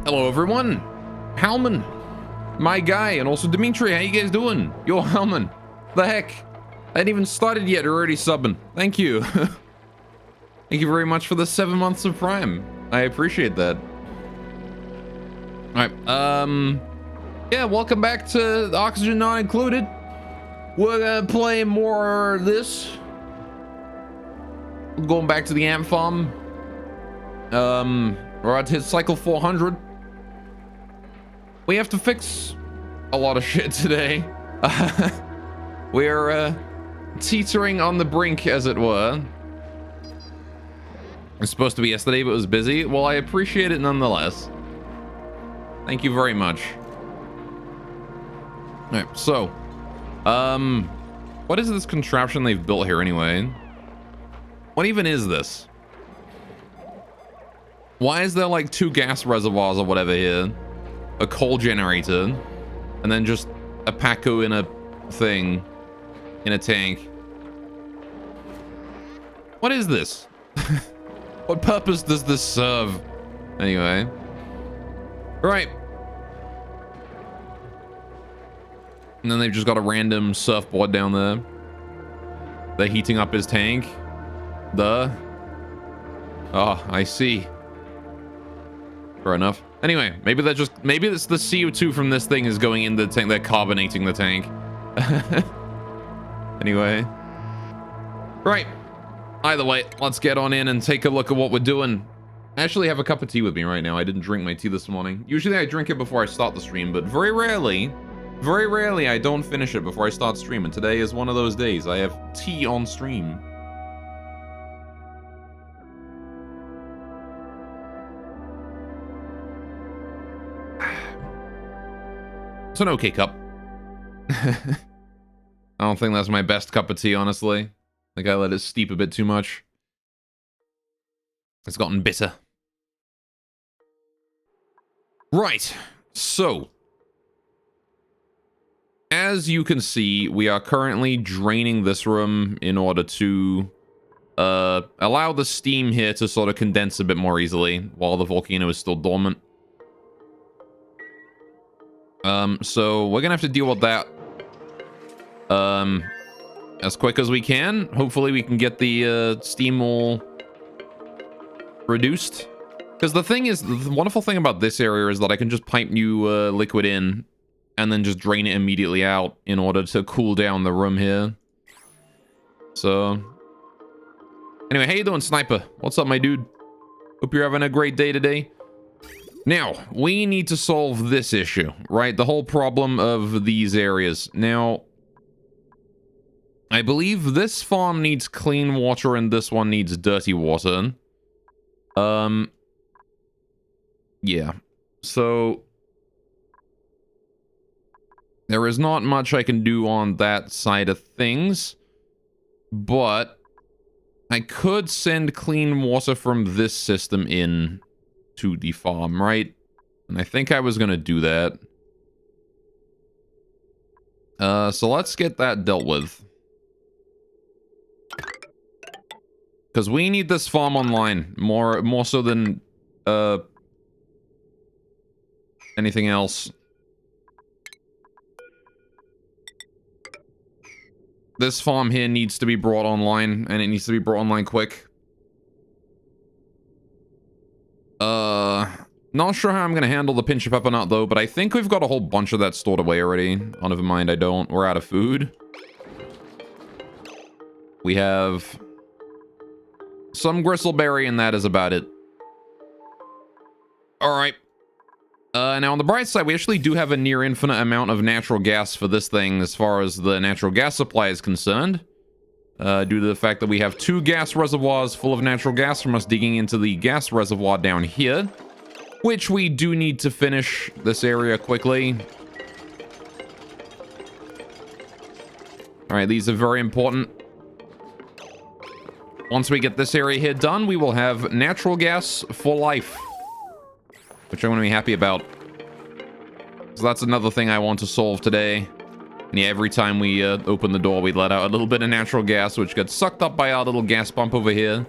Hello, everyone. Halman, my guy, and also Dimitri. How you guys doing? Yo, Halman. The heck? I hadn't even started yet. You're already subbing. Thank you. Thank you very much for the 7 months of Prime. I appreciate that. All right. Yeah, welcome back to Oxygen Not Included. We're gonna play more of this. Going back to the Amp Farm. We're at hit cycle 400. We have to fix a lot of shit today. We're teetering on the brink, as it were. It was supposed to be yesterday, but it was busy. Well, I appreciate it nonetheless. Thank you very much. All right, so, what is this contraption they've built here anyway? What even is this? Why is there like 2 gas reservoirs or whatever here? A coal generator, and then just a Paco in a thing, in a tank. What is this? What purpose does this serve? Anyway. Right. And then they've just got a random surfboard down there. They're heating up his tank. Oh, I see. Fair enough. Anyway, maybe it's the CO2 from this thing is going in the tank. They're carbonating the tank. Anyway. Right. Either way, let's get on in and take a look at what we're doing. I actually have a cup of tea with me right now. I didn't drink my tea this morning. Usually I drink it before I start the stream, but very rarely I don't finish it before I start streaming. Today is one of those days. I have tea on stream. It's an okay cup. I don't think that's my best cup of tea, honestly. I think I let it steep a bit too much. It's gotten bitter. Right, so. As you can see, we are currently draining this room in order to allow the steam here to sort of condense a bit more easily while the volcano is still dormant. So we're gonna have to deal with that as quick as we can. Hopefully we can get the steam all reduced. Because the thing is, the wonderful thing about this area is that I can just pipe new liquid in and then just drain it immediately out in order to cool down the room here. So anyway, how you doing, Sniper? What's up, my dude? Hope you're having a great day today. Now, we need to solve this issue, right? The whole problem of these areas. Now, I believe this farm needs clean water and this one needs dirty water. Yeah. So, there is not much I can do on that side of things, but I could send clean water from this system in to the farm, right? And I think I was gonna do that. So let's get that dealt with. Because we need this farm online more so than anything else. This farm here needs to be brought online, and it needs to be brought online quick. Not sure how I'm gonna handle the pinch of pepper nut though, but I think we've got a whole bunch of that stored away already. Oh, never mind, I don't. We're out of food. We have some gristleberry, and that is about it. Alright. Now on the bright side, we actually do have a near infinite amount of natural gas for this thing as far as the natural gas supply is concerned. Due to the fact that we have 2 gas reservoirs full of natural gas from us digging into the gas reservoir down here. Which we do need to finish this area quickly. Alright, these are very important. Once we get this area here done, we will have natural gas for life. Which I'm going to be happy about. So that's another thing I want to solve today. And yeah, every time we open the door, we let out a little bit of natural gas, which gets sucked up by our little gas pump over here.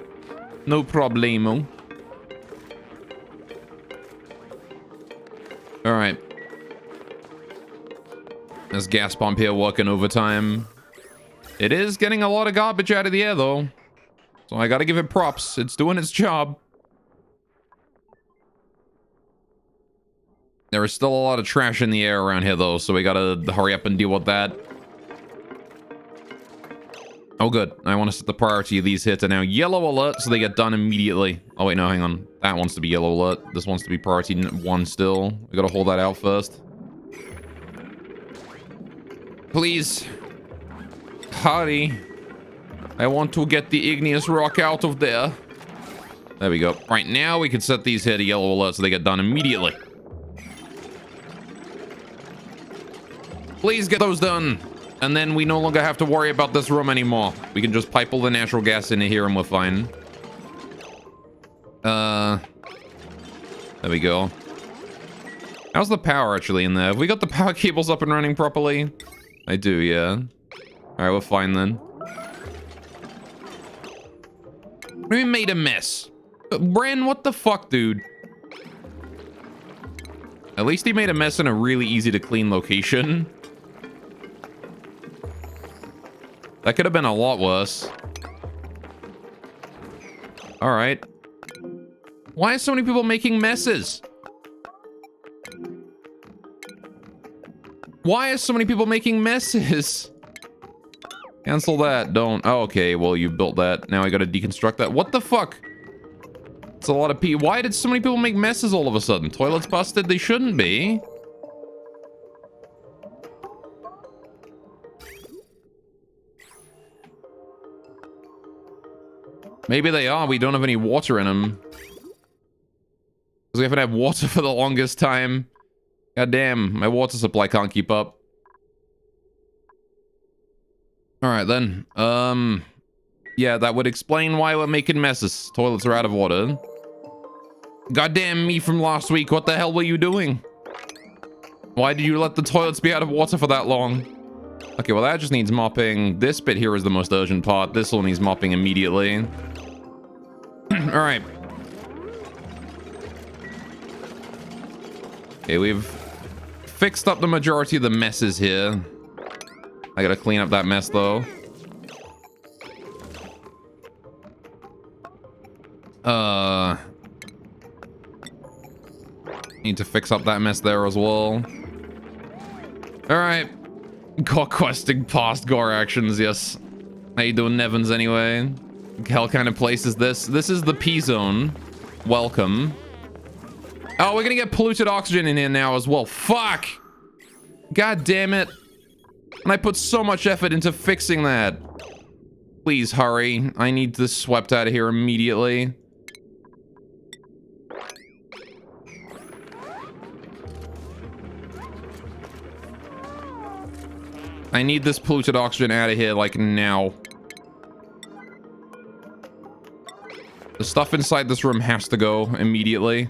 No problemo. All right. This gas pump here working overtime. It is getting a lot of garbage out of the air, though. So I gotta give it props. It's doing its job. There is still a lot of trash in the air around here, though, so we gotta hurry up and deal with that. Oh, good. I want to set the priority of these here to now yellow alert, so they get done immediately. Oh, wait, no, hang on. That wants to be yellow alert. This wants to be priority 1 still. We gotta hold that out first. Please. Hurry. I want to get the igneous rock out of there. There we go. Right now, we can set these here to yellow alert so they get done immediately. Please get those done. And then we no longer have to worry about this room anymore. We can just pipe all the natural gas into here and we're fine. There we go. How's the power actually in there? Have we got the power cables up and running properly? I do, yeah. Alright, we're fine then. We made a mess. Bran, what the fuck, dude? At least he made a mess in a really easy to clean location. That could have been a lot worse. Alright. Why are so many people making messes? Why are so many people making messes? Cancel that. Don't. Oh, okay. Well, you built that. Now I gotta deconstruct that. What the fuck? It's a lot of pee. Why did so many people make messes all of a sudden? Toilets busted? They shouldn't be. Maybe they are. We don't have any water in them. Because we haven't had water for the longest time. God damn, my water supply can't keep up. Alright then. Yeah, that would explain why we're making messes. Toilets are out of water. Goddamn me from last week. What the hell were you doing? Why did you let the toilets be out of water for that long? Okay, well that just needs mopping. This bit here is the most urgent part. This one needs mopping immediately. Alright. Okay, we've fixed up the majority of the messes here. I gotta clean up that mess, though. Need to fix up that mess there as well. Alright. Got questing past gore actions, yes. How you doing, Nevins, anyway? Hell kind of place is this? This is the P-Zone. Welcome. Oh, we're gonna get polluted oxygen in here now as well. Fuck! God damn it. And I put so much effort into fixing that. Please hurry. I need this swept out of here immediately. I need this polluted oxygen out of here, like, now. The stuff inside this room has to go immediately.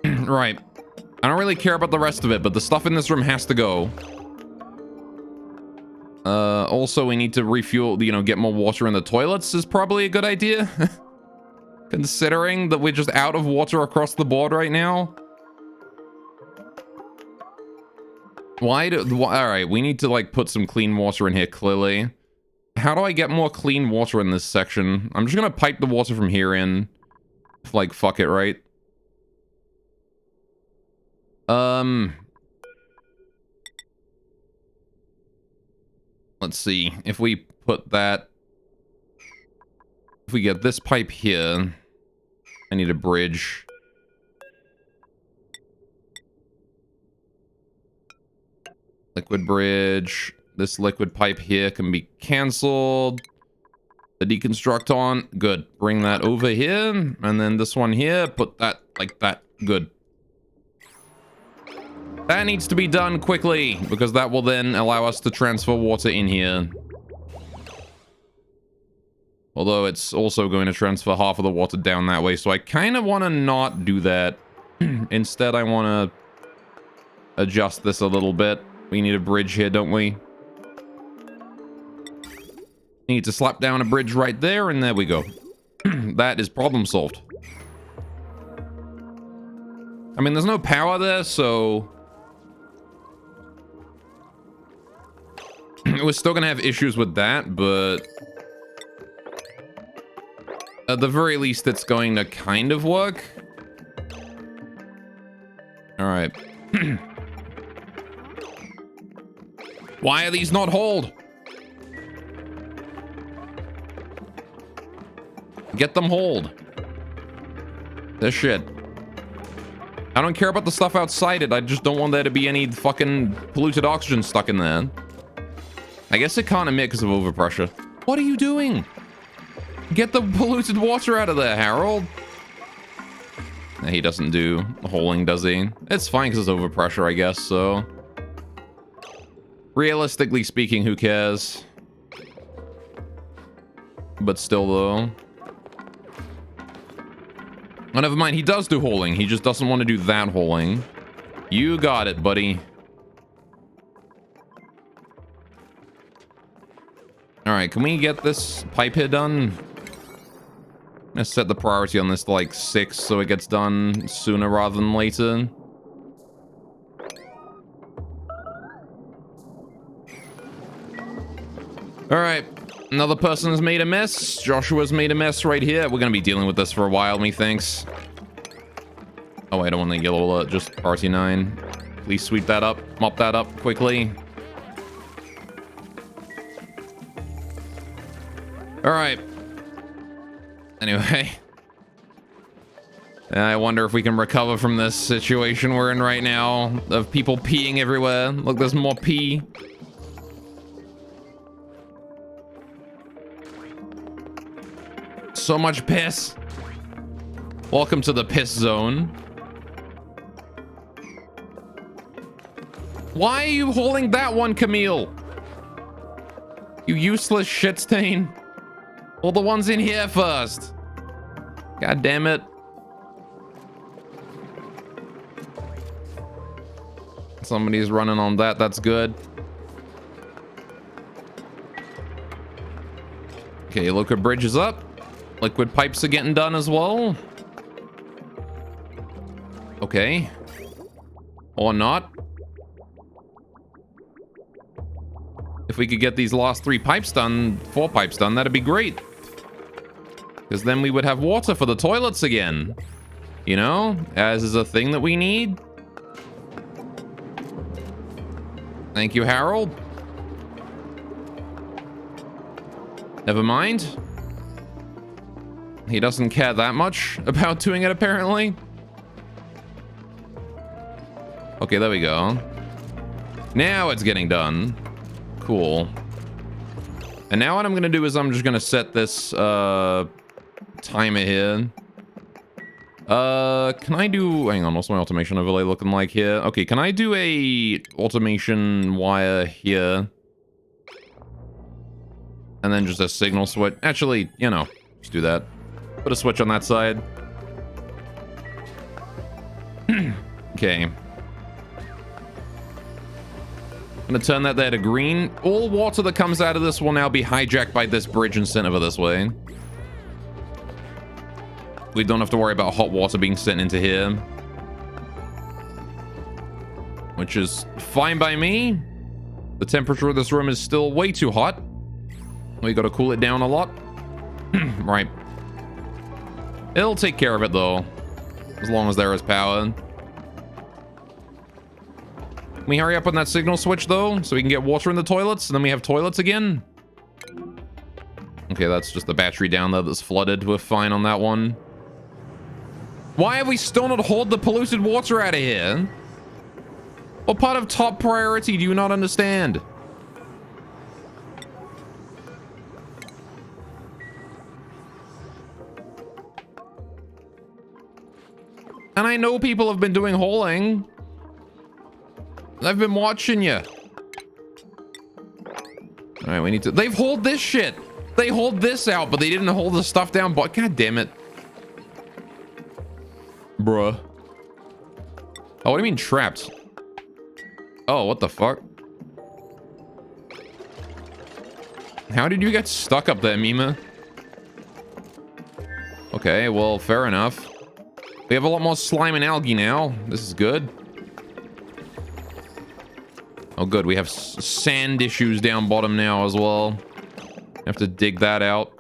Right. I don't really care about the rest of it, but the stuff in this room has to go. Also, we need to refuel, you know, get more water in the toilets is probably a good idea. Considering that we're just out of water across the board right now. Alright, we need to, like, put some clean water in here, clearly. How do I get more clean water in this section? I'm just gonna pipe the water from here in. Like, fuck it, right? Let's see. If we put that... If we get this pipe here... I need a bridge. Liquid bridge. This liquid pipe here can be cancelled. The deconstruct on. Good. Bring that over here. And then this one here. Put that like that. Good. That needs to be done quickly, because that will then allow us to transfer water in here. Although it's also going to transfer half of the water down that way, so I kind of want to not do that. Instead, I want to adjust this a little bit. We need a bridge here, don't we? Need to slap down a bridge right there, and there we go. That is problem solved. I mean, there's no power there, so we're still gonna have issues with that, but at the very least, it's going to kind of work. All right. Why are these not hold? Get them hold. This shit. I don't care about the stuff outside it. I just don't want there to be any fucking polluted oxygen stuck in there. I guess it can't emit because of overpressure. What are you doing? Get the polluted water out of there, Harold. He doesn't do holing, does he? It's fine because it's overpressure, I guess, so. Realistically speaking, who cares? But still, though. Oh, never mind, he does do holing. He just doesn't want to do that holing. You got it, buddy. Alright, can we get this pipe here done? I'm gonna set the priority on this to like 6 so it gets done sooner rather than later. Alright, another person has made a mess. Joshua's made a mess right here. We're gonna be dealing with this for a while, methinks. Oh, wait, I don't want the yellow alert, just priority 9. Please sweep that up, mop that up quickly. Alright. Anyway. I wonder if we can recover from this situation we're in right now of people peeing everywhere. Look, there's more pee. So much piss. Welcome to the piss zone. Why are you holding that one, Camille? You useless shit stain. Well, the ones in here first. God damn it. Somebody's running on that. That's good. Okay, liquid bridge is up. Liquid pipes are getting done as well. Okay. Or not. If we could get these last 3 pipes done, 4 pipes done, that'd be great. Because then we would have water for the toilets again. You know, as is a thing that we need. Thank you, Harold. Never mind. He doesn't care that much about doing it, apparently. Okay, there we go. Now it's getting done. Cool. And now what I'm gonna do is I'm just gonna set this timer here. Can I do, hang on, what's my automation overlay looking like here? Okay, can I do a automation wire here? And then just a signal switch. Actually, you know, just do that. Put a switch on that side. Okay. I'm gonna turn that there to green. All water that comes out of this will now be hijacked by this bridge and sent over this way. We don't have to worry about hot water being sent into here. Which is fine by me. The temperature of this room is still way too hot. We gotta cool it down a lot. Right. It'll take care of it though. As long as there is power. Can we hurry up on that signal switch though? So we can get water in the toilets and then we have toilets again? Okay, that's just the battery down there that's flooded. We're fine on that one. Why have we still not hauled the polluted water out of here? What part of top priority do you not understand? And I know people have been doing hauling. I've been watching you. All right, we need to... They've hauled this shit. They hauled this out, but they didn't hold the stuff down. But God damn it. Bruh. Oh, what do you mean trapped? Oh, what the fuck? How did you get stuck up there, Mima? Okay, well, fair enough. We have a lot more slime and algae now. This is good. Oh, good. We have sand issues down bottom now as well. Have to dig that out.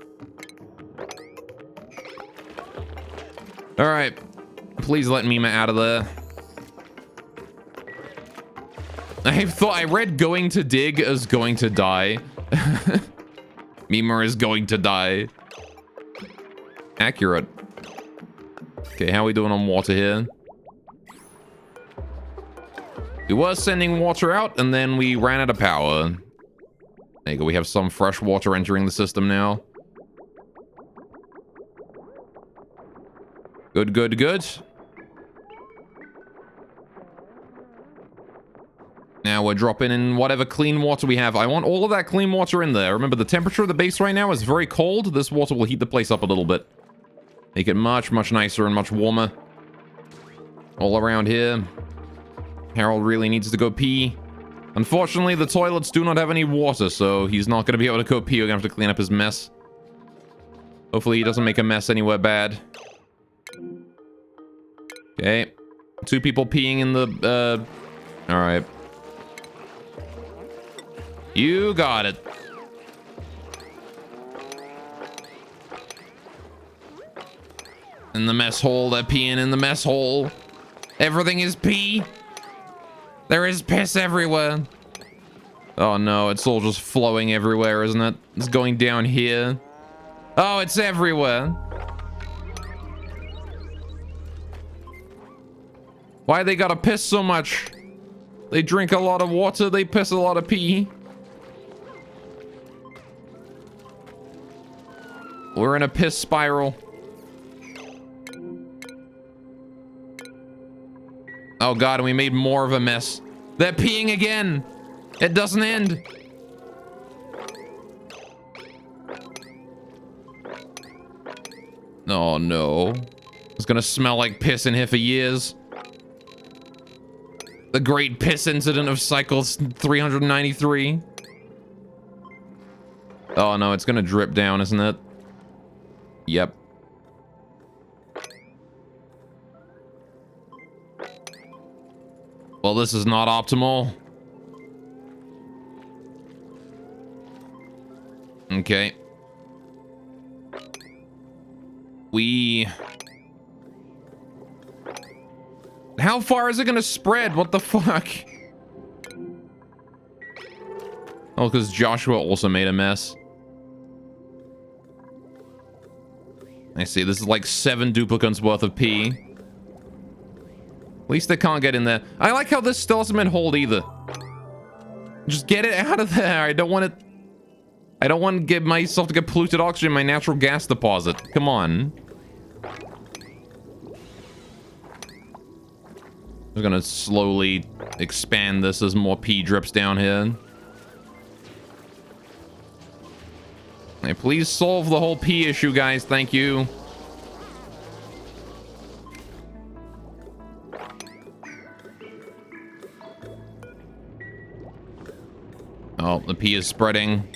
All right. Please let Mima out of there. I read going to dig as going to die. Mima is going to die. Accurate. Okay, how are we doing on water here? We were sending water out, and then we ran out of power. There you go. We have some fresh water entering the system now. Good, good, good. Now we're dropping in whatever clean water we have. I want all of that clean water in there. Remember, the temperature of the base right now is very cold. This water will heat the place up a little bit. Make it much, much nicer and much warmer. All around here. Harold really needs to go pee. Unfortunately, the toilets do not have any water, so he's not going to be able to go pee. We're going to have to clean up his mess. Hopefully he doesn't make a mess anywhere bad. Okay. 2 people peeing in the, Alright. You got it. In the mess hole, they're peeing in the mess hole. Everything is pee. There is piss everywhere. Oh no, it's all just flowing everywhere, isn't it? It's going down here. Oh, it's everywhere. Why they gotta piss so much? They drink a lot of water, they piss a lot of pee. We're in a piss spiral. Oh god, and we made more of a mess. They're peeing again. It doesn't end. Oh no. It's gonna smell like piss in here for years. The great piss incident of cycle 393. Oh no, it's gonna drip down, isn't it? Yep. Well, this is not optimal. Okay. How far is it gonna spread? What the fuck? Oh, because Joshua also made a mess. I see. This is like 7 duplicates worth of pee. At least they can't get in there. I like how this still hasn't been hold either. Just get it out of there. I don't want it. I don't want to get myself to get polluted oxygen in my natural gas deposit. Come on. I'm gonna slowly expand this as more pee drips down here. Hey, please solve the whole pee issue, guys. Thank you. Oh, the pee is spreading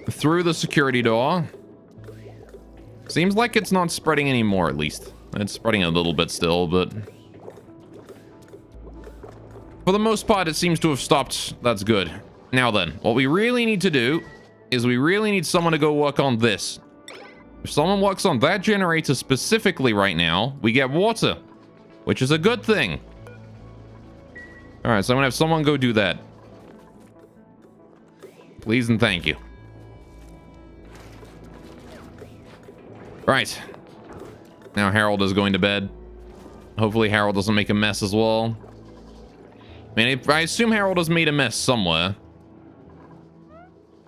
through the security door. Seems like it's not spreading anymore, at least. It's spreading a little bit still, but for the most part, it seems to have stopped. That's good. Now then, what we really need to do is we really need someone to go work on this. If someone works on that generator specifically right now, we get water, which is a good thing. All right, so I'm gonna have someone go do that. Please and thank you. Right. Now Harold is going to bed. Hopefully Harold doesn't make a mess as well. I mean, I assume Harold has made a mess somewhere.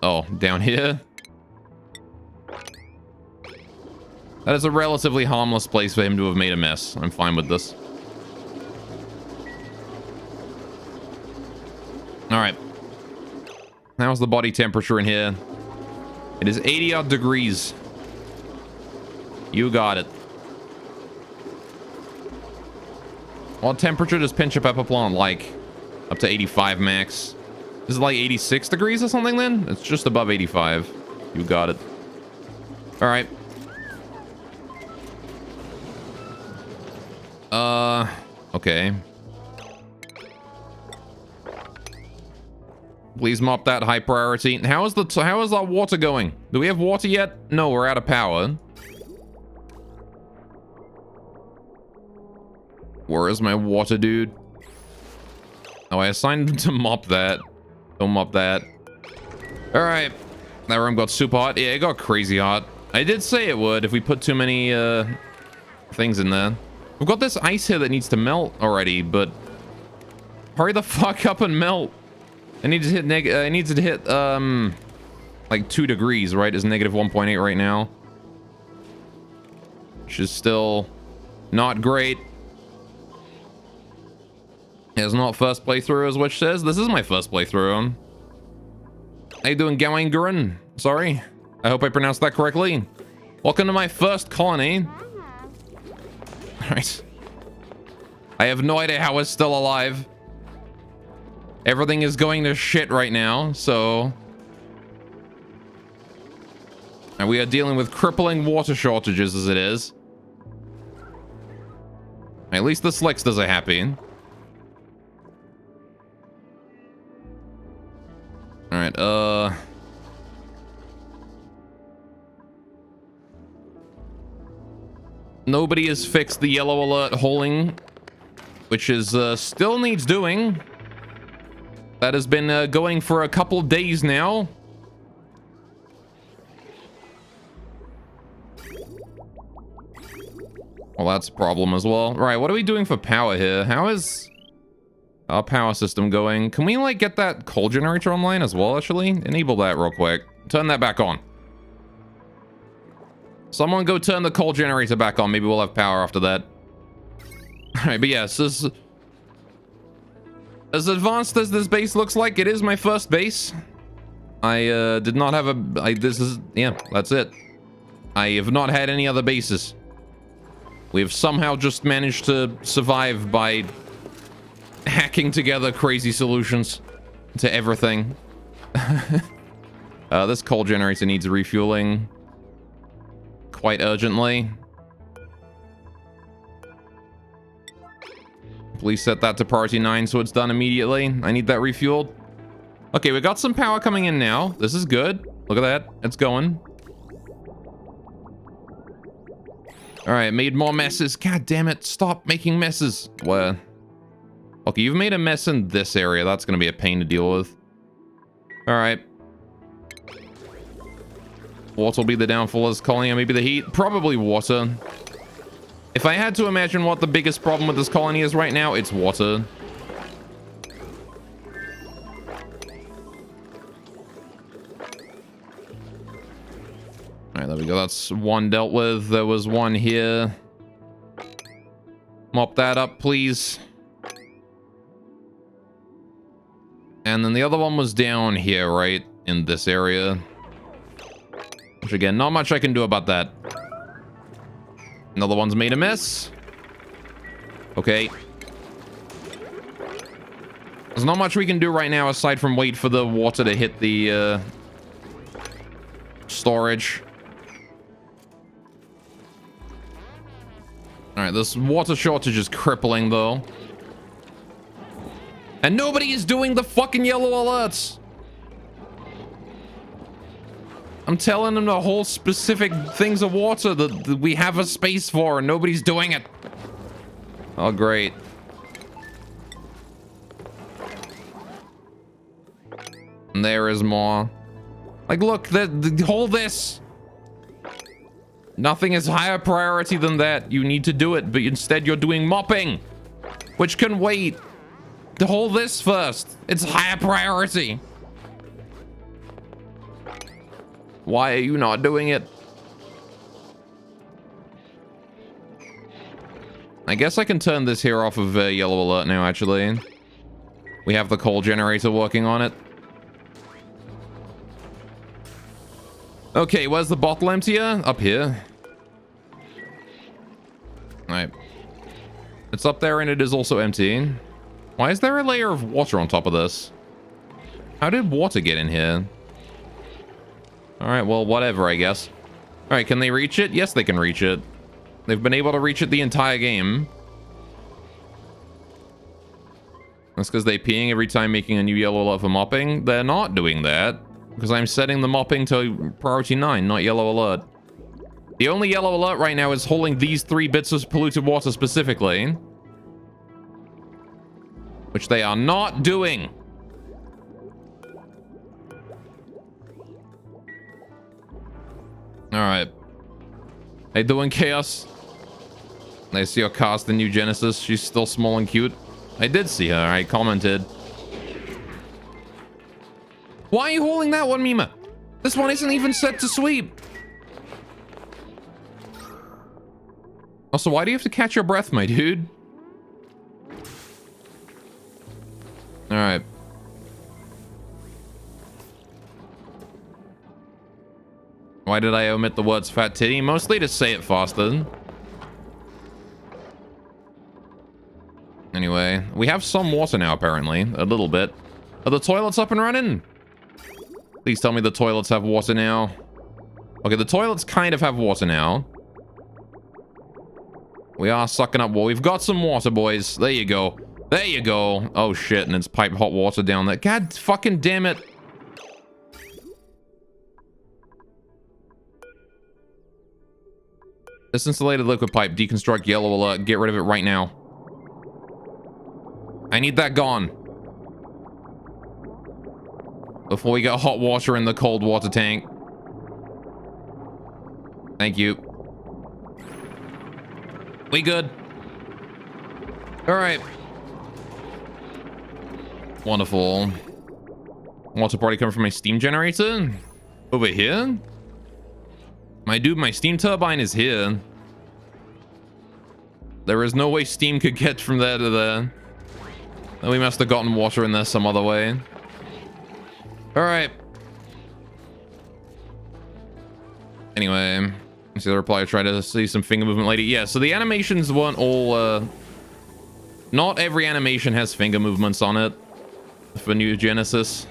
Oh, down here? That is a relatively harmless place for him to have made a mess. I'm fine with this. Alright. How's the body temperature in here? It is 80-odd degrees. You got it. What temperature does Pinch a Pepper Plant like? Up to 85 max. Is it like 86 degrees or something then? It's just above 85. You got it. Alright. Okay. Please mop that high priority. How is our water going? Do we have water yet? No, we're out of power. Where is my water, dude? Oh, I assigned them to mop that. Don't mop that. All right. That room got super hot. Yeah, it got crazy hot. I did say it would if we put too many things in there. We've got this ice here that needs to melt already, but hurry the fuck up and melt. I need to hit it needs to hit like 2 degrees, right? It's negative 1.8 right now, which is still not great. It's not first playthrough, as Witch says. This is my first playthrough. How you doing, Gawain Gurren? Sorry. I hope I pronounced that correctly. Welcome to my first colony. Alright. I have no idea how it's still alive. Everything is going to shit right now, so... And we are dealing with crippling water shortages as it is. At least the Slicksters are happy. Alright, nobody has fixed the yellow alert holing, which is, still needs doing. That has been, going for a couple of days now. Well, that's a problem as well. Right, what are we doing for power here? How is our power system going? Can we, like, get that coal generator online as well, actually? Enable that real quick. Turn that back on. Someone go turn the coal generator back on. Maybe we'll have power after that. Alright, but yes, as advanced as this base looks like, it is my first base. I did not have yeah, that's it. I have not had any other bases. We've somehow just managed to survive by hacking together crazy solutions to everything. This coal generator needs refueling quite urgently. Please set that to priority 9 so it's done immediately. I need that refueled. Okay, we got some power coming in now. This is good. Look at that. It's going. All right, made more messes. God damn it. Stop making messes. Where? Okay, you've made a mess in this area. That's going to be a pain to deal with. All right. Water will be the downfall of this colony, or maybe the heat. Probably water. If I had to imagine what the biggest problem with this colony is right now, it's water. Alright, there we go. That's one dealt with. There was one here. Mop that up, please. And then the other one was down here, right? In this area. Which, again, not much I can do about that. Another one's made a mess. Okay. There's not much we can do right now aside from wait for the water to hit the storage. Alright, this water shortage is crippling, though. And nobody is doing the fucking yellow alerts! I'm telling them the whole specific things of water that we have a space for, and nobody's doing it. Oh, great. And there is more. Like, look, the whole this. Nothing is higher priority than that. You need to do it, but instead you're doing mopping, which can wait. The whole this first. It's higher priority. Why are you not doing it? I guess I can turn this here off of yellow alert now, actually. We have the coal generator working on it. Okay, where's the bottle emptier? Up here. Alright. It's up there and it is also empty. Why is there a layer of water on top of this? How did water get in here? Alright, well, whatever, I guess. Alright, can they reach it? Yes, they can reach it. They've been able to reach it the entire game. That's because they're peeing every time making a new yellow alert for mopping. They're not doing that because I'm setting the mopping to priority 9, not yellow alert. The only yellow alert right now is holding these 3 bits of polluted water specifically, which they are not doing. All right. Hey, doing chaos. I see your cast the new Genesis. She's still small and cute. I did see her. I commented. Why are you holding that one, Mima? This one isn't even set to sweep. Also, why do you have to catch your breath, my dude? All right. Why did I omit the words fat titty? Mostly to say it faster. Anyway, we have some water now, apparently. A little bit. Are the toilets up and running? Please tell me the toilets have water now. Okay, the toilets kind of have water now. We are sucking up water. We've got some water, boys. There you go. There you go. Oh, shit, and it's piped hot water down there. God fucking damn it. This insulated liquid pipe. Deconstruct yellow alert. Get rid of it right now. I need that gone. Before we get hot water in the cold water tank. Thank you. We good. All right. Wonderful. Water probably coming from my steam generator. Over here? My dude, my steam turbine is here. There is no way steam could get from there to there. Then we must have gotten water in there some other way. All right. Anyway, let's see the reply. I tried to see some finger movement later. Yeah, so the animations weren't all... Not every animation has finger movements on it for New Genesis.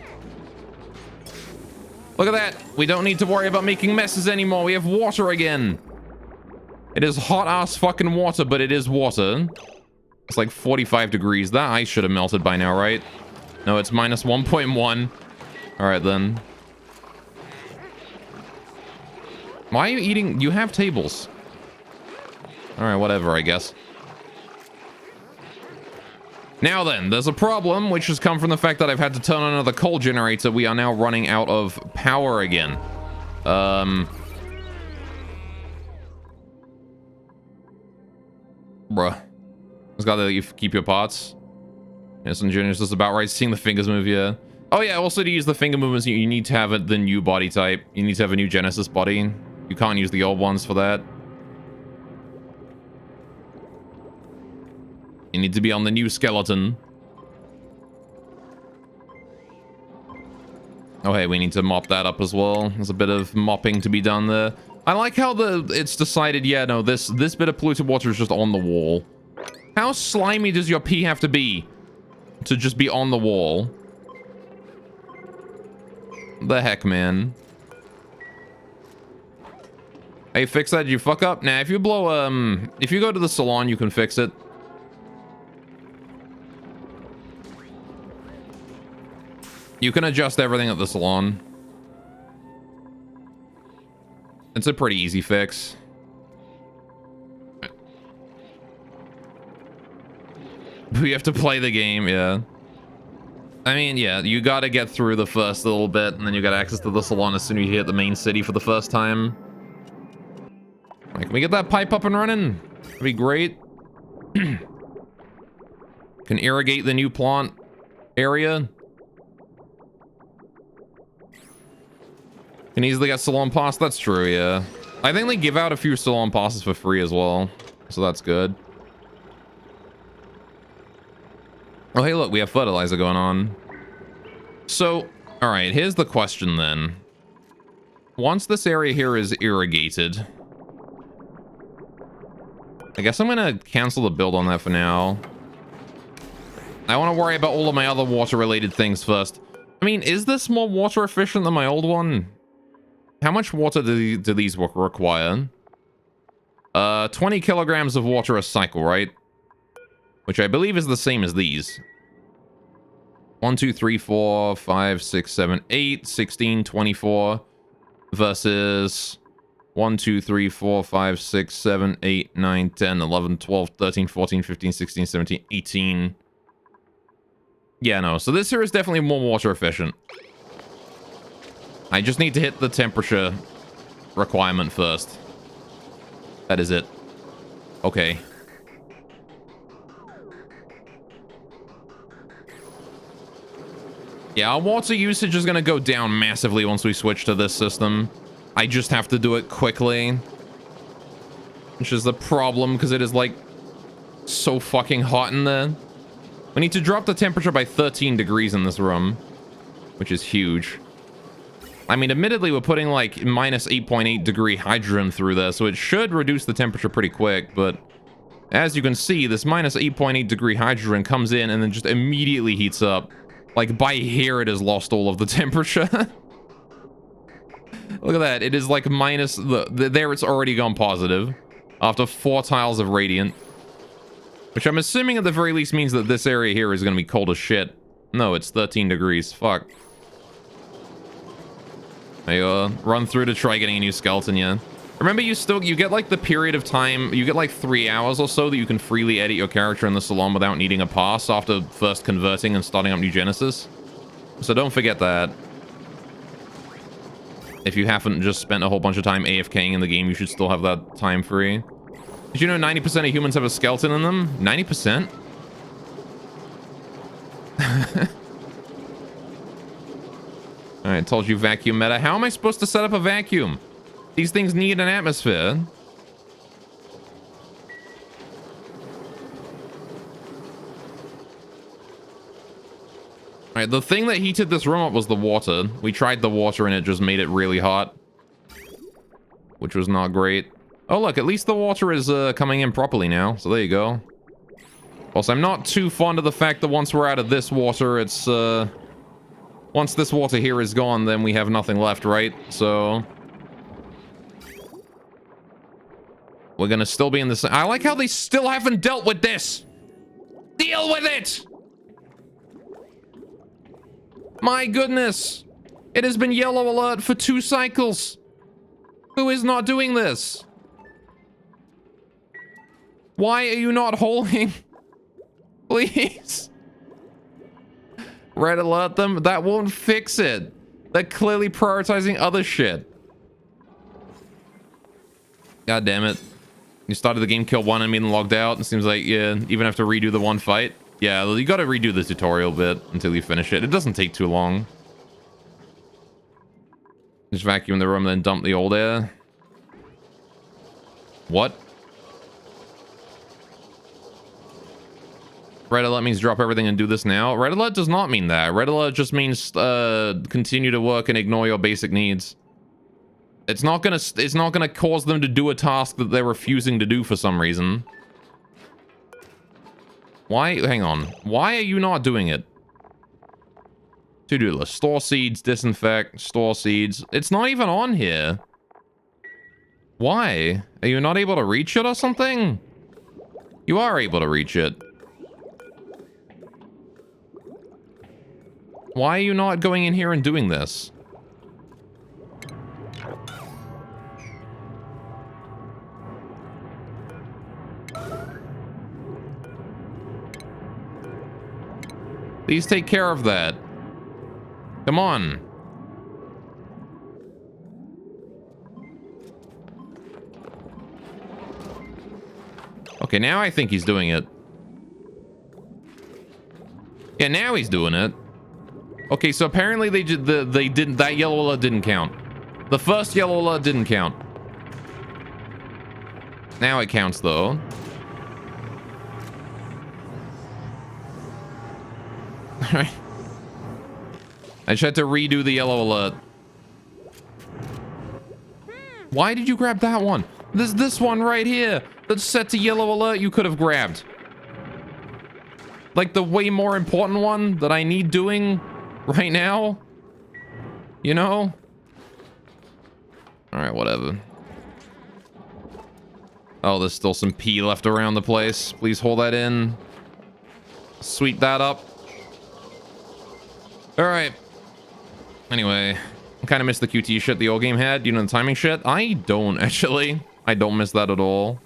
Look at that. We don't need to worry about making messes anymore. We have water again. It is hot ass fucking water, but it is water. It's like 45 degrees. That ice should have melted by now, right? No, it's minus 1.1. All right, then. Why are you eating? You have tables. All right, whatever, I guess. Now then, there's a problem, which has come from the fact that I've had to turn on another coal generator. We are now running out of power again. Bruh. It's got to let you keep your parts. Yes, and Junior's just about right. Seeing the fingers move, yeah. Oh, yeah, also to use the finger movements, you need to have the new body type. You need to have a new Genesis body. You can't use the old ones for that. You need to be on the new skeleton. Oh, hey, we need to mop that up as well. There's a bit of mopping to be done there. I like how it's decided, yeah, no, this bit of polluted water is just on the wall. How slimy does your pee have to be to just be on the wall? The heck, man. Hey, fix that. Did you fuck up? Nah, if you blow, if you go to the salon, you can fix it. You can adjust everything at the salon. It's a pretty easy fix. We have to play the game, yeah. I mean, yeah, you gotta get through the first little bit, and then you got access to the salon as soon as you hit the main city for the first time. Right, can we get that pipe up and running? That'd be great. Can irrigate the new plant area. Can easily get salon pass. That's true, yeah. I think they give out a few salon passes for free as well, so that's good. Oh, hey, look, we have fertilizer going on. So, all right, here's the question then. Once this area here is irrigated, I guess I'm gonna cancel the build on that for now. I want to worry about all of my other water-related things first. I mean, is this more water efficient than my old one? How much water do these require? 20 kilograms of water a cycle, right? Which I believe is the same as these. 1, 2, 3, 4, 5, 6, 7, 8, 16, 24 versus 1, 2, 3, 4, 5, 6, 7, 8, 9, 10, 11, 12, 13, 14, 15, 16, 17, 18. Yeah, no. So this here is definitely more water efficient. I just need to hit the temperature requirement first. That is it. Okay. Yeah, our water usage is going to go down massively once we switch to this system. I just have to do it quickly. Which is the problem, because it is, like, so fucking hot in there. We need to drop the temperature by 13 degrees in this room, which is huge. I mean, admittedly, we're putting, like, minus 8.8 degree hydrogen through there, so it should reduce the temperature pretty quick, but as you can see, this minus 8.8 degree hydrogen comes in and then just immediately heats up. Like, by here, it has lost all of the temperature. Look at that. It is, like, minus... there, it's already gone positive. After 4 tiles of radiant. Which I'm assuming at the very least means that this area here is going to be cold as shit. No, it's 13 degrees. Fuck. There you go. Run through to try getting a new skeleton, yeah. Remember, you get, like, the period of time... You get, like, 3 hours or so that you can freely edit your character in the salon without needing a pass after first converting and starting up New Genesis. So don't forget that. If you haven't just spent a whole bunch of time AFKing in the game, you should still have that time free. Did you know 90% of humans have a skeleton in them? 90%? Alright, told you vacuum meta. How am I supposed to set up a vacuum? These things need an atmosphere. Alright, the thing that heated this room up was the water. We tried the water and it just made it really hot. Which was not great. Oh, look, at least the water is coming in properly now. So there you go. Also, I'm not too fond of the fact that once we're out of this water, it's... once this water here is gone, then we have nothing left, right? So... we're gonna still be in this... I like how they still haven't dealt with this! Deal with it! My goodness! It has been yellow alert for 2 cycles! Who is not doing this? Why are you not holding? Please. Red alert them? That won't fix it. They're clearly prioritizing other shit. God damn it. You started the game, killed one enemy and logged out. It seems like, yeah, even have to redo the one fight. Yeah, you gotta redo the tutorial bit until you finish it. It doesn't take too long. Just vacuum the room and then dump the old air. What? Red alert means drop everything and do this now. Red alert does not mean that. Red alert just means continue to work and ignore your basic needs. It's not gonna cause them to do a task that they're refusing to do for some reason. Why? Hang on. Why are you not doing it? To-do list. Store seeds, disinfect, store seeds. It's not even on here. Why? Are you not able to reach it or something? You are able to reach it. Why are you not going in here and doing this? Please take care of that. Come on. Okay, now I think he's doing it. Yeah, now he's doing it. Okay, so apparently they didn't, that yellow alert didn't count. The first yellow alert didn't count. Now it counts though. Alright. I just had to redo the yellow alert. Why did you grab that one? There's this one right here that's set to yellow alert you could have grabbed. Like the way more important one that I need doing right now. You know? Alright, whatever. Oh, there's still some pee left around the place. Please hold that in. Sweep that up. All right. Anyway, I kind of miss the QT shit the old game had. You know, the timing shit? I don't, actually. I don't miss that at all.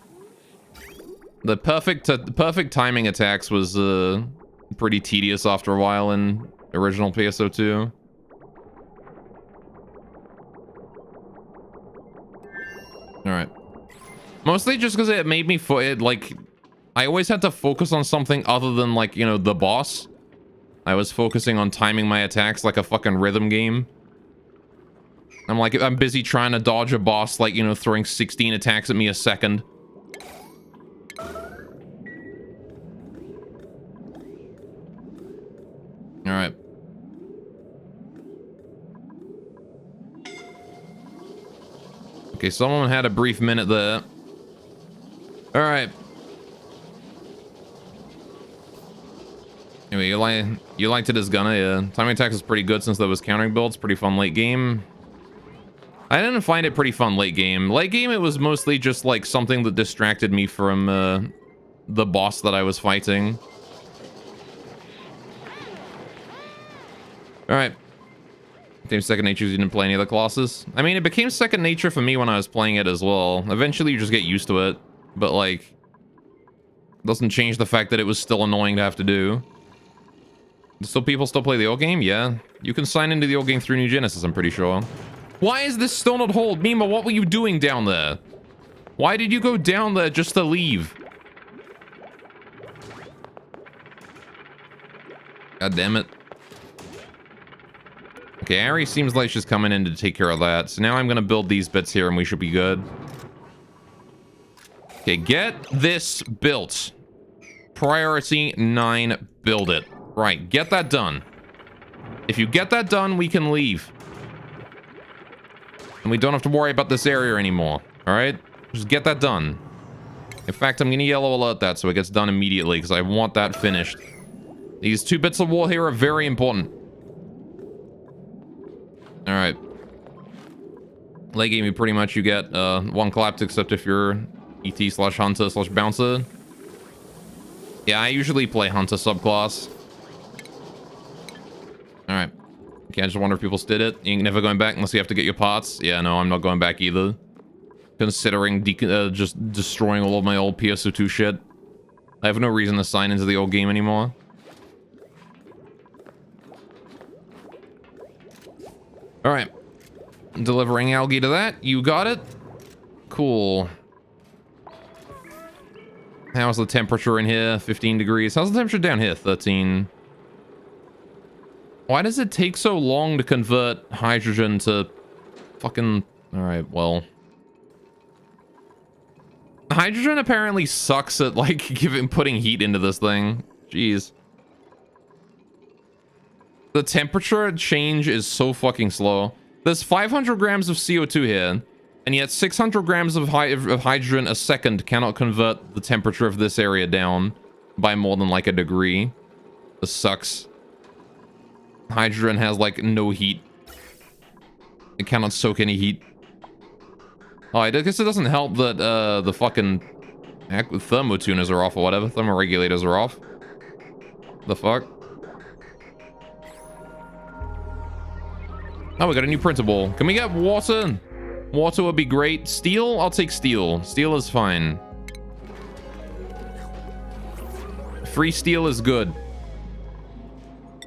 The perfect timing attacks was pretty tedious after a while in original PSO2. All right. Mostly just because it made me like I always had to focus on something other than, like, you know, the boss. I was focusing on timing my attacks like a fucking rhythm game. I'm busy trying to dodge a boss, like, you know, throwing 16 attacks at me a second. All right. Okay, someone had a brief minute there. All right. Anyway, you liked it as Gunna, yeah. Timing attacks is pretty good since there was countering builds. Pretty fun late game. I didn't find it pretty fun late game. Late game, it was mostly just like something that distracted me from the boss that I was fighting. All right. Became second nature. You didn't play any of the classes. I mean, it became second nature for me when I was playing it as well. Eventually, you just get used to it, but like, doesn't change the fact that it was still annoying to have to do. So people still play the old game? Yeah. You can sign into the old game through New Genesis, I'm pretty sure. Why is this still not hold? Mima, what were you doing down there? Why did you go down there just to leave? God damn it. Okay, Ari seems like she's coming in to take care of that. So now I'm going to build these bits here and we should be good. Okay, get this built. Priority 9, build it. Right, get that done. If you get that done, we can leave. And we don't have to worry about this area anymore. All right? Just get that done. In fact, I'm going to yellow alert that so it gets done immediately because I want that finished. These 2 bits of wall here are very important. All right. Late game, you get 1 collapse, except if you're ET/Hunter/Bouncer. Yeah, I usually play Hunter subclass. All right. Okay, I just wonder if people did it. You ain't never going back unless you have to get your parts. Yeah, no, I'm not going back either. Considering just destroying all of my old PSO2 shit. I have no reason to sign into the old game anymore. All right. Delivering algae to that. You got it? Cool. How's the temperature in here? 15 degrees. How's the temperature down here? 13. Why does it take so long to convert hydrogen to fucking... Alright, well... Hydrogen apparently sucks at, like, putting heat into this thing. Jeez. The temperature change is so fucking slow. There's 500 grams of CO2 here, and yet 600 grams of hydrogen a second cannot convert the temperature of this area down by more than, like, a degree. This sucks. Hydrogen has, like, no heat. It cannot soak any heat. Oh, I guess it doesn't help that the fucking thermotuners are off or whatever. Thermoregulators are off. The fuck? Oh, we got a new printable. Can we get water? Water would be great. Steel? I'll take steel. Steel is fine. Free steel is good.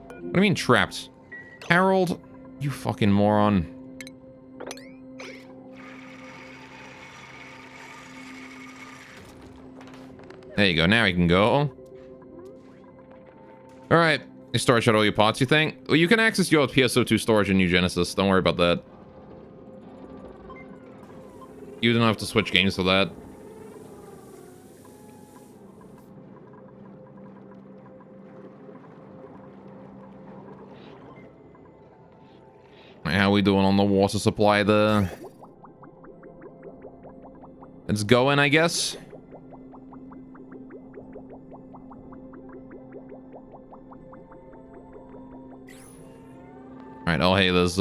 What do you mean trapped? Harold, you fucking moron. There you go. Now we can go. All right. You storage out all your pots, you think? Well, you can access your PSO2 storage in New Genesis. Don't worry about that. You don't have to switch games for that. How are we doing on the water supply there? It's going, I guess. Alright, oh hey, there's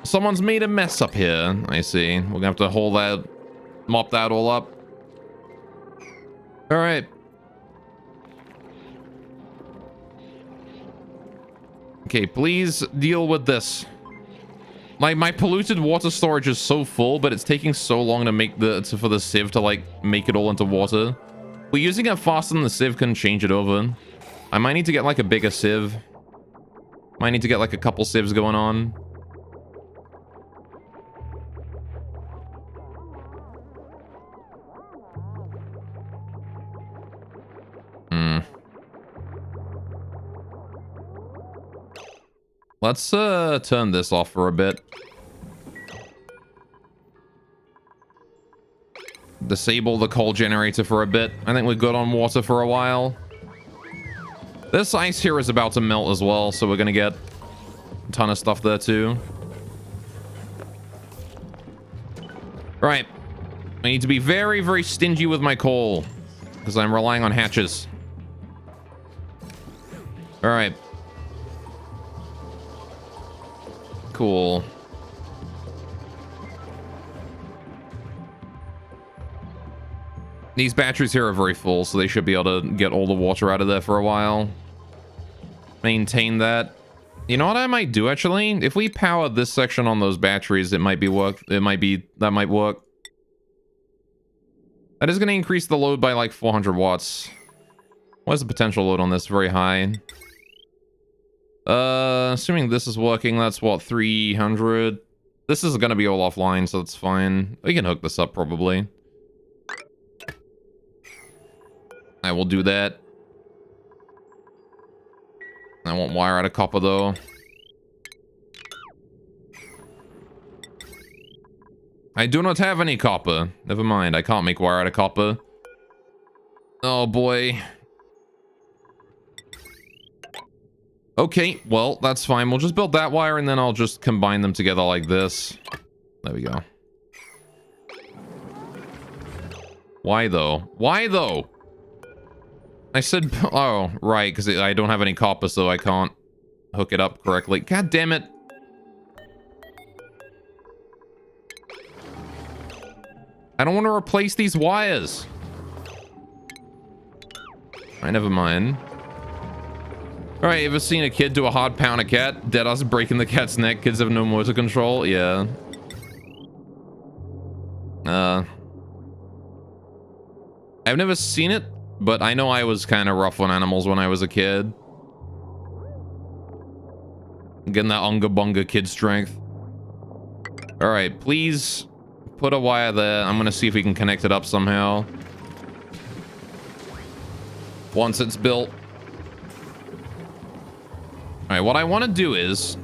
someone's made a mess up here. I see. We're gonna have to hold that, mop that all up. Alright. Okay, please deal with this. Like, my polluted water storage is so full, but it's taking so long to make for the sieve to, like, make it all into water. We're using it faster than the sieve can change it over. I might need to get, like, a bigger sieve. Might need to get, like, a couple sieves going on. Let's turn this off for a bit. Disable the coal generator for a bit. I think we're good on water for a while. This ice here is about to melt as well, so we're gonna get a ton of stuff there too. Right. I need to be very, very stingy with my coal, because I'm relying on hatches. Alright. Cool. These batteries here are very full, so they should be able to get all the water out of there for a while. Maintain that. You know what I might do, actually? If we power this section on those batteries, that might work. That is going to increase the load by like 400 watts. What's the potential load on this? Very high. Assuming this is working, that's what, 300? This is going to be all offline, so it's fine. We can hook this up, probably. I will do that. I won't wire out of copper, though. I do not have any copper. Never mind, I can't make wire out of copper. Oh, boy. Okay, well, that's fine. We'll just build that wire, and then I'll just combine them together like this. There we go. Why, though? Why, though? I said... Oh, right, because I don't have any copper, so I can't hook it up correctly. God damn it. I don't want to replace these wires. Alright, never mind. Alright, ever seen a kid do a hard pound a cat? Deadass breaking the cat's neck. Kids have no motor control. Yeah. I've never seen it, but I know I was kind of rough on animals when I was a kid. Getting that unga bunga kid strength. Alright, please put a wire there. I'm gonna see if we can connect it up somehow. Once it's built. Alright, what I want to do is...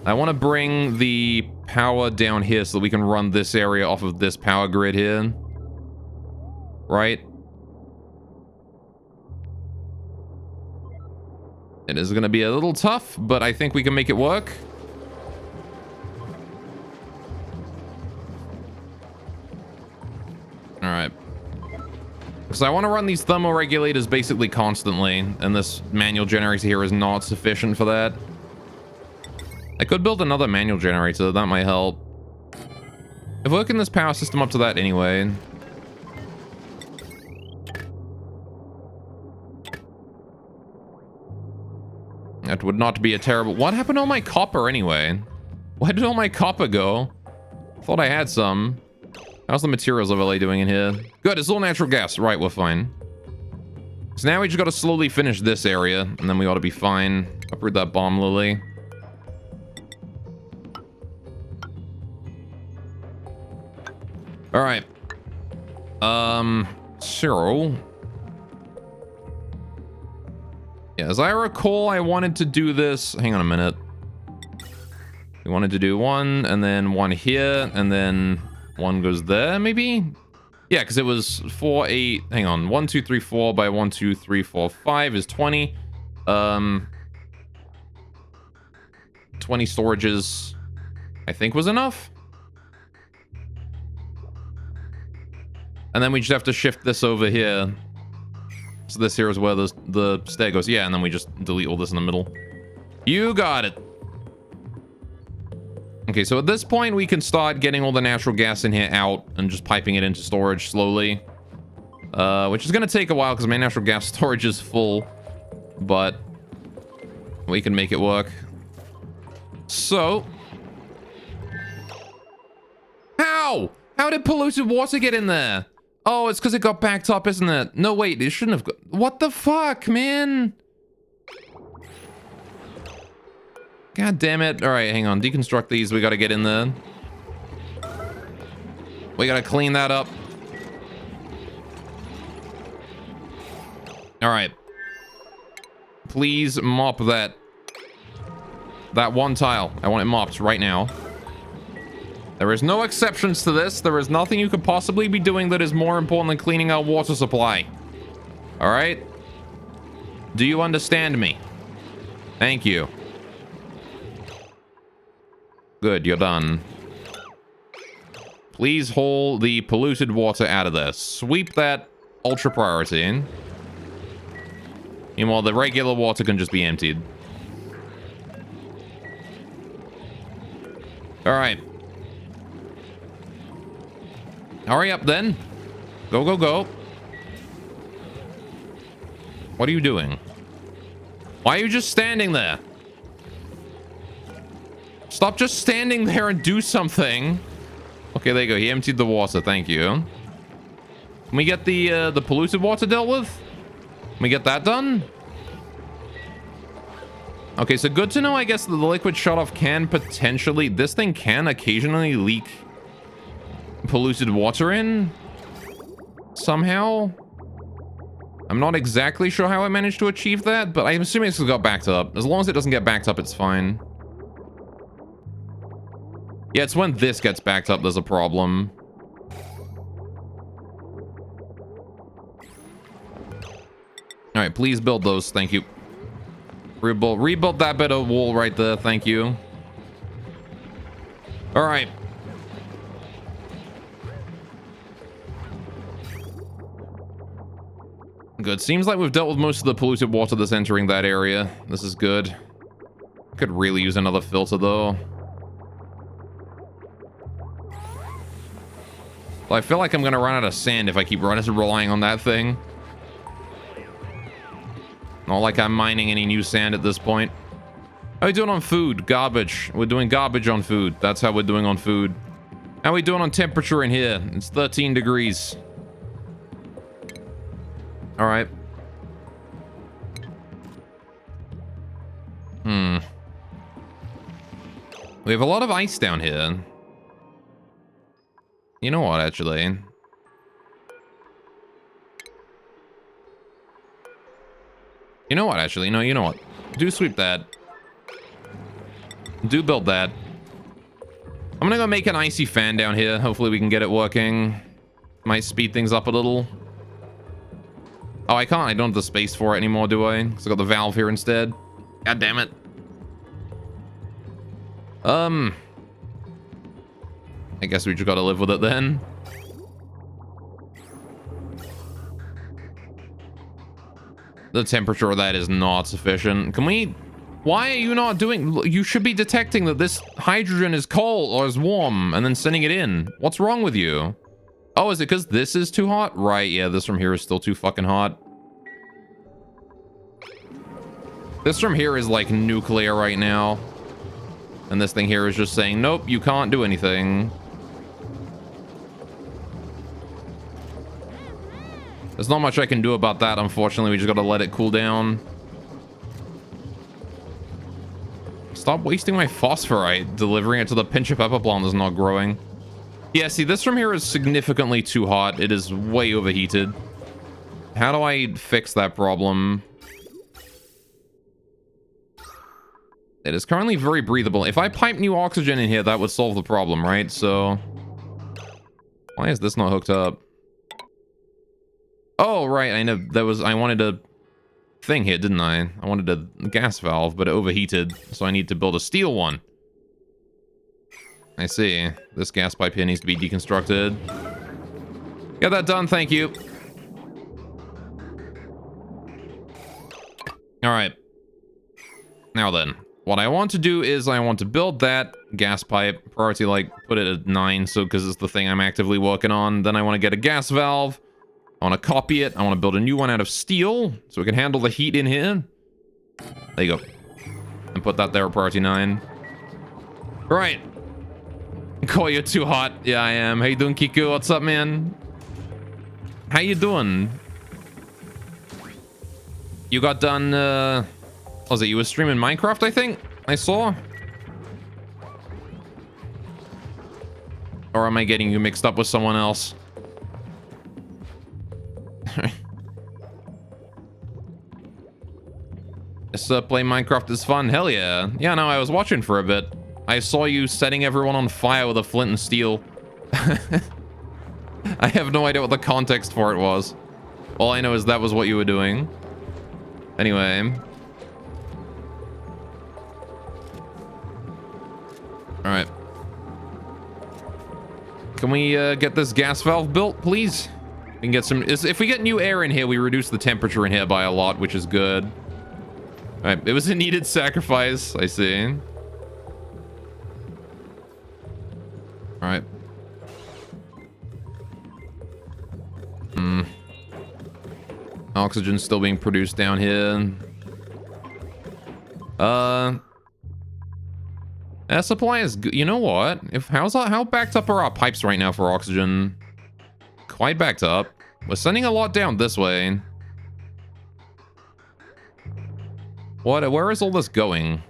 I want to bring the power down here so that we can run this area off of this power grid here. Right? It is going to be a little tough, but I think we can make it work. Alright. Because I want to run these thermoregulators basically constantly, and this manual generator here is not sufficient for that. I could build another manual generator, that might help. I've working this power system up to that anyway. That would not be a terrible... What happened to all my copper anyway? Where did all my copper go? Thought I had some. How's the materials overlay doing in here? Good, it's all natural gas. Right, we're fine. So now we just gotta slowly finish this area, and then we ought to be fine. Uproot that bomb lily. Alright. So... Yeah, as I recall, I wanted to do this... Hang on a minute. We wanted to do one, and then one here, and then... One goes there, maybe? Yeah, because it was 4, 8... Hang on. 1, 2, 3, 4 by 1, 2, 3, 4, 5 is 20. 20 storages, I think, was enough. And then we just have to shift this over here. So this here is where the stair goes. Yeah, and then we just delete all this in the middle. You got it. Okay, so at this point, we can start getting all the natural gas in here out and just piping it into storage slowly. Which is going to take a while because my natural gas storage is full. But We can make it work. So... How? How did polluted water get in there? Oh, it's because it got backed up, isn't it? No, wait, it shouldn't have got... What the fuck, man? God damn it. All right, hang on. Deconstruct these. We got to get in there. We got to clean that up. All right. Please mop that. That one tile. I want it mopped right now. There is no exceptions to this. There is nothing you could possibly be doing that is more important than cleaning our water supply. All right? Do you understand me? Thank you. Good, you're done. Please haul the polluted water out of this. Sweep that ultra priority in. Meanwhile, the regular water can just be emptied. All right. Hurry up then. Go, go, go. What are you doing? Why are you just standing there? Stop just standing there and do something. Okay, there you go. He emptied the water. Thank you. Can we get the polluted water dealt with? Can we get that done? Okay, so good to know, I guess, that the liquid shutoff can potentially... This thing can occasionally leak polluted water in somehow. I'm not exactly sure how I managed to achieve that, but I'm assuming it's got backed up. As long as it doesn't get backed up, it's fine. Yeah, it's when this gets backed up there's a problem. All right, please build those. Thank you. Rebuild that bit of wall right there. Thank you. All right. Good. Seems like we've dealt with most of the polluted water that's entering that area. This is good. Could really use another filter, though. Well, I feel like I'm going to run out of sand if I keep relying on that thing. Not like I'm mining any new sand at this point. How are we doing on food? Garbage. We're doing garbage on food. That's how we're doing on food. How are we doing on temperature in here? It's 13 degrees. All right. We have a lot of ice down here. You know what, actually? You know what, actually? No, you know what? Do sweep that. Do build that. I'm gonna go make an icy fan down here. Hopefully we can get it working. Might speed things up a little. Oh, I can't. I don't have the space for it anymore, do I? Because I got the valve here instead. God damn it. I guess we just gotta live with it then. The temperature of that is not sufficient. Can we... Why are you not doing... You should be detecting that this hydrogen is cold or is warm and then sending it in. What's wrong with you? Oh, is it because this is too hot? Right, yeah, this from here is still too fucking hot. This from here is like nuclear right now. And this thing here is just saying, nope, you can't do anything. There's not much I can do about that, unfortunately. We just gotta let it cool down. Stop wasting my phosphorite, delivering it to the pinch of pepper plant that's not growing. Yeah, see, this from here is significantly too hot. It is way overheated. How do I fix that problem? It is currently very breathable. If I pipe new oxygen in here, that would solve the problem, right? So... Why is this not hooked up? Oh, right. I know there was... I wanted a thing here, didn't I? I wanted a gas valve, but it overheated. So I need to build a steel one. I see. This gas pipe here needs to be deconstructed. Get that done, thank you. Alright. Now then. What I want to do is I want to build that gas pipe. Priority, like, put it at 9, so because it's the thing I'm actively working on. Then I want to get a gas valve. I want to copy it. I want to build a new one out of steel so it can handle the heat in here. There you go. And put that there at priority 9. Right. Call you too hot. Yeah, I am. How you doing, Kiku? What's up, man? How you doing? You got done, what was it? You were streaming Minecraft, I think? I saw? Or am I getting you mixed up with someone else? Yes, playing Minecraft is fun. Hell yeah. Yeah, no, I was watching for a bit. I saw you setting everyone on fire with a flint and steel. I have no idea what the context for it was. All I know is that was what you were doing. Anyway. Alright. Can we get this gas valve built, please? We can get some... If we get new air in here, we reduce the temperature in here by a lot, which is good. Alright, it was a needed sacrifice, I see. Alright. Oxygen's still being produced down here. Air supply is good. You know what? How backed up are our pipes right now for oxygen? Quite backed up. We're sending a lot down this way. Where is all this going?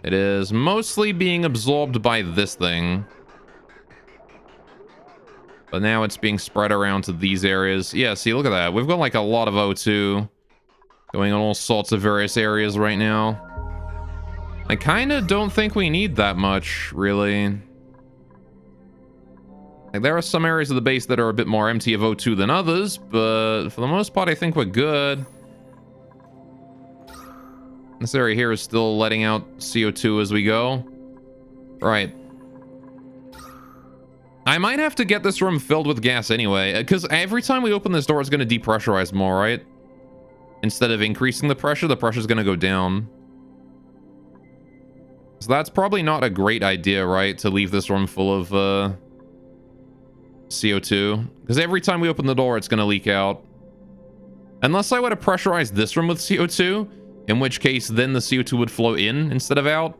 It is mostly being absorbed by this thing. But now it's being spread around to these areas. Yeah, see, look at that. We've got like a lot of O2 going on all sorts of various areas right now. I kind of don't think we need that much, really. Like, there are some areas of the base that are a bit more empty of O2 than others, but for the most part, I think we're good. This area here is still letting out CO2 as we go. Right. I might have to get this room filled with gas anyway, because every time we open this door, it's going to depressurize more, right? Instead of increasing the pressure's going to go down. So that's probably not a great idea, right? To leave this room full of CO2. Because every time we open the door, it's going to leak out. Unless I were to pressurize this room with CO2, in which case then the CO2 would flow in instead of out.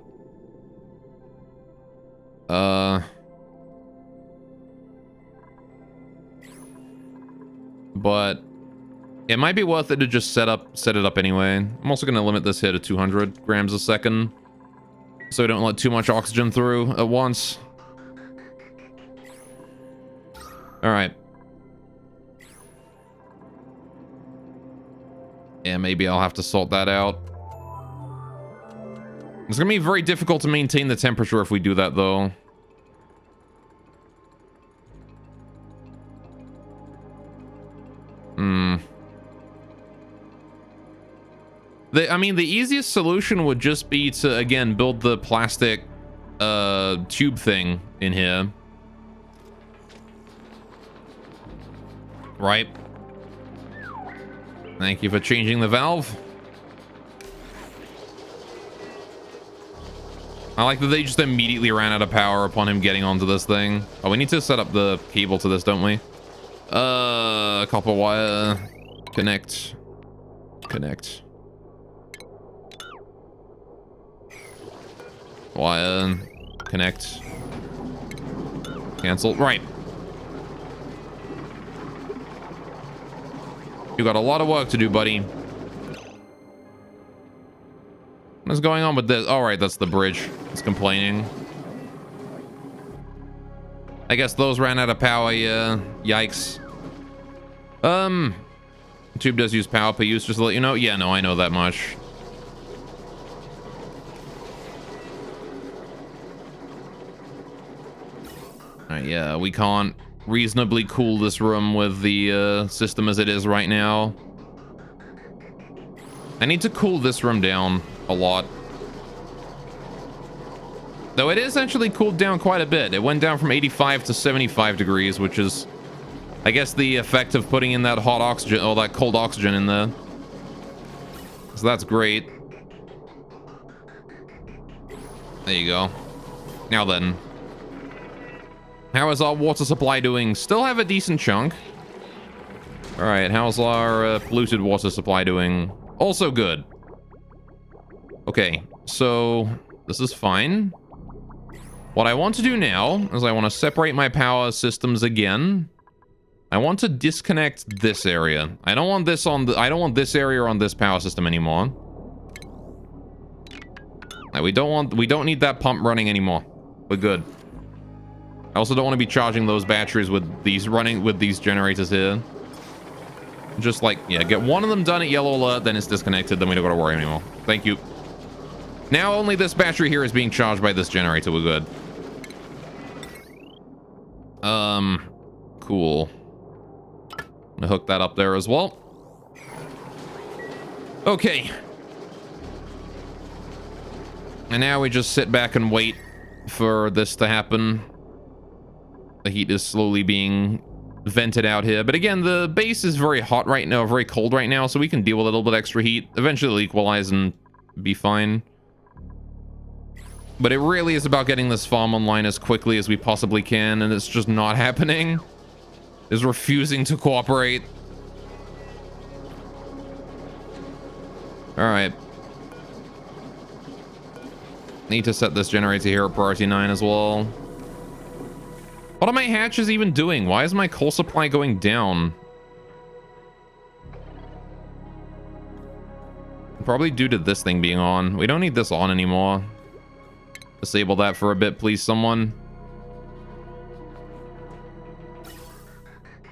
But it might be worth it to just set it up anyway. I'm also going to limit this here to 200 grams a second, so we don't let too much oxygen through at once. All right. Yeah, maybe I'll have to sort that out. It's gonna be very difficult to maintain the temperature if we do that, though. I mean, the easiest solution would just be to, again, build the plastic tube thing in here. Right. Thank you for changing the valve. I like that they just immediately ran out of power upon him getting onto this thing. Oh, we need to set up the cable to this, don't we? Copper wire. Connect. Connect. Wire. Connect. Cancel. Right. You got a lot of work to do, buddy. What's going on with this? All right, that's the bridge. It's complaining. I guess those ran out of power, yeah. Yikes. Tube does use power per use, just to let you know. Yeah, no, I know that much. Yeah, we can't reasonably cool this room with the system as it is right now. I need to cool this room down a lot. Though it is actually cooled down quite a bit. It went down from 85 to 75 degrees, which is, I guess, the effect of putting in that hot oxygen, or that cold oxygen in there. So that's great. There you go. Now then. How is our water supply doing? Still have a decent chunk. Alright, how's our polluted water supply doing? Also good. Okay, so this is fine. What I want to do now is I want to separate my power systems again. I want to disconnect this area. I don't want this on the, I don't want this area on this power system anymore. We don't need that pump running anymore. We're good. I also don't want to be charging those batteries with these generators here. Just like, yeah, get one of them done at yellow alert, then it's disconnected, then we don't got to worry anymore. Thank you. Now only this battery here is being charged by this generator. We're good. Cool. I'm gonna hook that up there as well. Okay. And now we just sit back and wait for this to happen. The heat is slowly being vented out here. But again, the base is very hot right now, very cold right now, so we can deal with a little bit extra heat. Eventually it'll equalize and be fine. But it really is about getting this farm online as quickly as we possibly can, and it's just not happening. It's refusing to cooperate. Alright. Need to set this generator here at priority 9 as well. What are my hatches even doing? Why is my coal supply going down? Probably due to this thing being on. We don't need this on anymore. Disable that for a bit, please, someone.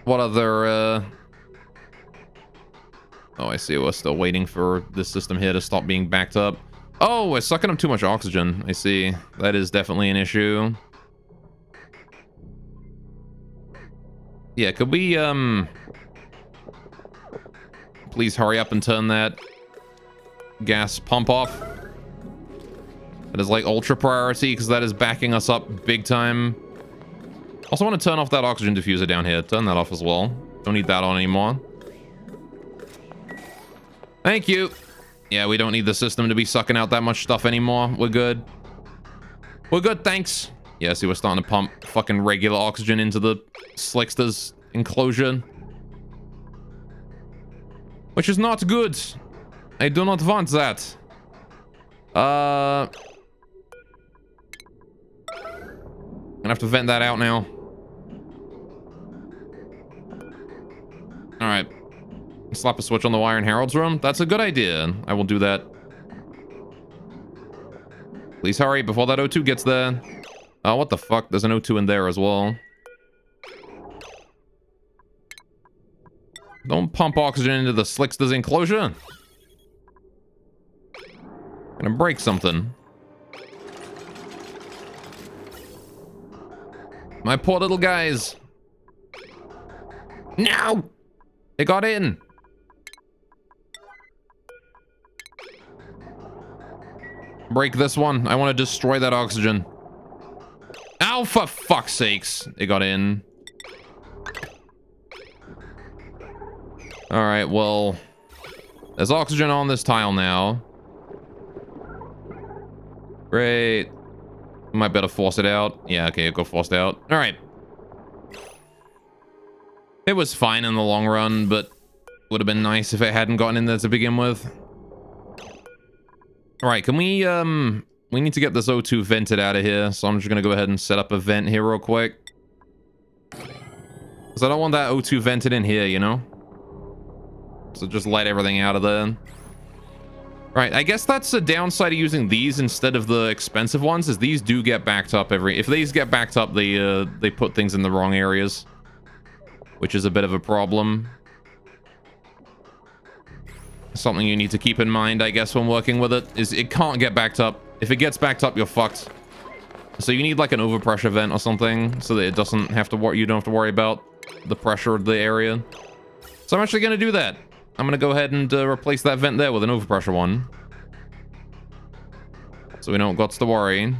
What other, Oh, I see. We're still waiting for this system here to stop being backed up. Oh, we're sucking up too much oxygen. I see. That is definitely an issue. Yeah, could we, please hurry up and turn that gas pump off? That is like ultra priority because that is backing us up big time. Also want to turn off that oxygen diffuser down here. Turn that off as well. Don't need that on anymore. Thank you. Yeah, we don't need the system to be sucking out that much stuff anymore. We're good. We're good, thanks. Yeah, see, we're starting to pump fucking regular oxygen into the Slickster's enclosure. Which is not good. I do not want that. Gonna have to vent that out now. Alright. Slap a switch on the wire in Harold's room. That's a good idea. I will do that. Please hurry before that O2 gets there. Oh, what the fuck? There's an O2 in there as well. Don't pump oxygen into the Slickster's enclosure. Gonna break something. My poor little guys. No! They got in. Break this one. I want to destroy that oxygen. Ow, for fuck's sakes. They got in. Alright, well. There's oxygen on this tile now. Great. Might better force it out. Yeah, okay, go force it out. Alright. It was fine in the long run, but would have been nice if it hadn't gotten in there to begin with. Alright, can we need to get this O2 vented out of here, so I'm just gonna go ahead and set up a vent here real quick. Because I don't want that O2 vented in here, you know? So just let everything out of there. Right, I guess that's the downside of using these instead of the expensive ones, is these do get backed up if these get backed up, they put things in the wrong areas. Which is a bit of a problem. Something you need to keep in mind, I guess, when working with it, is it can't get backed up. If it gets backed up, you're fucked. So you need like an overpressure vent or something, so that it doesn't have to you don't have to worry about the pressure of the area. So I'm actually gonna do that. I'm gonna go ahead and replace that vent there with an overpressure one. So we don't got to worry.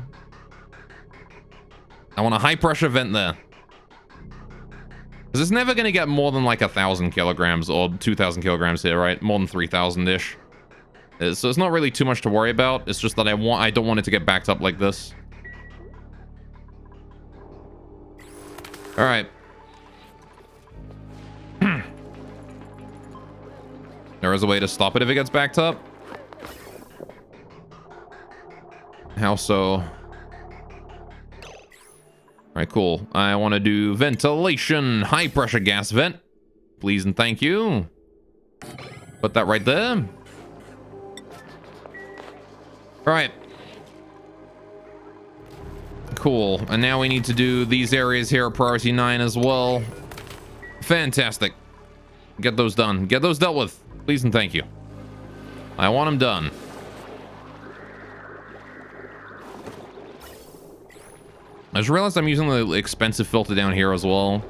I want a high pressure vent there. Because it's never going to get more than like 1,000 kilograms or 2,000 kilograms here, right? More than 3,000-ish. So it's not really too much to worry about. It's just that I don't want it to get backed up like this. All right. There is a way to stop it if it gets backed up. How so? Alright, cool. I want to do ventilation. High pressure gas vent. Please and thank you. Put that right there. Alright. Cool. And now we need to do these areas here at priority 9 as well. Fantastic. Get those done. Get those dealt with. Please and thank you. I want them done. I just realized I'm using the expensive filter down here as well.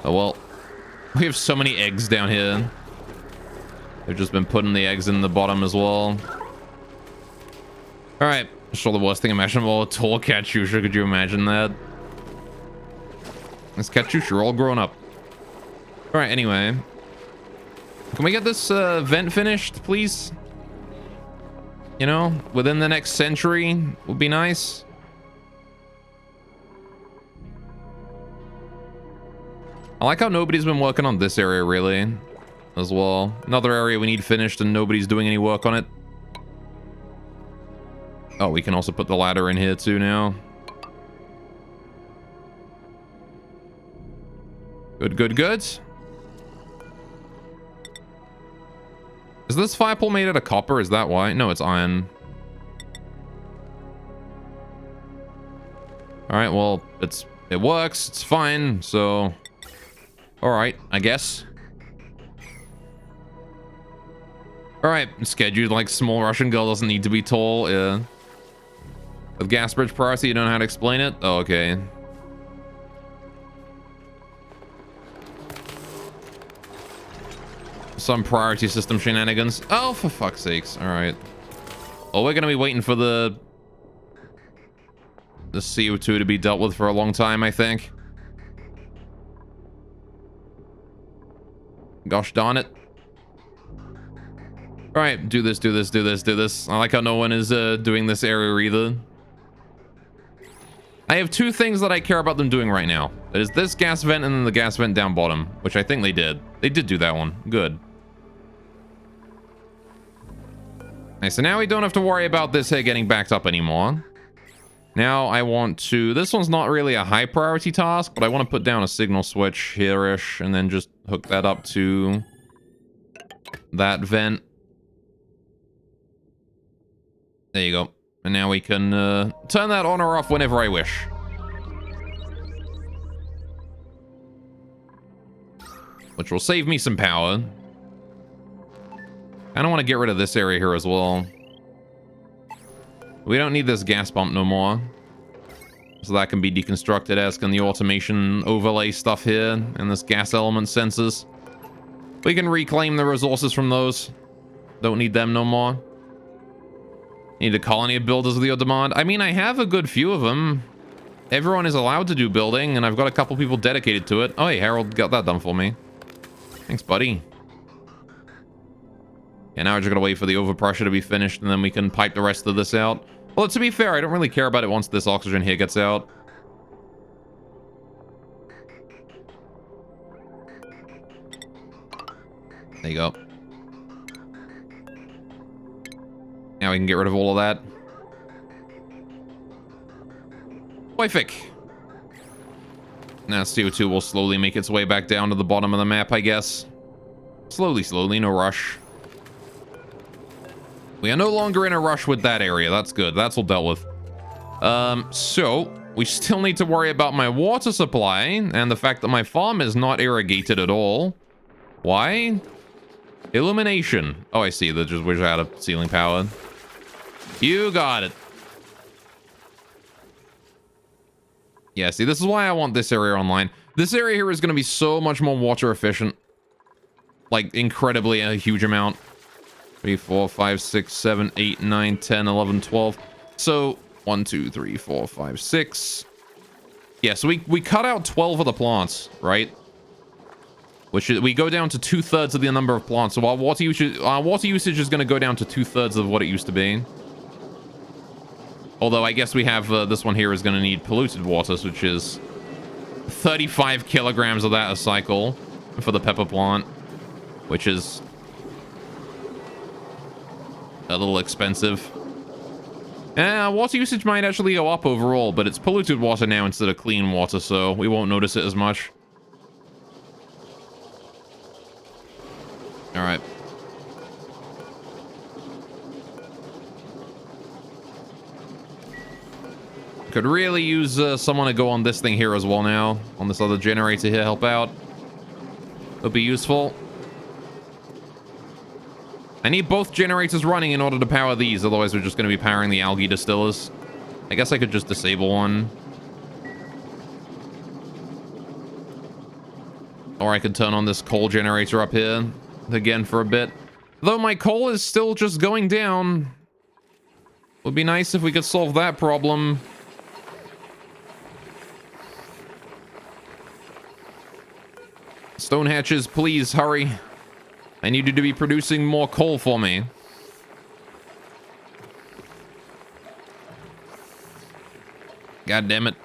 Oh well. We have so many eggs down here. They've just been putting the eggs in the bottom as well. Alright. Sure, the worst thing imaginable. A tall Katyusha. Could you imagine that? This Katyusha are all grown up. Alright, anyway. Can we get this vent finished, please? You know, within the next century would be nice. I like how nobody's been working on this area, really, as well. Another area we need finished and nobody's doing any work on it. Oh, we can also put the ladder in here, too, now. Good, good, good. Is this fire pole made out of copper? Is that why? No, it's iron. Alright, well, it works. It's fine, so... Alright, I guess. Alright, scheduled like small Russian girl doesn't need to be tall. Yeah. With gas bridge priority, you don't know how to explain it? Oh, okay. Some priority system shenanigans. Oh, for fuck's sakes. Alright. Oh, we're gonna be waiting for the CO2 to be dealt with for a long time, I think. Gosh darn it. Alright, do this, do this, do this, do this. I like how no one is doing this area either. I have two things that I care about them doing right now. That is this gas vent and then the gas vent down bottom, which I think they did. They did do that one. Good. Nice, so now we don't have to worry about this here getting backed up anymore. Now I want to... This one's not really a high priority task, but I want to put down a signal switch here-ish and then just hook that up to that vent. There you go. And now we can turn that on or off whenever I wish. Which will save me some power. I don't want to get rid of this area here as well. We don't need this gas pump no more. So that can be deconstructed, as can the automation overlay stuff here and this gas element sensors. We can reclaim the resources from those. Don't need them no more. Need a colony of builders with your demand. I mean, I have a good few of them. Everyone is allowed to do building, and I've got a couple people dedicated to it. Oh, hey, Harold got that done for me. Thanks, buddy. Yeah, now we're just gonna wait for the overpressure to be finished, and then we can pipe the rest of this out. Well, to be fair, I don't really care about it once this oxygen here gets out. There you go. Now we can get rid of all of that. Perfect. Now CO2 will slowly make its way back down to the bottom of the map, I guess. Slowly, slowly, no rush. We are no longer in a rush with that area. That's good. That's all dealt with. So we still need to worry about my water supply and the fact that my farm is not irrigated at all. Why? Illumination. Oh, I see. They just wish I had a ceiling power. You got it. Yeah, see, this is why I want this area online. This area here is going to be so much more water efficient. Like, incredibly a huge amount. 3, 4, 5, 6, 7, 8, 9, 10, 11, 12. So, 1, 2, 3, 4, 5, 6. Yeah, so we cut out 12 of the plants, right? Which is, we go down to 2/3 of the number of plants. So our water usage is going to go down to 2/3 of what it used to be. Although I guess we have this one here is going to need polluted water, which is 35 kilograms of that a cycle for the pepper plant, which is a little expensive. Water usage might actually go up overall, but it's polluted water now instead of clean water, so we won't notice it as much. All right. Could really use someone to go on this thing here as well now. On this other generator here, help out. It'll be useful. I need both generators running in order to power these, otherwise we're just going to be powering the algae distillers. I guess I could just disable one. Or I could turn on this coal generator up here again for a bit. Though my coal is still just going down. Would be nice if we could solve that problem. Stone hatches, please hurry. I need you to be producing more coal for me. God damn it.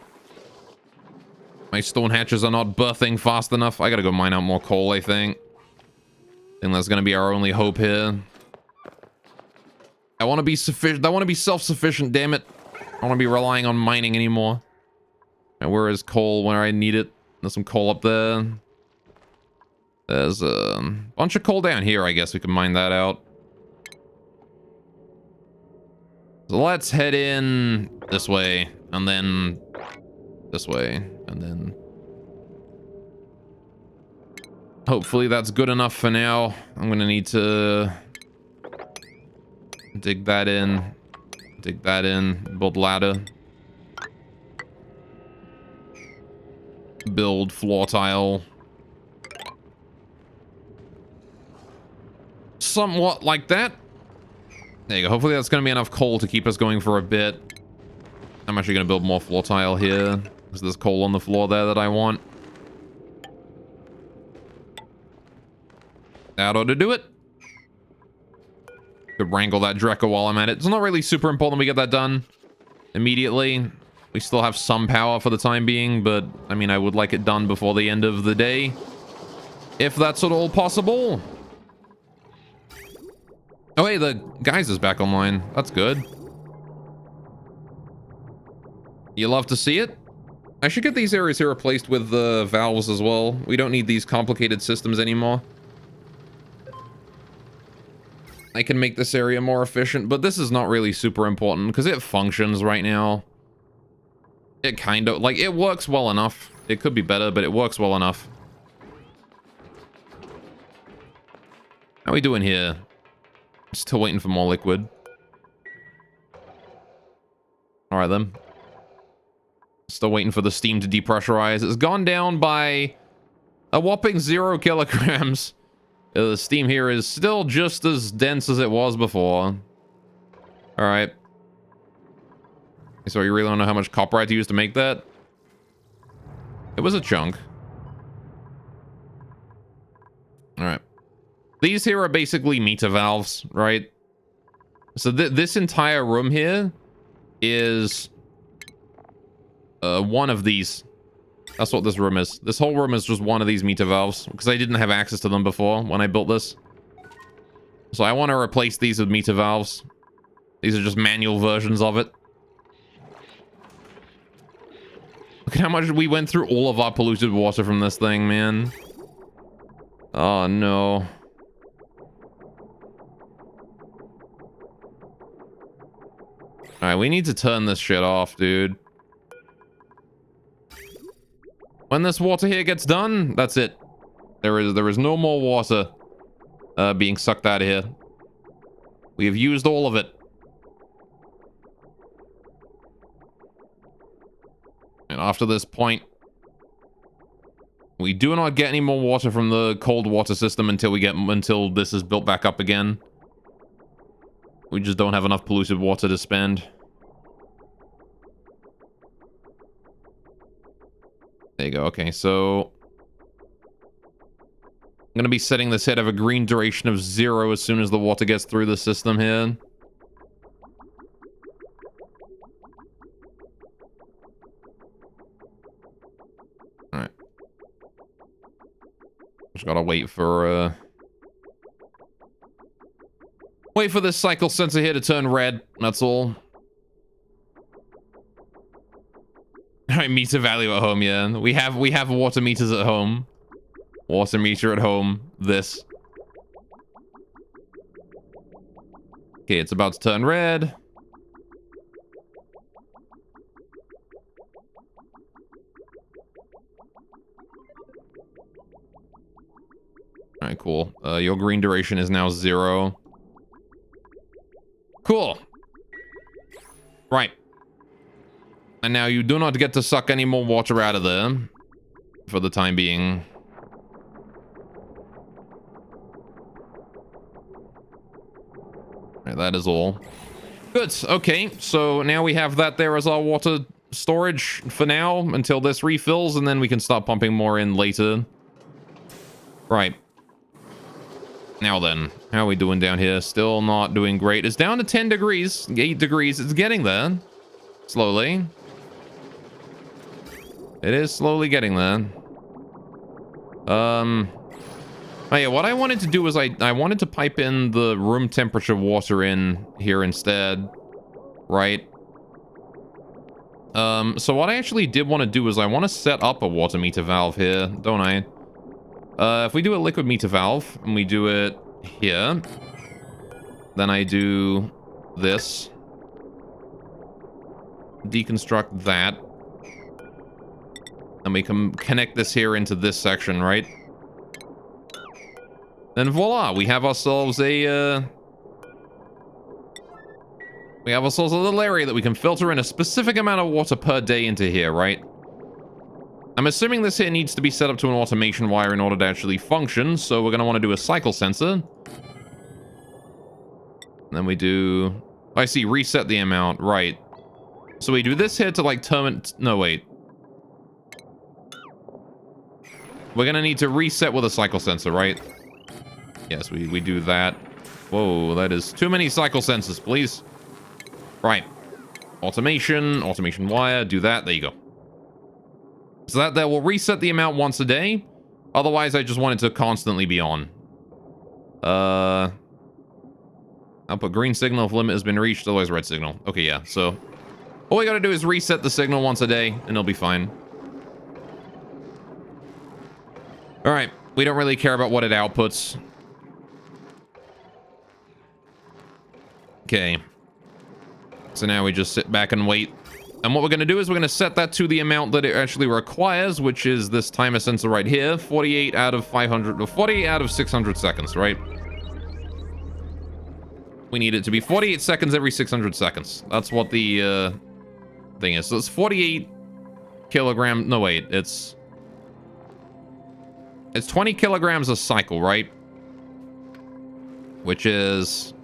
My stone hatches are not birthing fast enough. I gotta go mine out more coal, I think. I think that's gonna be our only hope here. I want to be sufficient. I want to be self-sufficient, damn it. I don't want to be relying on mining anymore. And where is coal where I need it? There's some coal up there. There's a bunch of coal down here. I guess we can mine that out. So let's head in this way, and then this way, and then hopefully that's good enough for now. I'm gonna need to dig that in, build ladder, build floor tile. Somewhat like that. There you go. Hopefully that's going to be enough coal to keep us going for a bit. I'm actually going to build more floor tile here. There's coal on the floor there that I want. That ought to do it. Could wrangle that Drecker while I'm at it. It's not really super important we get that done immediately. We still have some power for the time being, but I mean, I would like it done before the end of the day, if that's at all possible. Oh, hey, the geyser's back online. That's good. You love to see it? I should get these areas here replaced with the valves as well. We don't need these complicated systems anymore. I can make this area more efficient, but this is not really super important because it functions right now. It kind of, like, it works well enough. It could be better, but it works well enough. How are we doing here? Still waiting for more liquid. Alright then. Still waiting for the steam to depressurize. It's gone down by a whopping 0 kilograms. The steam here is still just as dense as it was before. Alright. So you really don't know how much copper I had to use to make that? It was a chunk. Alright. These here are basically meter valves, right? So this entire room here is one of these. That's what this room is. This whole room is just one of these meter valves because I didn't have access to them before when I built this. So I want to replace these with meter valves. These are just manual versions of it. Look at how much we went through all of our polluted water from this thing, man. Oh, no. Alright, we need to turn this shit off, dude. When this water here gets done, that's it. There is no more water being sucked out of here. We have used all of it. And after this point, we do not get any more water from the cold water system until this is built back up again. We just don't have enough polluted water to spend. There you go. Okay, so I'm going to be setting this head of a green duration of 0 as soon as the water gets through the system here. Alright. Just gotta wait for Wait for this cycle sensor here to turn red. That's all. All right, meter value at home. Yeah, we have water meters at home. Water meter at home. This. Okay, it's about to turn red. All right, cool. Your green duration is now 0. Cool. Right. And now you do not get to suck any more water out of there for the time being. Right, that is all. Good. Okay, so now we have that there as our water storage for now until this refills, and then we can start pumping more in later. Right. Now then, how are we doing down here? Still not doing great. It's down to 10 degrees, 8 degrees. It's getting there. Slowly. It is slowly getting there. Oh yeah, what I wanted to do was I wanted to pipe in the room temperature water in here instead. Right? So what I actually did want to do is I want to set up a water meter valve here, don't I? If we do a liquid meter valve, and we do it here, then I do this. Deconstruct that. And we can connect this here into this section, right? Then voila, we have ourselves a, we have ourselves a little area that we can filter in a specific amount of water per day into here, right? I'm assuming this here needs to be set up to an automation wire in order to actually function, so we're going to want to do a cycle sensor. And then we do... I see, reset the amount, right. So we do this here to, like, terminate... No, wait. We're going to need to reset with a cycle sensor, right? Yes, we do that. Whoa, that is too many cycle sensors, please. Right. Automation wire, do that, there you go. So that will reset the amount once a day. Otherwise, I just want it to constantly be on. Output green signal if limit has been reached, otherwise red signal. Okay, yeah, so all we gotta do is reset the signal once a day, and it'll be fine. Alright, we don't really care about what it outputs. Okay. So now we just sit back and wait. And what we're going to do is we're going to set that to the amount that it actually requires, which is this timer sensor right here. 48 out of 500, or 48 out of 600 seconds, right? We need it to be 48 seconds every 600 seconds. That's what the thing is. So it's 48 kilograms. No, wait. It's 20 kilograms a cycle, right? Which is...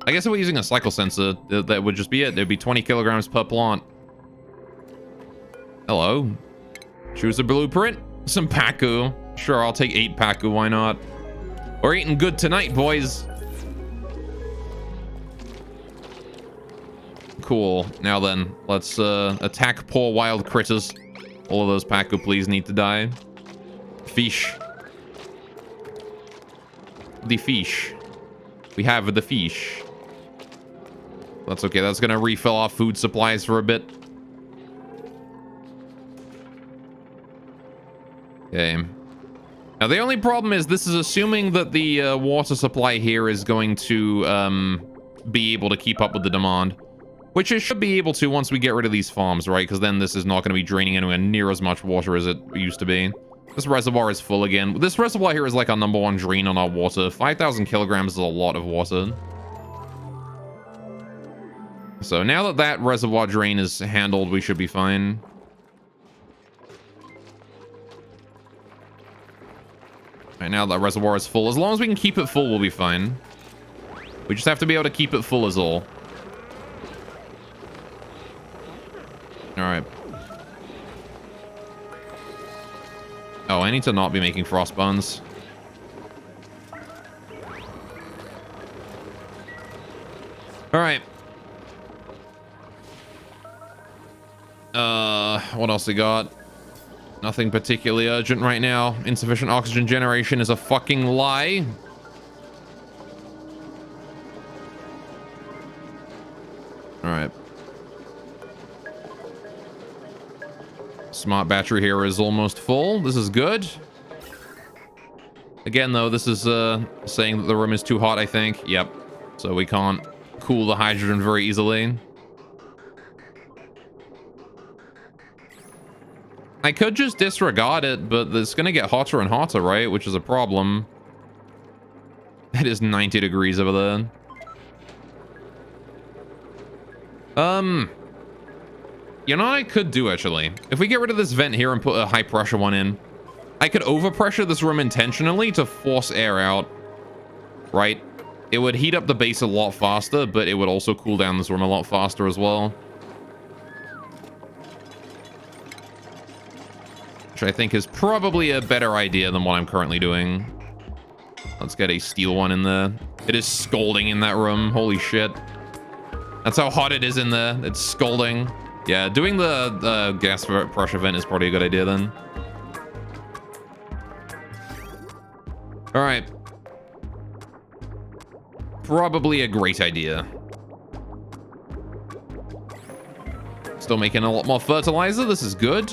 I guess if we're using a cycle sensor, that would just be it. There'd be 20 kilograms per plant. Hello. Choose a blueprint. Some Paku. Sure, I'll take 8 Paku. Why not? We're eating good tonight, boys. Cool. Now then, let's attack poor wild critters. All of those Paku, please, need to die. Fish. The fish. We have the fish. That's okay. That's gonna refill our food supplies for a bit. Okay. Now, the only problem is this is assuming that the water supply here is going to be able to keep up with the demand. Which it should be able to once we get rid of these farms, right? Because then this is not going to be draining anywhere near as much water as it used to be. This reservoir is full again. This reservoir here is like our #1 drain on our water. 5,000 kilograms is a lot of water. So now that that reservoir drain is handled, we should be fine. Right, now that reservoir is full. As long as we can keep it full, we'll be fine. We just have to be able to keep it full is all. Alright. Oh, I need to not be making frost buns. Alright. What else we got? Nothing particularly urgent right now. Insufficient oxygen generation is a fucking lie. right. Smart battery here is almost full. This is good. Again, though, this is saying that the room is too hot, I think. Yep. So we can't cool the hydrogen very easily. I could just disregard it, but it's going to get hotter and hotter, right? Which is a problem. It is 90 degrees over there. You know what I could do, actually? If we get rid of this vent here and put a high pressure one in, I could overpressure this room intentionally to force air out, right? It would heat up the base a lot faster, but it would also cool down this room a lot faster as well. Which I think is probably a better idea than what I'm currently doing. Let's get a steel one in there. It is scalding in that room. Holy shit. That's how hot it is in there. It's scalding. Yeah, doing the gas pressure vent is probably a good idea then. All right. Probably a great idea. Still making a lot more fertilizer. This is good.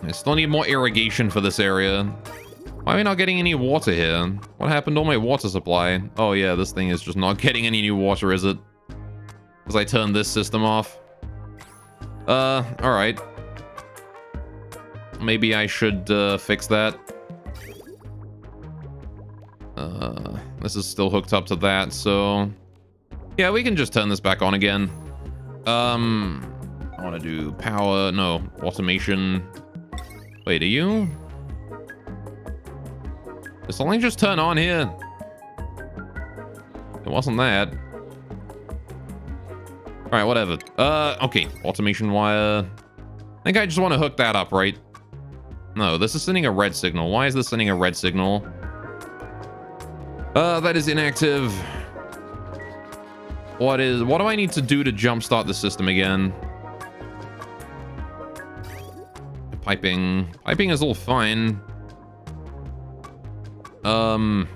I still need more irrigation for this area. Why are we not getting any water here? What happened to all my water supply? Oh yeah, this thing is just not getting any new water, is it? Because I turned this system off. Alright. Maybe I should fix that. This is still hooked up to that, so... Yeah, we can just turn this back on again. I want to do power... No, automation... Wait, are you... Did something just turn on here? It wasn't that. Alright, whatever. Okay. Automation wire. I think I just want to hook that up, right? No, this is sending a red signal. Why is this sending a red signal? That is inactive. What do I need to do to jumpstart the system again? Piping. Piping is all fine. I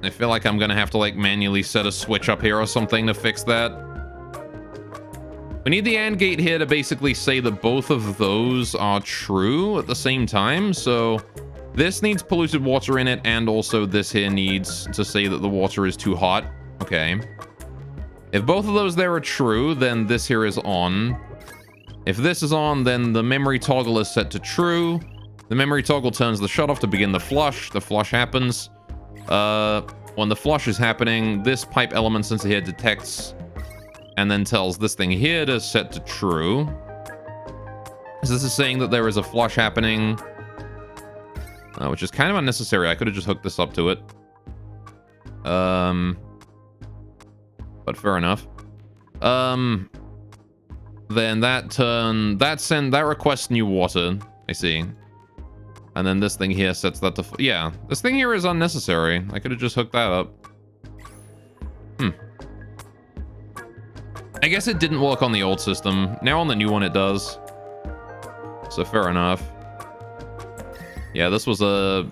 feel like I'm gonna have to like manually set a switch up here or something to fix that. We need the AND gate here to basically say that both of those are true at the same time. So this needs polluted water in it, and also this here needs to say that the water is too hot. Okay. If both of those there are true, then this here is on. If this is on, then the memory toggle is set to true. The memory toggle turns the shut off to begin the flush. The flush happens. When the flush is happening, this pipe element sensor here detects and then tells this thing here to set to true. So this is saying that there is a flush happening, which is kind of unnecessary. I could have just hooked this up to it. But fair enough. Then that requests new water. I see. And then this thing here sets that to... Yeah, this thing here is unnecessary. I could have just hooked that up. I guess it didn't work on the old system. Now on the new one it does. So fair enough. Yeah, this was a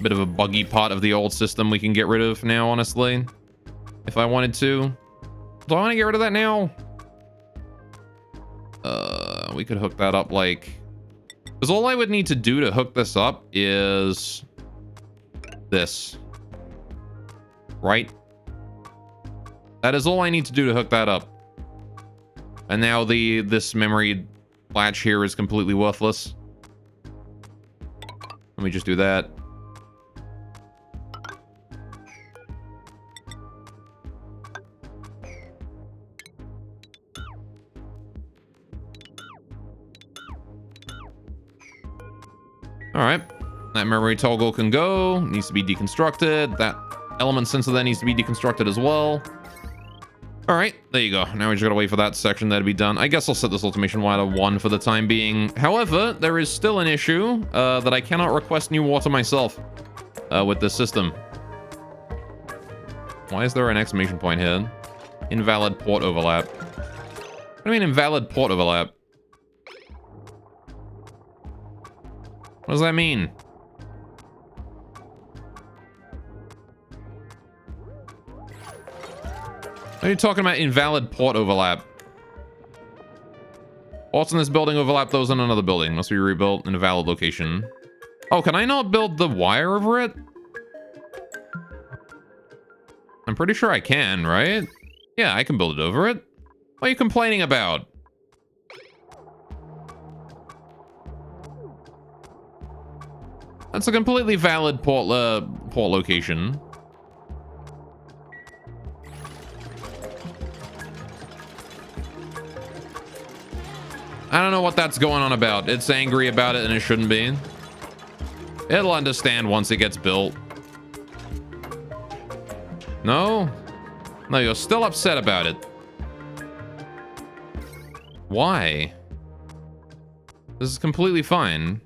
bit of a buggy part of the old system we can get rid of now, honestly. If I wanted to. Do I want to get rid of that now? We could hook that up like... Because all I would need to do to hook this up is... this. Right? That is all I need to do to hook that up. And now this memory latch here is completely worthless. Let me just do that. Alright. That memory toggle can go. Needs to be deconstructed. That element sensor there needs to be deconstructed as well. Alright, there you go. Now we just gotta wait for that section there to be done. I guess I'll set this automation wire to 1 for the time being. However, there is still an issue that I cannot request new water myself with this system. Why is there an exclamation point here? Invalid port overlap. What do you mean invalid port overlap? What does that mean? Are you talking about invalid port overlap? Ports in this building overlap those in another building. Must be rebuilt in a valid location. Oh, can I not build the wire over it? I'm pretty sure I can, right? Yeah, I can build it over it. What are you complaining about? That's a completely valid port location. I don't know what that's going on about. It's angry about it and it shouldn't be. It'll understand once it gets built. No? No, you're still upset about it. Why? This is completely fine.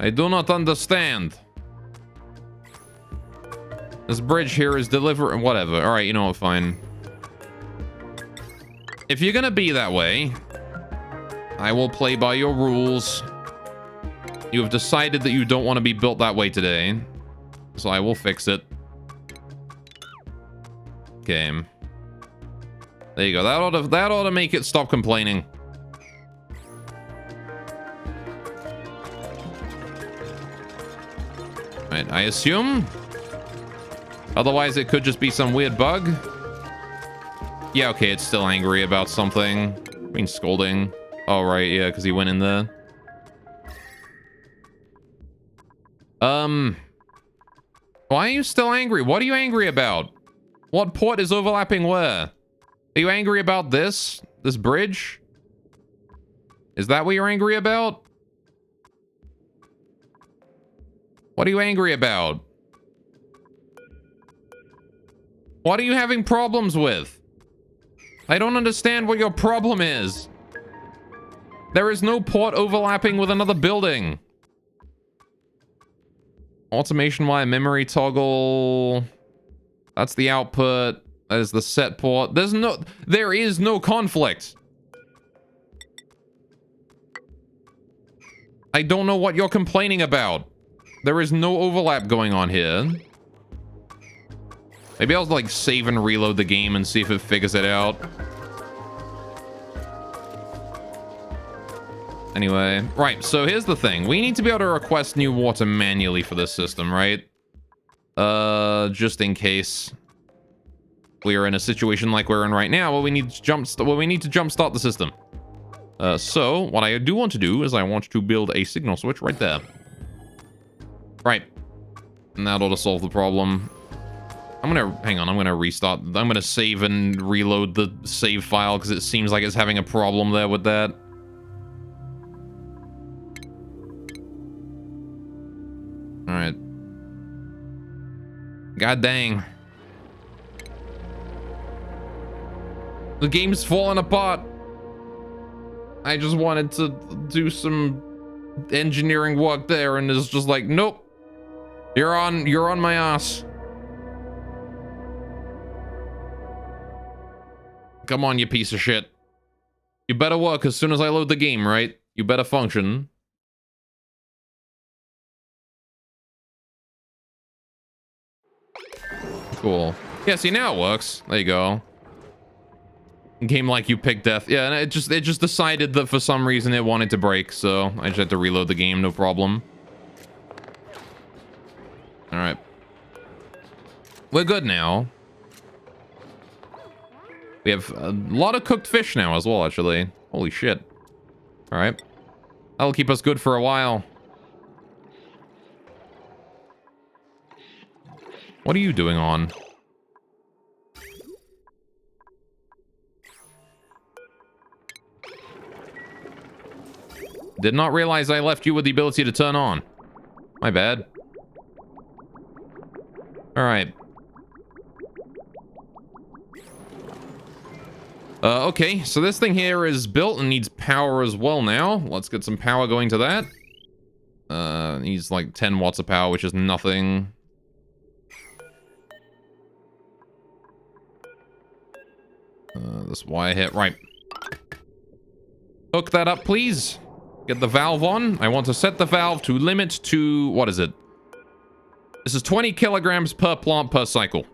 I do not understand. This bridge here is delivering... Whatever. Alright, you know what? Fine. If you're gonna be that way, I will play by your rules. You have decided that you don't want to be built that way today. So I will fix it. Okay. There you go. That ought to make it stop complaining. Right, I assume. Otherwise, it could just be some weird bug. Yeah, okay, it's still angry about something. I mean, scolding. Oh, right, yeah, because he went in there. Why are you still angry? What are you angry about? What port is overlapping where? Are you angry about this? This bridge? Is that what you're angry about? What are you angry about? What are you having problems with? I don't understand what your problem is. There is no port overlapping with another building. Automation wire memory toggle. That's the output. That is the set port. There is no conflict. I don't know what you're complaining about. There is no overlap going on here. Maybe I'll like save and reload the game and see if it figures it out. Anyway, right, so here's the thing. We need to be able to request new water manually for this system, right? Just in case we are in a situation like we're in right now where we need to jumpstart the system. So what I do want to do is I want to build a signal switch right there. Right. And that ought to solve the problem. I'm gonna restart. I'm gonna save and reload the save file because it seems like it's having a problem there with that. Alright. God dang. The game's falling apart. I just wanted to do some engineering work there and it's just like, nope. You're on my ass. Come on, you piece of shit. You better work as soon as I load the game, right? You better function. Cool. Yeah, see, now it works. There you go. Game like you picked death. Yeah, and it just decided that for some reason it wanted to break, so I just had to reload the game, no problem. Alright. We're good now. We have a lot of cooked fish now as well, actually. Holy shit. Alright. That'll keep us good for a while. What are you doing on? Did not realize I left you with the ability to turn on. My bad. Alright. Okay, so this thing here is built and needs power as well now. Let's get some power going to that. Needs like 10 watts of power, which is nothing. This wire hit. Right. Hook that up, please. Get the valve on. I want to set the valve to limit to... What is it? This is 20 kilograms per plant per cycle.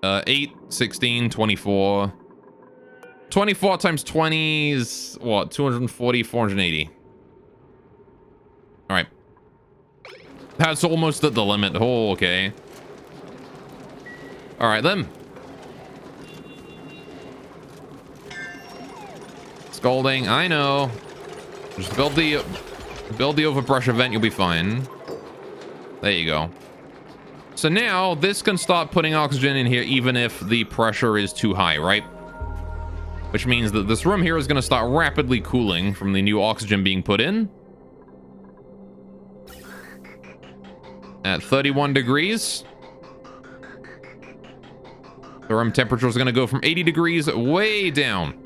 8, 16, 24. 24 times 20 is, what, 240, 480. Alright. That's almost at the limit. Oh, okay. Alright, then. Scalding, I know. Just build the overbrush event, you'll be fine. There you go. So now, this can start putting oxygen in here even if the pressure is too high, right? Which means that this room here is going to start rapidly cooling from the new oxygen being put in. At 31 degrees. The room temperature is going to go from 80 degrees way down.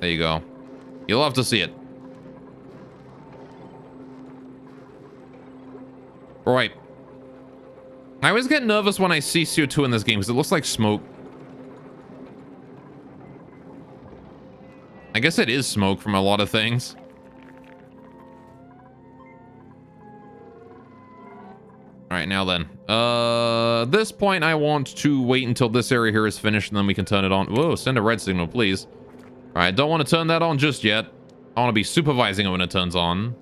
There you go. You'll love to see it. Right. I always get nervous when I see CO2 in this game because it looks like smoke. I guess it is smoke from a lot of things. Alright, now then. At this point, I want to wait until this area here is finished and then we can turn it on. Whoa, send a red signal, please. Alright, don't want to turn that on just yet. I want to be supervising it when it turns on.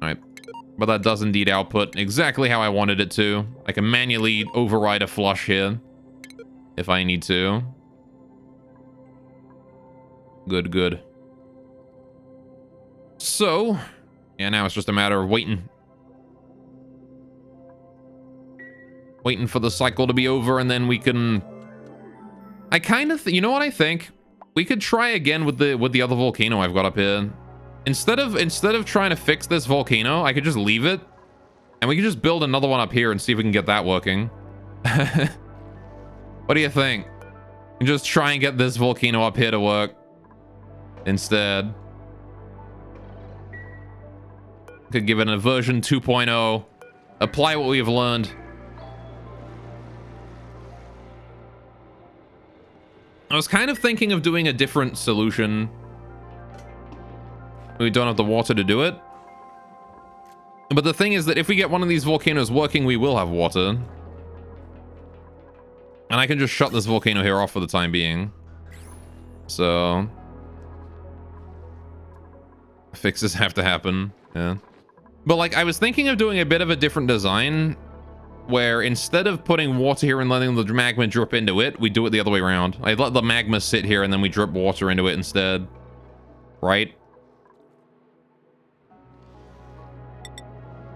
Alright. But that does indeed output exactly how I wanted it to. I can manually override a flush here if I need to. Good, good. So, yeah, now it's just a matter of waiting. Waiting for the cycle to be over, and then we can... I kind of... You know what I think? We could try again with the other volcano I've got up here. Instead of trying to fix this volcano, I could just leave it. And we could just build another one up here and see if we can get that working. What do you think? And just try and get this volcano up here to work. Instead. Could give it a version 2.0. Apply what we have learned. I was kind of thinking of doing a different solution. We don't have the water to do it. But the thing is that if we get one of these volcanoes working, we will have water. And I can just shut this volcano here off for the time being. So... fixes have to happen, yeah. But like, I was thinking of doing a bit of a different design, where instead of putting water here and letting the magma drip into it, we do it the other way around. I let the magma sit here and then we drip water into it instead. Right?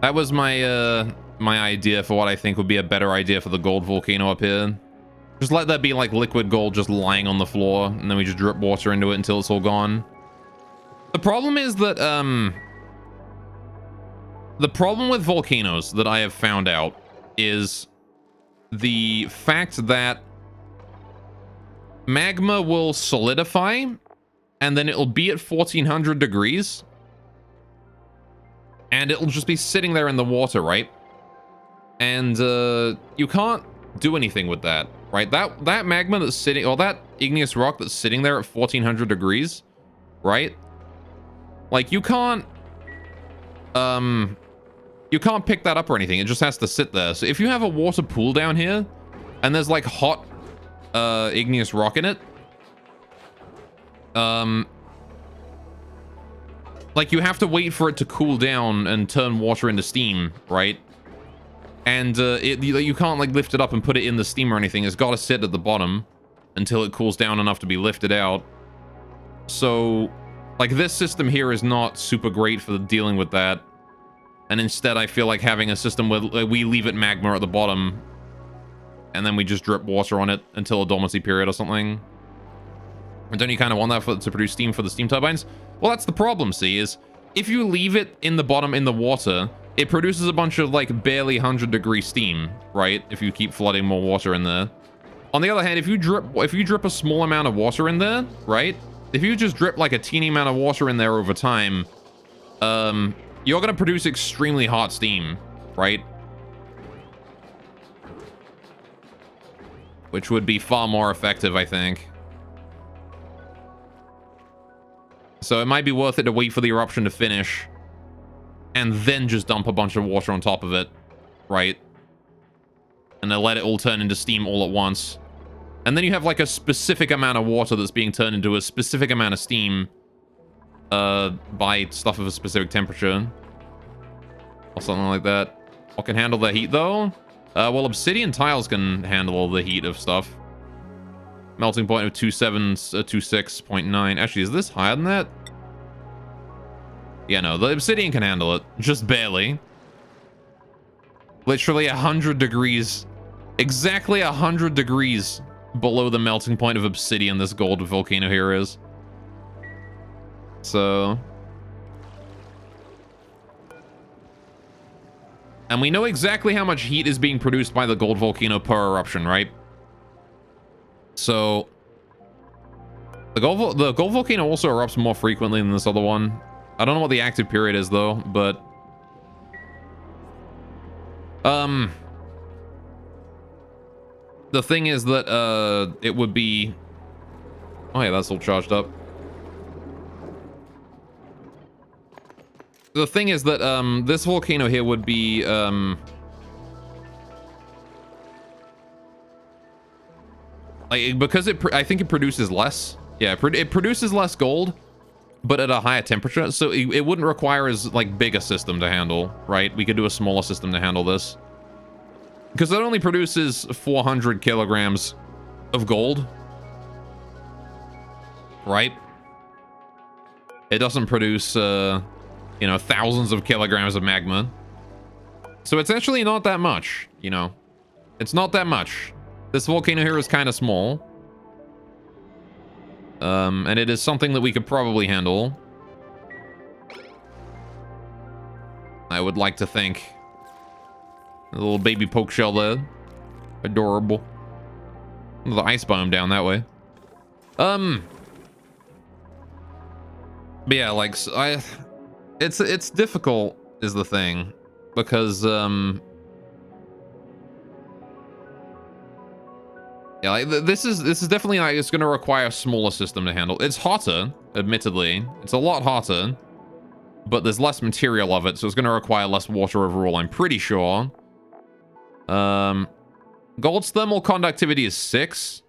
That was my my idea for what I think would be a better idea for the gold volcano up here. Just let that be like liquid gold just lying on the floor, and then we just drip water into it until it's all gone. The problem is that, the problem with volcanoes that I have found out is the fact that magma will solidify and then it'll be at 1400 degrees and it'll just be sitting there in the water, right? And you can't do anything with that, right? That magma that's sitting, or that igneous rock that's sitting there at 1400 degrees, right? Like, you can't pick that up or anything. It just has to sit there. So if you have a water pool down here and there's like hot igneous rock in it, like, you have to wait for it to cool down and turn water into steam, right? And you can't like lift it up and put it in the steam or anything. It's got to sit at the bottom until it cools down enough to be lifted out. So like, this system here is not super great for dealing with that. And instead, I feel like having a system where we leave it magma at the bottom and then we just drip water on it until a dormancy period or something. And don't you kind of want that to produce steam for the steam turbines? Well, that's the problem, see, is if you leave it in the bottom in the water, it produces a bunch of like barely 100-degree steam, right? If you keep flooding more water in there. On the other hand, if you drip a small amount of water in there, right? If you just drip like a teeny amount of water in there over time, you're going to produce extremely hot steam, right? which would be far more effective, I think. So it might be worth it to wait for the eruption to finish and then just dump a bunch of water on top of it, right? And then let it all turn into steam all at once. And then you have like a specific amount of water that's being turned into a specific amount of steam by stuff of a specific temperature. Or something like that. What can handle the heat though? Well, obsidian tiles can handle the heat of stuff. Melting point of 26.9. Actually, is this higher than that? Yeah, no, the obsidian can handle it. Just barely. Literally 100 degrees. Exactly 100 degrees below the melting point of obsidian this gold volcano here is. So... and we know exactly how much heat is being produced by the gold volcano per eruption, right? So... the gold volcano also erupts more frequently than this other one. I don't know what the active period is, though, but... the thing is that, it would be... oh, yeah, that's all charged up. The thing is that, this volcano here would be, like, because I think it produces less. Yeah, it produces less gold, but at a higher temperature, so it wouldn't require as, like, big a system to handle, right? We could do a smaller system to handle this. Because it only produces 400 kilograms of gold. Right? It doesn't produce, you know, thousands of kilograms of magma. So it's actually not that much, you know. It's not that much. This volcano here is kind of small. And it is something that we could probably handle. I would like to think. A little baby poke shell there. Adorable. The ice biome down that way. But yeah, like, it's difficult is the thing. Because, yeah, like, this is definitely, like, it's going to require a smaller system to handle. It's hotter, admittedly. It's a lot hotter. But there's less material of it, so it's going to require less water overall, I'm pretty sure. Gold's thermal conductivity is 6.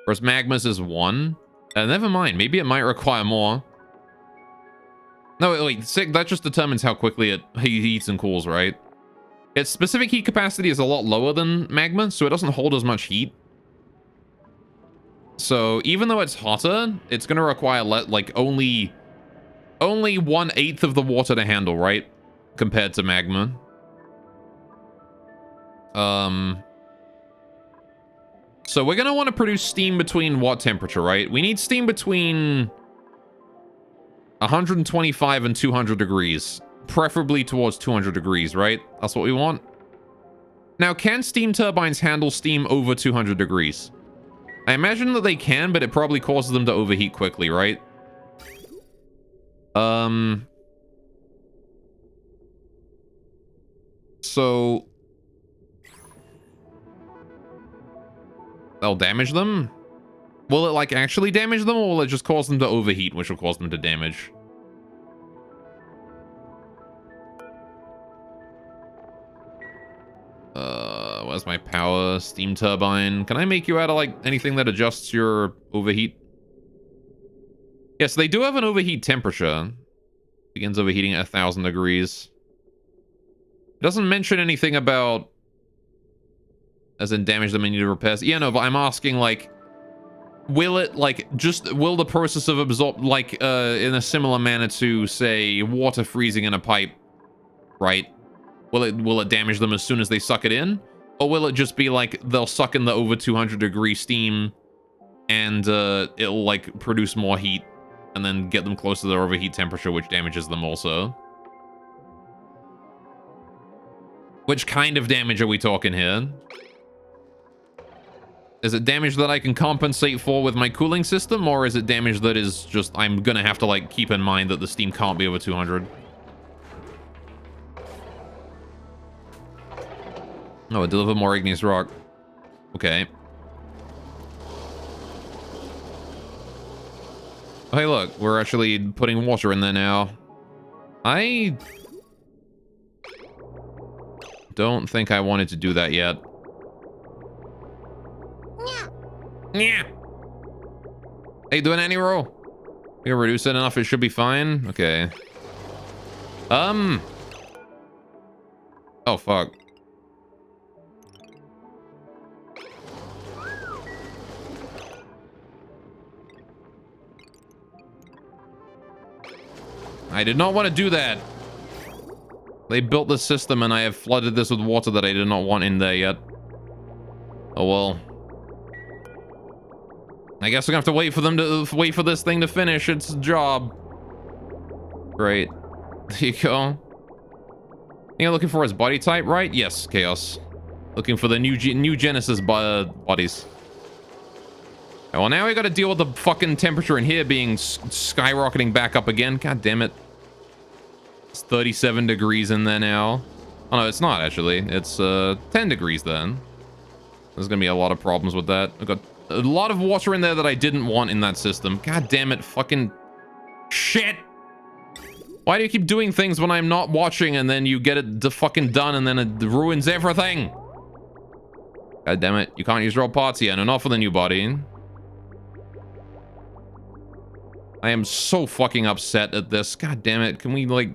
Whereas magma's is 1. Never mind, maybe it might require more. No, wait, 6, that just determines how quickly it heats and cools, right? Its specific heat capacity is a lot lower than magma, so it doesn't hold as much heat. So even though it's hotter, it's going to require like only 1/8 of the water to handle, right? Compared to magma. So we're going to want to produce steam between what temperature, right? We need steam between 125 and 200 degrees. Preferably towards 200 degrees, right? That's what we want. Now, can steam turbines handle steam over 200 degrees? I imagine that they can, but it probably causes them to overheat quickly, right? So... they'll damage them? Will it, like, actually damage them, or will it just cause them to overheat, which will cause them to damage? Where's my power? Steam turbine. Can I make you out of, like, anything that adjusts your overheat? Yes, they do have an overheat temperature. Begins overheating at 1,000 degrees. It doesn't mention anything about... as in damage them and need repairs. Yeah, no, but I'm asking, like... will it, like, will the process of absorb... like, in a similar manner to, say, water freezing in a pipe, right? Will it damage them as soon as they suck it in? Or will it just be, like, they'll suck in the over 200 degree steam and, it'll, like, produce more heat and then get them close to their overheat temperature, which damages them also? Which kind of damage are we talking here? Is it damage that I can compensate for with my cooling system, or is it damage that is just, I'm gonna have to, like, keep in mind that the steam can't be over 200? Oh, deliver more igneous rock. Okay. Hey, look, we're actually putting water in there now. I don't think I wanted to do that yet. Yeah. Hey, doing any roll? We can reduce it enough, it should be fine. Okay. Oh, fuck. I did not want to do that. They built this system and I have flooded this with water that I did not want in there yet. Oh, well. I guess we're gonna have to wait for them to wait for this thing to finish its job. Great. There you go. You're looking for his body type, right? Yes, Chaos. Looking for the new Genesis bodies. Oh, well, now we gotta deal with the fucking temperature in here being skyrocketing back up again. God damn it. It's 37 degrees in there now. Oh, no, it's not, actually. It's 10 degrees then. There's gonna be a lot of problems with that. I've got a lot of water in there that I didn't want in that system. God damn it, fucking shit. Why do you keep doing things when I'm not watching and then you get it fucking done and then it ruins everything? God damn it. You can't use raw parts yet. No, not for the new body. I am so fucking upset at this. God damn it. Can we, like...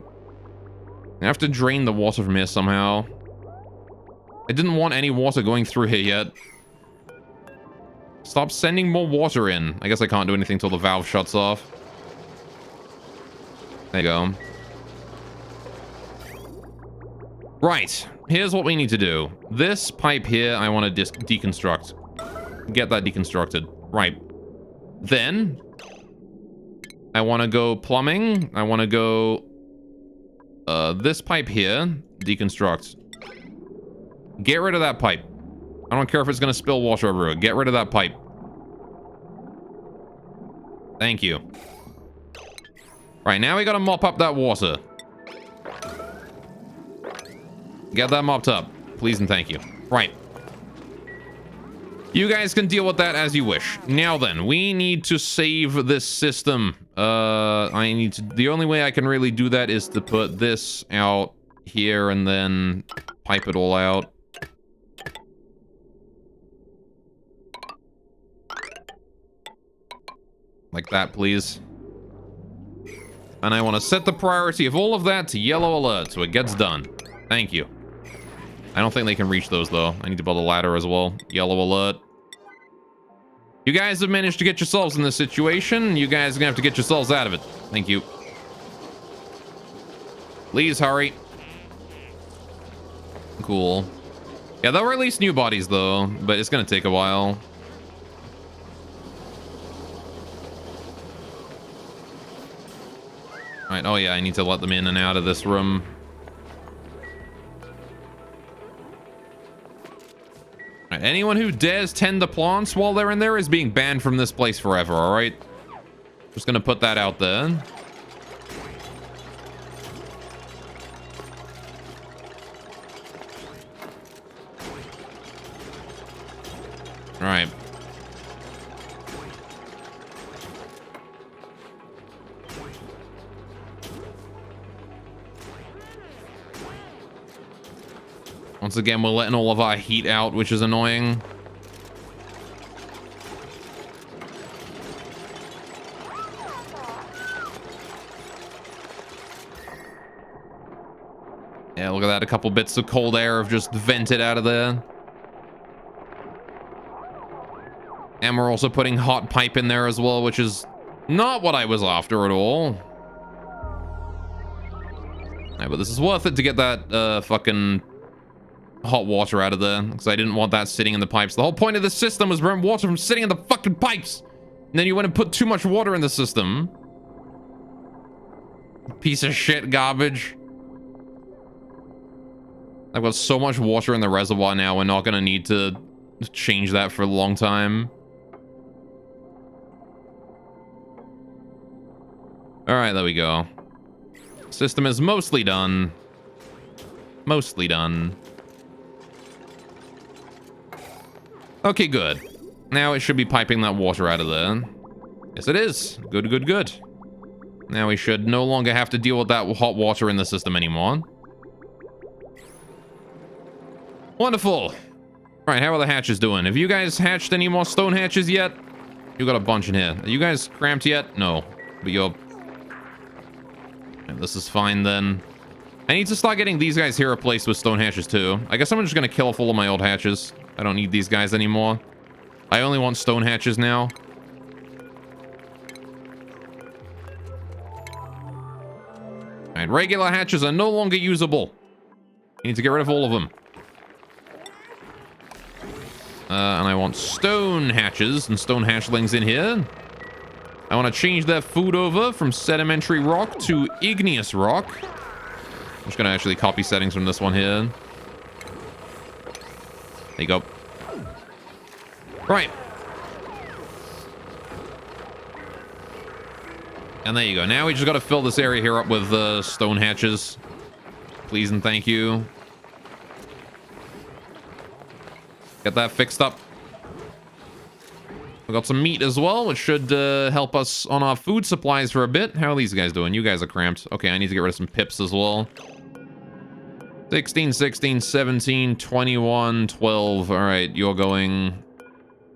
I have to drain the water from here somehow. I didn't want any water going through here yet. Stop sending more water in. I guess I can't do anything till the valve shuts off. There you go. Right. Here's what we need to do. This pipe here, I want to deconstruct. Get that deconstructed. Right. Then, I want to go plumbing. I want to go... this pipe here. Deconstruct. Get rid of that pipe. I don't care if it's going to spill water everywhere. Get rid of that pipe. Thank you. Right, now we gotta mop up that water. Get that mopped up. Please and thank you. Right. You guys can deal with that as you wish. Now then, we need to save this system. The only way I can really do that is to put this out here and then pipe it all out. Like that, please. And I want to set the priority of all of that to yellow alert so it gets done. Thank you. I don't think they can reach those, though. I need to build a ladder as well. Yellow alert. You guys have managed to get yourselves in this situation. You guys are going to have to get yourselves out of it. Thank you. Please hurry. Cool. Yeah, they'll release new bodies, though, but it's going to take a while. Right, oh yeah, I need to let them in and out of this room. Right, anyone who dares tend the plants while they're in there is being banned from this place forever, alright? Just gonna put that out there. Alright. Once again, we're letting all of our heat out, which is annoying. Yeah, look at that. A couple bits of cold air have just vented out of there. And we're also putting hot pipe in there as well, which is not what I was after at all. Right, but this is worth it to get that fucking hot water out of there, because I didn't want that sitting in the pipes. The whole point of the system was to prevent water from sitting in the fucking pipes. And then you went and put too much water in the system. Piece of shit garbage. I've got so much water in the reservoir now, we're not going to need to change that for a long time. Alright, there we go. System is mostly done. Mostly done. Okay, good. Now it should be piping that water out of there. Yes, it is. Good, good, good. Now we should no longer have to deal with that hot water in the system anymore. Wonderful. All right, how are the hatches doing? Have you guys hatched any more stone hatches yet? You got a bunch in here. Are you guys cramped yet? No. But you're... This is fine then. I need to start getting these guys here replaced with stone hatches too. I guess I'm just gonna kill off all of my old hatches. I don't need these guys anymore. I only want stone hatches now. Alright, regular hatches are no longer usable. I need to get rid of all of them. And I want stone hatches and stone hatchlings in here. I want to change their food over from sedimentary rock to igneous rock. I'm just going to actually copy settings from this one here. There you go. Right. And there you go. Now we just got to fill this area here up with stone hatches. Please and thank you. Get that fixed up. We got some meat as well, which should help us on our food supplies for a bit. How are these guys doing? You guys are cramped. Okay, I need to get rid of some pips as well. 16, 16, 17, 21, 12. All right, you're going.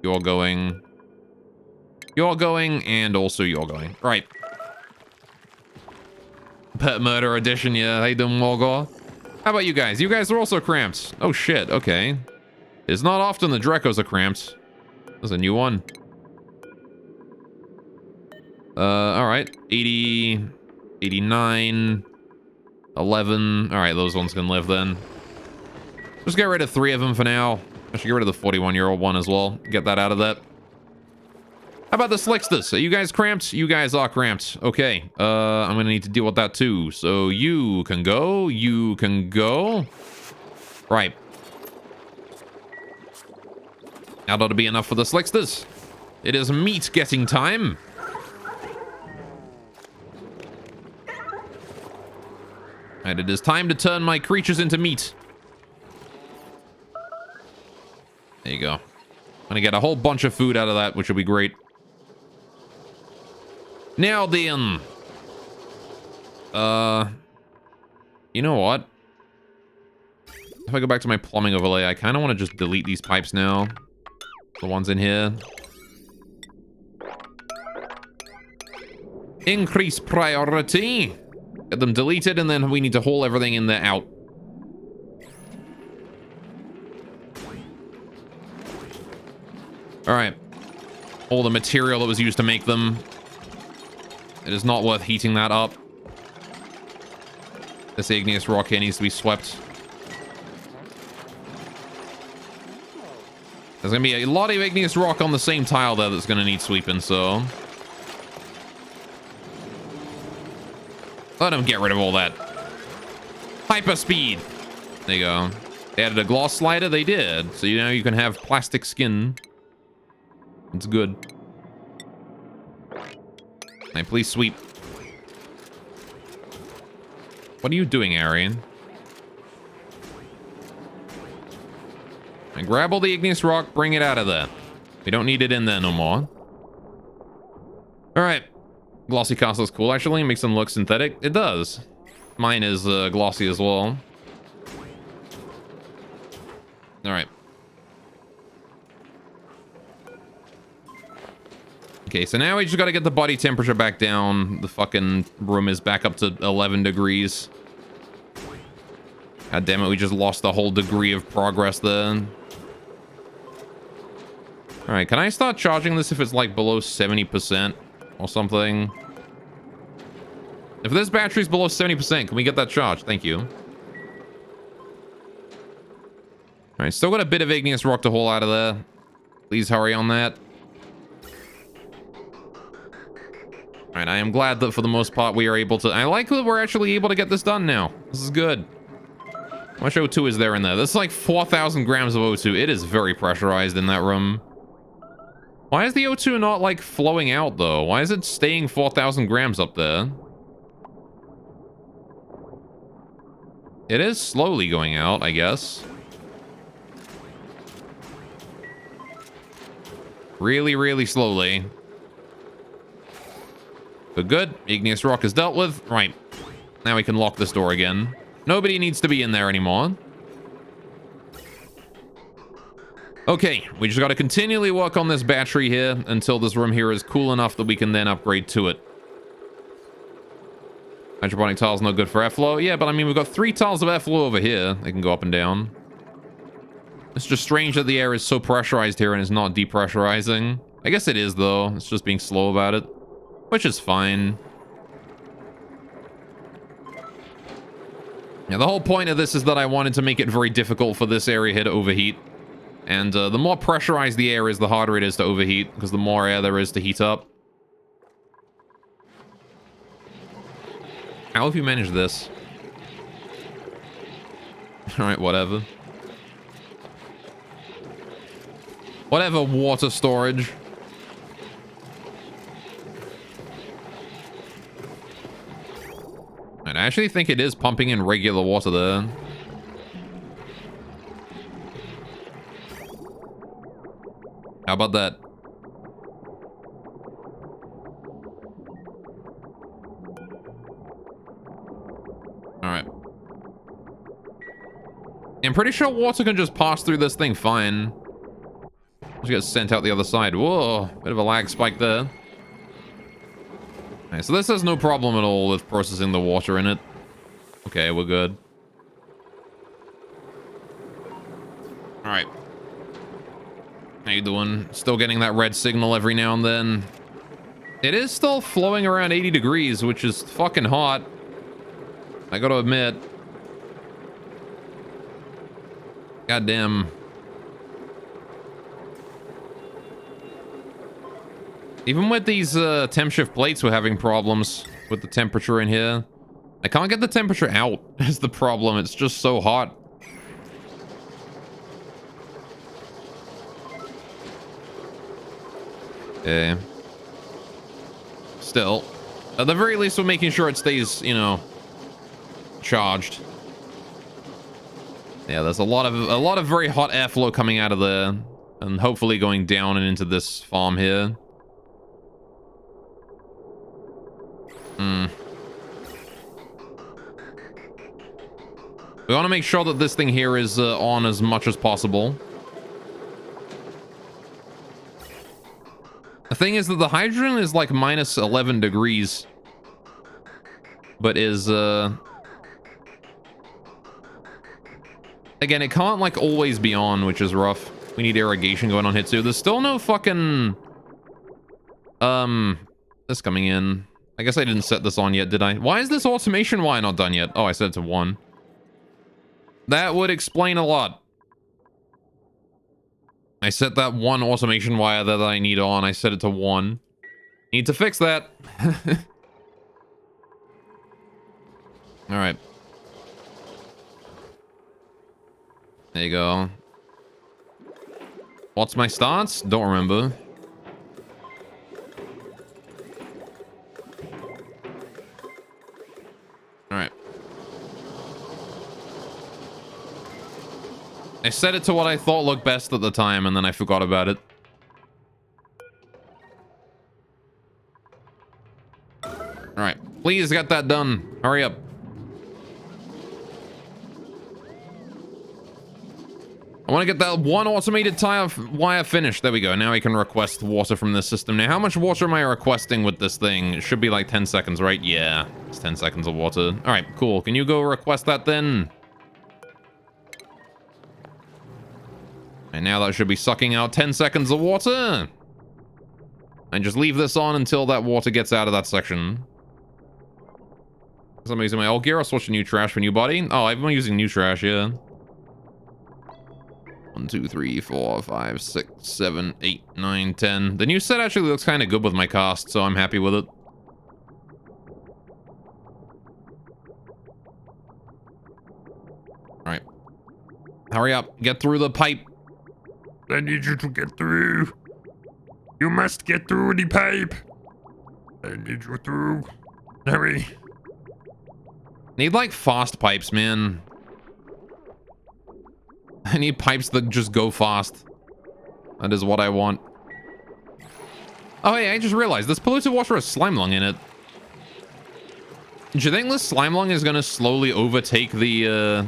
You're going. You're going, and also you're going. Right. Pet Murder Edition, yeah. How you doing, Morgor? How about you guys? You guys are also cramped. Oh, shit. Okay. It's not often the Drecos are cramped. There's a new one. All right. 80, 89, 11. All right, those ones can live then. Just get rid of 3 of them for now. I should get rid of the 41-year-old one as well. Get that out of that. How about the Slicksters? Are you guys cramped? You guys are cramped. Okay. I'm gonna need to deal with that too. So you can go. You can go. Right. That ought to be enough for the Slicksters. It is meat getting time. And it is time to turn my creatures into meat. There you go. I'm gonna get a whole bunch of food out of that, which will be great. Now then. You know what? If I go back to my plumbing overlay, I kind of want to just delete these pipes now. The ones in here. Increase priority. Get them deleted, and then we need to haul everything in there out. All right. All the material that was used to make them. It is not worth heating that up. This igneous rock here needs to be swept. There's going to be a lot of igneous rock on the same tile there that's going to need sweeping, so... Let them get rid of all that. Hyper speed. There you go. They added a gloss slider? They did. So you can have plastic skin. It's good. Hey, please sweep. What are you doing, Arian? And grab all the igneous rock, bring it out of there. We don't need it in there no more. Alright. Glossy castle's cool, actually. It makes them look synthetic. It does. Mine is glossy as well. Alright. Okay, so now we just gotta get the body temperature back down. The fucking room is back up to 11 degrees. God damn it, we just lost a whole degree of progress there. Alright, can I start charging this if it's like below 70% or something? If this battery's below 70%, can we get that charged? Thank you. Alright, still got a bit of igneous rock to haul out of there. Please hurry on that. Alright, I am glad that for the most part we are able to... I like that we're actually able to get this done now. This is good. How much O2 is there in there? That's like 4,000 grams of O2. It is very pressurized in that room. Why is the O2 not, like, flowing out, though? Why is it staying 4,000 grams up there? It is slowly going out, I guess. Really, really slowly. But good. Igneous rock is dealt with. Right. Now we can lock this door again. Nobody needs to be in there anymore. Okay, we just got to continually work on this battery here until this room here is cool enough that we can then upgrade to it. Hydroponic tiles no good for airflow. Yeah, but I mean, we've got 3 tiles of airflow over here. They can go up and down. It's just strange that the air is so pressurized here and is not depressurizing. I guess it is, though. It's just being slow about it, which is fine. Yeah, the whole point of this is that I wanted to make it very difficult for this area here to overheat. And the more pressurized the air is, the harder it is to overheat, because the more air there is to heat up. How have you managed this? Alright, whatever. Whatever, water storage. And I actually think it is pumping in regular water there. How about that? Alright. I'm pretty sure water can just pass through this thing fine. Just get sent out the other side. Whoa, bit of a lag spike there. Okay, so this has no problem at all with processing the water in it. Okay, we're good. Alright. How you doing? Still getting that red signal every now and then. It is still flowing around 80 degrees, which is fucking hot. I gotta admit. Goddamn. Even with these temp shift plates, we're having problems with the temperature in here. I can't get the temperature out, is the problem. It's just so hot. Okay. Still, at the very least, we're making sure it stays, you know, charged. Yeah, there's a lot of very hot airflow coming out of there, and hopefully going down and into this farm here. We want to make sure that this thing here is on as much as possible. The thing is that the hydrogen is like minus 11 degrees. But is, again, it can't like always be on, which is rough. We need irrigation going on here too. There's still no fucking, this coming in. I guess I didn't set this on yet, did I? Why is this automation wire not done yet? Oh, I set it to 1. That would explain a lot. I set that 1 automation wire that I need on. I set it to 1. Need to fix that. Alright. There you go. What's my stance? Don't remember. Alright. I set it to what I thought looked best at the time, and then I forgot about it. Alright. Please get that done. Hurry up. I want to get that 1 automated tire wire finished. There we go. Now I can request water from this system. Now, how much water am I requesting with this thing? It should be like 10 seconds, right? Yeah. It's 10 seconds of water. Alright, cool. Can you go request that then? And now that should be sucking out 10 seconds of water. And just leave this on until that water gets out of that section. I'm using my old gear. I'll switch to new trash for new body. Oh, I've been using new trash, yeah. 1, 2, 3, 4, 5, 6, 7, 8, 9, 10. The new set actually looks kind of good with my cast, so I'm happy with it. Alright. Hurry up. Get through the pipe. I need you to get through. You must get through the pipe. I need you through. Hurry. Need like fast pipes, man. I need pipes that just go fast. That is what I want. Oh, hey, I just realized this polluted water has slime lung in it. Do you think the slime lung is gonna slowly overtake the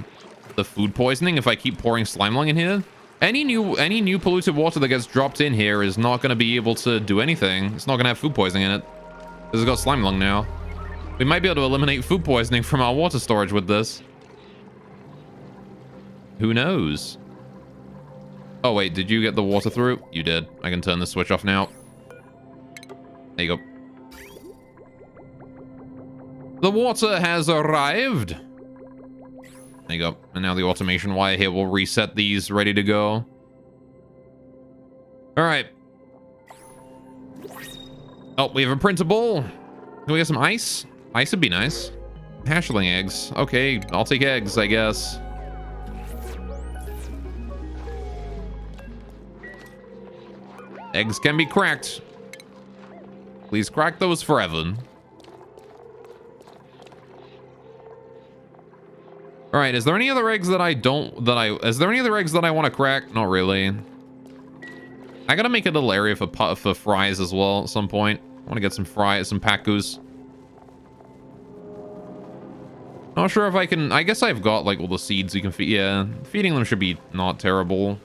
food poisoning if I keep pouring slime lung in here? Any new polluted water that gets dropped in here is not gonna be able to do anything. It's not gonna have food poisoning in it. Because it's got slime lung now. We might be able to eliminate food poisoning from our water storage with this. Who knows? Oh wait, did you get the water through? You did. I can turn the switch off now. There you go. The water has arrived. There you go. And now the automation wire here will reset these, ready to go. All right. Oh, we have a printable. Can we get some ice? Ice would be nice. Hatchling eggs. Okay, I'll take eggs, I guess. Eggs can be cracked. Please crack those forever. All right, is there any other eggs that is there any other eggs that I want to crack? Not really. I gotta make a little area for fries as well at some point. I want to get some fries, some packus. Not sure if I can. I guess I've got like all the seeds you can feed. Yeah, feeding them should be not terrible.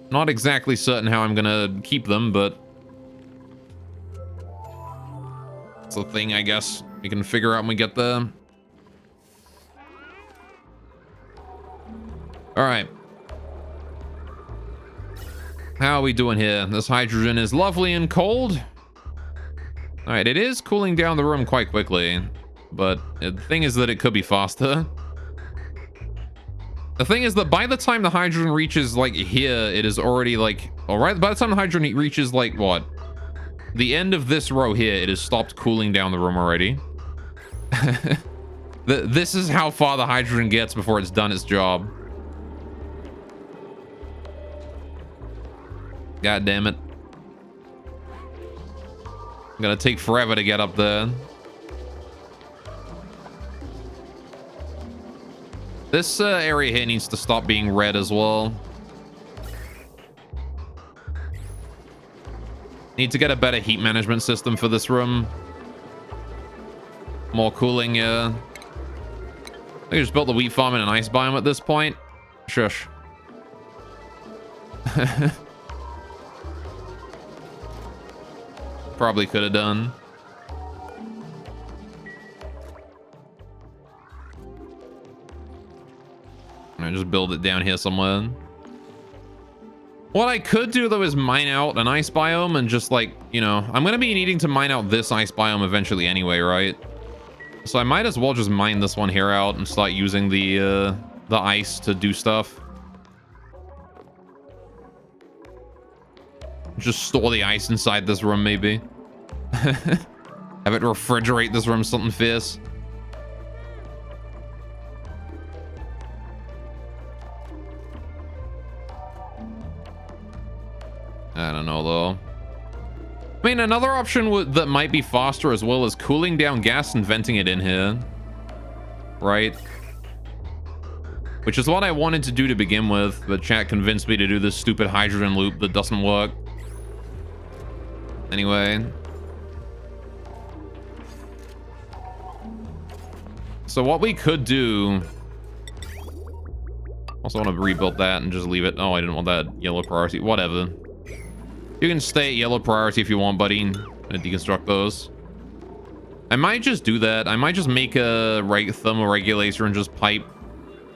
Not exactly certain how I'm gonna keep them, but it's a thing I guess we can figure out when we get there. All right. How are we doing here? This hydrogen is lovely and cold. All right, it is cooling down the room quite quickly, but the thing is that it could be faster. The thing is that by the time the hydrogen reaches like here, it is already like, all right, by the time the hydrogen reaches like what? The end of this row here, it has stopped cooling down the room already. This is how far the hydrogen gets before it's done its job. God damn it. Gonna take forever to get up there. This area here needs to stop being red as well. Need to get a better heat management system for this room. More cooling, I think I just built the wheat farm in an ice biome at this point. Shush. Probably could have done. I just build it down here somewhere. What I could do though is mine out an ice biome and just like, you know, I'm gonna be needing to mine out this ice biome eventually anyway, right? So I might as well just mine this one here out and start using the ice to do stuff. Just store the ice inside this room, maybe. Have it refrigerate this room something fierce. I don't know, though. I mean, another option that might be faster as well is cooling down gas and venting it in here. Right? Which is what I wanted to do to begin with, but chat convinced me to do this stupid hydrogen loop that doesn't work. Anyway. So what we could do... Also want to rebuild that and just leave it. Oh, I didn't want that yellow priority. Whatever. You can stay at yellow priority if you want, buddy. I'm gonna deconstruct those. I might just do that. I might just make a thermal regulator and just pipe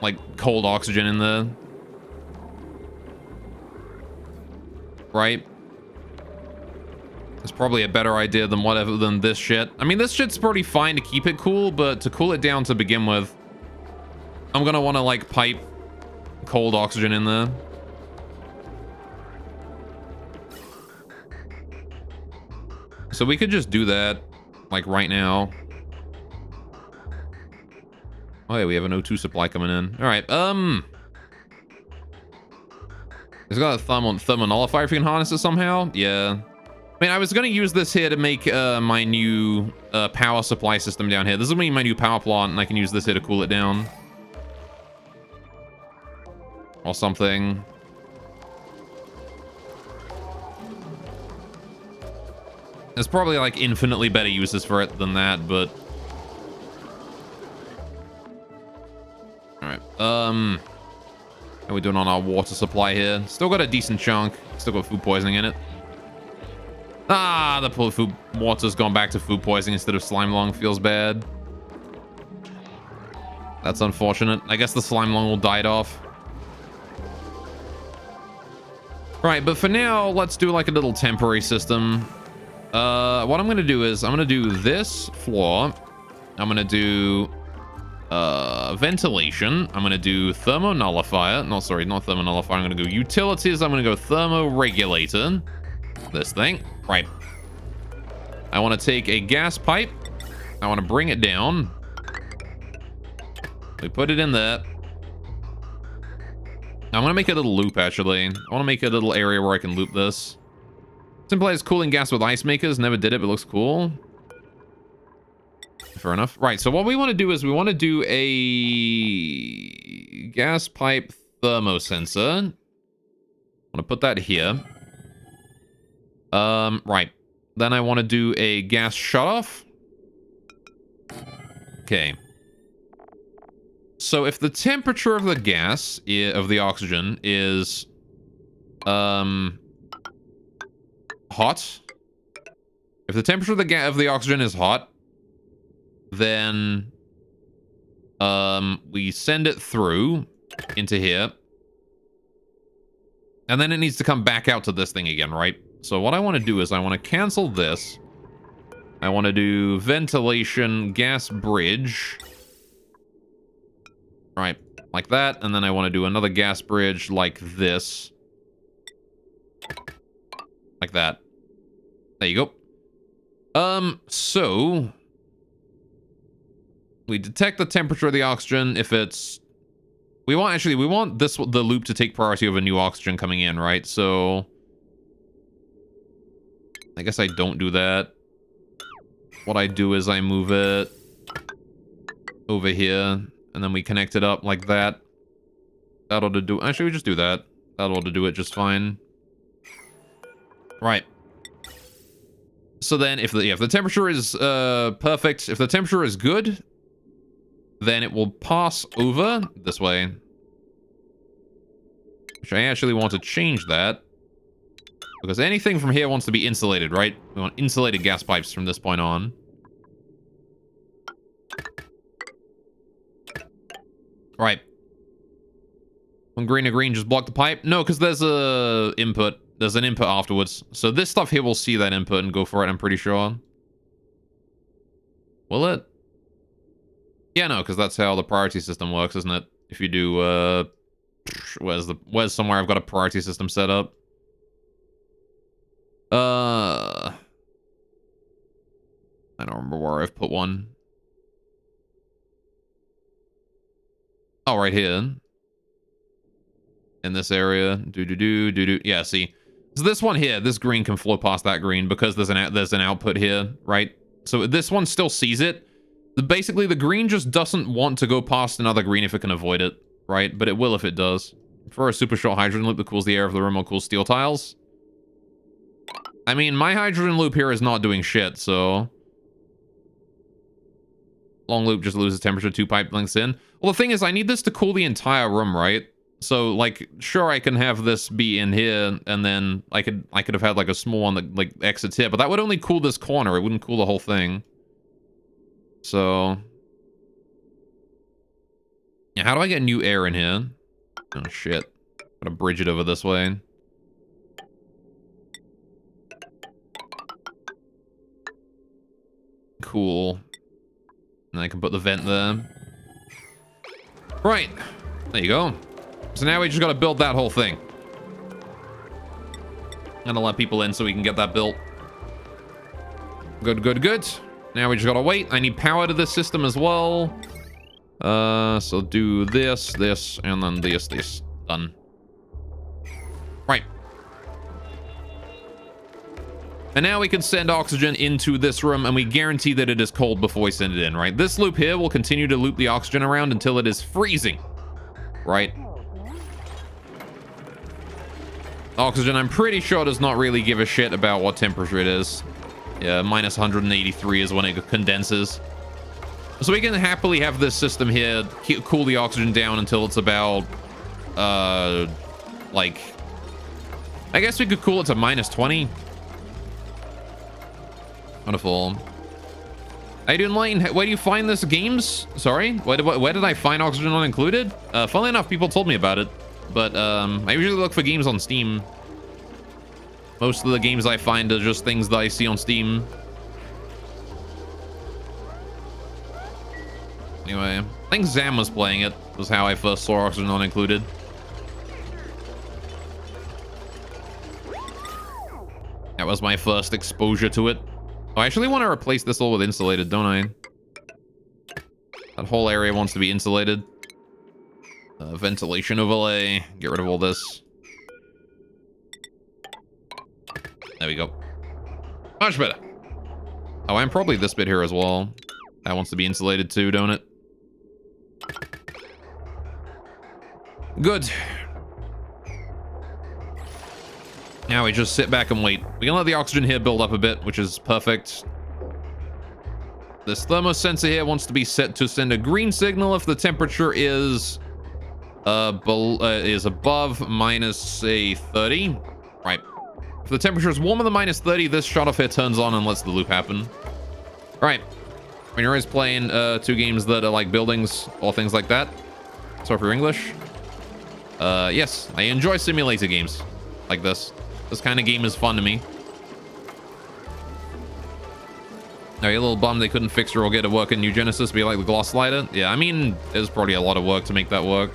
like cold oxygen in there. Right? It's probably a better idea than this shit. I mean, this shit's pretty fine to keep it cool, but to cool it down to begin with, I'm gonna want to like pipe cold oxygen in there. So we could just do that, like, right now. Oh, yeah, we have an O2 supply coming in. All right, it's got a thermal nullifier if you can harness it somehow. Yeah. I mean, I was going to use this here to make my new power supply system down here. This is going to be my new power plant, and I can use this here to cool it down. Or something. There's probably like infinitely better uses for it than that, but... Alright, how are we doing on our water supply here? Still got a decent chunk. Still got food poisoning in it. Ah, the food water's gone back to food poisoning instead of slime lung. Feels bad. That's unfortunate. I guess the slime lung will die it off. Right, but for now, let's do like a little temporary system. What I'm going to do is I'm going to do this floor. I'm going to do ventilation. I'm going to do thermonullifier. No, sorry, not thermonullifier. I'm going to go utilities. I'm going to go thermoregulator. This thing. Right. I want to take a gas pipe. I want to bring it down. We put it in there. I'm going to make a little loop, actually. I want to make a little area where I can loop this. Simply as cooling gas with ice makers. Never did it, but looks cool. Fair enough. Right, so what we want to do is we want to do a gas pipe thermosensor. I want to put that here. Right. Then I want to do a gas shutoff. Okay. So if the temperature of the gas, of the oxygen, is hot. If the temperature of the oxygen is hot, then we send it through into here. And then it needs to come back out to this thing again, right? So what I want to do is I want to cancel this. I want to do ventilation gas bridge. Right, like that. And then I want to do another gas bridge like this. Like that. There you go. So we detect the temperature of the oxygen if it's... We want the loop to take priority over new oxygen coming in, right? So I guess I don't do that. What I do is I move it over here, and then we connect it up like that. That ought to do... Actually, we just do that. That ought to do it just fine. Right. So then, if the temperature is perfect, if the temperature is good, then it will pass over this way. Which I actually want to change that. Because anything from here wants to be insulated, right? We want insulated gas pipes from this point on. Right. When green to green, just block the pipe. No, because there's a input. There's an input afterwards. So this stuff here will see that input and go for it, I'm pretty sure. Will it? Yeah, no, because that's how the priority system works, isn't it? If you do, where's somewhere I've got a priority system set up? I don't remember where I've put one. Oh, right here. In this area. Do. Yeah, see. So this one here, this green can flow past that green because there's an output here, right? So this one still sees it. Basically, the green just doesn't want to go past another green if it can avoid it, right? But it will if it does. For a super short hydrogen loop that cools the air of the room or cools steel tiles. I mean, my hydrogen loop here is not doing shit, so... Long loop just loses temperature 2 pipe lengths in. Well, the thing is, I need this to cool the entire room, right? So, like, sure, I can have this be in here, and then I could have had, like, a small one that, like, exits here, but that would only cool this corner. It wouldn't cool the whole thing. So... Yeah, how do I get new air in here? Oh, shit. Gotta bridge it over this way. Cool. And I can put the vent there. Right. There you go. So now we just gotta build that whole thing. And I'll let people in so we can get that built. Good. Now we just gotta wait. I need power to this system as well. So do this, and then this. Done. Right. And now we can send oxygen into this room, and we guarantee that it is cold before we send it in, right? This loop here will continue to loop the oxygen around until it is freezing, right? Oxygen, I'm pretty sure, does not really give a shit about what temperature it is. Yeah, minus 183 is when it condenses. So we can happily have this system here cool the oxygen down until it's about, like, I guess we could cool it to minus 20. Wonderful. How you doing, Lane? Where do you find this games? Sorry, where did I find oxygen not included? Funnily enough, people told me about it, but I usually look for games on Steam. Most of the games I find are just things that I see on Steam. Anyway, I think Zam was playing it, was how I first saw oxygen not included. That was my first exposure to it. Oh, I actually want to replace this all with insulated, don't I? That whole area wants to be insulated. Ventilation overlay. Get rid of all this. There we go. Much better. Oh, and probably this bit here as well. That wants to be insulated too, don't it? Good. Now we just sit back and wait. We can let the oxygen here build up a bit, which is perfect. This thermosensor here wants to be set to send a green signal if the temperature is above minus, say, 30. Right. If the temperature is warmer than minus 30, this shutoff here turns on and lets the loop happen. All right. When you're always playing 2 games that are like buildings or things like that. Sorry for English. Yes, I enjoy simulator games like this. This kind of game is fun to me. Are you a little bummed they couldn't fix her or get it work in New Genesis, be like the gloss slider? Yeah, I mean, there's probably a lot of work to make that work.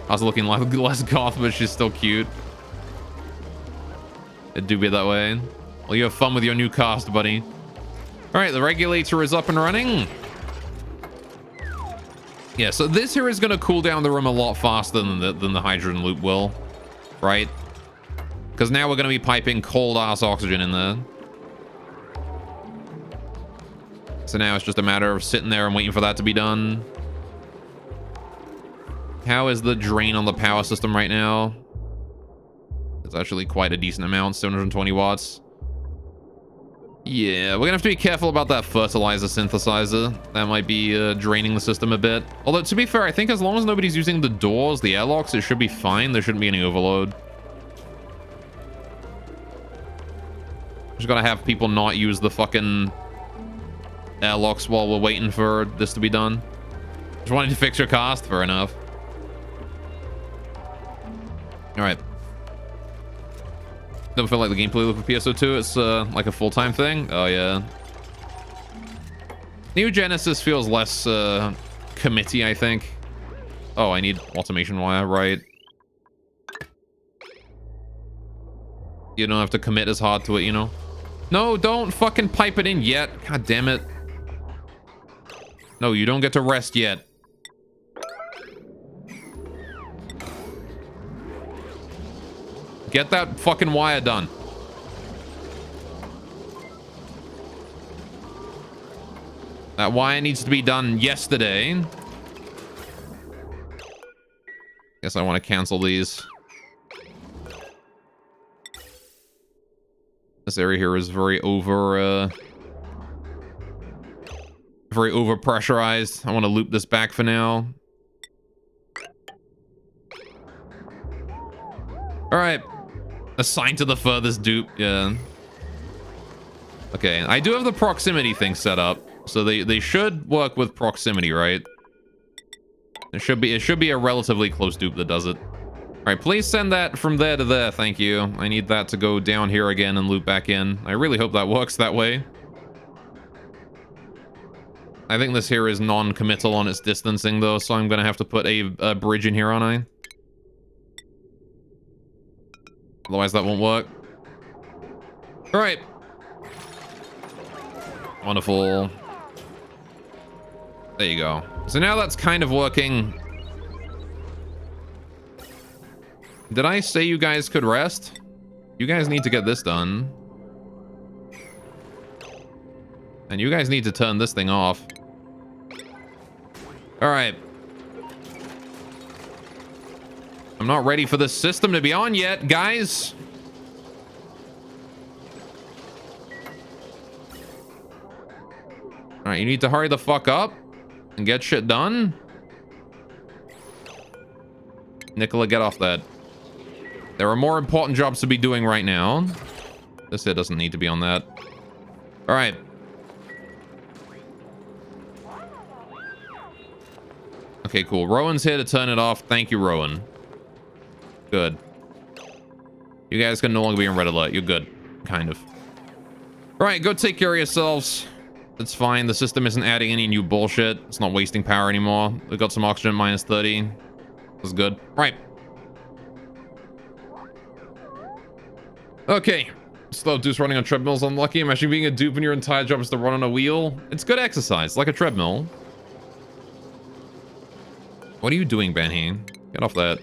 I was looking like less goth, but she's still cute. It do be that way. Well, you have fun with your new cast, buddy. All right, the regulator is up and running. Yeah, so this here is going to cool down the room a lot faster than the hydrogen loop will, right? Because now we're going to be piping cold-ass oxygen in there. So now it's just a matter of sitting there and waiting for that to be done. How is the drain on the power system right now? It's actually quite a decent amount, 720 watts. Yeah, we're going to have to be careful about that fertilizer synthesizer. That might be draining the system a bit. Although, to be fair, I think as long as nobody's using the doors, the airlocks, it should be fine. There shouldn't be any overload. Just gotta have people not use the fucking airlocks while we're waiting for this to be done. Just wanted to fix your cast. Fair enough. All right. Don't feel like the gameplay loop of PSO2. It's like a full-time thing. Oh yeah. New Genesis feels less committee, I think. Oh, I need automation wire, right? You don't have to commit as hard to it, you know? No, don't fucking pipe it in yet. God damn it. No, you don't get to rest yet. Get that fucking wire done. That wire needs to be done yesterday. Guess I want to cancel these. This area here is very over pressurized. I want to loop this back for now. All right. Assigned to the furthest dupe. Yeah. Okay, I do have the proximity thing set up, so they should work with proximity, right? It should be a relatively close dupe that does it. All right, please send that from there to there. Thank you. I need that to go down here again and loop back in. I really hope that works that way. I think this here is non-committal on its distancing, though, so I'm going to have to put a bridge in here, aren't I? Otherwise, that won't work. All right. Wonderful. There you go. So now that's kind of working. Did I say you guys could rest? You guys need to get this done. And you guys need to turn this thing off. All right. I'm not ready for this system to be on yet, guys. All right, you need to hurry the fuck up and get shit done. Nicola, get off that. There are more important jobs to be doing right now. This here doesn't need to be on that. All right. Okay, cool. Rowan's here to turn it off. Thank you, Rowan. Good. You guys can no longer be on red alert. You're good. Kind of. All right, go take care of yourselves. It's fine. The system isn't adding any new bullshit. It's not wasting power anymore. We've got some oxygen at minus 30. That's good. All right. Okay. Slow Deuce running on treadmills unlucky. Imagine being a dupe when your entire job is to run on a wheel. It's good exercise, like a treadmill. What are you doing, Benheen? Get off that.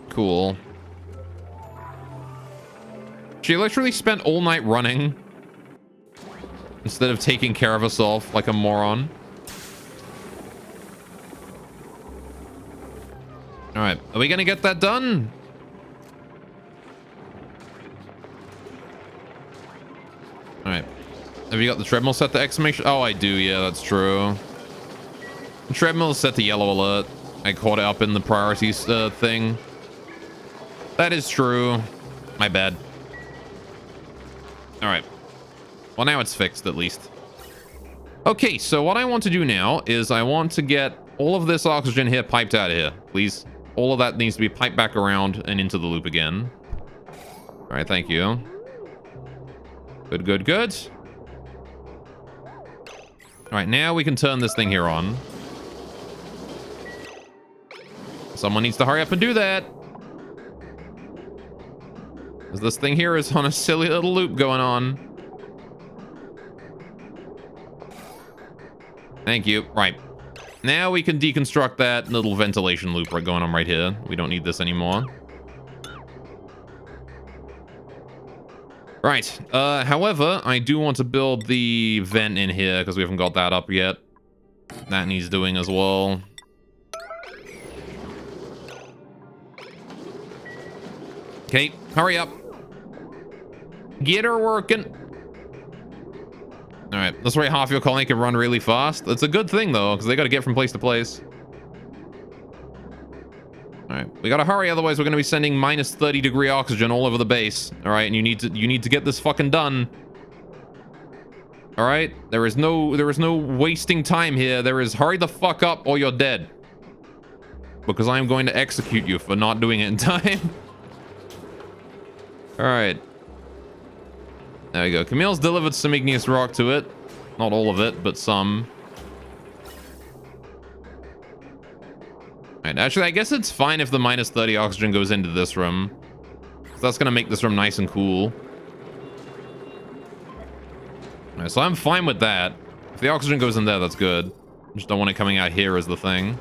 Cool. She literally spent all night running instead of taking care of herself like a moron. All right, are we gonna get that done? All right. Have you got the treadmill set to exclamation? Oh, I do. Yeah, that's true. The treadmill is set to yellow alert. I caught it up in the priorities thing. That is true. My bad. All right. Well, now it's fixed at least. Okay, so what I want to do now is I want to get all of this oxygen here piped out of here, please. All of that needs to be piped back around and into the loop again. All right, thank you. Good, good, good. All right, now we can turn this thing here on. Someone needs to hurry up and do that. Because this thing here is on a silly little loop going on. Thank you. Right. Now we can deconstruct that little ventilation loop going on right here. We don't need this anymore. Right. However, I do want to build the vent in here because we haven't got that up yet. That needs doing as well. Okay, hurry up. Get her working. All right, this way half your colony can run really fast. It's a good thing though, because they got to get from place to place. All right, we got to hurry, otherwise we're going to be sending minus 30-degree oxygen all over the base. All right, and you need to get this fucking done. All right, there is no wasting time here. There is hurry the fuck up or you're dead. Because I'm going to execute you for not doing it in time. All right. There we go. Camille's delivered some igneous rock to it. Not all of it, but some. Alright, actually, I guess it's fine if the minus 30 oxygen goes into this room. So that's going to make this room nice and cool. Alright, so I'm fine with that. If the oxygen goes in there, that's good. Just don't want it coming out here as the thing.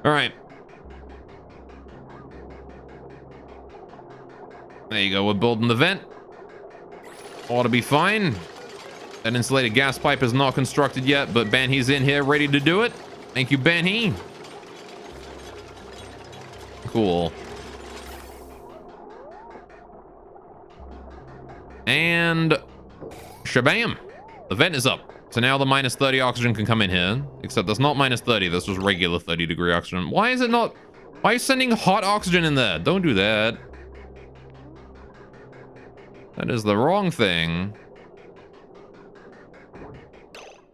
Alright. There you go, we're building the vent. Ought to be fine. That insulated gas pipe is not constructed yet, but Banhee's in here ready to do it. Thank you, Banhee. Cool. And shabam. The vent is up. So now the minus 30 oxygen can come in here. Except that's not minus 30, that's just regular 30-degree oxygen. Why is it not? Why are you sending hot oxygen in there? Don't do that. That is the wrong thing.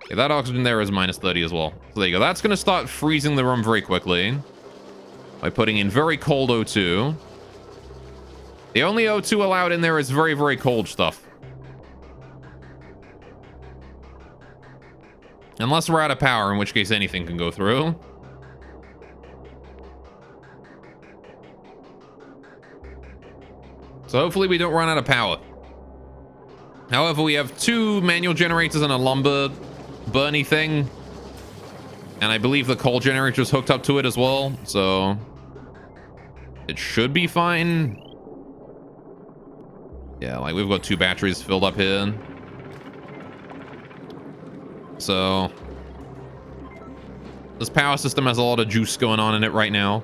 Okay, that oxygen there is minus 30 as well. So there you go. That's going to start freezing the room very quickly by putting in very cold O2. The only O2 allowed in there is very, very cold stuff. Unless we're out of power, in which case anything can go through. So hopefully we don't run out of power. However, we have 2 manual generators and a lumber burny thing. And I believe the coal generator is hooked up to it as well. So it should be fine. Yeah, like we've got 2 batteries filled up here. So this power system has a lot of juice going on in it right now.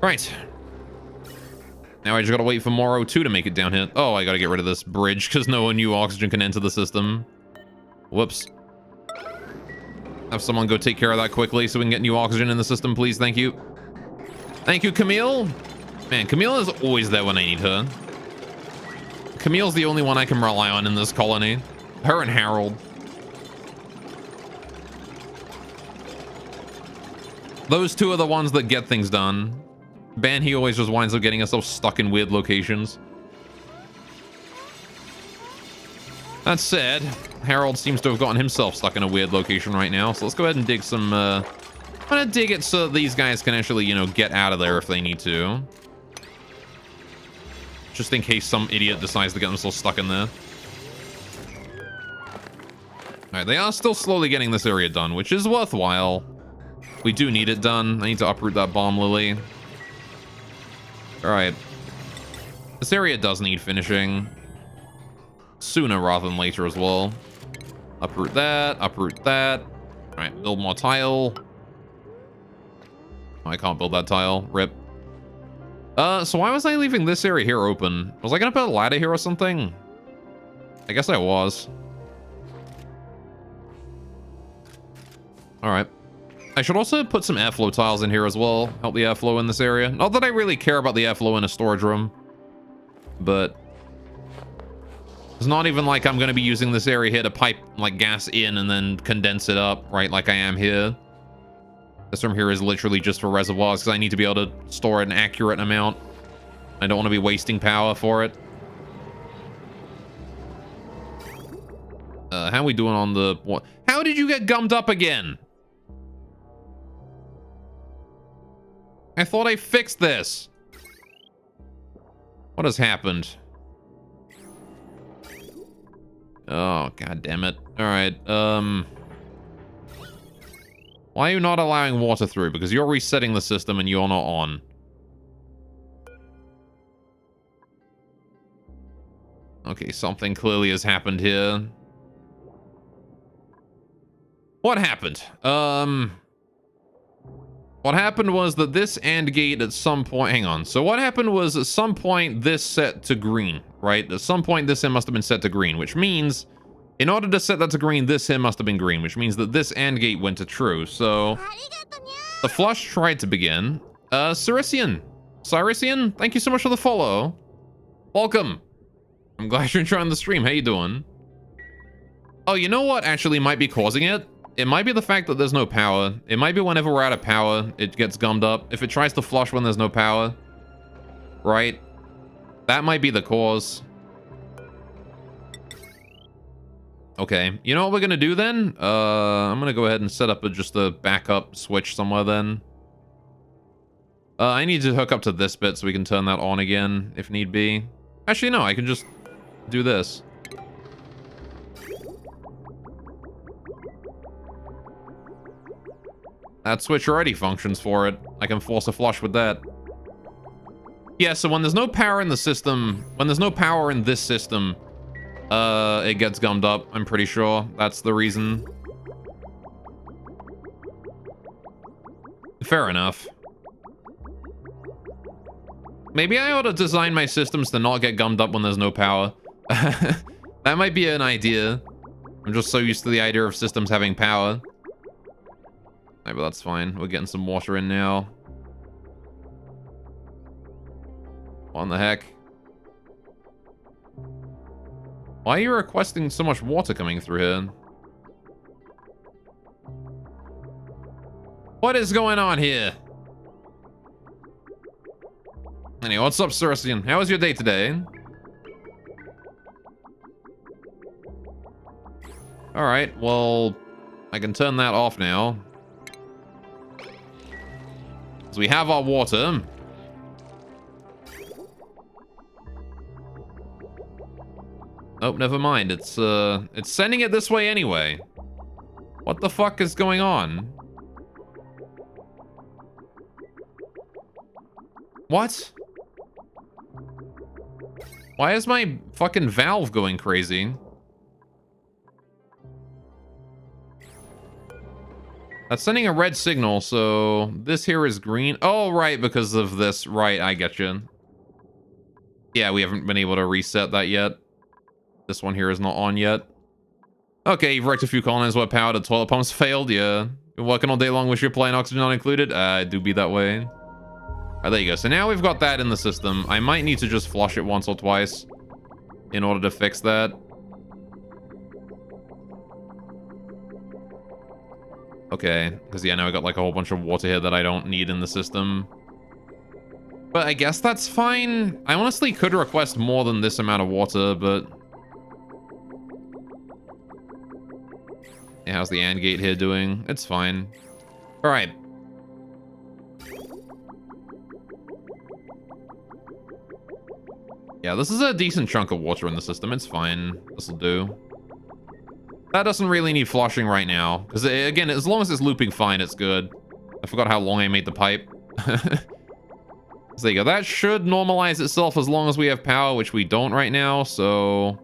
Right. Now I just gotta wait for more O2 to make it down here. Oh, I gotta get rid of this bridge because no new oxygen can enter the system. Whoops. Have someone go take care of that quickly so we can get new oxygen in the system, please. Thank you. Thank you, Camille. Man, Camille is always there when I need her. Camille's the only one I can rely on in this colony. Her and Harold. Those two are the ones that get things done. Ben, he always just winds up getting himself stuck in weird locations. That said, Harold seems to have gotten himself stuck in a weird location right now. So let's go ahead and dig some... I'm gonna dig it so these guys can actually, you know, get out of there if they need to. Just in case some idiot decides to get themselves stuck in there. Alright, they are still slowly getting this area done, which is worthwhile. We do need it done. I need to uproot that bomb lily. Alright. This area does need finishing. Sooner rather than later as well. Uproot that. Uproot that. Alright, build more tile. Oh, I can't build that tile. Rip. So why was I leaving this area here open? Was I gonna put a ladder here or something? I guess I was. Alright. I should also put some airflow tiles in here as well. Help the airflow in this area. Not that I really care about the airflow in a storage room. But... it's not even like I'm going to be using this area here to pipe, like, gas in and then condense it up, right, like I am here. This room here is literally just for reservoirs because I need to be able to store an accurate amount. I don't want to be wasting power for it. How are we doing on the... what? How did you get gummed up again? I thought I fixed this. What has happened? Oh, god damn it. Alright, why are you not allowing water through? Because you're resetting the system and you're not on. Okay, something clearly has happened here. What happened? What happened was that this AND gate at some point... hang on. So what happened was at some point this set to green, right? At some point this here must have been set to green, which means in order to set that to green, this here must have been green, which means that this AND gate went to true. So the flush tried to begin. Cyrician, thank you so much for the follow. Welcome. I'm glad you're enjoying the stream. How you doing? Oh, you know what actually might be causing it? It might be the fact that there's no power. It might be whenever we're out of power, it gets gummed up. If it tries to flush when there's no power, right? That might be the cause. Okay, you know what we're gonna do then? I'm gonna go ahead and set up just a backup switch somewhere then. I need to hook up to this bit so we can turn that on again if need be. Actually, no, I can just do this. That switch already functions for it. I can force a flush with that. Yeah, so when there's no power in the system, when there's no power in this system, it gets gummed up, I'm pretty sure. That's the reason. Fair enough. Maybe I ought to design my systems to not get gummed up when there's no power. That might be an idea. I'm just so used to the idea of systems having power. Maybe that's fine. We're getting some water in now. What in the heck? Why are you requesting so much water coming through here? What is going on here? Anyway, what's up, Cyrician? How was your day today? Alright, well, I can turn that off now. So we have our water. Oh, never mind. It's sending it this way anyway. What the fuck is going on? What? Why is my fucking valve going crazy? That's sending a red signal, so this here is green. Oh, right, because of this. Right, I get you. Yeah, we haven't been able to reset that yet. This one here is not on yet. Okay, you've wrecked a few colonies where power to toilet pumps failed. Yeah. Been working all day long with your plane, oxygen not included. It do be that way. Alright, there you go. So now we've got that in the system. I might need to just flush it once or twice in order to fix that. Okay, because yeah, now I got like a whole bunch of water here that I don't need in the system. But I guess that's fine. I honestly could request more than this amount of water, but... Yeah, how's the AND gate here doing? It's fine. Alright. Yeah, this is a decent chunk of water in the system. It's fine. This'll do. That doesn't really need flushing right now. Because, again, as long as it's looping fine, it's good. I forgot how long I made the pipe. So there you go. That should normalize itself as long as we have power, which we don't right now, so...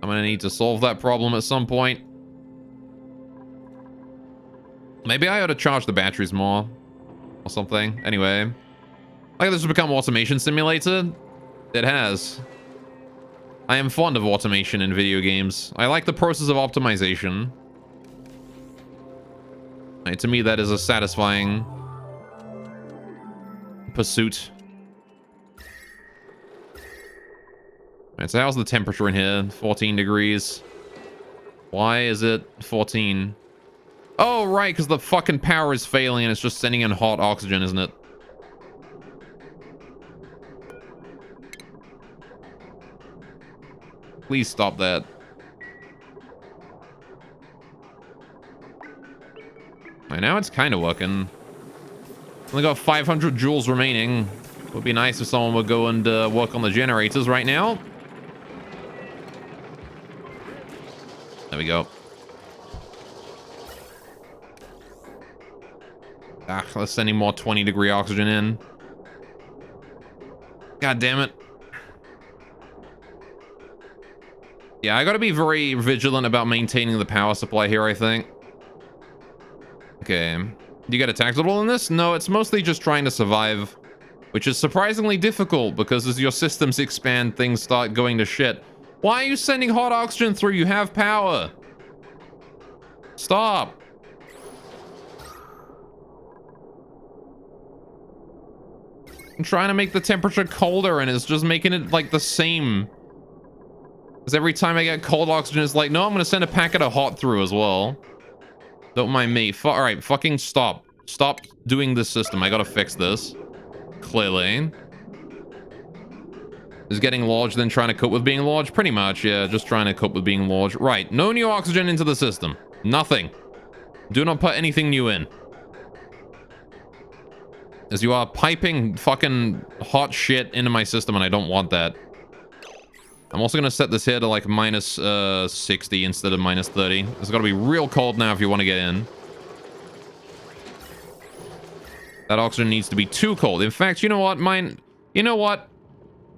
I'm gonna need to solve that problem at some point. Maybe I ought to charge the batteries more. Or something. Anyway. Like this has become Automation Simulator. It has. I am fond of automation in video games. I like the process of optimization. Right, to me, that is a satisfying pursuit. Alright, so how's the temperature in here? 14 degrees. Why is it 14? Oh, right, because the fucking power is failing and it's just sending in hot oxygen, isn't it? Please stop that. Right, now it's kind of working. Only got 500 joules remaining. Would be nice if someone would go and work on the generators right now. There we go. Let's send more 20-degree oxygen in. God damn it. Yeah, I gotta be very vigilant about maintaining the power supply here, I think. Okay. You get a taxable in this? No, it's mostly just trying to survive. Which is surprisingly difficult, because as your systems expand, things start going to shit. Why are you sending hot oxygen through? You have power. Stop. I'm trying to make the temperature colder, and it's just making it, like, the same. Because every time I get cold oxygen, it's like, no, I'm going to send a packet of hot through as well. Don't mind me. Alright, fucking stop. Stop doing this system. I gotta fix this. Clearly. Is getting large, then trying to cope with being large? Pretty much, yeah. Just trying to cope with being large. Right. No new oxygen into the system. Nothing. Do not put anything new in. As you are piping fucking hot shit into my system, and I don't want that. I'm also going to set this here to like minus 60 instead of minus 30. It's got to be real cold now if you want to get in. That oxygen needs to be too cold. In fact, you know what? You know what?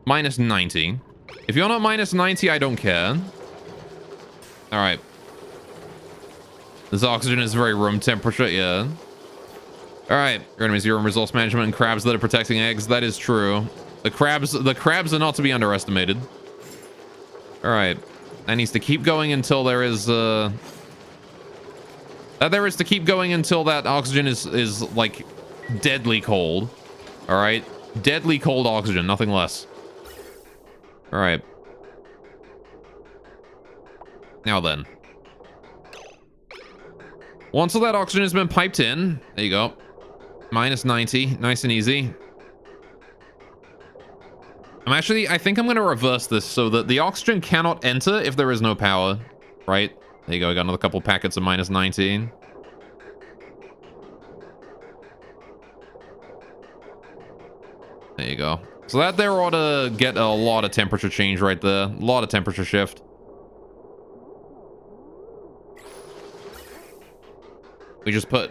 Minus 90. If you're not minus 90, I don't care. All right. This oxygen is very room temperature, yeah. All right. Your enemy zero in resource management and crabs that are protecting eggs. That is true. The crabs are not to be underestimated. All right. That needs to keep going until there is to keep going until that oxygen is like deadly cold. All right. Deadly cold oxygen, nothing less. All right. Now then. Once all that oxygen has been piped in, there you go. Minus 90, nice and easy. I think I'm going to reverse this so that the oxygen cannot enter if there is no power. Right? There you go, I got another couple packets of minus 19. There you go. So that there ought to get a lot of temperature change right there. A lot of temperature shift. We just put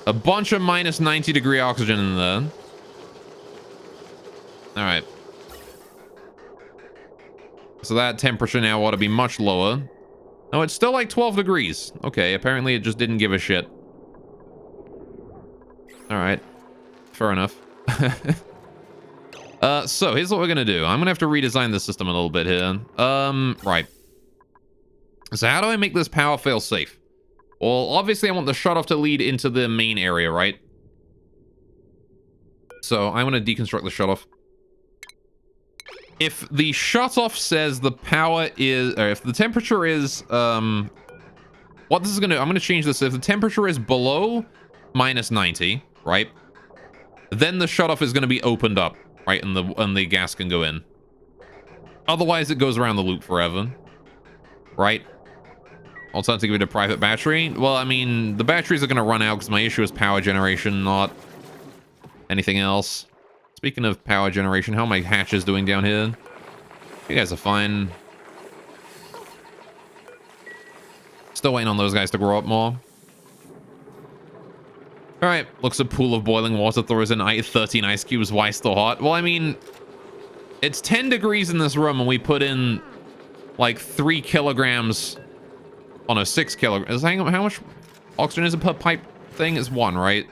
a bunch of minus 90 degree oxygen in there. All right. So that temperature now ought to be much lower. Oh, it's still like 12 degrees. Okay, apparently it just didn't give a shit. Alright. Fair enough. So here's what we're gonna do. I'm gonna have to redesign the system a little bit here. Right. So how do I make this power fail safe? Well, obviously I want the shutoff to lead into the main area, right? So I'm gonna deconstruct the shutoff. If the shutoff says the power is, or if the temperature is, what this is gonna, I'm gonna change this. If the temperature is below minus 90, right? Then the shutoff is gonna be opened up, right? And the gas can go in. Otherwise, it goes around the loop forever, right? Alternatively, give it a private battery. Well, I mean, the batteries are gonna run out because my issue is power generation, not anything else. Speaking of power generation, how are my hatches doing down here? You guys are fine. Still waiting on those guys to grow up more. Alright, looks a pool of boiling water, throws in 13 ice cubes. Why still hot? Well, I mean, it's 10 degrees in this room and we put in like 3 kilograms on a 6 kilograms. How much oxygen is it per pipe thing? Is 1, right?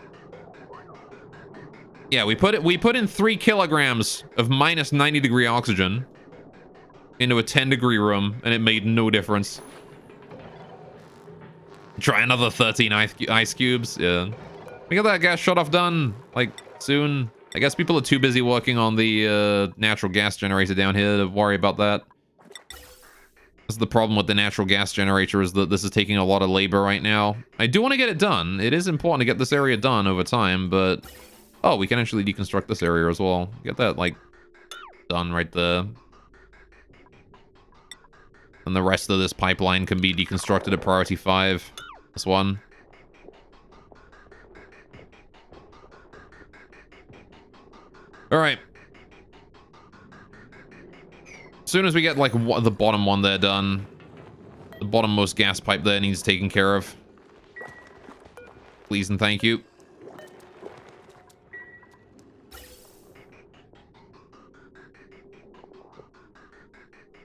Yeah, we put in 3 kilograms of minus 90 degree oxygen into a 10 degree room, and it made no difference. Try another 13 ice cubes. Yeah, we got that gas shut off done like soon. I guess people are too busy working on the natural gas generator down here to worry about that. This is the problem with the natural gas generator, is that this is taking a lot of labor right now. I do want to get it done. It is important to get this area done over time, but oh, we can actually deconstruct this area as well. Get that, like, done right there. And the rest of this pipeline can be deconstructed at priority 5. This one. Alright. As soon as we get, like, the bottom one there done, the bottommost gas pipe there needs taken care of. Please and thank you.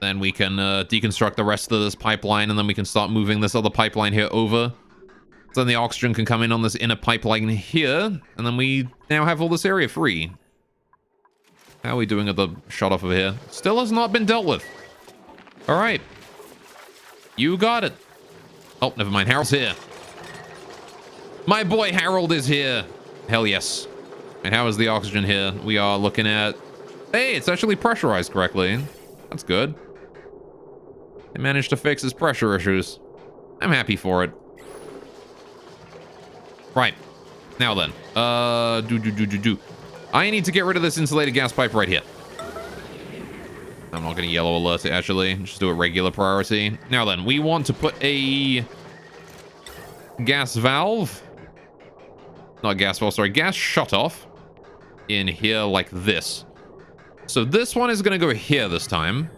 Then we can deconstruct the rest of this pipeline, and then we can start moving this other pipeline here over. So then the oxygen can come in on this inner pipeline here, and then we now have all this area free. How are we doing at the shut off over here? Still has not been dealt with. All right. You got it. Oh, never mind. Harold's here. My boy Harold is here. Hell yes. And how is the oxygen here? We are looking at... Hey, it's actually pressurized correctly. That's good. They managed to fix his pressure issues. I'm happy for it. Right. Now then. I need to get rid of this insulated gas pipe right here. I'm not going to yellow alert it, actually. Just do a regular priority. Now then, we want to put a gas valve. Not gas valve, sorry. Gas shutoff in here like this. So this one is going to go here this time.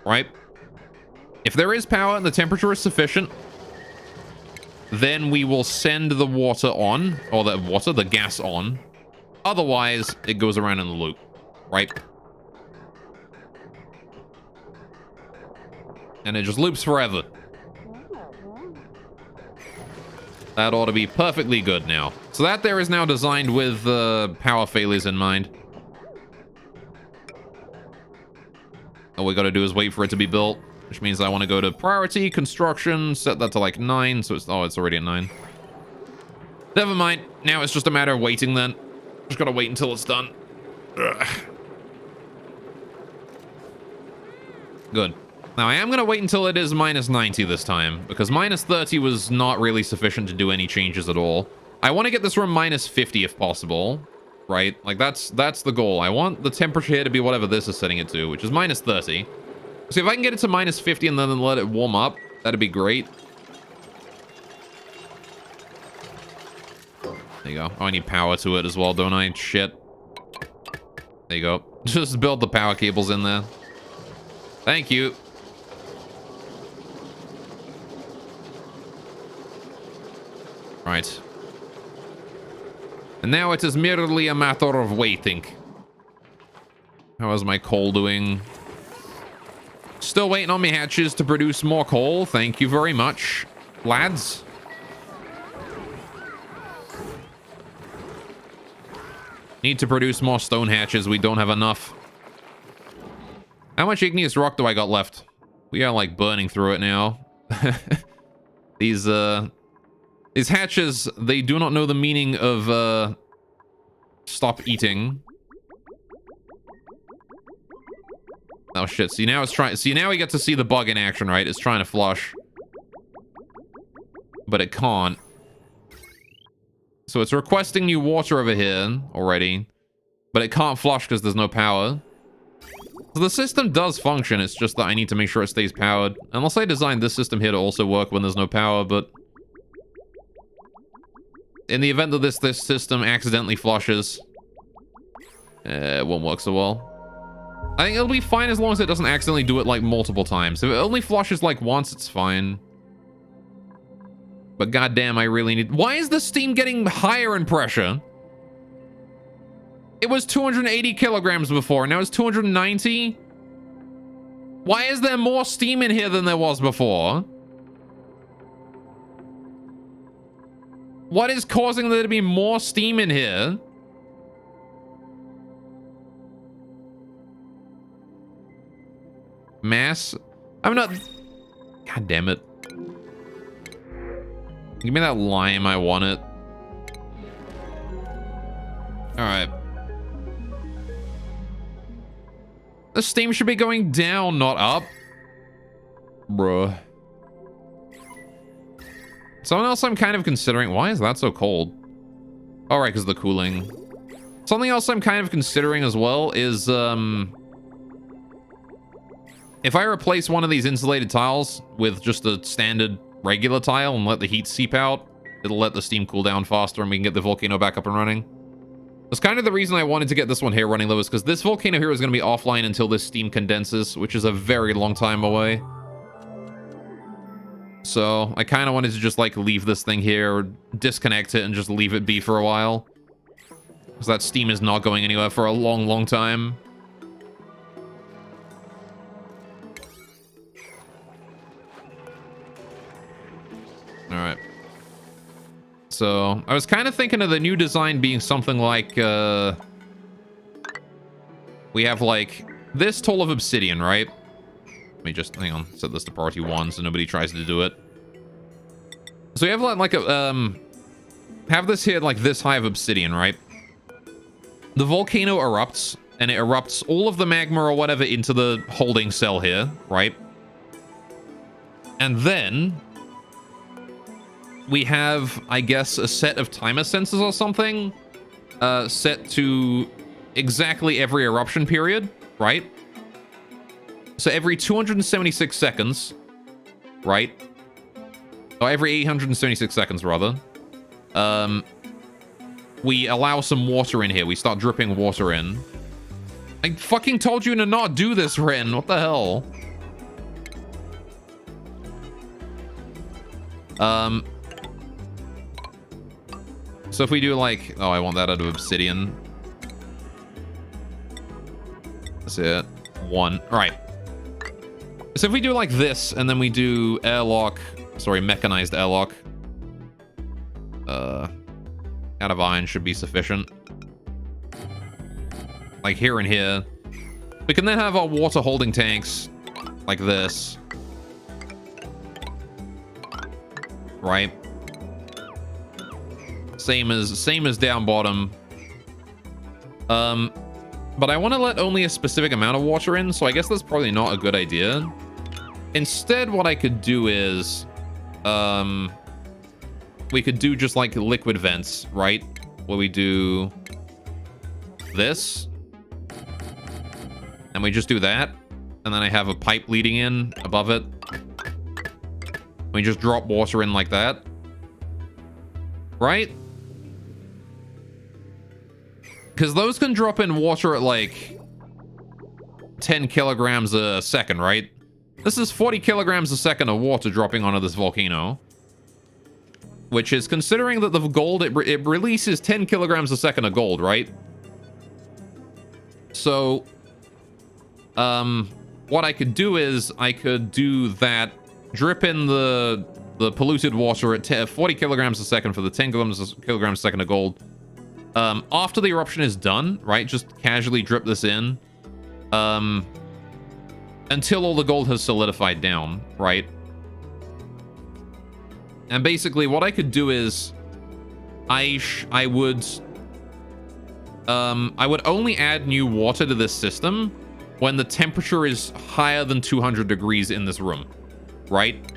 Right? If there is power and the temperature is sufficient, then we will send the water on, or the gas on. Otherwise, it goes around in the loop, right? And it just loops forever. That ought to be perfectly good now. So that there is now designed with power failures in mind. All we got to do is wait for it to be built, which means I want to go to priority, construction, set that to like 9, so it's already at 9. Never mind. Now it's just a matter of waiting then. Just gotta wait until it's done. Ugh. Good. Now I am gonna wait until it is minus 90 this time, because minus 30 was not really sufficient to do any changes at all. I want to get this room minus 50 if possible. Right? Like, that's the goal. I want the temperature here to be whatever this is setting it to, which is minus 30. So if I can get it to minus 50 and then let it warm up, that'd be great. There you go. Oh, I need power to it as well, don't I? Shit. There you go. Just build the power cables in there. Thank you. Right. And now it is merely a matter of waiting. How is my coal doing? Still waiting on me hatches to produce more coal. Thank you very much, lads. Need to produce more stone hatches. We don't have enough. How much igneous rock do I got left? We are like burning through it now. These hatches, they do not know the meaning of stop eating. Oh shit, see now it's trying, see now we get to see the bug in action, right? It's trying to flush. But it can't. So it's requesting new water over here already. But it can't flush because there's no power. So the system does function, it's just that I need to make sure it stays powered. Unless I designed this system here to also work when there's no power, but... in the event that this system accidentally flushes, it won't work so well. I think it'll be fine as long as it doesn't accidentally do it like multiple times. If it only flushes like once, it's fine. But goddamn, I really need... why is the steam getting higher in pressure? It was 280 kilograms before, now it's 290? Why is there more steam in here than there was before? What is causing there to be more steam in here? Mass? I'm not... god damn it. Give me that lime, I want it. Alright. The steam should be going down, not up. Bruh. Something else I'm kind of considering... why is that so cold? All right, because of the cooling. Something else I'm kind of considering as well is... if I replace one of these insulated tiles with just a standard regular tile and let the heat seep out, it'll let the steam cool down faster and we can get the volcano back up and running. That's kind of the reason I wanted to get this one here running though, is because this volcano here is going to be offline until this steam condenses, which is a very long time away. So I kind of wanted to just like leave this thing here, disconnect it and just leave it be for a while. Because that steam is not going anywhere for a long, long time. Alright. So, I was kind of thinking of the new design being something like, we have, like, this toll of obsidian, right? Let me just, hang on, set this to priority 1 so nobody tries to do it. So we have, like a, have this here, like, this high of obsidian, right? The volcano erupts, and it erupts all of the magma or whatever into the holding cell here, right? And then... we have, I guess, a set of timer sensors or something set to exactly every eruption period, right? So every 276 seconds, right? Or every 876 seconds, rather. We allow some water in here. We start dripping water in. I fucking told you to not do this, Ren. What the hell? So if we do like... oh, I want that out of obsidian. That's it. 1. All right. So if we do like this, and then we do airlock... sorry, mechanized airlock. Out of iron should be sufficient. Like here and here. We can then have our water holding tanks like this. Right? Same as down bottom. But I want to let only a specific amount of water in, so I guess that's probably not a good idea. Instead, what I could do is, we could do just like liquid vents, right? Where we do this, and we just do that, and then I have a pipe leading in above it. We just drop water in like that, right? Because those can drop in water at like 10 kilograms a second, right? This is 40 kilograms a second of water dropping onto this volcano. Which is, considering that the gold, it releases 10 kilograms a second of gold, right? So, what I could do is I could do that, drip in the polluted water at 40 kilograms a second for the 10 kilograms a second of gold. After the eruption is done, right, just casually drip this in until all the gold has solidified down, right? And basically what I could do is I would only add new water to this system when the temperature is higher than 200 degrees in this room, right?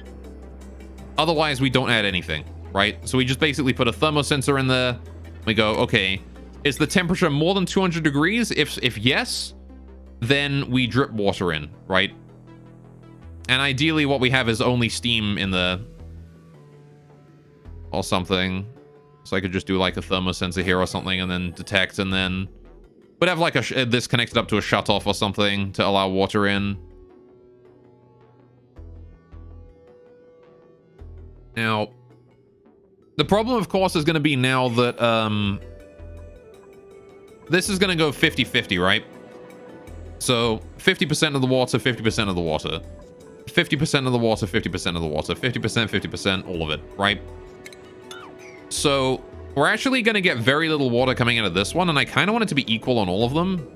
Otherwise, we don't add anything, right? So we just basically put a thermosensor in there. We go, okay, is the temperature more than 200 degrees? If yes, then we drip water in, right? And ideally, what we have is only steam in there or something. So I could just do like a thermosensor here or something and then detect, and then would have like this connected up to a shutoff or something to allow water in. Now, the problem, of course, is going to be now that this is going to go 50-50, right? So 50% of the water, 50% of the water. 50% of the water, 50% of the water. 50%, 50%, all of it, right? So we're actually going to get very little water coming out of this one, and I kind of want it to be equal on all of them.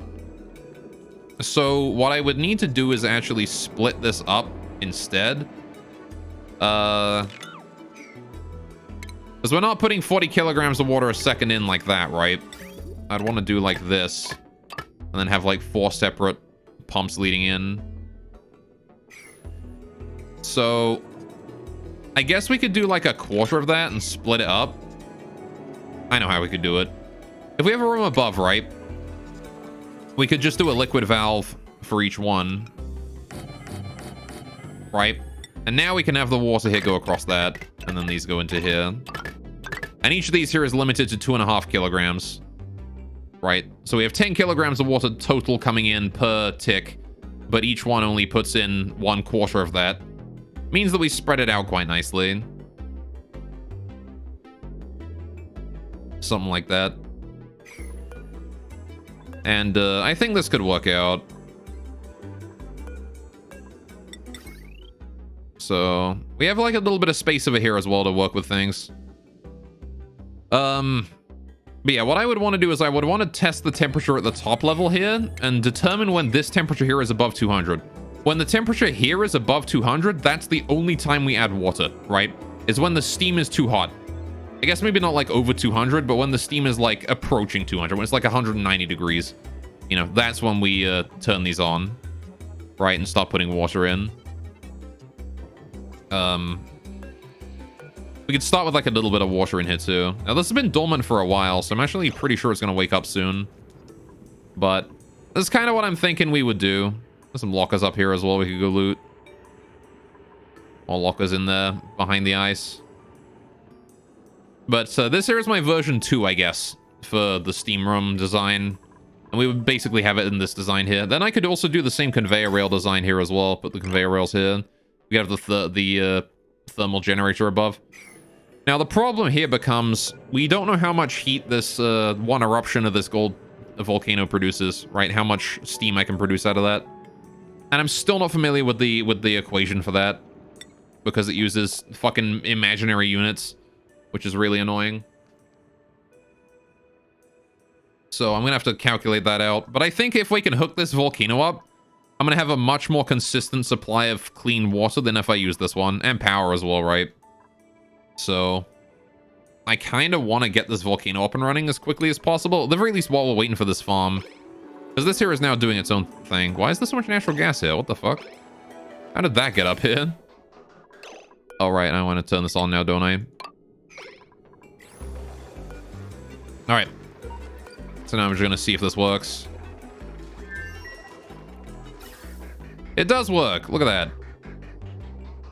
So what I would need to do is actually split this up instead. Because we're not putting 40 kilograms of water a second in like that, right? I'd want to do like this, and then have like 4 separate pumps leading in. So I guess we could do like a quarter of that and split it up. I know how we could do it. If we have a room above, right, we could just do a liquid valve for each one, right? And now we can have the water here go across that, and then these go into here. And each of these here is limited to 2.5 kilograms, right? So we have 10 kilograms of water total coming in per tick, but each one only puts in 1/4 of that. Means that we spread it out quite nicely. Something like that. And I think this could work out. So we have like a little bit of space over here as well to work with things. But yeah, what I would want to do is I would want to test the temperature at the top level here and determine when this temperature here is above 200. When the temperature here is above 200, that's the only time we add water, right? Is when the steam is too hot. I guess maybe not like over 200, but when the steam is like approaching 200, when it's like 190 degrees, you know, that's when we turn these on, right? And start putting water in. We could start with like a little bit of water in here too. Now this has been dormant for a while, so I'm actually pretty sure it's going to wake up soon. But this is kind of what I'm thinking we would do. There's some lockers up here as well we could go loot. More lockers in there behind the ice. But this here is my version 2, I guess, for the steam room design. And we would basically have it in this design here. Then I could also do the same conveyor rail design here as well. Put the conveyor rails here. We have the thermal generator above. Now the problem here becomes we don't know how much heat this one eruption of this gold volcano produces, right? How much steam I can produce out of that. And I'm still not familiar with the equation for that, because it uses fucking imaginary units, which is really annoying. So I'm gonna have to calculate that out. But I think if we can hook this volcano up, I'm gonna have a much more consistent supply of clean water than if I use this one, and power as well, right? So I kind of want to get this volcano up and running as quickly as possible, at the very least while we're waiting for this farm. Because this here is now doing its own thing. Why is there so much natural gas here? What the fuck? How did that get up here? Oh, right. I want to turn this on now, don't I? Alright. So now I'm just going to see if this works. It does work. Look at that.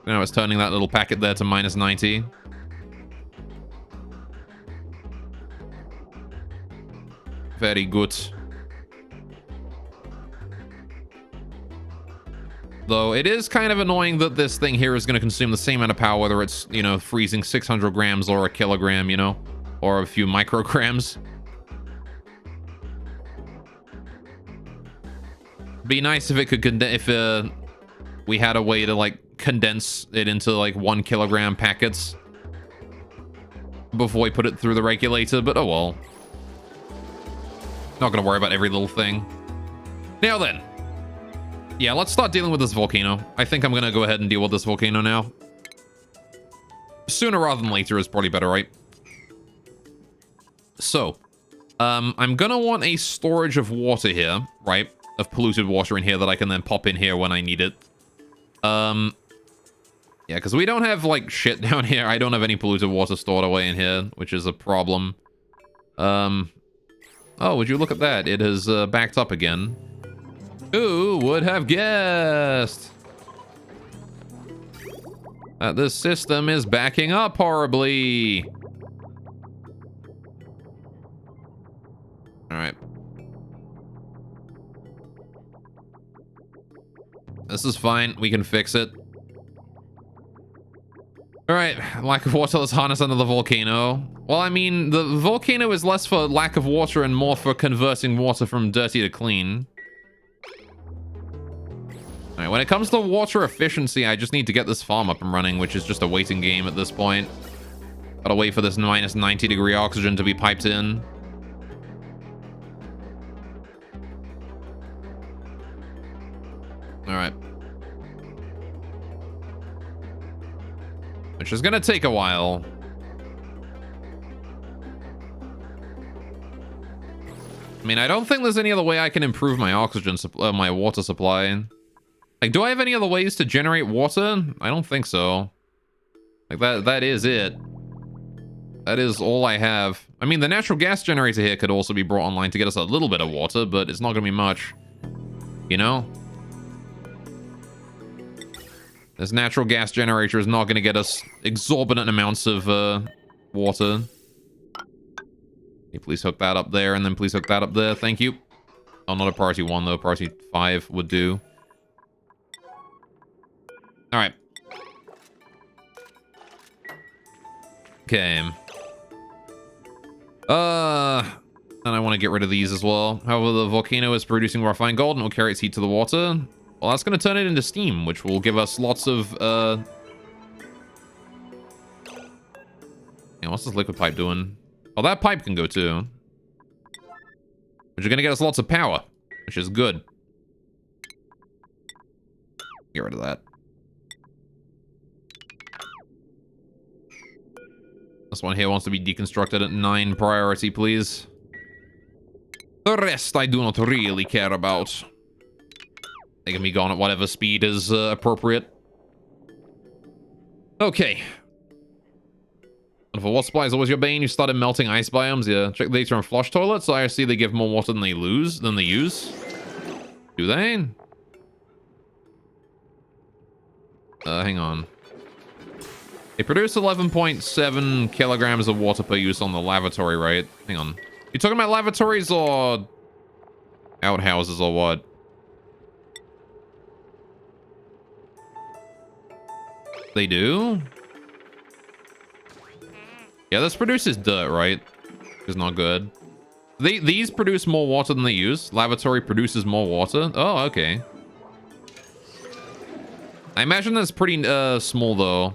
Now it's turning that little packet there to minus 90. Very good. Though it is kind of annoying that this thing here is going to consume the same amount of power, whether it's, you know, freezing 600 grams or a kilogram, you know, or a few micrograms. Be nice if it could we had a way to like condense it into like 1 kilogram packets before we put it through the regulator, but oh well. Not gonna worry about every little thing. Now then. Yeah, let's start dealing with this volcano. I think I'm gonna go ahead and deal with this volcano now. Sooner rather than later is probably better, right? So, I'm gonna want a storage of water here, right? Of polluted water in here that I can then pop in here when I need it. Yeah, because we don't have, like, shit down here. I don't have any polluted water stored away in here, which is a problem. Oh, would you look at that? It has backed up again. Who would have guessed that this system is backing up horribly? All right. This is fine. We can fix it. All right. Lack of water. Let's harness under the volcano. Well, I mean, the volcano is less for lack of water and more for converting water from dirty to clean. All right. When it comes to water efficiency, I just need to get this farm up and running, which is just a waiting game at this point. Gotta wait for this minus 90-degree oxygen to be piped in. All right. Which is gonna take a while. I mean, I don't think there's any other way I can improve my oxygen my water supply. Like, do I have any other ways to generate water? I don't think so. Like, that is it. That is all I have. I mean, the natural gas generator here could also be brought online to get us a little bit of water, but it's not gonna be much. You know? This natural gas generator is not going to get us exorbitant amounts of water. Can you please hook that up there, and then please hook that up there. Thank you. Oh, not a priority 1, though. Priority 5 would do. All right. Okay. And I want to get rid of these as well. However, the volcano is producing refined gold and will carry its heat to the water. Well, that's going to turn it into steam, which will give us lots of, yeah, what's this liquid pipe doing? Oh, that pipe can go too. Which is going to get us lots of power, which is good. Get rid of that. This one here wants to be deconstructed at 9 priority, please. The rest I do not really care about. They can be gone at whatever speed is appropriate. Okay. And for water supply is always your bane. You started melting ice biomes. Yeah. Check the data on flush toilets. I see they give more water than they use. Do they? Hang on. They produce 11.7 kilograms of water per use on the lavatory, right? Hang on. You talking about lavatories or outhouses or what? They do? Yeah, this produces dirt, right? It's not good. These produce more water than they use. Lavatory produces more water. Oh, okay. I imagine that's pretty small, though.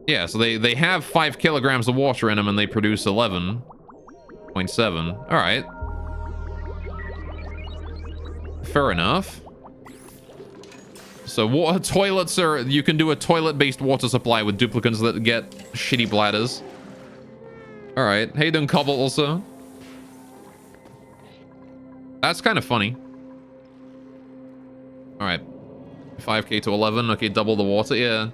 Yeah, so they have 5 kilograms of water in them, and they produce 11.7. All right. Fair enough. So water toilets are... You can do a toilet-based water supply with duplicants that get shitty bladders. All right. Hey, doing cobble also. That's kind of funny. All right. 5k to 11. Okay, double the water. Yeah.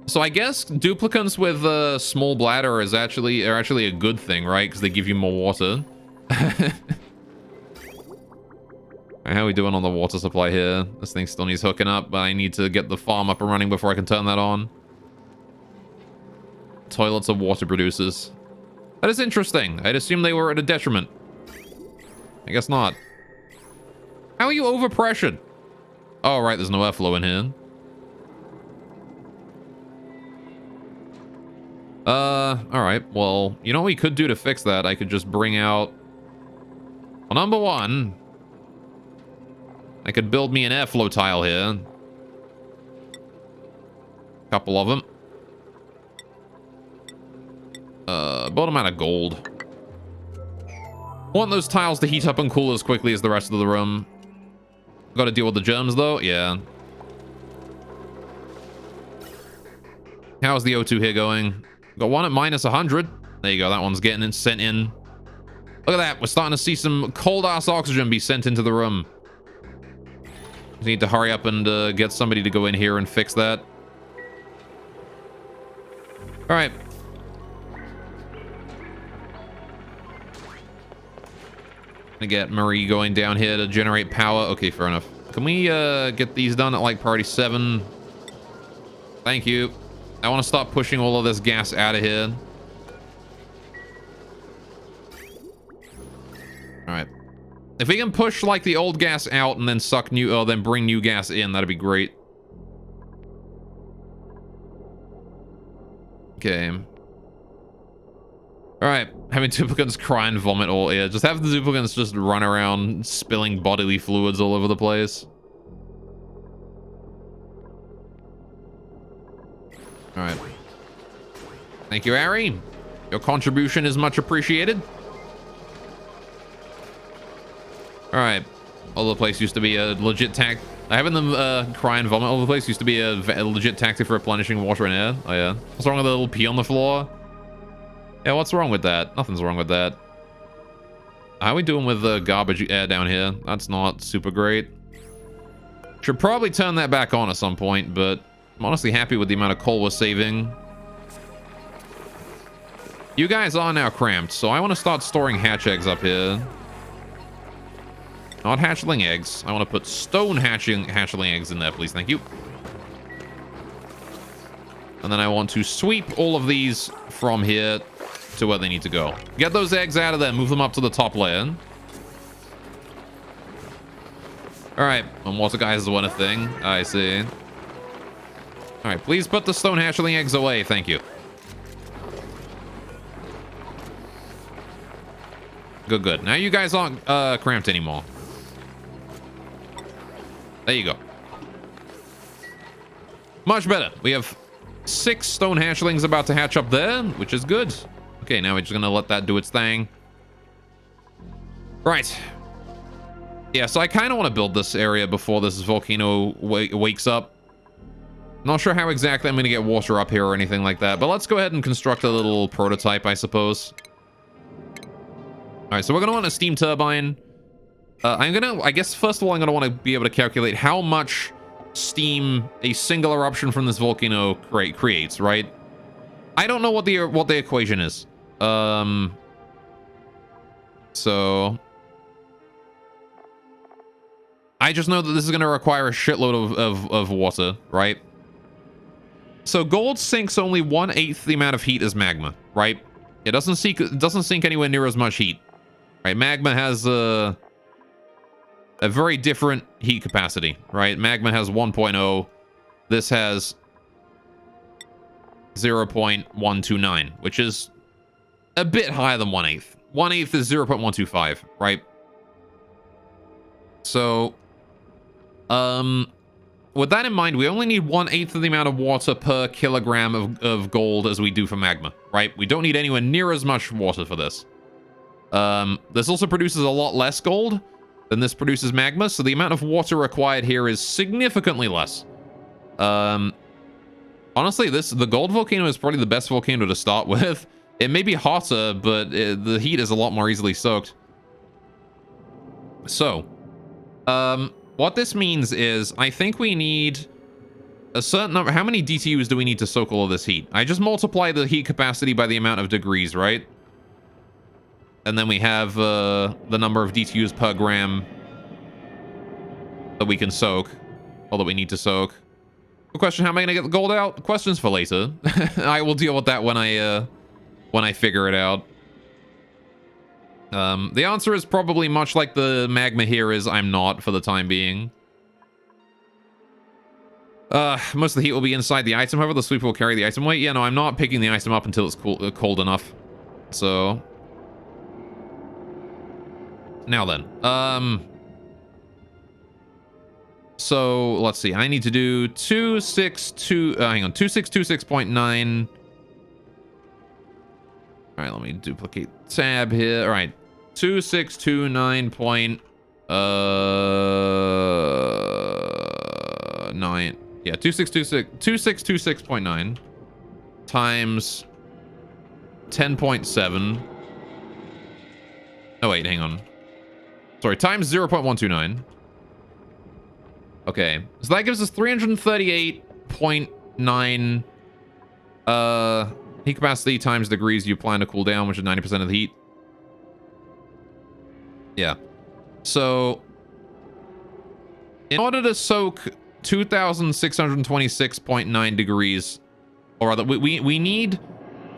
So I guess duplicants with a small bladder are actually a good thing, right? Because they give you more water. How are we doing on the water supply here? This thing still needs hooking up, but I need to get the farm up and running before I can turn that on. Toilets are water producers. That is interesting. I'd assume they were at a detriment. I guess not. How are you overpressured? Oh, right, there's no airflow in here. Alright. Well, you know what we could do to fix that? I could just bring out... Well, number one, I could build me an airflow tile here. Couple of them. Build them out of gold. Want those tiles to heat up and cool as quickly as the rest of the room. Got to deal with the germs, though? Yeah. How's the O2 here going? Got one at minus 100. There you go. That one's getting sent in. Look at that. We're starting to see some cold-ass oxygen be sent into the room. We need to hurry up and get somebody to go in here and fix that. All right. Gonna get Marie going down here to generate power. Okay, fair enough. Can we get these done at like priority 7? Thank you. I want to stop pushing all of this gas out of here. All right. If we can push like the old gas out and then suck new, then bring new gas in, that'd be great. Okay. All right. Having duplicants cry and vomit all air. Just have the duplicants just run around spilling bodily fluids all over the place. All right. Thank you, Ari. Your contribution is much appreciated. All right. All the place used to be a legit having them cry and vomit all over the place used to be a legit tactic for replenishing water and air. Oh, yeah. What's wrong with the little pee on the floor? Yeah, what's wrong with that? Nothing's wrong with that. How are we doing with the garbage air down here? That's not super great. Should probably turn that back on at some point, but I'm honestly happy with the amount of coal we're saving. You guys are now cramped, so I want to start storing hatch eggs up here. Not hatchling eggs. I want to put stone hatchling eggs in there, please. Thank you. And then I want to sweep all of these from here to where they need to go. Get those eggs out of there. Move them up to the top layer. All right. And water guys want a thing. I see. All right. Please put the stone hatchling eggs away. Thank you. Good, good. Now you guys aren't cramped anymore. There you go. Much better. We have 6 stone hatchlings about to hatch up there, which is good. Okay, now we're just gonna let that do its thing. Right. Yeah, so I kind of want to build this area before this volcano wakes up. Not sure how exactly I'm gonna get water up here or anything like that, but let's go ahead and construct a little prototype, I suppose. All right, so we're gonna want a steam turbine. I guess first of all, I'm gonna want to be able to calculate how much steam a single eruption from this volcano creates, right? I don't know what the equation is. So I just know that this is gonna require a shitload of water, right? So gold sinks only 1/8 the amount of heat as magma, right? It doesn't sink anywhere near as much heat, right? Magma has a very different heat capacity, right? Magma has 1.0. This has 0.129, which is a bit higher than 1/8. 1/8 is 0.125, right? So, with that in mind, we only need 1/8 of the amount of water per kilogram of gold as we do for magma, right? We don't need anywhere near as much water for this. This also produces a lot less gold than this produces magma, so the amount of water required here is significantly less. Honestly, the gold volcano is probably the best volcano to start with. It may be hotter, but the heat is a lot more easily soaked. So, what this means is I think we need a certain number. How many DTUs do we need to soak all of this heat? I just multiply the heat capacity by the amount of degrees, right? And then we have the number of DTUs per gram that we can soak, or that we need to soak. The question, how am I gonna get the gold out? Questions for later. I will deal with that when I figure it out. The answer is probably much like the magma here is I'm not for the time being. Most of the heat will be inside the item, however, the sweeper will carry the item weight. Yeah, no, I'm not picking the item up until it's cold enough. So... Now then, so let's see. I need to do 2626.9. All right, let me duplicate tab here. All right, 2629.9. Yeah, 2626.9 times 10.7. Oh wait, hang on. Sorry, times 0.129. Okay, so that gives us 338.9 heat capacity times degrees you plan to cool down, which is 90% of the heat. Yeah. So, in order to soak 2,626.9 degrees, or rather, we need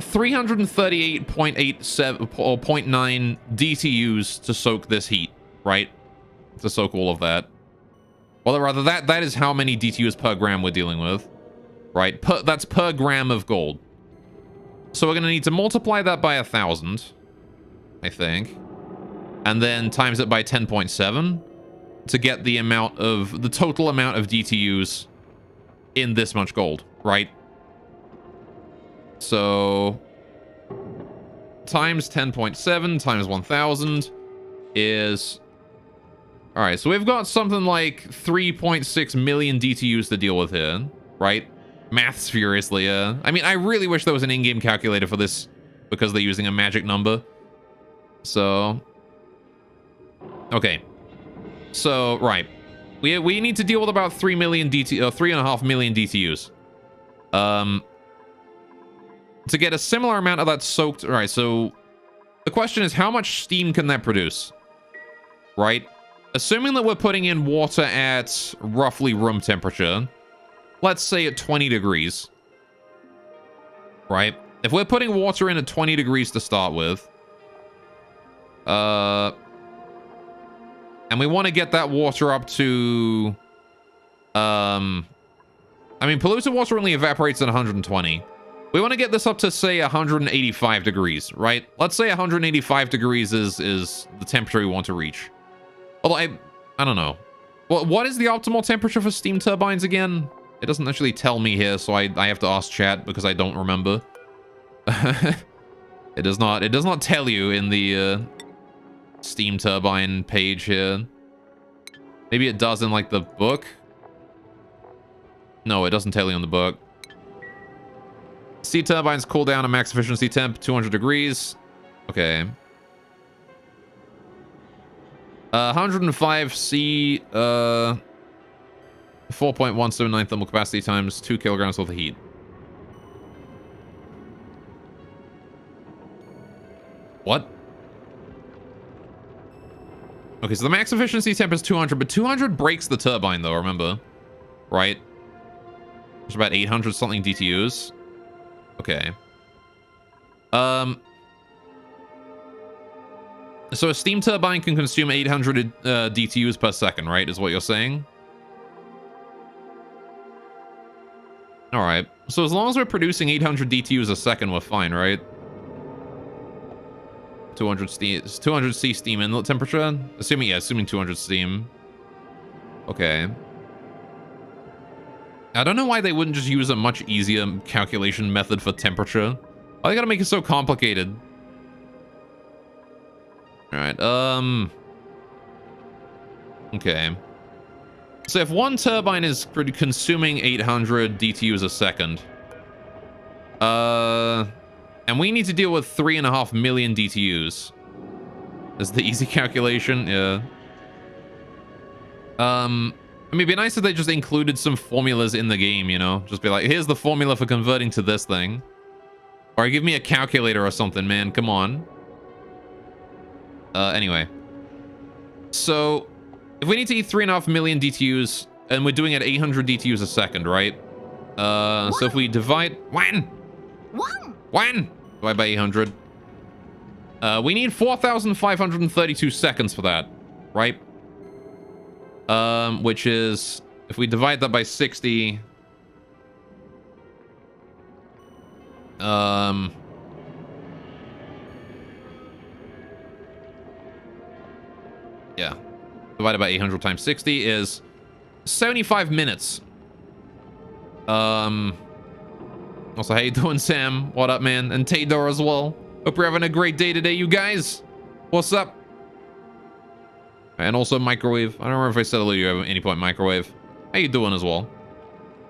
338.87 or 0.9 DTUs to soak this heat, right? To soak all of that. Well, rather, that is how many DTUs per gram we're dealing with, right? That's per gram of gold. So we're going to need to multiply that by 1,000, I think, and then times it by 10.7 to get the total amount of DTUs in this much gold, right? So times 10.7 times 1,000 is... All right, so we've got something like 3.6 million DTUs to deal with here, right? Maths furiously. I mean, I really wish there was an in-game calculator for this because they're using a magic number. So, okay. So, right. We need to deal with about 3 million 3.5 million DTUs. To get a similar amount of that soaked. All right, so the question is, how much steam can that produce? Right? Assuming that we're putting in water at roughly room temperature, let's say at 20 degrees, right? If we're putting water in at 20 degrees to start with, and we want to get that water up to, I mean, polluted water only evaporates at 120. We want to get this up to, say, 185 degrees, right? Let's say 185 degrees is the temperature we want to reach. Although I don't know. Well, what is the optimal temperature for steam turbines again? It doesn't actually tell me here, so I have to ask chat because I don't remember. It does not tell you in the steam turbine page here. Maybe it does in like the book. No, it doesn't tell you in the book. Steam turbines cool down at max efficiency temp 200 degrees. Okay. 105 C, 4.179 thermal capacity times 2 kilograms worth of heat. What? Okay, so the max efficiency temp is 200, but 200 breaks the turbine, though, remember? Right? There's about 800 something DTUs. Okay. So a steam turbine can consume 800 DTUs per second, right? Is what you're saying? All right. So as long as we're producing 800 DTUs a second, we're fine, right? 200 C steam inlet temperature? Assuming 200 steam. Okay. I don't know why they wouldn't just use a much easier calculation method for temperature. Why they gotta make it so complicated? Alright, okay. So if one turbine is consuming 800 DTUs a second, and we need to deal with 3.5 million DTUs. Is the easy calculation? Yeah. I mean, it'd be nice if they just included some formulas in the game, you know? Just be like, here's the formula for converting to this thing. Or give me a calculator or something, man. Come on. Anyway. So, if we need to eat 3.5 million DTUs, and we're doing it at 800 DTUs a second, right? So if we divide... When? Divide by 800. We need 4,532 seconds for that, right? Which is... If we divide that by 60... Yeah. Divided by 800 times 60 is 75 minutes. Also, how you doing, Sam? What up, man? And Taydor as well. Hope you're having a great day today, you guys. What's up? And also Microwave. I don't remember if I said hello to you at any point, Microwave. How you doing as well?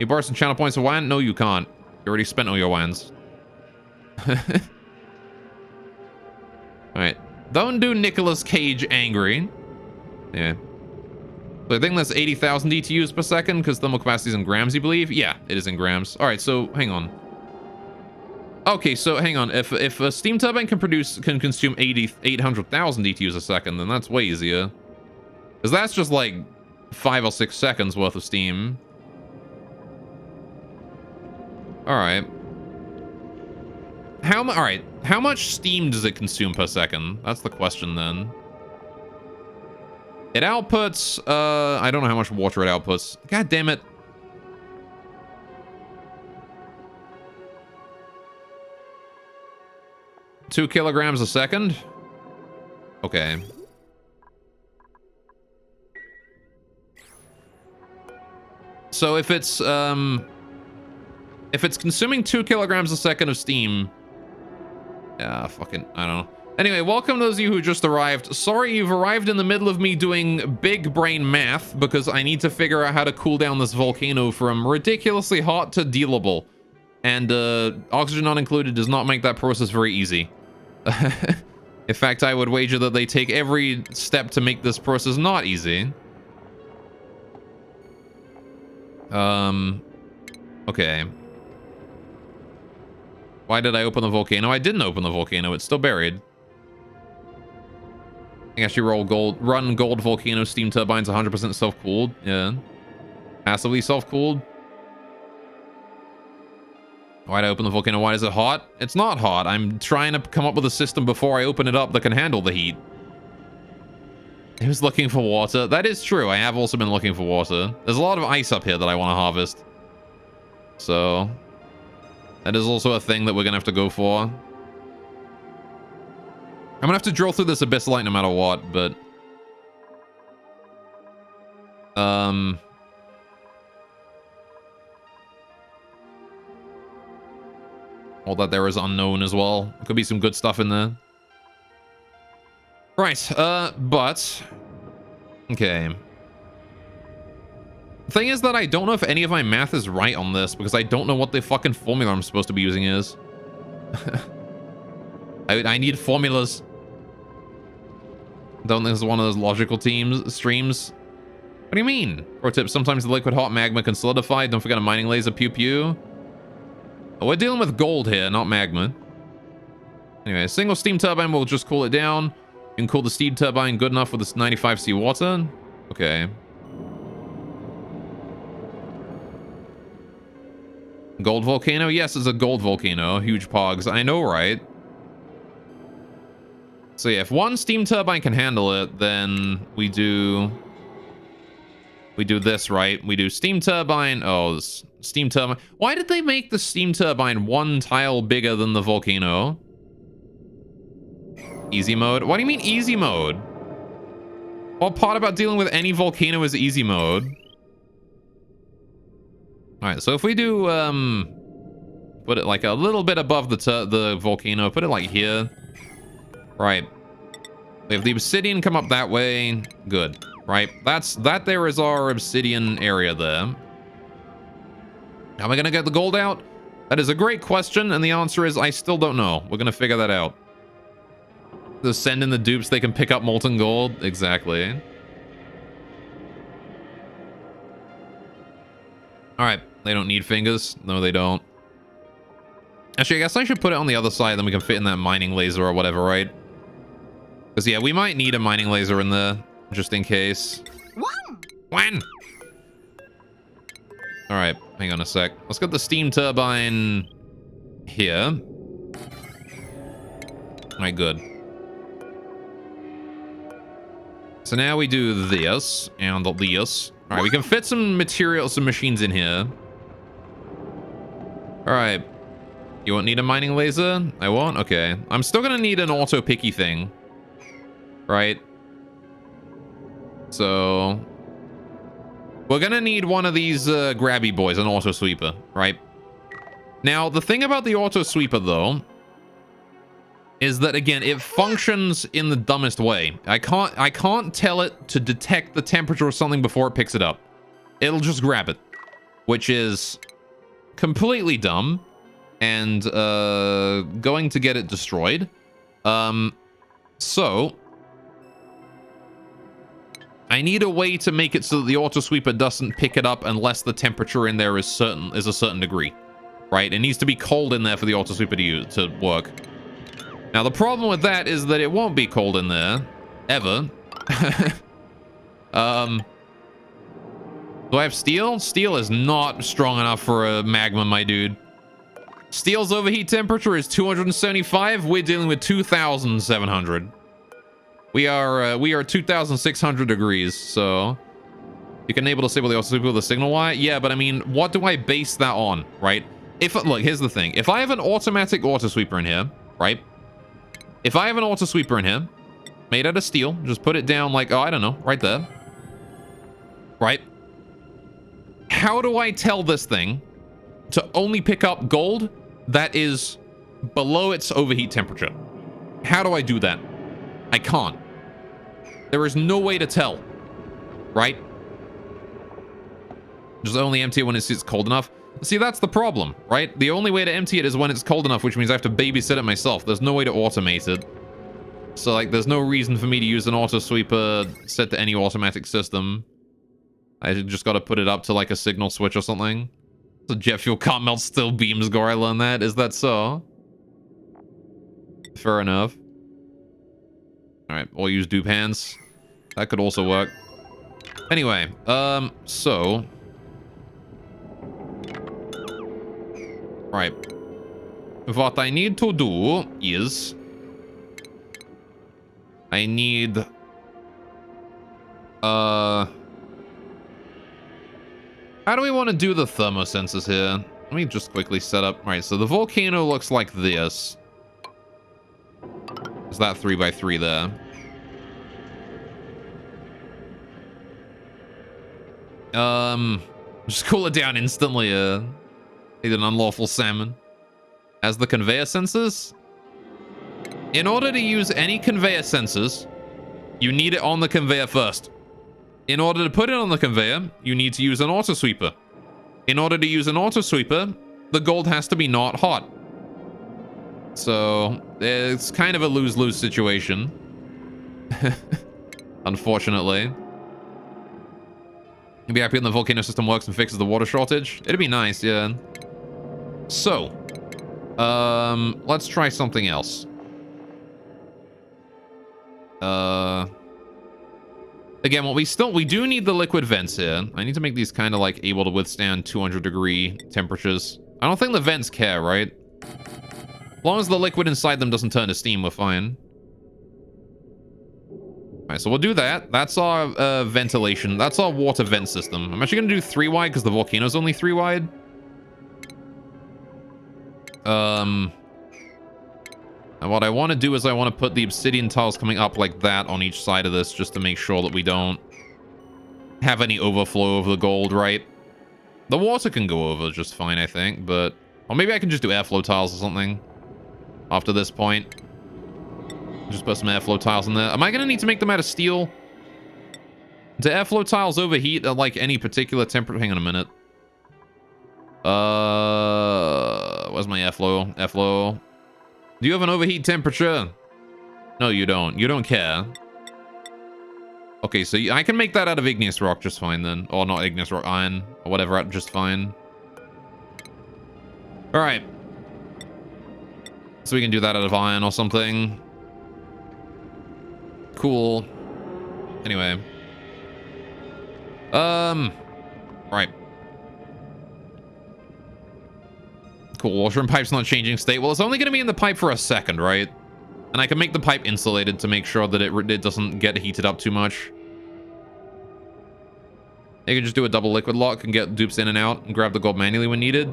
You borrow some channel points of WAN? No, you can't. You already spent all your WANs. Alright. Don't do Nicolas Cage angry. Yeah. So I think that's 80,000 DTUs per second because thermal capacity is in grams, you believe? Yeah, it is in grams. Alright, so hang on. Okay, so hang on. If a steam turbine can consume 800,000 DTUs a second, then that's way easier. Because that's just like 5 or 6 seconds worth of steam. Alright. Alright, how much steam does it consume per second? That's the question then. It outputs, I don't know how much water it outputs. God damn it. Two kilograms a second? Okay. So if it's consuming 2 kilograms a second of steam, yeah, fucking, I don't know. Anyway, welcome those of you who just arrived. Sorry you've arrived in the middle of me doing big brain math because I need to figure out how to cool down this volcano from ridiculously hot to dealable. And oxygen not included does not make that process very easy. In fact, I would wager that they take every step to make this process not easy. Okay. Why did I open the volcano? I didn't open the volcano. It's still buried. I think I should run gold volcano steam turbines 100% self-cooled. Yeah. Passively self-cooled. Why'd I open the volcano? Why is it hot? It's not hot. I'm trying to come up with a system before I open it up that can handle the heat. I was looking for water. That is true. I have also been looking for water. There's a lot of ice up here that I want to harvest. So that is also a thing that we're gonna have to go for. I'm gonna have to drill through this abyssalite no matter what, but all that there is unknown as well. There could be some good stuff in there. Right, but okay. The thing is that I don't know if any of my math is right on this because I don't know what the fucking formula I'm supposed to be using is. I need formulas. Don't think this is one of those logical streams. What do you mean? Pro tip, sometimes the liquid hot magma can solidify. Don't forget a mining laser, pew pew. Oh, we're dealing with gold here, not magma. Anyway, a single steam turbine will just cool it down. You can cool the steam turbine good enough with this 95 C water. Okay. Gold volcano? Yes, it's a gold volcano. Huge pogs. I know, right? So yeah, if one steam turbine can handle it, then we do this, right? We do steam turbine. Oh, steam turbine. Why did they make the steam turbine one tile bigger than the volcano? Easy mode? What do you mean easy mode? What part about dealing with any volcano is easy mode? Alright, so if we do, put it like a little bit above the volcano, put it like here. Right. We have the obsidian come up that way. Good. Right. That there is our obsidian area there. How am I gonna get the gold out? That is a great question, and the answer is I still don't know. We're gonna figure that out. Just send in the dupes, they can pick up molten gold. Exactly. Alright, they don't need fingers. No, they don't. Actually, I guess I should put it on the other side, then we can fit in that mining laser or whatever, right? Because, yeah, we might need a mining laser in there, just in case. When? Alright, hang on a sec. Let's get the steam turbine here. Alright, good. So now we do this, and this. Alright, we can fit some material, some machines in here. Alright. You won't need a mining laser? I won't? Okay. I'm still gonna need an auto picky thing. Right? So... we're gonna need one of these grabby boys, an auto sweeper, right? Now, the thing about the auto sweeper, though, is that, again, it functions in the dumbest way. I can't tell it to detect the temperature or something before it picks it up. It'll just grab it, which is completely dumb and going to get it destroyed. So I need a way to make it so that the auto sweeper doesn't pick it up unless the temperature in there is a certain degree, right? It needs to be cold in there for the auto sweeper to work. Now the problem with that is that it won't be cold in there ever. Do I have steel? Steel is not strong enough for a magma, my dude. Steel's overheat temperature is 275. We're dealing with 2,700. We are 2,600 degrees, so you can enable disable the auto sweeper with a signal wire. Yeah, but I mean, what do I base that on, right? Look, here's the thing. If I have an automatic auto sweeper in here, right? If I have an auto sweeper in here, made out of steel, just put it down like, oh, I don't know, right there. Right? How do I tell this thing to only pick up gold that is below its overheat temperature? How do I do that? I can't. There is no way to tell. Right? Just only empty it when it's cold enough. See, that's the problem, right? The only way to empty it is when it's cold enough, which means I have to babysit it myself. There's no way to automate it. So, like, there's no reason for me to use an auto sweeper set to any automatic system. I just got to put it up to, like, a signal switch or something. So jet fuel can't melt still beams, Gore. I learned that. Is that so? Fair enough. Alright, or use dupe hands. That could also work. Anyway, so... right. What I need to do is... I need... how do we want to do the thermosensors here? Let me just quickly set up... right, so the volcano looks like this. Is that 3x3 there? Just cool it down instantly, need an unlawful salmon. As the conveyor sensors? In order to use any conveyor sensors, you need it on the conveyor first. In order to put it on the conveyor, you need to use an auto sweeper. In order to use an auto sweeper, the gold has to be not hot. So, it's kind of a lose-lose situation. Unfortunately. You'd be happy when the volcano system works and fixes the water shortage? It'd be nice, yeah. So, let's try something else. Again, we do need the liquid vents here. I need to make these kind of like able to withstand 200-degree temperatures. I don't think the vents care, right? As long as the liquid inside them doesn't turn to steam, we're fine. Alright, so we'll do that. That's our ventilation. That's our water vent system. I'm actually going to do 3 wide because the volcano's only 3 wide. And what I want to do is I want to put the obsidian tiles coming up like that on each side of this just to make sure that we don't have any overflow of the gold, right? The water can go over just fine, I think, but... or maybe I can just do airflow tiles or something after this point. Just put some airflow tiles in there. Am I going to need to make them out of steel? Do airflow tiles overheat at, like, any particular temperature? Hang on a minute. Where's my airflow? Airflow. Do you have an overheat temperature? No, you don't. You don't care. Okay, so I can make that out of igneous rock just fine then. Or not igneous rock, iron. Or whatever, just fine. Alright. So we can do that out of iron or something. Cool. Anyway. Right. Cool. Water in pipe's not changing state. Well, it's only going to be in the pipe for a second, right? And I can make the pipe insulated to make sure that it doesn't get heated up too much. You can just do a double liquid lock and get dupes in and out and grab the gold manually when needed.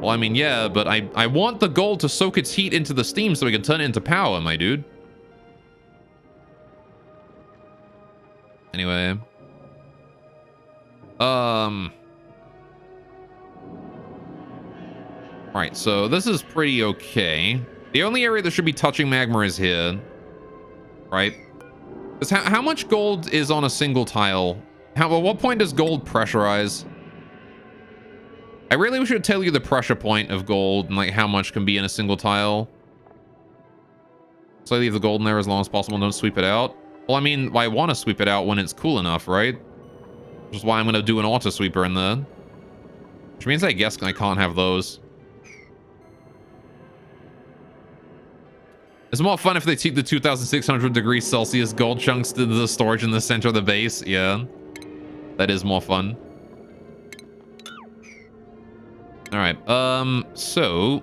Well, I mean, yeah, but I want the gold to soak its heat into the steam so we can turn it into power, my dude. Anyway. Alright, so this is pretty okay. The only area that should be touching magma is here. Right? Because how much gold is on a single tile? At what point does gold pressurize? I really should tell you the pressure point of gold and like how much can be in a single tile. So I leave the gold in there as long as possible and don't sweep it out. Well, I mean, I want to sweep it out when it's cool enough, right? Which is why I'm going to do an auto sweeper in there. Which means I guess I can't have those. It's more fun if they take the 2,600 degrees Celsius gold chunks to the storage in the center of the base. Yeah. That is more fun. Alright, so...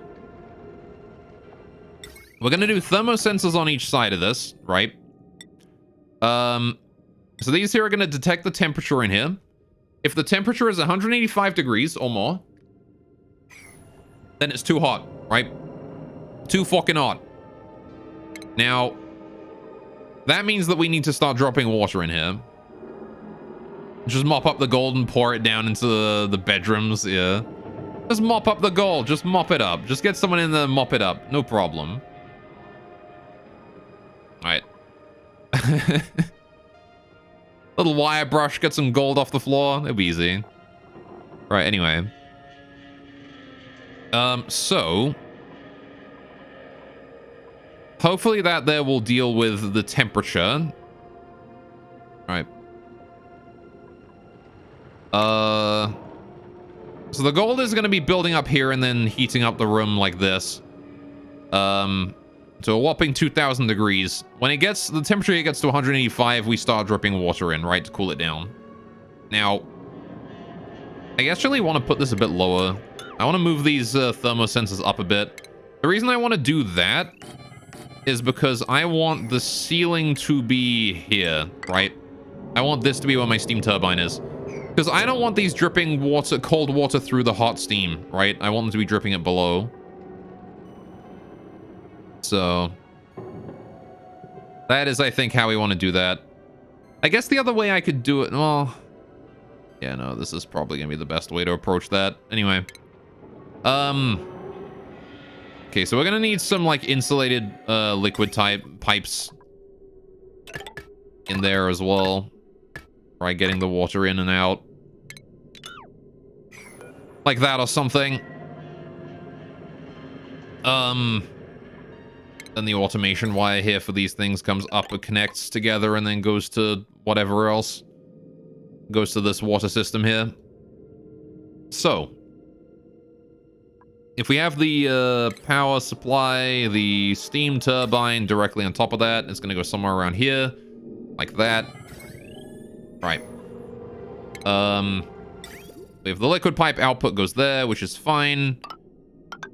we're gonna do thermosensors on each side of this, right? So these here are gonna detect the temperature in here. If the temperature is 185 degrees or more, then it's too hot, right? Too fucking hot. Now, that means that we need to start dropping water in here. Just mop up the gold and pour it down into the bedrooms, yeah. Just mop up the gold. Just mop it up. Just get someone in there and mop it up. No problem. Alright. Little wire brush. Get some gold off the floor. It'll be easy. Right, anyway. So... hopefully that there will deal with the temperature. Alright. So the gold is going to be building up here and then heating up the room like this. To a whopping 2,000 degrees. When it gets, the temperature gets to 185, we start dripping water in, right, to cool it down. Now, I actually want to put this a bit lower. I want to move these thermosensors up a bit. The reason I want to do that is because I want the ceiling to be here, right? I want this to be where my steam turbine is. Because I don't want these dripping water, cold water through the hot steam, right? I want them to be dripping it below. So, that is, I think, how we want to do that. I guess the other way I could do it, well... yeah, no, this is probably going to be the best way to approach that. Anyway. Okay, so we're going to need some, like, insulated liquid type pipes in there as well. Right, getting the water in and out. Like that or something. Then the automation wire here for these things comes up and connects together and then goes to whatever else. Goes to this water system here. So. If we have the power supply, the steam turbine directly on top of that, it's going to go somewhere around here. Like that. Right. We have the liquid pipe output goes there, which is fine.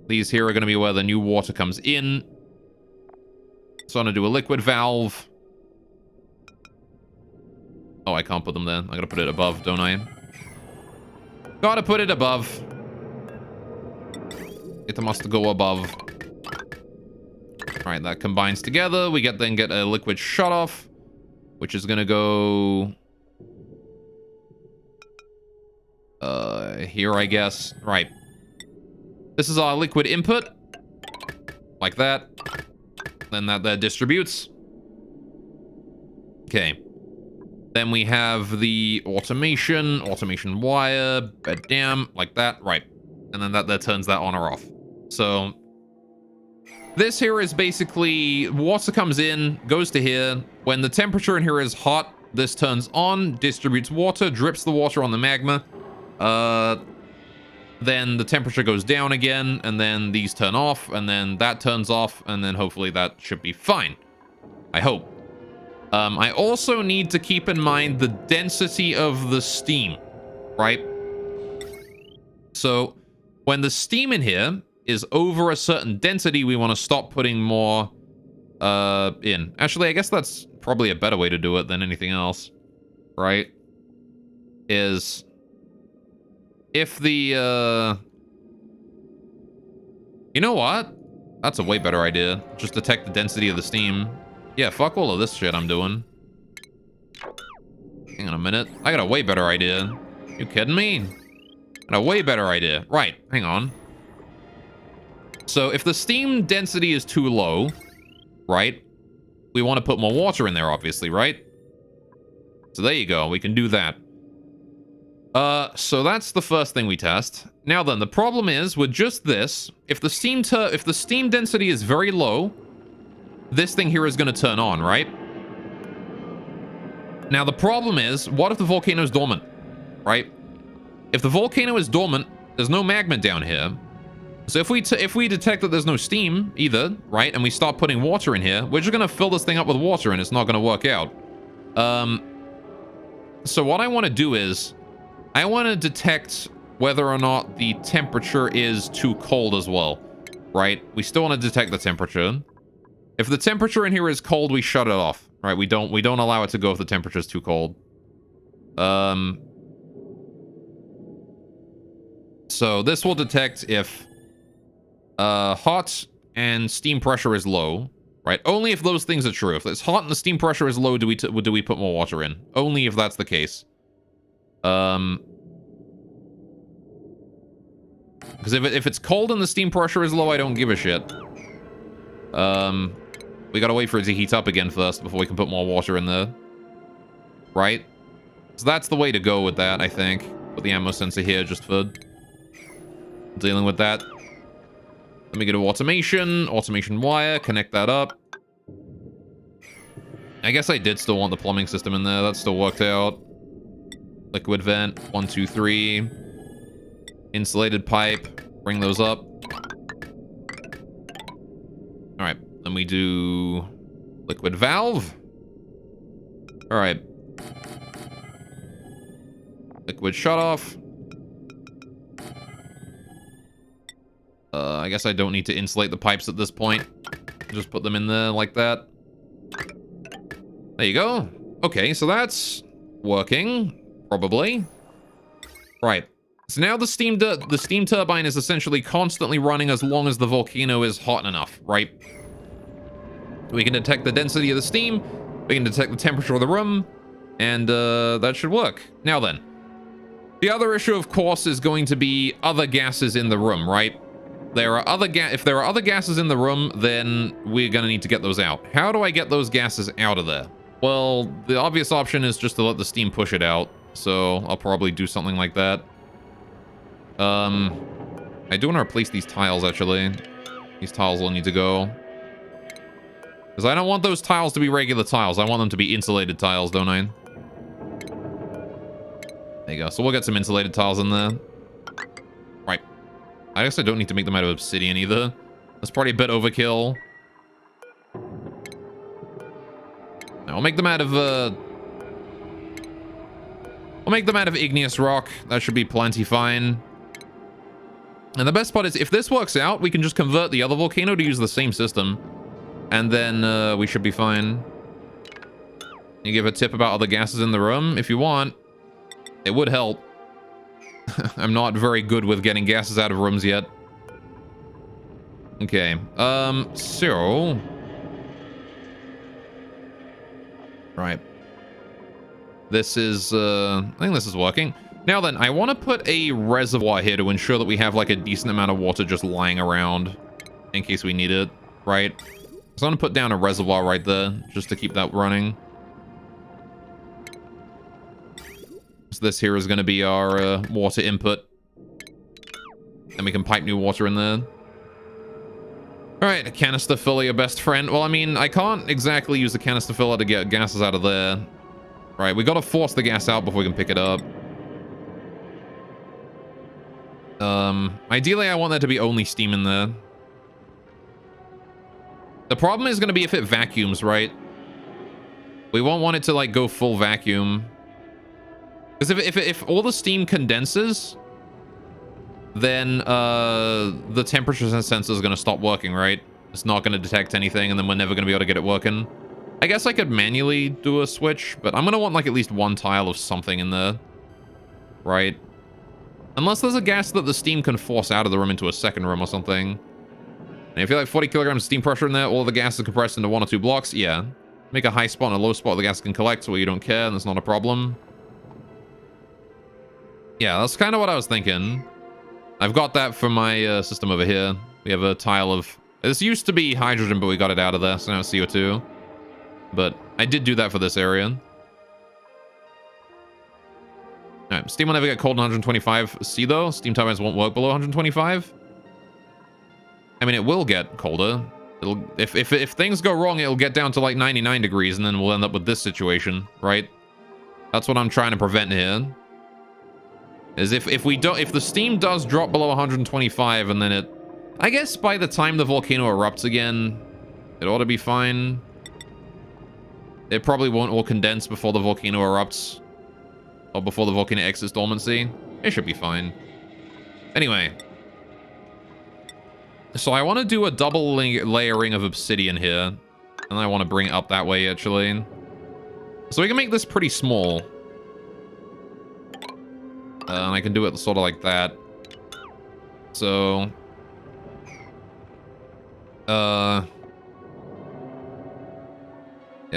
These here are going to be where the new water comes in. So I'm going to do a liquid valve. Oh, I can't put them there. I got to put it above, don't I? Gotta put it above. It must go above. Alright, that combines together. We then get a liquid shut off, which is going to go... here, I guess. Right. This is our liquid input. Like that. Then that distributes. Okay. Then we have the automation wire, bed down, like that. Right. And then that turns that on or off. So this here is basically water comes in, goes to here. When the temperature in here is hot, this turns on, distributes water, drips the water on the magma. Then the temperature goes down again, and then these turn off, and then that turns off, and then hopefully that should be fine. I hope. I also need to keep in mind the density of the steam, right? So when the steam in here is over a certain density, we want to stop putting more in. Actually, I guess that's probably a better way to do it than anything else, right? Is if the You know what? That's a way better idea. Just detect the density of the steam. Yeah, fuck all of this shit I'm doing. Hang on a minute. I got a way better idea. You kidding me? Got a way better idea. Right, hang on. So if the steam density is too low, right? We want to put more water in there, obviously, right? So there you go. We can do that. So that's the first thing we test. Now then, the problem is with just this, if the steam density is very low, this thing here is going to turn on, right? Now the problem is, what if the volcano is dormant, right? If the volcano is dormant, there's no magma down here. So if we detect that there's no steam either, right, and we start putting water in here, we're just going to fill this thing up with water and it's not going to work out. So what I want to do is, I want to detect whether or not the temperature is too cold as well, right? We still want to detect the temperature. If the temperature in here is cold, we shut it off, right? We don't allow it to go if the temperature is too cold. So this will detect if hot and steam pressure is low, right? Only if those things are true. If it's hot and the steam pressure is low, do we put more water in? Only if that's the case. Because if it's cold and the steam pressure is low, I don't give a shit. We gotta wait for it to heat up again first before we can put more water in there. Right? So that's the way to go with that, I think. Put the ammo sensor here just for dealing with that. Let me go to automation wire, connect that up. I guess I did still want the plumbing system in there. That still worked out. Liquid vent, 1, 2, 3. Insulated pipe, bring those up. All right, then we do liquid valve. All right. Liquid shut off. I guess I don't need to insulate the pipes at this point. Just put them in there like that. There you go. Okay, so that's working, probably. Right. So now the steam turbine is essentially constantly running as long as the volcano is hot enough, right? We can detect the density of the steam, we can detect the temperature of the room, and that should work. Now then, the other issue, of course, is going to be other gases in the room, right? If there are other gases in the room, then we're gonna need to get those out. How do I get those gases out of there? Well, the obvious option is just to let the steam push it out, so I'll probably do something like that. I do want to replace these tiles, actually. These tiles will need to go. Because I don't want those tiles to be regular tiles. I want them to be insulated tiles, don't I? There you go. So we'll get some insulated tiles in there. Right. I guess I don't need to make them out of obsidian either. That's probably a bit overkill. Now, I'll make them out of, I'll make them out of igneous rock. That should be plenty fine. And the best part is, if this works out, we can just convert the other volcano to use the same system. And then we should be fine. You give a tip about other gases in the room if you want. It would help. I'm not very good with getting gases out of rooms yet. Okay. So... Right. This is, I think this is working. Now then, I want to put a reservoir here to ensure that we have, like, a decent amount of water just lying around in case we need it, right? So I'm going to put down a reservoir right there just to keep that running. So this here is going to be our water input. And we can pipe new water in there. Alright, a canister filler, your best friend. Well, I mean, I can't exactly use the canister filler to get gases out of there. Right, we got to force the gas out before we can pick it up. Ideally, I want there to be only steam in there. The problem is going to be if it vacuums, right? We won't want it to, like, go full vacuum. Because if all the steam condenses, then the temperature sensor is going to stop working, right? It's not going to detect anything, and then we're never going to be able to get it working. I guess I could manually do a switch, but I'm going to want, like, at least one tile of something in there. Right? Unless there's a gas that the steam can force out of the room into a second room or something. And if you like 40 kilograms of steam pressure in there, all the gas is compressed into 1 or 2 blocks. Yeah. Make a high spot and a low spot the gas can collect so you don't care and that's not a problem. Yeah, that's kind of what I was thinking. I've got that for my system over here. We have a tile of... This used to be hydrogen, but we got it out of there, so now it's CO2. But I did do that for this area. Alright, steam will never get cold in 125 C, though. Steam turbines won't work below 125. I mean, it will get colder. It'll, if things go wrong, it'll get down to like 99 degrees, and then we'll end up with this situation, right? That's what I'm trying to prevent here. Is if the steam does drop below 125, and then it... I guess by the time the volcano erupts again, it ought to be fine. It probably won't all condense before the volcano erupts. Or before the volcano exits dormancy. It should be fine. Anyway. So I want to do a double layering of obsidian here. And I want to bring it up that way, actually. So we can make this pretty small. And I can do it sort of like that. So... yeah,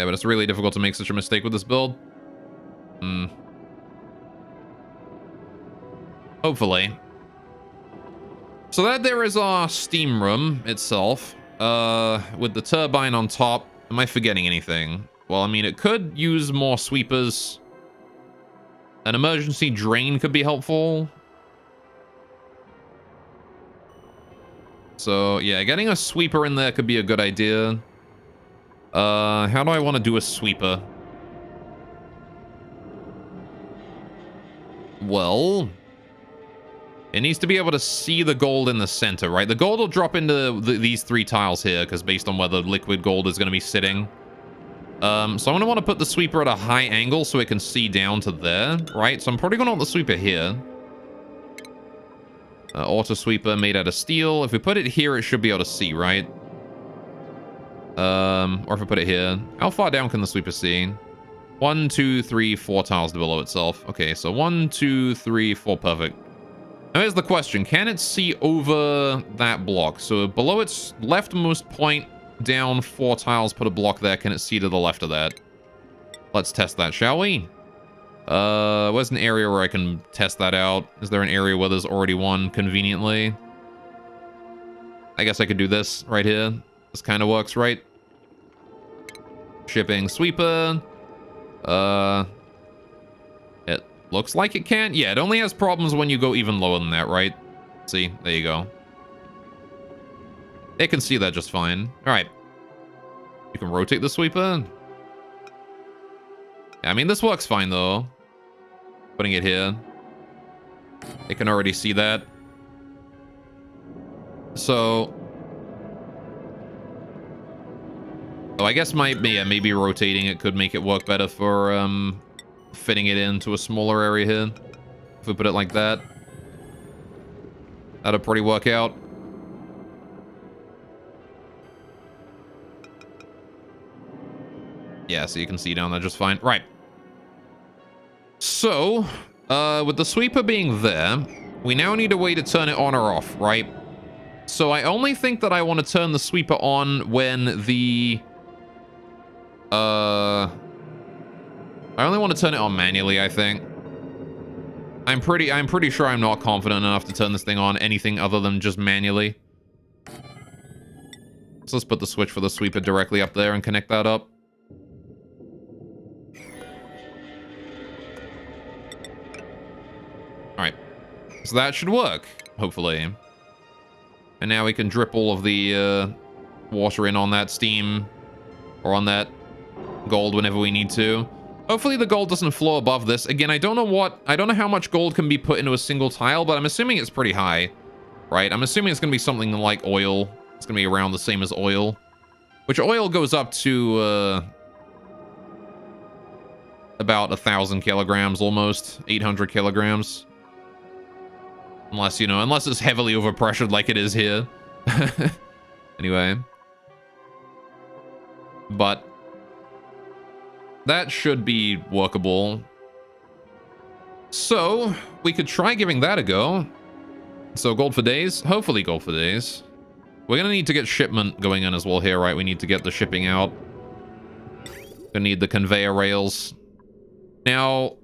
but it's really difficult to make such a mistake with this build. Hopefully. So that there is our steam room itself. With the turbine on top. Am I forgetting anything? Well, I mean, it could use more sweepers. An emergency drain could be helpful. So, yeah, getting a sweeper in there could be a good idea. How do I want to do a sweeper? Well, it needs to be able to see the gold in the center, right? The gold will drop into these 3 tiles here, because based on where the liquid gold is going to be sitting. So I'm going to want to put the sweeper at a high angle so it can see down to there, right? So I'm probably going to want the sweeper here. Auto sweeper made out of steel. If we put it here, it should be able to see, right? Or if I put it here. How far down can the sweeper see? 1, 2, 3, 4 tiles below itself. Okay, so 1, 2, 3, 4, perfect. Now here's the question. Can it see over that block? So below its leftmost point, down 4 tiles, put a block there. Can it see to the left of that? Let's test that, shall we? Where's an area where I can test that out? Is there an area where there's already one conveniently? I guess I could do this right here. This kind of works, right? Shipping sweeper. It looks like it can. Yeah, it only has problems when you go even lower than that, right? See, there you go. It can see that just fine. All right. You can rotate the sweeper. I mean, this works fine, though. Putting it here. It can already see that. So... oh, I guess maybe rotating it could make it work better for fitting it into a smaller area here. If we put it like that. That'll pretty work out. Yeah, so you can see down there just fine. Right. So, with the sweeper being there, we now need a way to turn it on or off, right? So I only think that I want to turn the sweeper on when the... I only want to turn it on manually, I think. I'm pretty sure I'm not confident enough to turn this thing on anything other than just manually. So let's put the switch for the sweeper directly up there and connect that up. Alright. So that should work, hopefully. And now we can drip all of the water in on that steam or on that gold whenever we need to. Hopefully the gold doesn't flow above this. Again, I don't know how much gold can be put into a single tile, but I'm assuming it's pretty high, right? I'm assuming it's going to be something like oil. It's going to be around the same as oil, which oil goes up to about 1,000 kilograms, almost 800 kilograms. Unless, unless it's heavily overpressured like it is here. Anyway. But that should be workable. So, we could try giving that a go. So, gold for days? Hopefully gold for days. We're gonna need to get shipment going in as well here, right? We need to get the shipping out. Gonna need the conveyor rails. Now...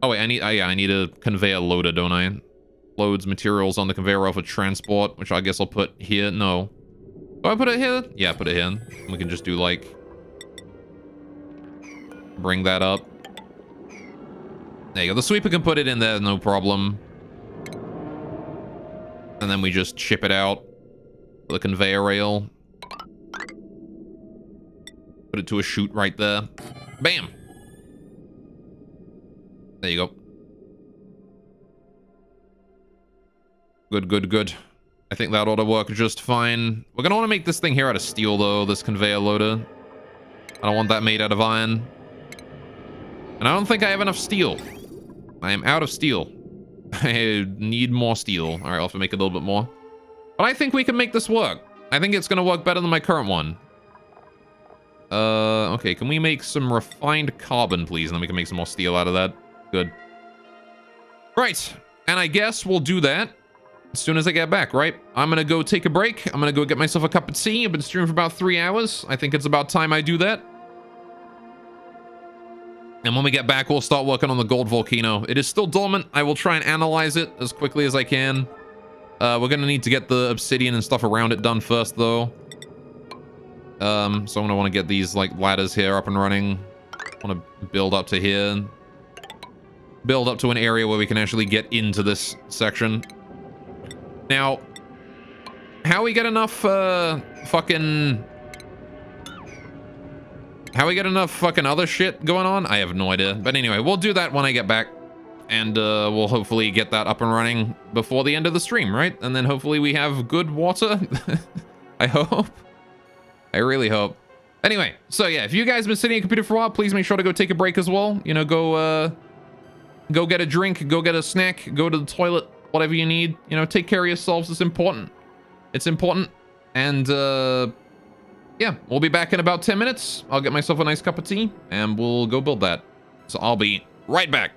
Oh, wait, I need a conveyor loader, don't I? Loads materials on the conveyor rail for transport, which I guess I'll put here. No. Do I put it here? Yeah, put it here. We can just do, like... Bring that up. There you go. The sweeper can put it in there, no problem. And then we just ship it out. The conveyor rail. Put it to a chute right there. Bam! There you go. Good, good, good. I think that ought to work just fine. We're gonna want to make this thing here out of steel, though, this conveyor loader. I don't want that made out of iron. And I don't think I have enough steel. I am out of steel. I need more steel. All right, I'll have to make a little bit more. But I think we can make this work. I think it's gonna work better than my current one. Okay, can we make some refined carbon, please? And then we can make some more steel out of that. Good. Right, and I guess we'll do that as soon as I get back, right? I'm gonna go take a break. I'm gonna go get myself a cup of tea. I've been streaming for about 3 hours. I think it's about time I do that. And when we get back, we'll start working on the gold volcano. It is still dormant. I will try and analyze it as quickly as I can. We're gonna need to get the obsidian and stuff around it done first, though. So I'm gonna want to get these, like, ladders here up and running. I want to build up to here. Build up to an area where we can actually get into this section. Now, how we get enough, fucking other shit going on? I have no idea. But anyway, we'll do that when I get back. And, we'll hopefully get that up and running before the end of the stream, right? And then hopefully we have good water. I hope. I really hope. Anyway, so yeah, if you guys have been sitting at a computer for a while, please make sure to go take a break as well. You know, go get a drink, go get a snack, go to the toilet, whatever you need. You know, take care of yourselves. It's important. It's important. And, yeah, we'll be back in about 10 minutes. I'll get myself a nice cup of tea, and we'll go build that. So I'll be right back.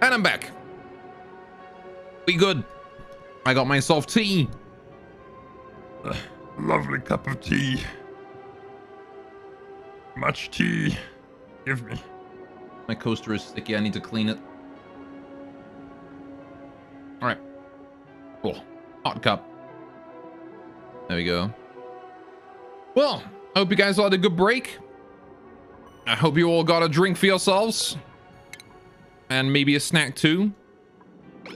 And I'm back. We good. I got myself tea. Lovely cup of tea. Much tea. Give me. My coaster is sticky. I need to clean it. All right. Cool. Hot cup. There we go. Well, I hope you guys all had a good break. I hope you all got a drink for yourselves. And maybe a snack too. All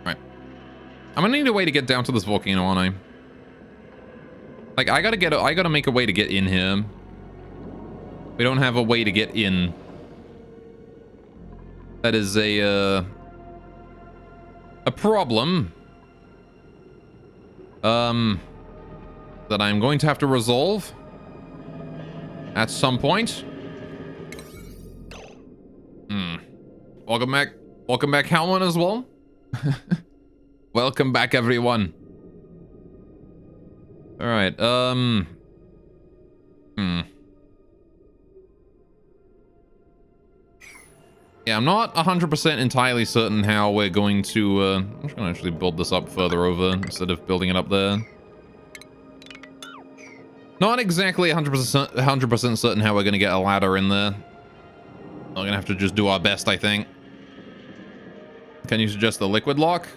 right. I'm gonna need a way to get down to this volcano, aren't I? Like, I gotta make a way to get in here. We don't have a way to get in. That is a problem. That I'm going to have to resolve at some point. Welcome back. Welcome back, Halman, as well. Welcome back, everyone. All right. Yeah, I'm not 100% entirely certain how we're going to... I'm just going to actually build this up further over instead of building it up there. Not exactly 100% certain how we're going to get a ladder in there. We're going to have to just do our best, I think. Can you suggest the liquid lock?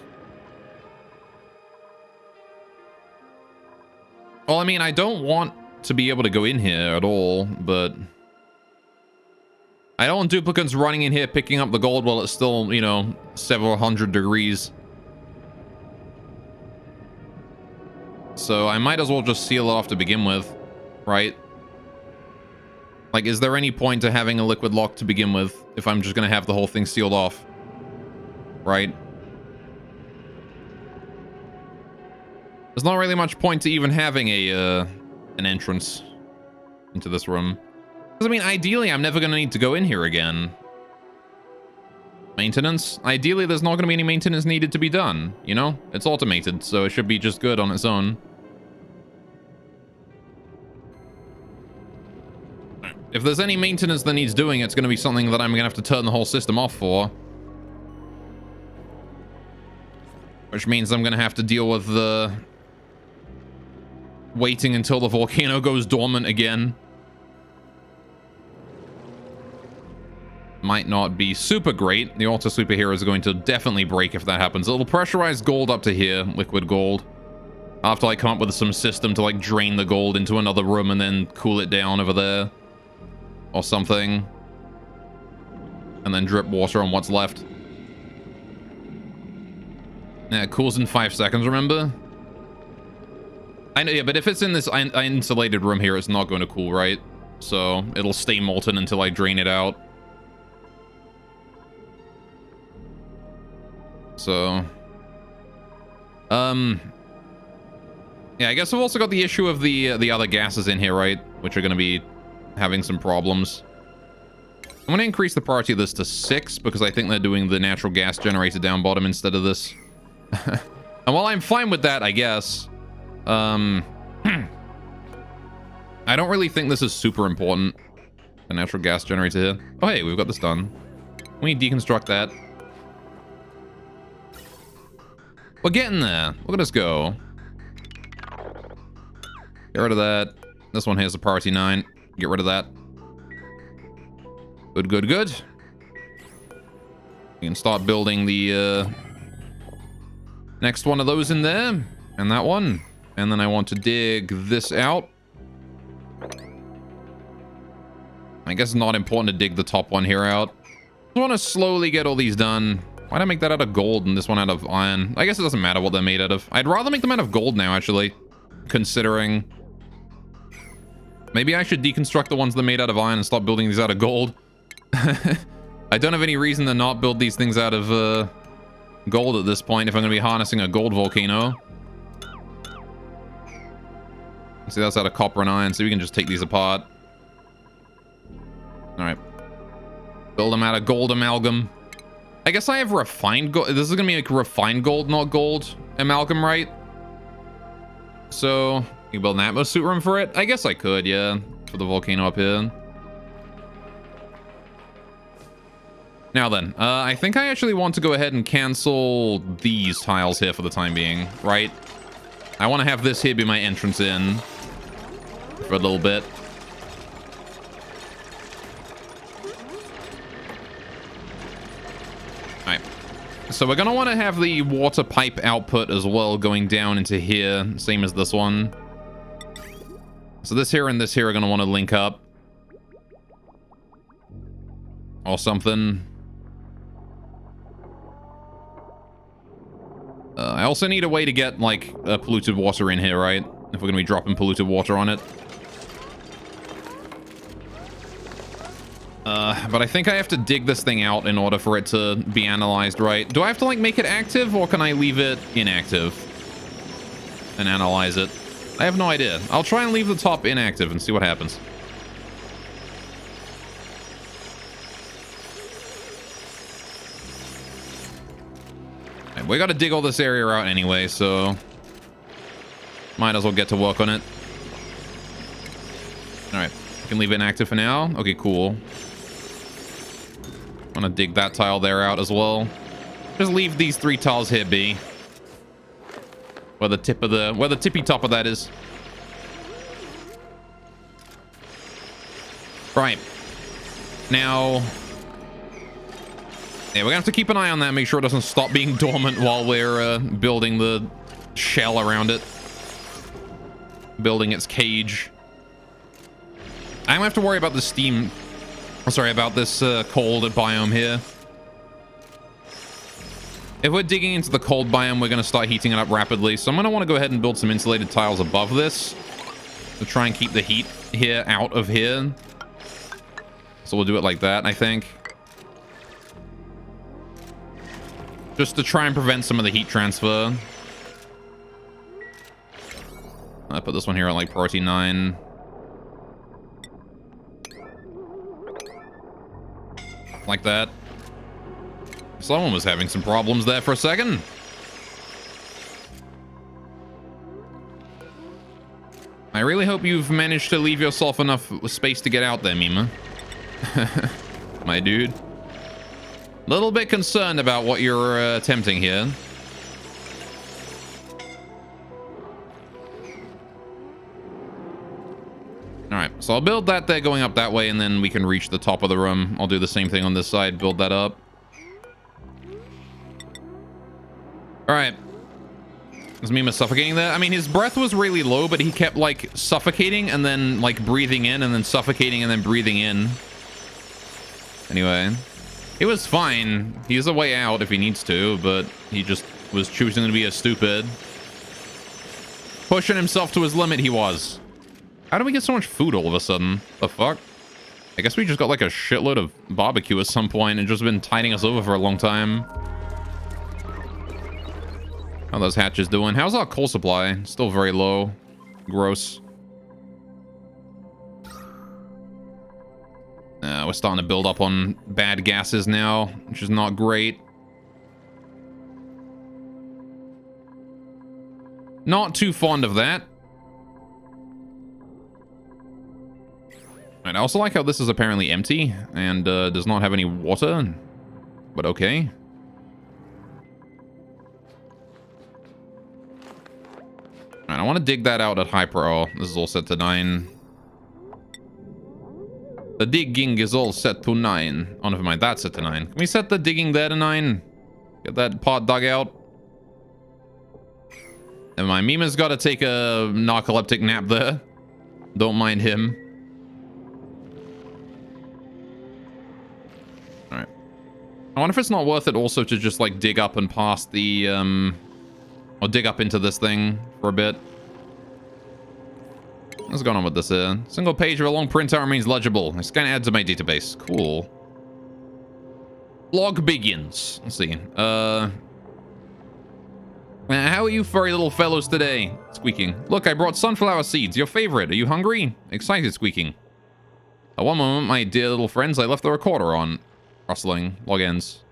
Well, I mean, I don't want to be able to go in here at all, but... I don't want duplicates running in here picking up the gold while it's still, you know, several hundred degrees. So I might as well just seal it off to begin with, right? Like, is there any point to having a liquid lock to begin with if I'm just going to have the whole thing sealed off? Right? There's not really much point to even having a an entrance into this room. I mean, ideally, I'm never going to need to go in here again. Maintenance? Ideally, there's not going to be any maintenance needed to be done, you know? It's automated, so it should be just good on its own. If there's any maintenance that needs doing, it's going to be something that I'm going to have to turn the whole system off for. Which means I'm going to have to deal with the... waiting until the volcano goes dormant again. Might not be super great. The auto sweeper here is going to definitely break if that happens. It'll pressurize gold up to here, liquid gold. I'll have to like come up with some system to like drain the gold into another room and then cool it down over there. Or something. And then drip water on what's left. Yeah, it cools in 5 seconds, remember? I know, yeah, but if it's in this insulated room here, it's not going to cool, right? So it'll stay molten until I drain it out. So, yeah, I guess I've also got the issue of the other gases in here, right? Which are going to be having some problems. I'm going to increase the priority of this to 6 because I think they're doing the natural gas generator down bottom instead of this. And while I'm fine with that, I guess, I don't really think this is super important. The natural gas generator here. Oh, hey, we've got this done. We need to deconstruct that. We're getting there. Look at us go. Get rid of that. This one here's a priority 9. Get rid of that. Good, good, good. You can start building the next one of those in there. And that one. And then I want to dig this out. I guess it's not important to dig the top one here out. I want to slowly get all these done. Why'd I make that out of gold and this one out of iron? I guess it doesn't matter what they're made out of. I'd rather make them out of gold now, actually. Considering... Maybe I should deconstruct the ones that are made out of iron and stop building these out of gold. I don't have any reason to not build these things out of gold at this point if I'm going to be harnessing a gold volcano. See, that's out of copper and iron, so we can just take these apart. Alright. Build them out of gold amalgam. I guess I have refined gold. This is going to be like refined gold, not gold amalgam, right? So, you can build an Atmos suit room for it? I guess I could, yeah. For the volcano up here. Now then, I think I actually want to go ahead and cancel these tiles here for the time being, right? I want to have this here be my entrance in for a little bit. Alright. So we're going to want to have the water pipe output as well going down into here, same as this one. So this here and this here are going to want to link up. Or something. I also need a way to get, like, polluted water in here, right? If we're going to be dropping polluted water on it. But I think I have to dig this thing out in order for it to be analyzed, right? Do I have to, like, make it active, or can I leave it inactive and analyze it? I have no idea. I'll try and leave the top inactive and see what happens. We gotta dig all this area out anyway, so might as well get to work on it. Alright, I can leave it inactive for now. Okay, cool. I'm gonna dig that tile there out as well. Just leave these 3 tiles here be. Where the tippy top of that is. Right. Now, yeah, we're gonna have to keep an eye on that, make sure it doesn't stop being dormant while we're building the shell around it. Building its cage. I'm gonna have to worry about the steam. Sorry, about this cold biome here. If we're digging into the cold biome, we're gonna start heating it up rapidly. So I'm gonna want to go ahead and build some insulated tiles above this to try and keep the heat here out of here. So we'll do it like that, I think. Just to try and prevent some of the heat transfer. I put this one here at like priority 9. Like that. Someone was having some problems there for a second. I really hope you've managed to leave yourself enough space to get out there, Mima. My dude. Little bit concerned about what you're attempting here. Alright, so I'll build that there going up that way, and then we can reach the top of the room. I'll do the same thing on this side, build that up. Alright. Is Mima suffocating there? I mean, his breath was really low, but he kept, like, suffocating and then, like, breathing in and then suffocating and then breathing in. Anyway. It was fine. He has a way out if he needs to, but he just was choosing to be a stupid. Pushing himself to his limit, he was. How do we get so much food all of a sudden? The fuck? I guess we just got like a shitload of barbecue at some point and just been tiding us over for a long time. How are those hatches doing? How's our coal supply? Still very low. Gross. We're starting to build up on bad gases now, which is not great. Not too fond of that. Right, I also like how this is apparently empty and does not have any water, but okay. Right, I want to dig that out at high pro. This is all set to 9. The digging is all set to 9. Oh, never mind. That's set to 9. Can we set the digging there to 9? Get that pot dug out. Never mind. Mima's got to take a narcoleptic nap there. Don't mind him. Alright. I wonder if it's not worth it also to just, like, dig up and past the, or dig up into this thing for a bit. What's going on with this here? Single page of a long printout remains legible. I scan add to my database. Cool. Log begins. Let's see. How are you furry little fellows today? Squeaking. Look, I brought sunflower seeds. Your favorite. Are you hungry? Excited squeaking. At one moment, my dear little friends, I left the recorder on. Rustling. Log ends.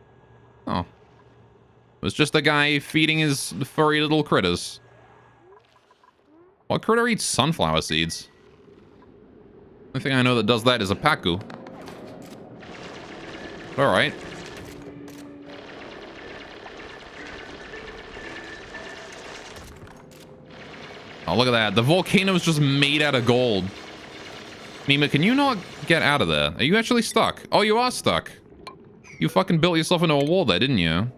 Oh. It was just a guy feeding his furry little critters. What critter eats sunflower seeds? The only thing I know that does that is a pacu. Alright. Oh, look at that. The volcano's just made out of gold. Mima, can you not get out of there? Are you actually stuck? Oh, you are stuck. You fucking built yourself into a wall there, didn't you?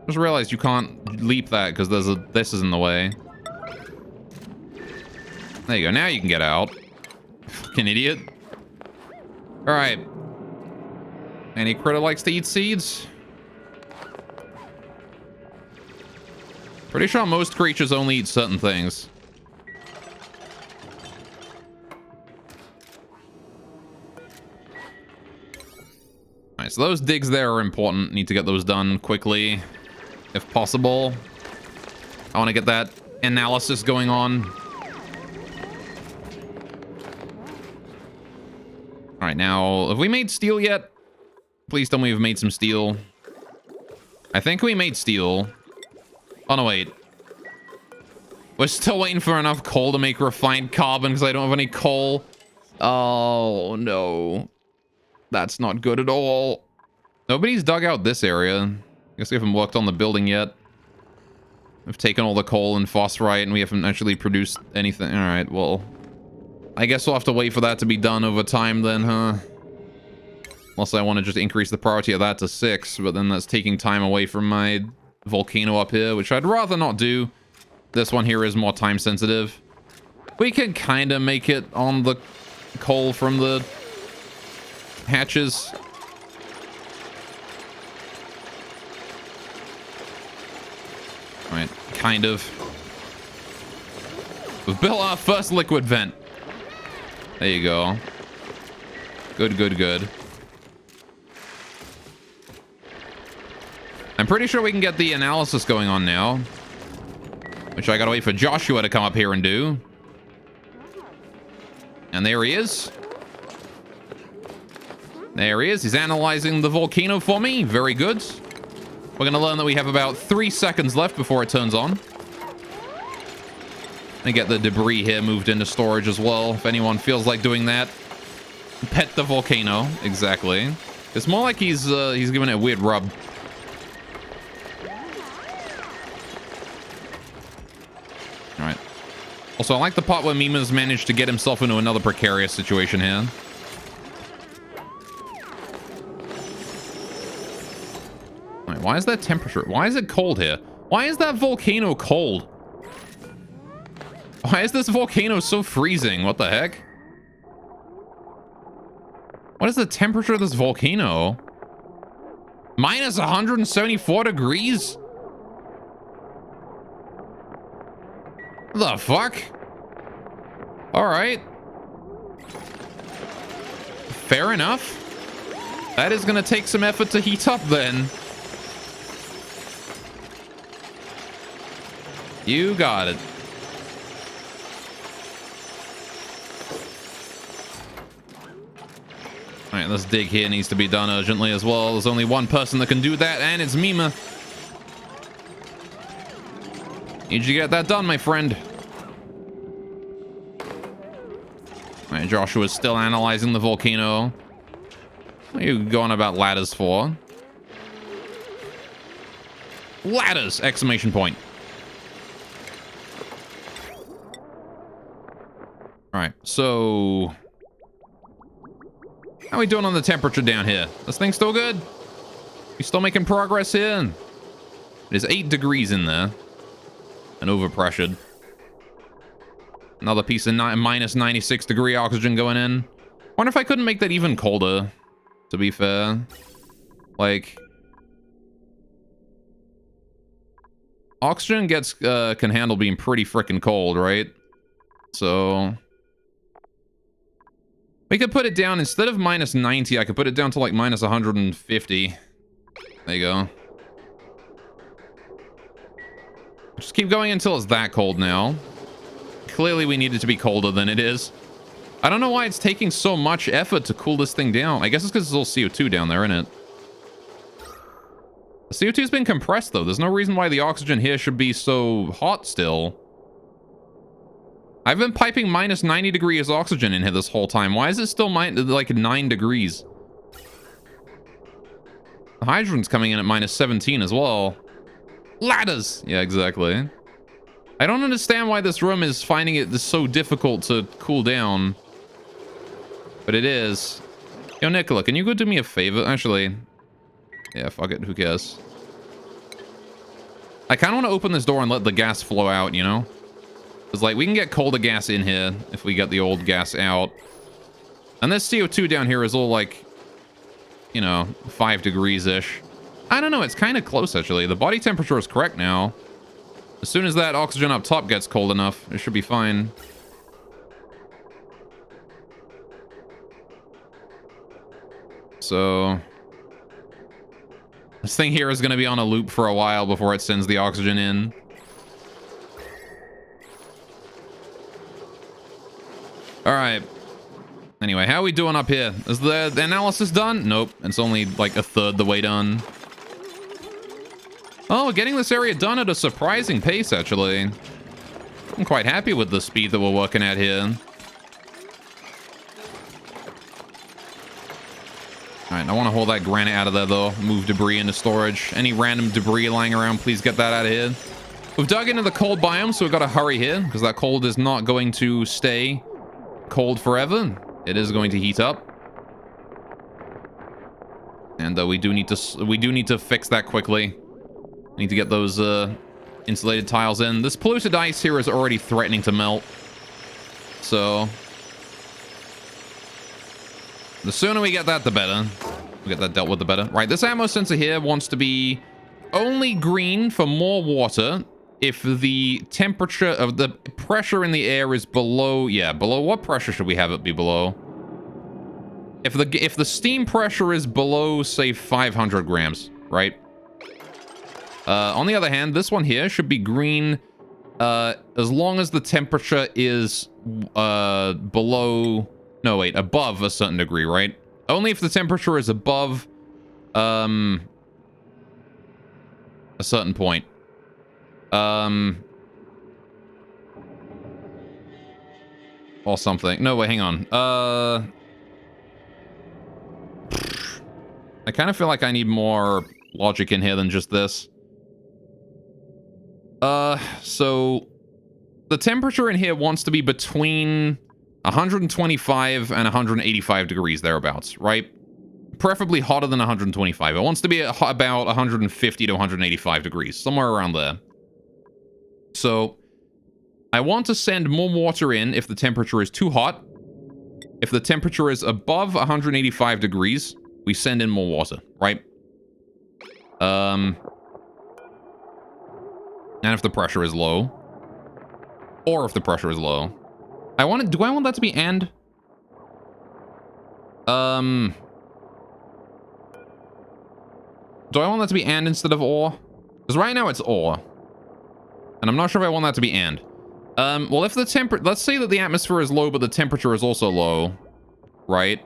Just realized you can't leap that because this is in the way. There you go. Now you can get out. Fucking idiot. All right. Any critter likes to eat seeds? Pretty sure most creatures only eat certain things. Alright, so those digs there are important. Need to get those done quickly, if possible. I want to get that analysis going on. Alright, now, have we made steel yet? Please tell me we've made some steel. I think we made steel. Oh, no, wait. We're still waiting for enough coal to make refined carbon because I don't have any coal. Oh, no. That's not good at all. Nobody's dug out this area. I guess we haven't worked on the building yet. We've taken all the coal and phosphorite and we haven't actually produced anything. All right, well, I guess we'll have to wait for that to be done over time then, huh? Unless I want to just increase the priority of that to 6, but then that's taking time away from my volcano up here, which I'd rather not do. This one here is more time sensitive. We can kind of make it on the coal from the hatches. All right, kind of. We've built our first liquid vent. There you go. Good, good, good. I'm pretty sure we can get the analysis going on now. Which I gotta wait for Joshua to come up here and do. And there he is. There he is. He's analyzing the volcano for me. Very good. We're gonna learn that we have about 3 seconds left before it turns on. And get the debris here moved into storage as well. If anyone feels like doing that. Pet the volcano. Exactly. It's more like he's giving it a weird rub. Alright. Also, I like the part where Mima's managed to get himself into another precarious situation here. Alright, why is that temperature? Why is it cold here? Why is that volcano cold? Why is this volcano so freezing? What the heck? What is the temperature of this volcano? Minus 174 degrees? The fuck? Alright. Fair enough. That is gonna take some effort to heat up then. You got it. Alright, this dig here needs to be done urgently as well. There's only one person that can do that, and it's Mima. Need you to get that done, my friend. Alright, Joshua's still analyzing the volcano. What are you going about ladders for? Ladders! Exclamation point. Alright, so... how are we doing on the temperature down here? This thing still good? We still making progress here? It is 8 degrees in there. And overpressured. Another piece of minus 96 degree oxygen going in. Wonder if I couldn't make that even colder, to be fair. Like... oxygen gets can handle being pretty freaking cold, right? So... we could put it down, instead of minus 90, I could put it down to like minus 150. There you go. Just keep going until it's that cold now. Clearly we need it to be colder than it is. I don't know why it's taking so much effort to cool this thing down. I guess it's because there's all CO2 down there, isn't it? The CO2's been compressed though. There's no reason why the oxygen here should be so hot still. I've been piping minus 90 degrees oxygen in here this whole time. Why is it still like 9 degrees? The hydrogen's coming in at minus 17 as well. Ladders! Yeah, exactly. I don't understand why this room is finding it so difficult to cool down. But it is. Yo, Nicola, can you go do me a favor? Actually, yeah, fuck it. Who cares? I kind of want to open this door and let the gas flow out, you know? Because, like, we can get colder gas in here if we get the old gas out. And this CO2 down here is all, like, you know, 5 degrees-ish. I don't know. It's kind of close, actually. The body temperature is correct now. As soon as that oxygen up top gets cold enough, it should be fine. So... this thing here is going to be on a loop for a while before it sends the oxygen in. Alright. Anyway, how are we doing up here? Is the analysis done? Nope. It's only like a third the way done. Oh, we're getting this area done at a surprising pace, actually. I'm quite happy with the speed that we're working at here. Alright, I want to hold that granite out of there, though. Move debris into storage. Any random debris lying around, please get that out of here. We've dug into the cold biome, so we've got to hurry here, because that cold is not going to stay cold forever. It is going to heat up. And we do need to fix that quickly. Need to get those insulated tiles in. This polluted ice here is already threatening to melt. So... the sooner we get that, the better. We get that dealt with, the better. Right, this ammo sensor here wants to be only green for more water if the temperature of the pressure in the air is below... yeah, below what pressure should we have it be below? If the steam pressure is below, say, 500 grams, right? On the other hand, this one here should be green as long as the temperature is below... no, wait, above a certain degree, right? Only if the temperature is above a certain point. Or something. No, wait, hang on. I kind of feel like I need more logic in here than just this. So the temperature in here wants to be between 125 and 185 degrees thereabouts, right? Preferably hotter than 125. It wants to be about 150 to 185 degrees, somewhere around there. So I want to send more water in if the temperature is too hot. If the temperature is above 185 degrees, we send in more water, right? And if the pressure is low, or if the pressure is low, do I want that to be and? Do I want that to be and instead of or? Because right now it's or. And I'm not sure if I want that to be and. Well, if the let's say that the atmosphere is low, but the temperature is also low, right?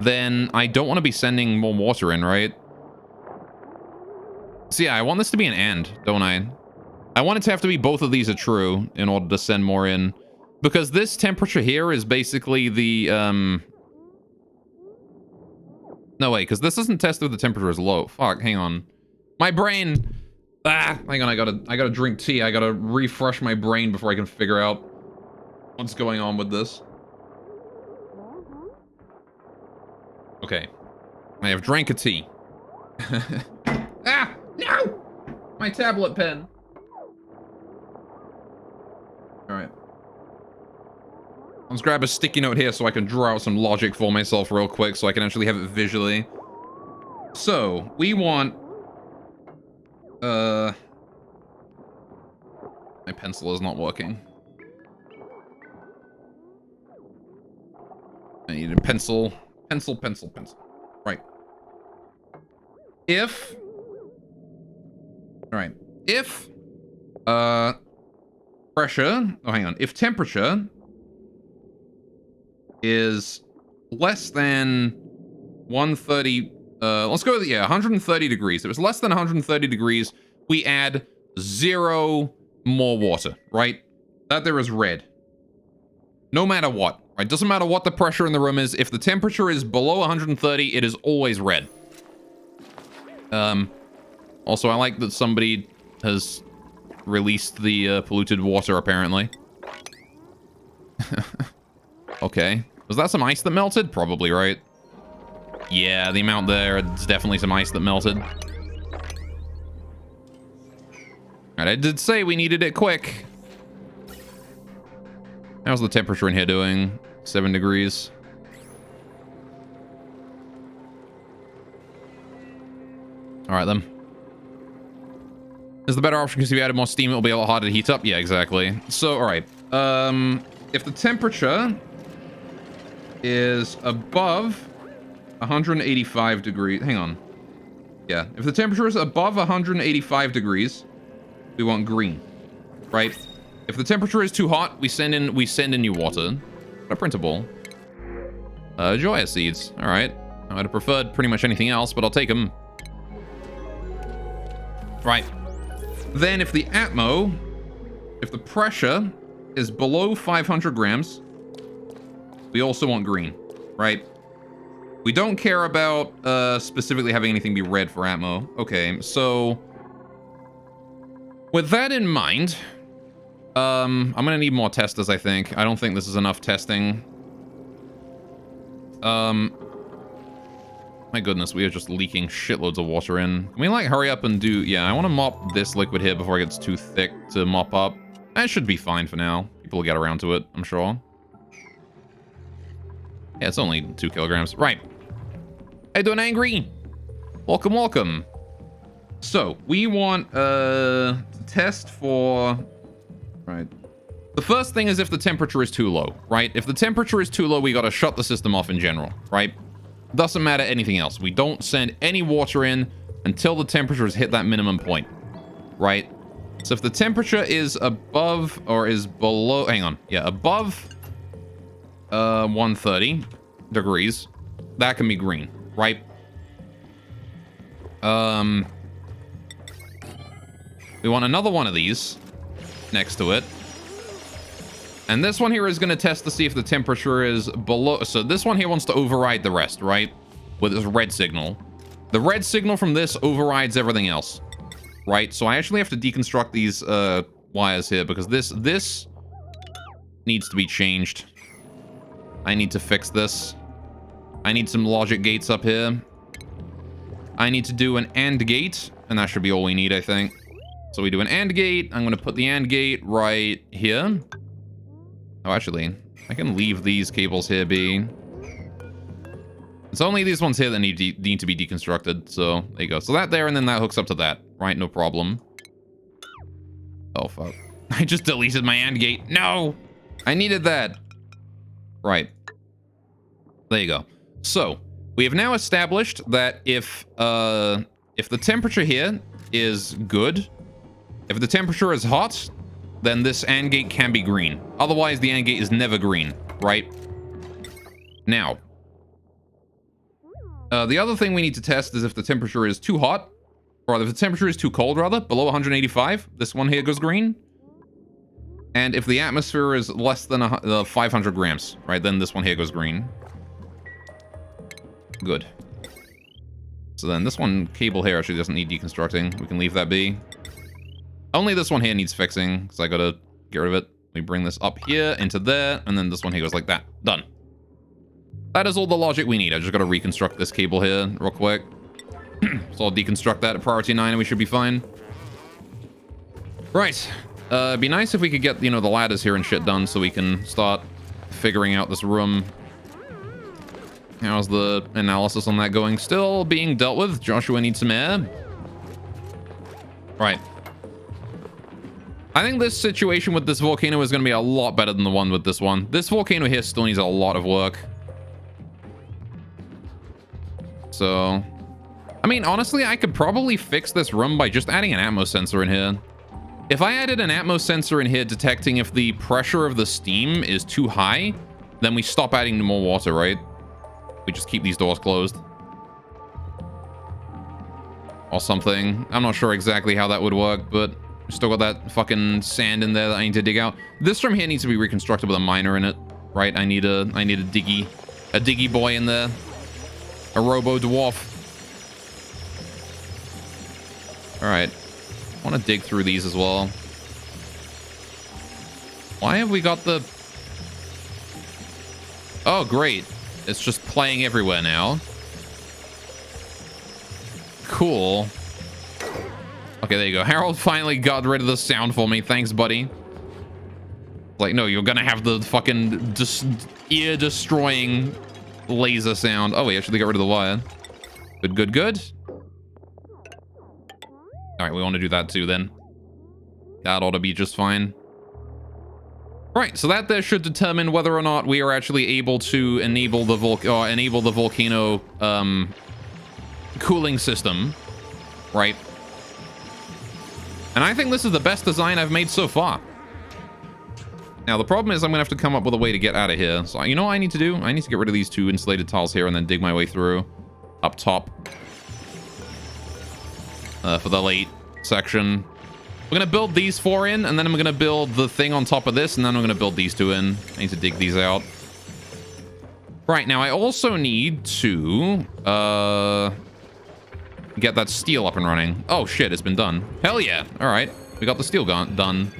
Then I don't want to be sending more water in, right? So yeah, I want this to be an and, don't I? I want it to have to be both of these are true in order to send more in. Because this temperature here is basically the, no, wait, because this doesn't test if the temperature is low. Fuck, hang on. My brain... hang on, I gotta drink tea. I gotta refresh my brain before I can figure out what's going on with this. Okay. I have drank a tea. No! My tablet pen. Alright. Let's grab a sticky note here so I can draw out some logic for myself real quick so I can actually have it visually. So, we want... my pencil is not working. I need a pencil. Pencil. Right. If... Alright. If... pressure... Oh, hang on. If temperature... is less than 130... let's go with, 130 degrees. If it's less than 130 degrees, we add 0 more water, right? That there is red. No matter what, right? Doesn't matter what the pressure in the room is. If the temperature is below 130, it is always red. Also, I like that somebody has released the polluted water, apparently. Okay. Was that some ice that melted? Probably, right? Yeah, the amount there, it's definitely some ice that melted. Alright, I did say we needed it quick. How's the temperature in here doing? 7 degrees. Alright then. Is the better option because if you added more steam, it'll be a lot harder to heat up? Yeah, exactly. So, alright. If the temperature is above 185 degrees... Hang on. Yeah. If the temperature is above 185 degrees, we want green. Right? If the temperature is too hot, we send in new water. A printable. Joya seeds. Alright. I'd have preferred pretty much anything else, but I'll take them. Right. Then if the atmo, if the pressure is below 500 grams, we also want green, right? We don't care about specifically having anything be red for atmo. Okay, so with that in mind, I'm gonna need more testers, I think. I don't think this is enough testing. My goodness, we are just leaking shitloads of water in. Can we, like, hurry up and do... Yeah, I want to mop this liquid here before it gets too thick to mop up. That should be fine for now. People will get around to it, I'm sure. Yeah, it's only 2 kilograms. Right. Hey, doing angry? Welcome, welcome. So, we want to test for... Right. The first thing is if the temperature is too low, right? If the temperature is too low, we got to shut the system off in general, right? Doesn't matter anything else. We don't send any water in until the temperature has hit that minimum point, right? So if the temperature is above or is below, hang on, yeah, above 130 degrees, that can be green, right? We want another one of these next to it. And this one here is going to test to see if the temperature is below. So this one here wants to override the rest, right? With this red signal. The red signal from this overrides everything else, right? So I actually have to deconstruct these wires here because this needs to be changed. I need to fix this. I need some logic gates up here. I need to do an AND gate, and that should be all we need, I think. So we do an AND gate. I'm going to put the AND gate right here. Oh, actually, I can leave these cables here be. It's only these ones here that need to be deconstructed, so there you go. So that there, and then that hooks up to that, right? No problem. Oh, fuck. I just deleted my AND gate. No! I needed that. Right. There you go. So, we have now established that if the temperature here is good, if the temperature is hot, then this AND gate can be green. Otherwise, the AND gate is never green, right? Now, the other thing we need to test is if the temperature is too hot, or if the temperature is too cold, rather, below 185, this one here goes green. And if the atmosphere is less than 500 grams, right, then this one here goes green. Good. So then this one cable here actually doesn't need deconstructing. We can leave that be. Only this one here needs fixing, because I gotta get rid of it. We bring this up here, into there, and then this one here goes like that. Done. That is all the logic we need. I just gotta reconstruct this cable here real quick. So I'll deconstruct that at priority 9 and we should be fine. Right. It'd be nice if we could get, you know, the ladders here and shit done so we can start figuring out this room. How's the analysis on that going? Still being dealt with. Joshua needs some air. Right. I think this situation with this volcano is going to be a lot better than the one with this one. This volcano here still needs a lot of work. So, I mean, honestly, I could probably fix this room by just adding an atmo sensor in here. If I added an atmo sensor in here detecting if the pressure of the steam is too high, then we stop adding more water, right? We just keep these doors closed. Or something. I'm not sure exactly how that would work, but still got that fucking sand in there that I need to dig out. This room here needs to be reconstructed with a miner in it, right? I need a diggy boy in there. A robo dwarf. All right. I want to dig through these as well. Why have we got the... Oh, great. It's just playing everywhere now. Cool. Okay, there you go. Harold finally got rid of the sound for me. Thanks, buddy. Like, no, you're gonna have the fucking ear-destroying laser sound. Oh, we actually got rid of the wire. Good, good, good. All right, we want to do that too, then. That ought to be just fine. Right, so that there should determine whether or not we are actually able to enable the volcano cooling system, right? And I think this is the best design I've made so far. Now, the problem is I'm going to have to come up with a way to get out of here. So, you know what I need to do? I need to get rid of these 2 insulated tiles here and then dig my way through up top for the late section. We're going to build these 4 in, and then I'm going to build the thing on top of this, and then I'm going to build these 2 in. I need to dig these out. Right, now I also need to get that steel up and running. Oh, shit, it's been done. Hell yeah. All right, we got the steel done.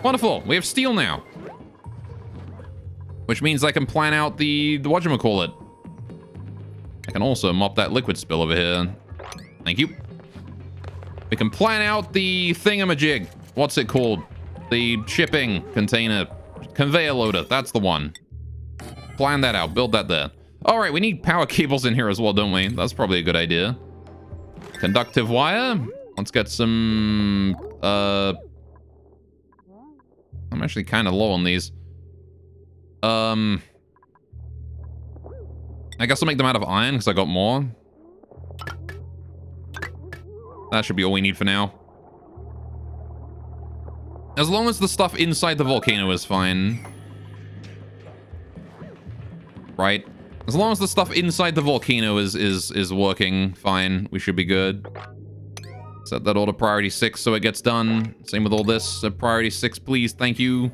Wonderful, we have steel now. Which means I can plan out the whatchamacallit. I can also mop that liquid spill over here. Thank you. We can plan out the thingamajig. What's it called? The shipping container. Conveyor loader. That's the one. Plan that out. Build that there. All right, we need power cables in here as well, don't we? That's probably a good idea. Conductive wire. Let's get some... I'm actually kind of low on these. I guess I'll make them out of iron because I got more. That should be all we need for now. As long as the stuff inside the volcano is fine. Right? As long as the stuff inside the volcano is working fine, we should be good. Set that all to priority 6 so it gets done. Same with all this. Priority 6, please. Thank you.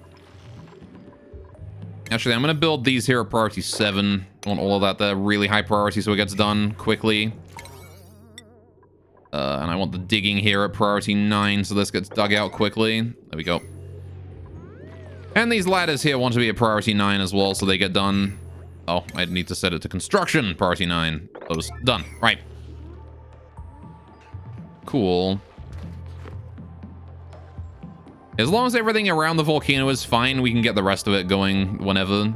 Actually, I'm going to build these here at priority 7. I want all of that there. Really high priority so it gets done quickly. And I want the digging here at priority 9 so this gets dug out quickly. There we go. And these ladders here want to be at priority 9 as well so they get done. Oh, I need to set it to construction. Priority 9. Those done. Right. Cool. As long as everything around the volcano is fine, we can get the rest of it going whenever.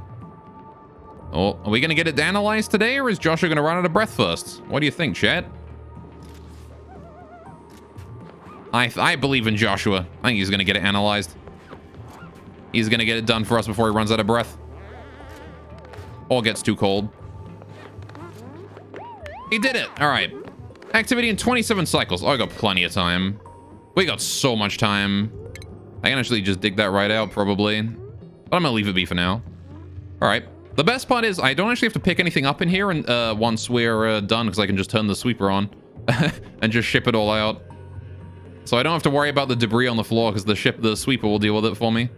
Oh, are we going to get it analyzed today, or is Joshua going to run out of breath first? What do you think, chat? I believe in Joshua. I think he's going to get it analyzed. He's going to get it done for us before he runs out of breath. Or gets too cold. He did it. All right. Activity in 27 cycles. Oh, I got plenty of time. We got so much time. I can actually just dig that right out, probably. But I'm going to leave it be for now. All right. The best part is I don't actually have to pick anything up in here and, once we're done, because I can just turn the sweeper on and just ship it all out. So I don't have to worry about the debris on the floor because the sweeper will deal with it for me.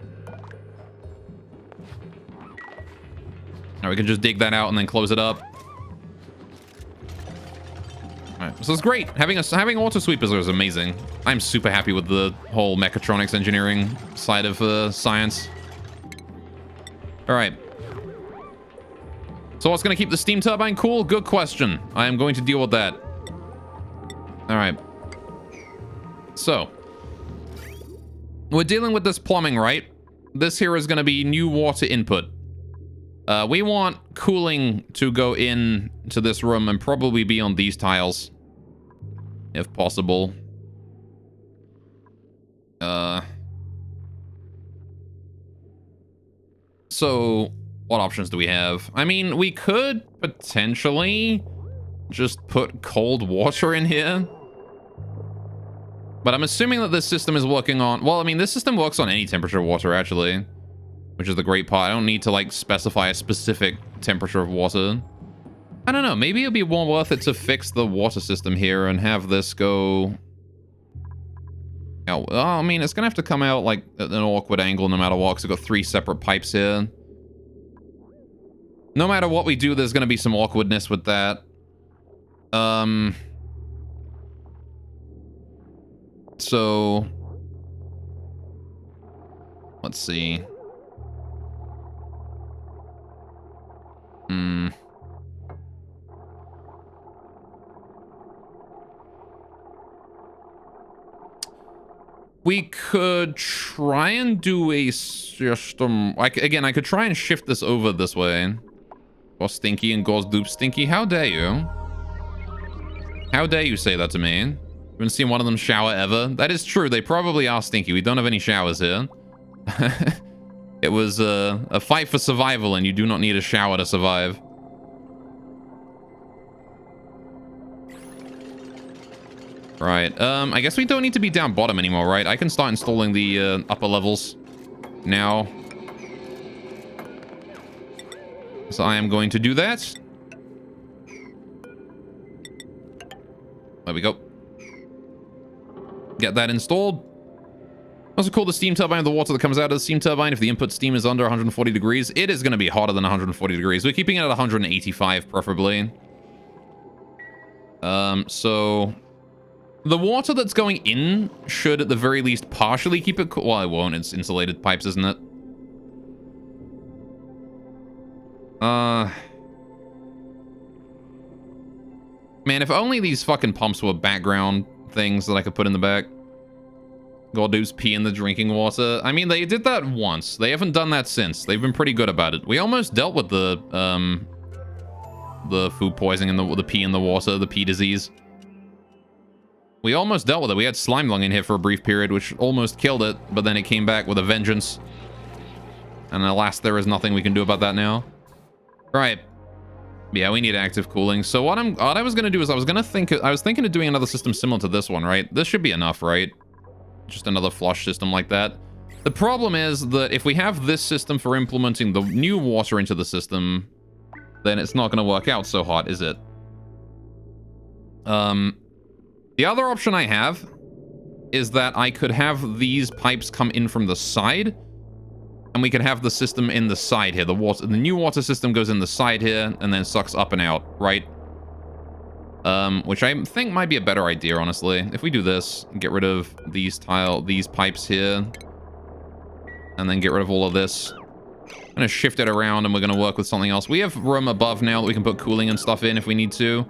Now we can just dig that out and then close it up. Alright, so it's great. Having auto sweepers is amazing. I'm super happy with the whole mechatronics engineering side of science. Alright. So what's going to keep the steam turbine cool? Good question. I am going to deal with that. Alright. So, we're dealing with this plumbing, right? This here is going to be new water input. We want cooling to go in to this room and probably be on these tiles, if possible. So, what options do we have? I mean, we could potentially just put cold water in here. But I'm assuming that this system is working on... Well, I mean, this system works on any temperature of water, actually. Which is the great part. I don't need to, like, specify a specific temperature of water. I don't know. Maybe it'll be more worth it to fix the water system here and have this go... Oh, I mean, it's going to have to come out, like, at an awkward angle no matter what, because we've got 3 separate pipes here. No matter what we do, there's going to be some awkwardness with that. So... Let's see. Hmm. We could try and do a system. Again, I could try and shift this over this way. Or Stinky and Gauze Dupe Stinky. How dare you? How dare you say that to me? You haven't seen one of them shower ever? That is true. They probably are stinky. We don't have any showers here. It was a fight for survival, and you do not need a shower to survive. Right. I guess we don't need to be down bottom anymore, right? I can start installing the upper levels now. So I am going to do that. There we go. Get that installed. Also call the steam turbine the water that comes out of the steam turbine. If the input steam is under 140 degrees, it is going to be hotter than 140 degrees. We're keeping it at 185, preferably. So the water that's going in should, at the very least, partially keep it cool. Well, it won't. It's insulated pipes, isn't it? Man, if only these fucking pumps were background things that I could put in the back. Gordo's pee in the drinking water. I mean, they did that once. They haven't done that since. They've been pretty good about it. We almost dealt with the food poisoning and the pee in the water, the pee disease. We almost dealt with it. We had slime lung in here for a brief period, which almost killed it, but then it came back with a vengeance. And alas, there is nothing we can do about that now. Right. Yeah, we need active cooling. So what I was gonna do is I was thinking of doing another system similar to this one, right? This should be enough, right? Just another flush system like that. The problem is that if we have this system for implementing the new water into the system, then it's not gonna work out so hot, is it? The other option I have is that I could have these pipes come in from the side, and we could have the system in the side here. The new water system goes in the side here and then sucks up and out, right? Which I think might be a better idea, honestly. If we do this, get rid of these pipes here, and then get rid of all of this. I'm gonna shift it around, and we're gonna work with something else. We have room above now that we can put cooling and stuff in if we need to.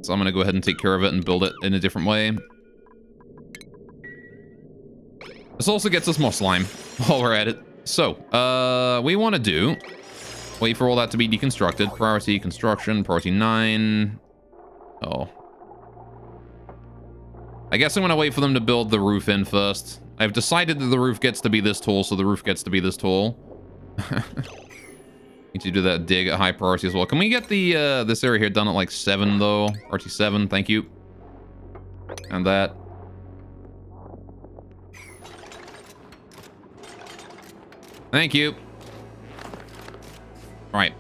So I'm gonna go ahead and take care of it and build it in a different way. This also gets us more slime while we're at it. So, we want to do... Wait for all that to be deconstructed. Priority construction, priority 9. Oh. I guess I'm going to wait for them to build the roof in first. I've decided that the roof gets to be this tall, so the roof gets to be this tall. Need to do that dig at high priority as well. Can we get the this area here done at like 7, though? Priority 7, thank you. And that. Thank you. All right.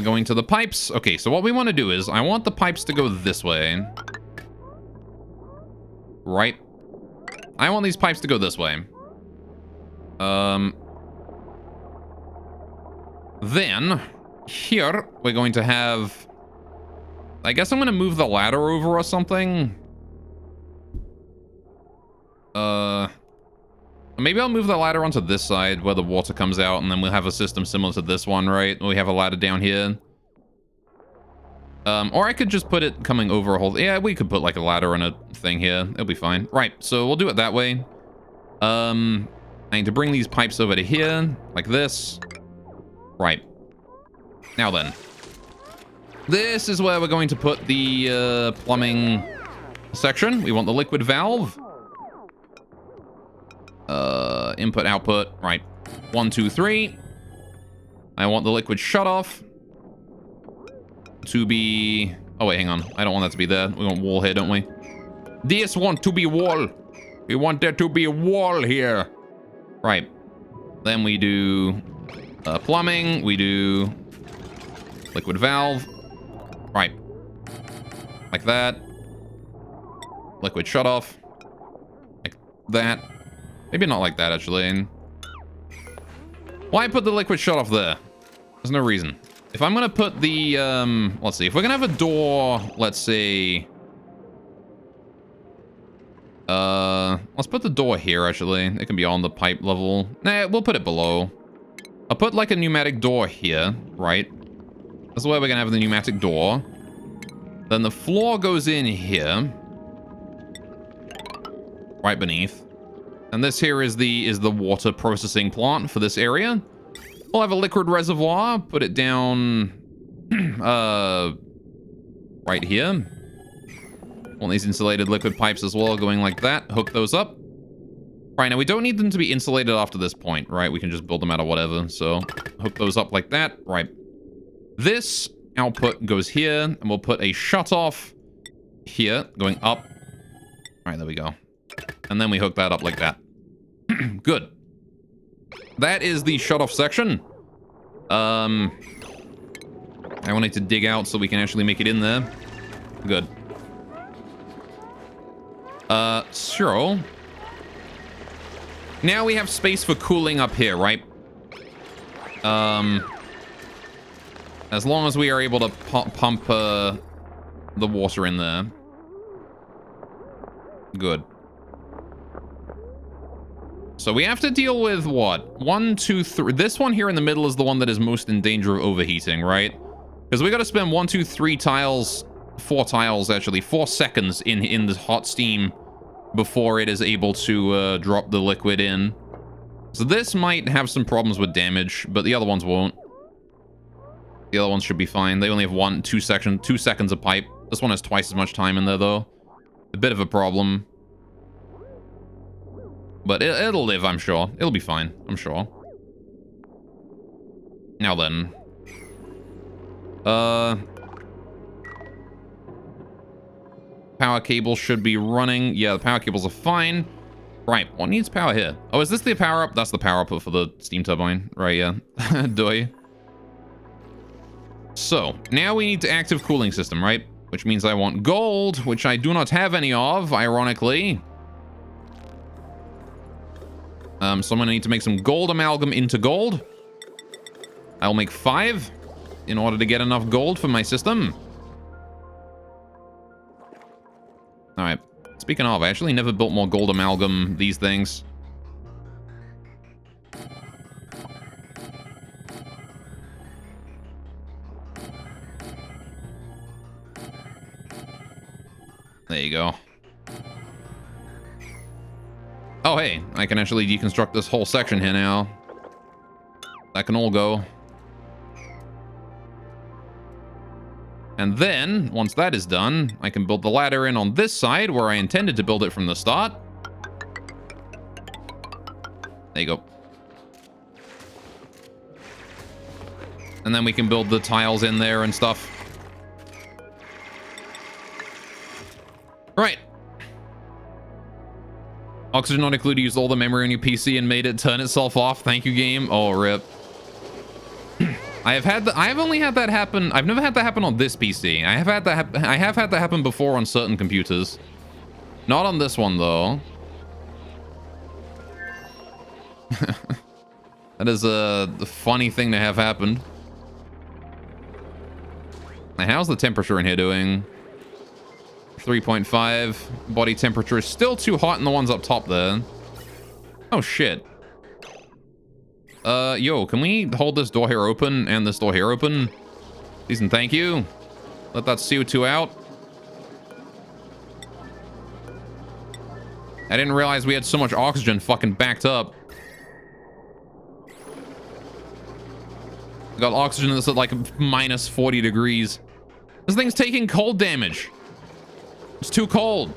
Going to the pipes. Okay, so what we want to do is I want the pipes to go this way. Right. I want these pipes to go this way. Then, here, we're going to have... I guess I'm going to move the ladder over or something. Maybe I'll move the ladder onto this side where the water comes out, and then we'll have a system similar to this one, right? We have a ladder down here. Or I could just put it coming over a whole... Yeah, we could put like a ladder and a thing here. It'll be fine. Right, so we'll do it that way. I need to bring these pipes over to here, like this. Right. Now then. This is where we're going to put the plumbing section. We want the liquid valve. Input, output. Right. 1, 2, 3. I want the liquid shutoff to be... Oh, wait, hang on. I don't want that to be there. We want wall here, don't we? This want to be wall. We want there to be a wall here. Right. Then we do plumbing. We do liquid valve. Right. Like that. Liquid shutoff. Like that. Maybe not like that, actually. Why put the liquid shutoff there? There's no reason. If I'm going to put the... let's see. If we're going to have a door, let's say... Let's put the door here, actually. It can be on the pipe level. Nah, we'll put it below. I'll put, like, a pneumatic door here, right? That's where we're gonna have the pneumatic door. Then the floor goes in here. Right beneath. And this here is the water processing plant for this area. We'll have a liquid reservoir. Put it down... right here. Want these insulated liquid pipes as well, going like that. Hook those up. Right, now we don't need them to be insulated after this point, right? We can just build them out of whatever. So, hook those up like that. Right. This output goes here, and we'll put a shutoff here, going up. Right, there we go. And then we hook that up like that. Good. That is the shutoff section. I wanted to dig out so we can actually make it in there. Good. Sure. Now we have space for cooling up here, right? As long as we are able to pump the water in there. Good. So we have to deal with what? 1, 2, 3. This one here in the middle is the one that is most in danger of overheating, right? Because we got to spend 1, 2, 3 tiles, 4 tiles actually, 4 seconds in the hot steam before it is able to drop the liquid in. So this might have some problems with damage, but the other ones won't. The other ones should be fine. They only have 2 seconds of pipe. This one has twice as much time in there, though. A bit of a problem. But it'll live, I'm sure. It'll be fine, I'm sure. Now then. Power cable should be running. Yeah, the power cables are fine. Right, what needs power here? Oh, is this the power up? That's the power output for the steam turbine. Right, yeah. Doy. So, now we need the active cooling system, right? Which means I want gold, which I do not have any of, ironically. So I'm gonna need to make some gold amalgam into gold. I'll make 5 in order to get enough gold for my system. Alright. Speaking of, I actually never built more gold amalgam these things. There you go. Oh, hey, I can actually deconstruct this whole section here now. That can all go. And then, once that is done, I can build the ladder in on this side where I intended to build it from the start. There you go. And then we can build the tiles in there and stuff. Right. Oxygen not included used all the memory on your PC and made it turn itself off. Thank you, game. Oh, rip. I've only had that happen. I've never had that happen on this PC. I have had that happen before on certain computers. Not on this one, though. That is a funny thing to have happened. Now, how's the temperature in here doing? 3.5. Body temperature is still too hot in the ones up top there. Oh, shit. Yo, can we hold this door here open and this door here open? Please and thank you. Let that CO2 out. I didn't realize we had so much oxygen fucking backed up. We got oxygen that's at like minus 40 degrees. This thing's taking cold damage. It's too cold.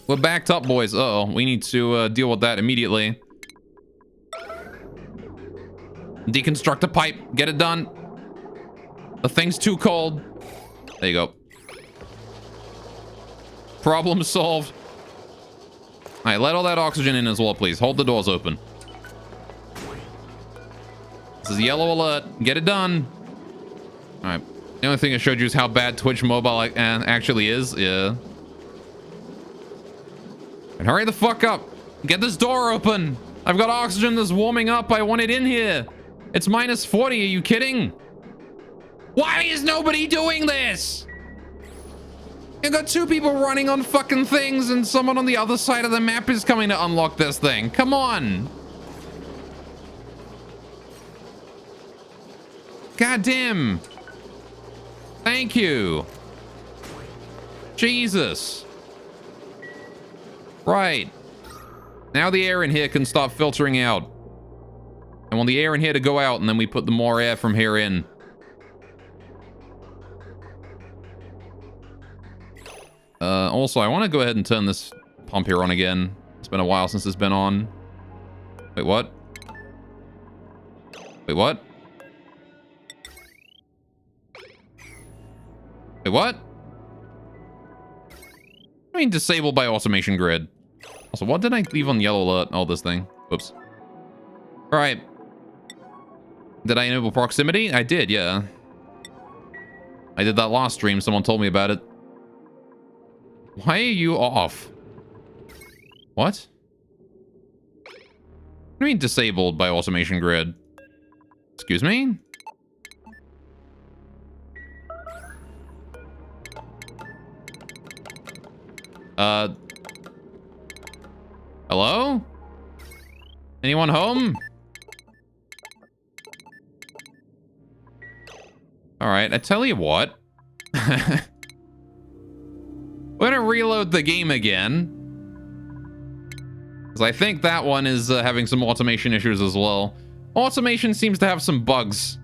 We're backed up, boys. Uh-oh. We need to deal with that immediately. Deconstruct a pipe. Get it done. The thing's too cold. There you go. Problem solved. All right, let all that oxygen in as well, please. Hold the doors open. This is yellow alert. Get it done. All right. The only thing I showed you is how bad Twitch Mobile actually is. Yeah. And hurry the fuck up. Get this door open. I've got oxygen that's warming up. I want it in here. It's minus 40. Are you kidding? Why is nobody doing this? You got two people running on fucking things and someone on the other side of the map is coming to unlock this thing. Come on. God damn. Thank you. Jesus. Right. Now the air in here can start filtering out. I want the air in here to go out, and then we put the more air from here in. Also, I want to go ahead and turn this pump here on again. It's been a while since it's been on. Wait, what? Wait, what? Wait, what? I mean, disabled by automation grid. Also, what did I leave on yellow alert? Oh, this thing. Whoops. All right. Did I enable proximity? I did, yeah. I did that last stream. Someone told me about it. Why are you off? What? What do you mean disabled by automation grid? Excuse me? Hello? Anyone home? All right, I tell you what. We're gonna reload the game again. Because I think that one is having some automation issues as well. Automation seems to have some bugs.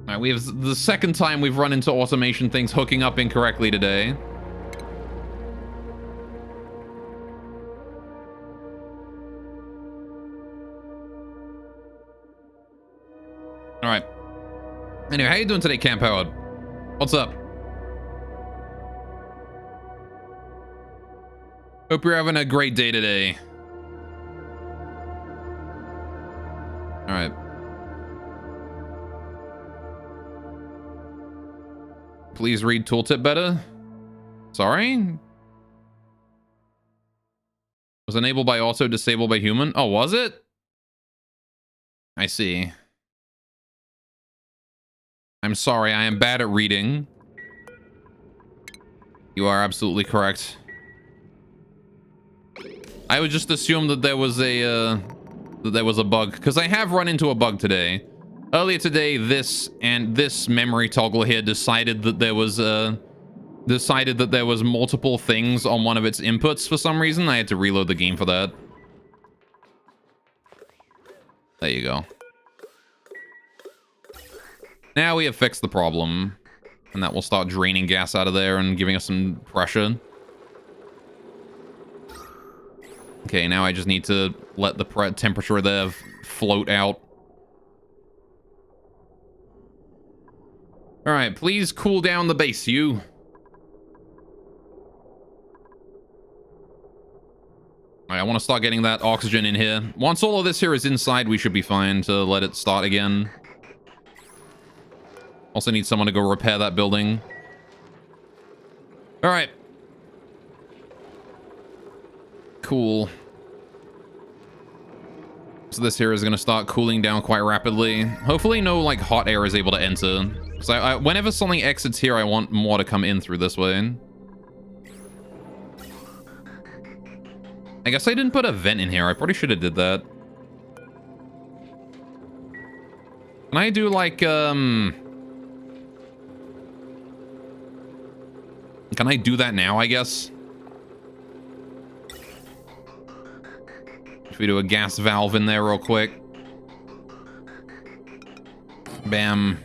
All right, we have the second time we've run into automation things hooking up incorrectly today. All right. Anyway, how you doing today, Camp Howard? What's up? Hope you're having a great day today. All right. Please read tooltip better. Sorry? Was enabled by auto, disabled by human. Oh, was it? I see. I'm sorry, I am bad at reading. You are absolutely correct. I would just assume that there was a bug, because I have run into a bug today. Earlier today, this memory toggle here decided that there was multiple things on one of its inputs for some reason. I had to reload the game for that. There you go. Now we have fixed the problem, and that will start draining gas out of there and giving us some pressure. Okay, now I just need to let the temperature there float out. All right, please cool down the base, you. All right, I want to start getting that oxygen in here. Once all of this here is inside, we should be fine to let it start again. Also need someone to go repair that building. All right. Cool. So this here is going to start cooling down quite rapidly. Hopefully no, like, hot air is able to enter. So whenever something exits here, I want more to come in through this way. I guess I didn't put a vent in here. I probably should have did that. Can I do, like, Can I do that now, I guess? Should we do a gas valve in there real quick? Bam.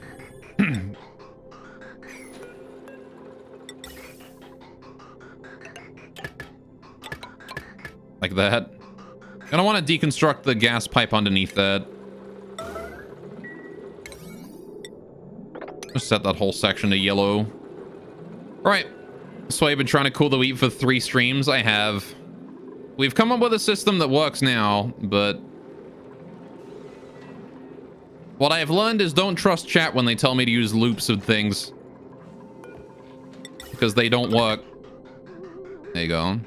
Like that. And I want to deconstruct the gas pipe underneath that. Just set that whole section to yellow. All right. So I've been trying to cool the wheat for 3 streams. I have. We've come up with a system that works now, but what I have learned is don't trust chat when they tell me to use loops of things, because they don't work. There you go.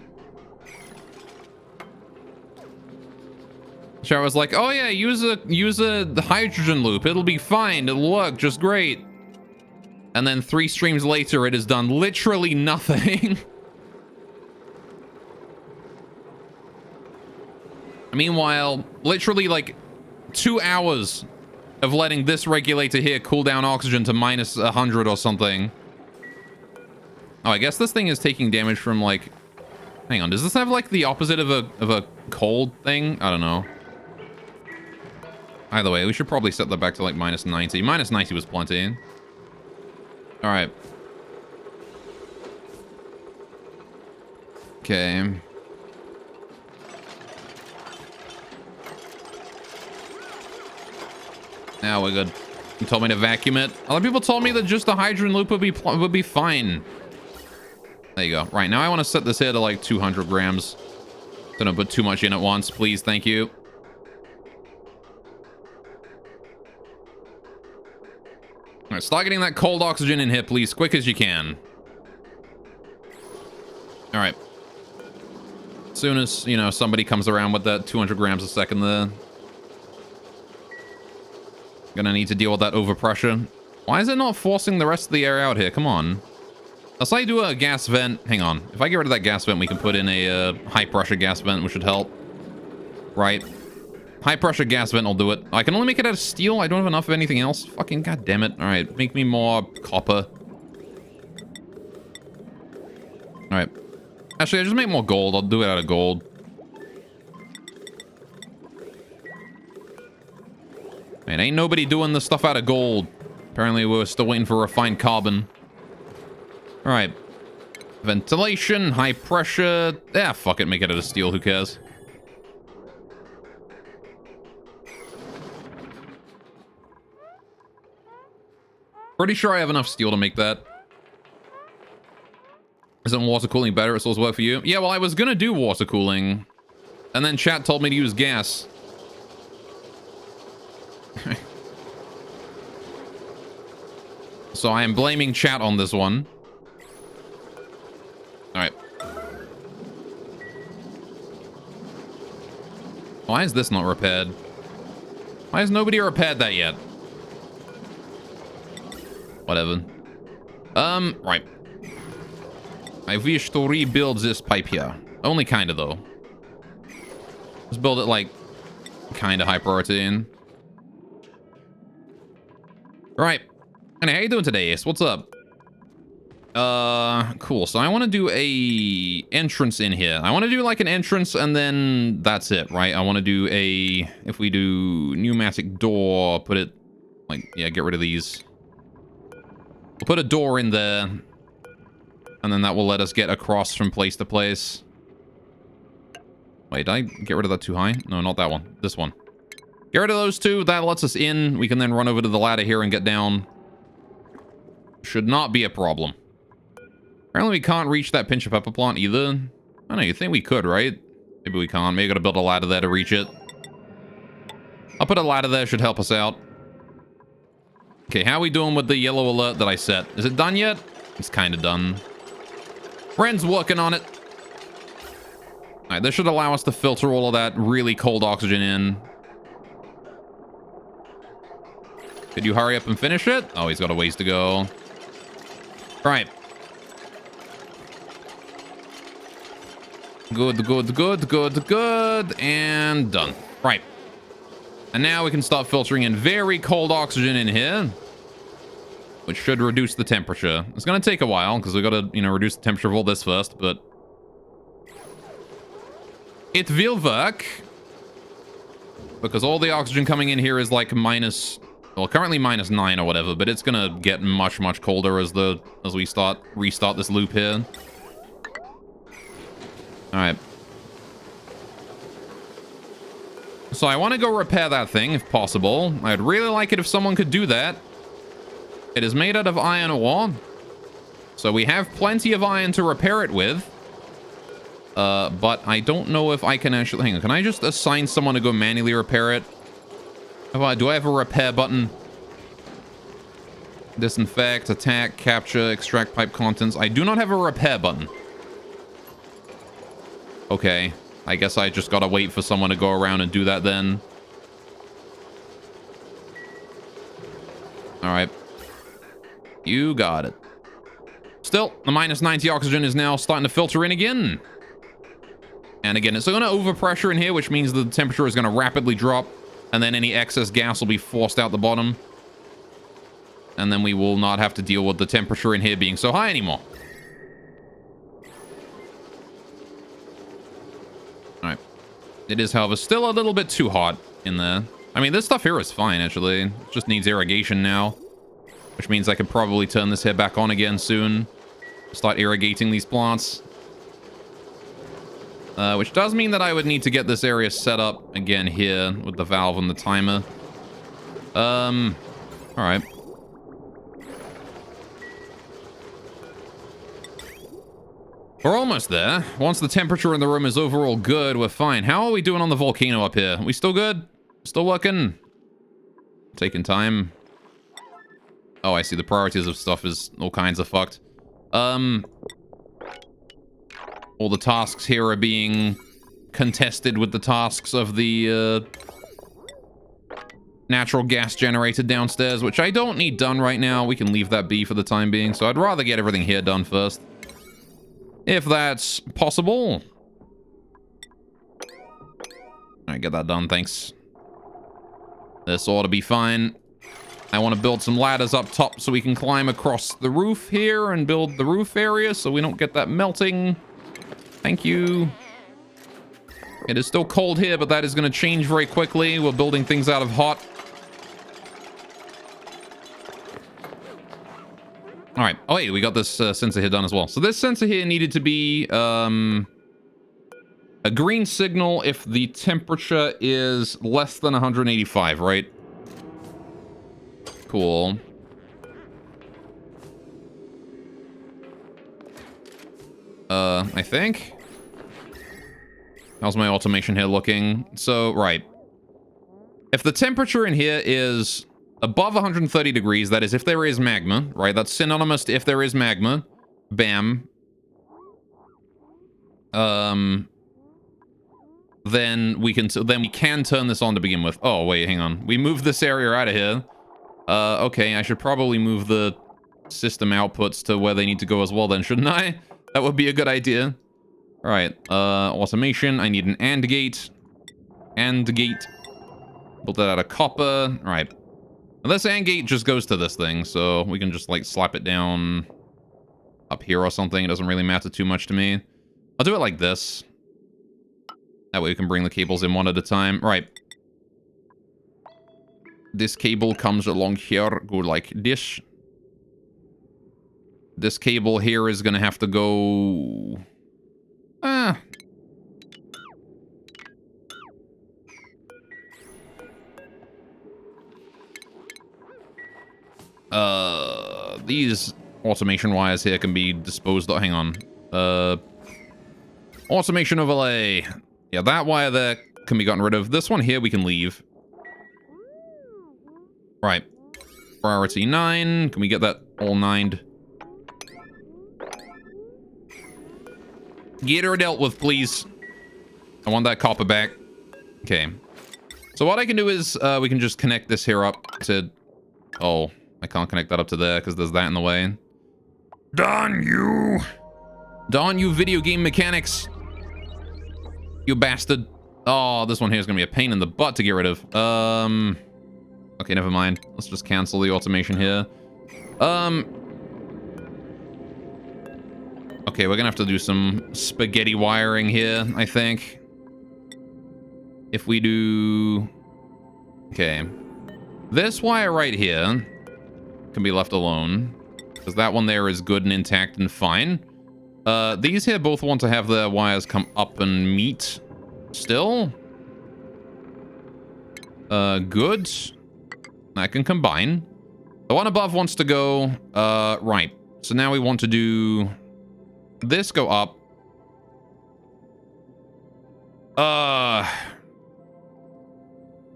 Chat was like, "Oh yeah, use a hydrogen loop. It'll be fine. It'll work just great." And then 3 streams later, it has done literally nothing. Meanwhile, literally like 2 hours of letting this regulator here cool down oxygen to minus 100 or something. Oh, I guess this thing is taking damage from like... Hang on, does this have like the opposite of a cold thing? I don't know. Either way, we should probably set that back to like minus 90. Minus 90 was plenty. All right. Okay. Now we're good. You told me to vacuum it. Other people told me that just a hydrogen loop would be fine. There you go. Right, now I want to set this here to like 200 grams. Don't put too much in at once, please. Thank you. All right, start getting that cold oxygen in here, please. Quick as you can. All right. As soon as, you know, somebody comes around with that 200 grams a second there. Gonna need to deal with that overpressure. Why is it not forcing the rest of the air out here? Come on. Let's say do a gas vent. Hang on. If I get rid of that gas vent, we can put in a high pressure gas vent, which should help. Right. High pressure gas vent will do it. I can only make it out of steel. I don't have enough of anything else. Fucking goddamn it. All right. Make me more copper. All right. Actually, I'll just make more gold. I'll do it out of gold. Man, ain't nobody doing this stuff out of gold. Apparently, we're still waiting for refined carbon. All right. Ventilation, high pressure. Yeah, fuck it. Make it out of steel. Who cares? Pretty sure I have enough steel to make that. Isn't water cooling better? It's also work for you? Yeah, well, I was gonna do water cooling. And then chat told me to use gas. So I am blaming chat on this one. Alright. Why is this not repaired? Why has nobody repaired that yet? Whatever. Right. I wish to rebuild this pipe here. Only kinda, though. Let's build it, like, kinda high priority in. Right. Hey, how you doing today, Ace? What's up? Cool. So I want to do a entrance in here. I want to do like an entrance and then that's it, right? I want to do a, if we do pneumatic door, put it like, yeah, get rid of these. We'll put a door in there and then that will let us get across from place to place. Wait, did I get rid of that too high? No, not that one. This one. Get rid of those two. That lets us in. We can then run over to the ladder here and get down. Should not be a problem. Apparently we can't reach that pinch of pepper plant either. I don't know, you think we could, right? Maybe we can't. Maybe we gotta build a ladder there to reach it. I'll put a ladder there, should help us out. Okay, how are we doing with the yellow alert that I set? Is it done yet? It's kind of done. Ren's working on it. Alright, this should allow us to filter all of that really cold oxygen in. Could you hurry up and finish it? Oh, he's got a ways to go. Right. Good, good, good, good, good. And done. Right. And now we can start filtering in very cold oxygen in here, which should reduce the temperature. It's going to take a while because we got to, you know, reduce the temperature of all this first, but it will work because all the oxygen coming in here is like minus, well, currently -9 or whatever, but it's going to get much, much colder as we restart this loop here. All right. So I want to go repair that thing if possible. I'd really like it if someone could do that. It is made out of iron ore. So we have plenty of iron to repair it with. But I don't know if I can actually... Hang on, can I just assign someone to go manually repair it? Do I have a repair button? Disinfect, attack, capture, extract pipe contents. I do not have a repair button. Okay. I guess I just gotta wait for someone to go around and do that then. Alright. You got it. Still, the minus 90 oxygen is now starting to filter in again. And again, it's going to overpressure in here, which means the temperature is going to rapidly drop. And then any excess gas will be forced out the bottom. And then we will not have to deal with the temperature in here being so high anymore. Alright. It is, however, still a little bit too hot in there. I mean, this stuff here is fine, actually. It just needs irrigation now. Which means I could probably turn this here back on again soon. Start irrigating these plants. Which does mean that I would need to get this area set up again here with the valve and the timer. Alright. We're almost there. Once the temperature in the room is overall good, we're fine. How are we doing on the volcano up here? We still good? Still working? Taking time. Oh, I see. The priorities of stuff is all kinds of fucked. All the tasks here are being contested with the tasks of the natural gas generator downstairs, which I don't need done right now. We can leave that be for the time being. So I'd rather get everything here done first, if that's possible. All right, get that done. Thanks. This ought to be fine. I want to build some ladders up top so we can climb across the roof here and build the roof area so we don't get that melting. Thank you. It is still cold here, but that is going to change very quickly. We're building things out of hot. All right. Oh, wait, we got this sensor here done as well. So this sensor here needed to be a green signal if the temperature is less than 185, right? Cool. I think. How's my automation here looking? So, right. If the temperature in here is above 130 degrees, that is if there is magma, right? That's synonymous to if there is magma. Bam. Then we can turn this on to begin with. Oh, wait, hang on. We moved this area out of here. Okay, I should probably move the system outputs to where they need to go as well then, shouldn't I? That would be a good idea. All right, automation. I need an AND gate. AND gate. Build that out of copper. All right. Now this AND gate just goes to this thing, so we can just, like, slap it down up here or something. It doesn't really matter too much to me. I'll do it like this. That way we can bring the cables in one at a time. Right. This cable comes along here, go like this. This cable here is gonna have to go... These automation wires here can be disposed of. Hang on. Automation overlay. Yeah, that wire there can be gotten rid of. This one here we can leave. Right. Priority 9. Can we get that all 9'd? Get her dealt with, please. I want that copper back. Okay. So what I can do is we can just connect this here up to... Oh, I can't connect that up to there because there's that in the way. Darn you! Darn you, video game mechanics! You bastard. Oh, this one here is going to be a pain in the butt to get rid of. Okay, never mind. Let's just cancel the automation here. Okay, we're gonna have to do some spaghetti wiring here, I think. If we do... Okay. This wire right here can be left alone, because that one there is good and intact and fine. These here both want to have their wires come up and meet still. Good. That can combine. The one above wants to go, right. So now we want to do this go up.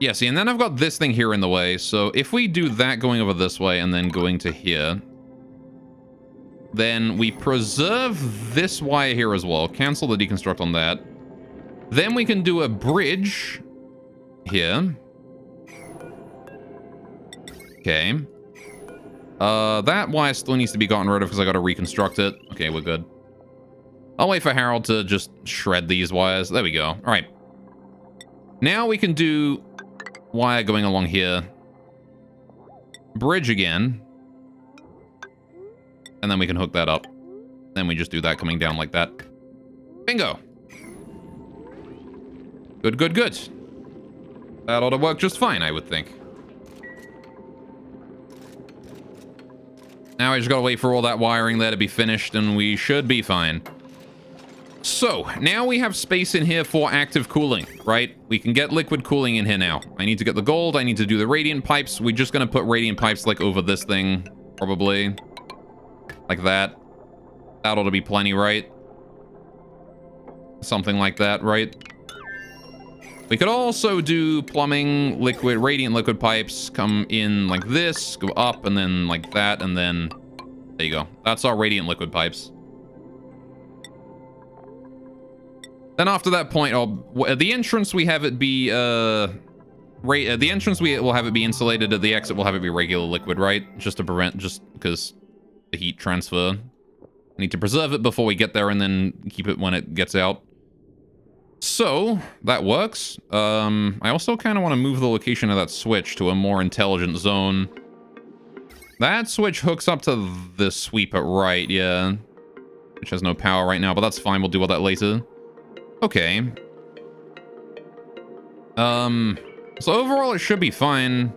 Yeah, see, and then I've got this thing here in the way. So if we do that going over this way and then going to here, then we preserve this wire here as well. Cancel the deconstruct on that. Then we can do a bridge here. Okay. That wire still needs to be gotten rid of because I got to reconstruct it. Okay, we're good. I'll wait for Harold to just shred these wires. There we go. All right. Now we can do wire going along here. Bridge again. And then we can hook that up. Then we just do that coming down like that. Bingo. Good, good, good. That ought to work just fine, I would think. Now I just gotta wait for all that wiring there to be finished, and we should be fine. So, now we have space in here for active cooling, right? We can get liquid cooling in here now. I need to get the gold, I need to do the radiant pipes. We're just gonna put radiant pipes, like, over this thing, probably. Like that. That ought to be plenty, right? Something like that, right? We could also do plumbing, liquid, radiant liquid pipes, come in like this, go up, and then like that, and then... There you go. That's our radiant liquid pipes. Then after that point, at the entrance we have it be, at the entrance we will have it be insulated, at the exit we'll have it be regular liquid, right? Just to prevent, just because the heat transfer. We need to preserve it before we get there and then keep it when it gets out. So, that works. I also kind of want to move the location of that switch to a more intelligent zone. That switch hooks up to the sweep at right, yeah. Which has no power right now, but that's fine. We'll do all that later. Okay. So overall, it should be fine.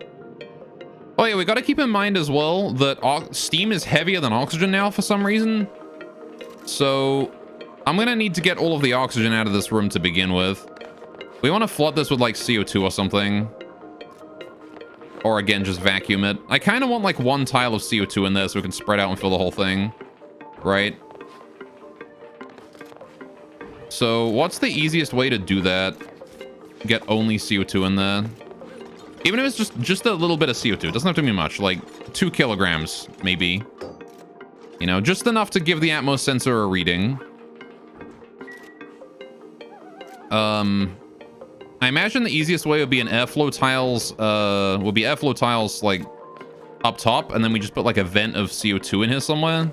Oh yeah, we gotta keep in mind as well that steam is heavier than oxygen now for some reason. So, I'm gonna need to get all of the oxygen out of this room to begin with. We want to flood this with like CO2 or something. Or again, just vacuum it. I kind of want like one tile of CO2 in there so we can spread out and fill the whole thing. Right? So, what's the easiest way to do that? Get only CO2 in there. Even if it's just a little bit of CO2. It doesn't have to be much. Like, 2 kilograms, maybe. You know, just enough to give the Atmos sensor a reading. I imagine the easiest way would be airflow tiles, like, up top, and then we just put, like, a vent of CO2 in here somewhere.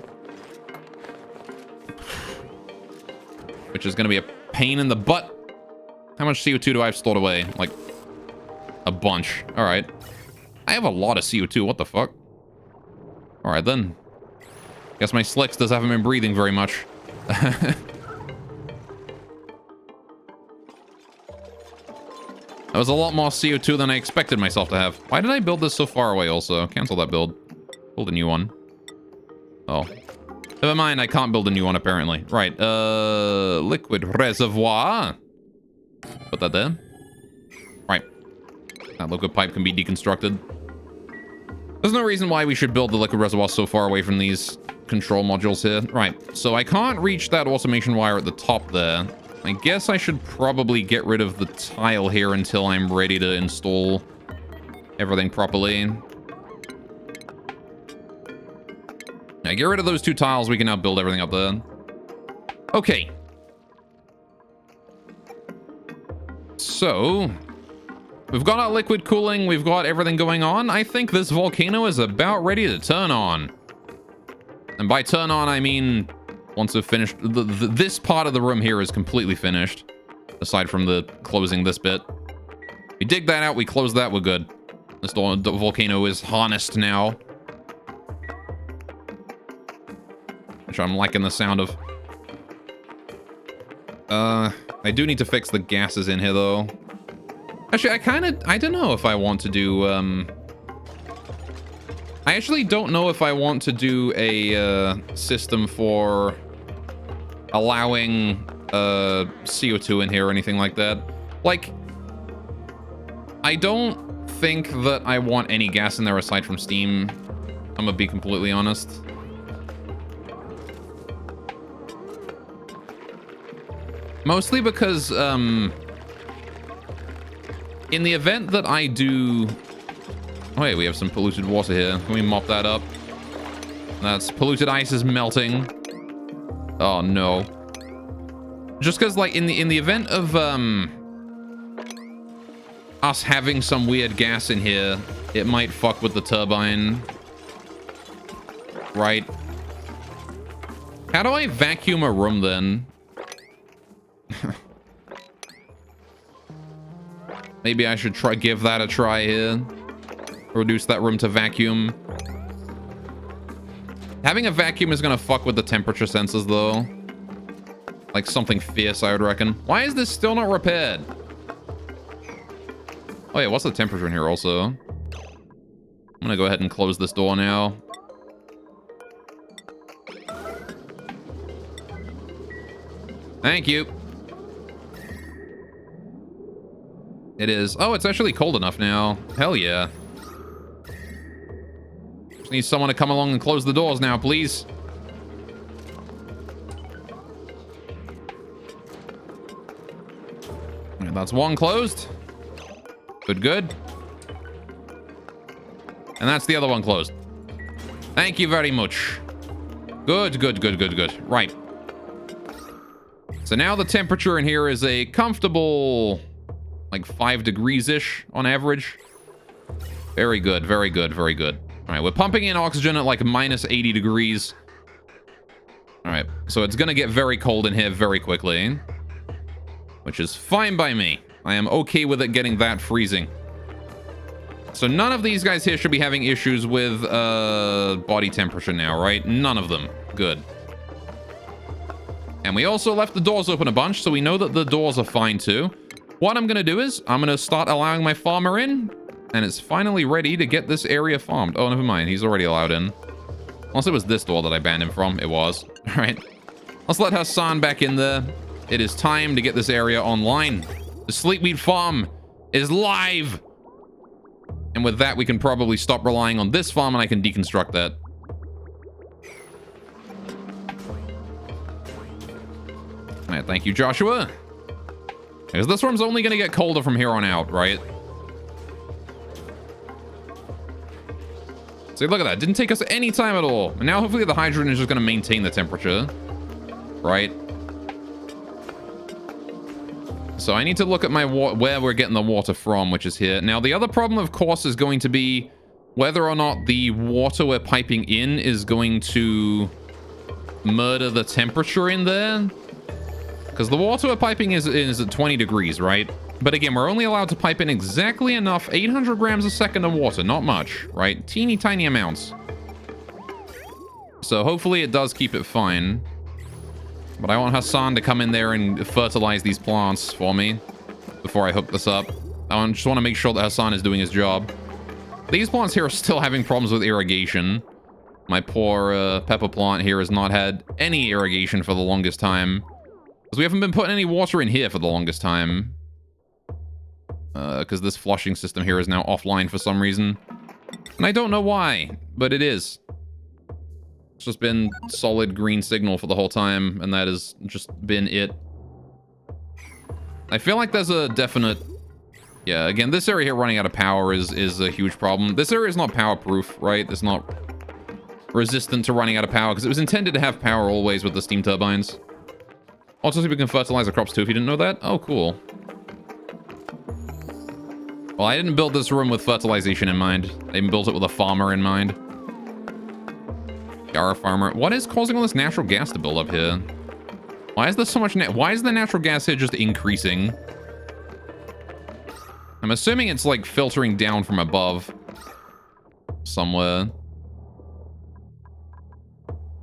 Which is gonna be a pain in the butt. How much CO2 do I have stored away? Like, a bunch. Alright. I have a lot of CO2, what the fuck? Alright then. Guess my Slicksters haven't been breathing very much. That was a lot more CO2 than I expected myself to have. Why did I build this so far away also? Cancel that build. Build a new one. Oh. Never mind, I can't build a new one apparently. Right, liquid reservoir. Put that there. Right. That liquid pipe can be deconstructed. There's no reason why we should build the liquid reservoir so far away from these control modules here. Right, so I can't reach that automation wire at the top there. I guess I should probably get rid of the tile here until I'm ready to install everything properly. Yeah, get rid of those 2 tiles. We can now build everything up there. Okay. So, we've got our liquid cooling. We've got everything going on. I think this volcano is about ready to turn on. And by turn on, I mean... Once we've finished, this part of the room here is completely finished. Aside from the closing this bit. We dig that out, we close that, we're good. This volcano is harnessed now. Which I'm liking the sound of. I do need to fix the gases in here though. Actually, I don't know if I want to do, I actually don't know if I want to do a system for allowing CO2 in here or anything like that. Like, I don't think that I want any gas in there aside from steam. I'm gonna be completely honest. Mostly because, in the event that I do... Oh, hey, we have some polluted water here. Can we mop that up? That's polluted ice is melting. Oh, no. Just because, like, in the event of, us having some weird gas in here, it might fuck with the turbine. right? How do I vacuum a room then? Maybe I should give that a try here. Reduce that room to vacuum. Having a vacuum is gonna fuck with the temperature sensors though. Like something fierce, I would reckon. Why is this still not repaired? Oh yeah, what's the temperature in here also? I'm gonna go ahead and close this door now. Thank you. It is. Oh, it's actually cold enough now. Hell yeah. Just need someone to come along and close the doors now, please. Alright, that's one closed. Good, good. And that's the other one closed. Thank you very much. Good, good, good, good, good. Right. So now the temperature in here is a comfortable, like 5 degrees-ish on average. Very good, very good, very good. All right, we're pumping in oxygen at like minus 80 degrees. All right, so it's gonna get very cold in here very quickly, which is fine by me. I am okay with it getting that freezing. So none of these guys here should be having issues with body temperature now, right? None of them. Good. And we also left the doors open a bunch, so we know that the doors are fine too. What I'm going to do is, I'm going to start allowing my farmer in, and it's finally ready to get this area farmed. Oh, never mind. He's already allowed in. Unless it was this door that I banned him from. It was. All right. Let's let Hassan back in there. It is time to get this area online. The Sleepweed farm is live. And with that, we can probably stop relying on this farm, and I can deconstruct that. All right, thank you, Joshua. Because this room's only going to get colder from here on out, right? See, look at that. Didn't take us any time at all. And now hopefully the hydrogen is just going to maintain the temperature. Right? So I need to look at my where we're getting the water from, which is here. Now, the other problem, of course, is going to be whether or not the water we're piping in is going to murder the temperature in there. Because the water we're piping is at 20 degrees, right? But again, we're only allowed to pipe in exactly enough, 800 grams a second of water. Not much, right? Teeny tiny amounts. So hopefully it does keep it fine. But I want Hassan to come in there and fertilize these plants for me before I hook this up. I just want to make sure that Hassan is doing his job. These plants here are still having problems with irrigation. My poor pepper plant here has not had any irrigation for the longest time. Because we haven't been putting any water in here for the longest time. Because this flushing system here is now offline for some reason. And I don't know why, but it is. It's just been solid green signal for the whole time, and that has just been it. I feel like there's a definite... Yeah, again, this area here running out of power is a huge problem. This area is not power-proof, right? It's not resistant to running out of power, because it was intended to have power always with the steam turbines. Also, see if we can fertilize the crops too, if you didn't know that. Oh, cool. Well, I didn't build this room with fertilization in mind. I even built it with a farmer in mind. Yara farmer. What is causing all this natural gas to build up here? Why is there so much why is the natural gas here just increasing? I'm assuming it's like filtering down from above somewhere.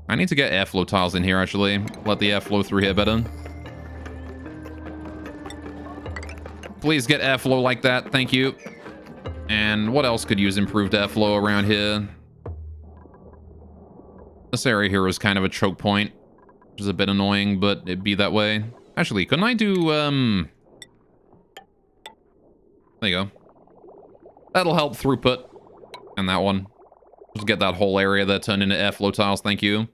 I need to get airflow tiles in here, actually. Let the air flow through here better. Please get airflow like that. Thank you. And what else could use improved airflow around here? This area here is kind of a choke point, which is a bit annoying, but it'd be that way. Actually, couldn't I do, There you go. That'll help throughput. And that one. Just get that whole area there turned into airflow tiles, thank you.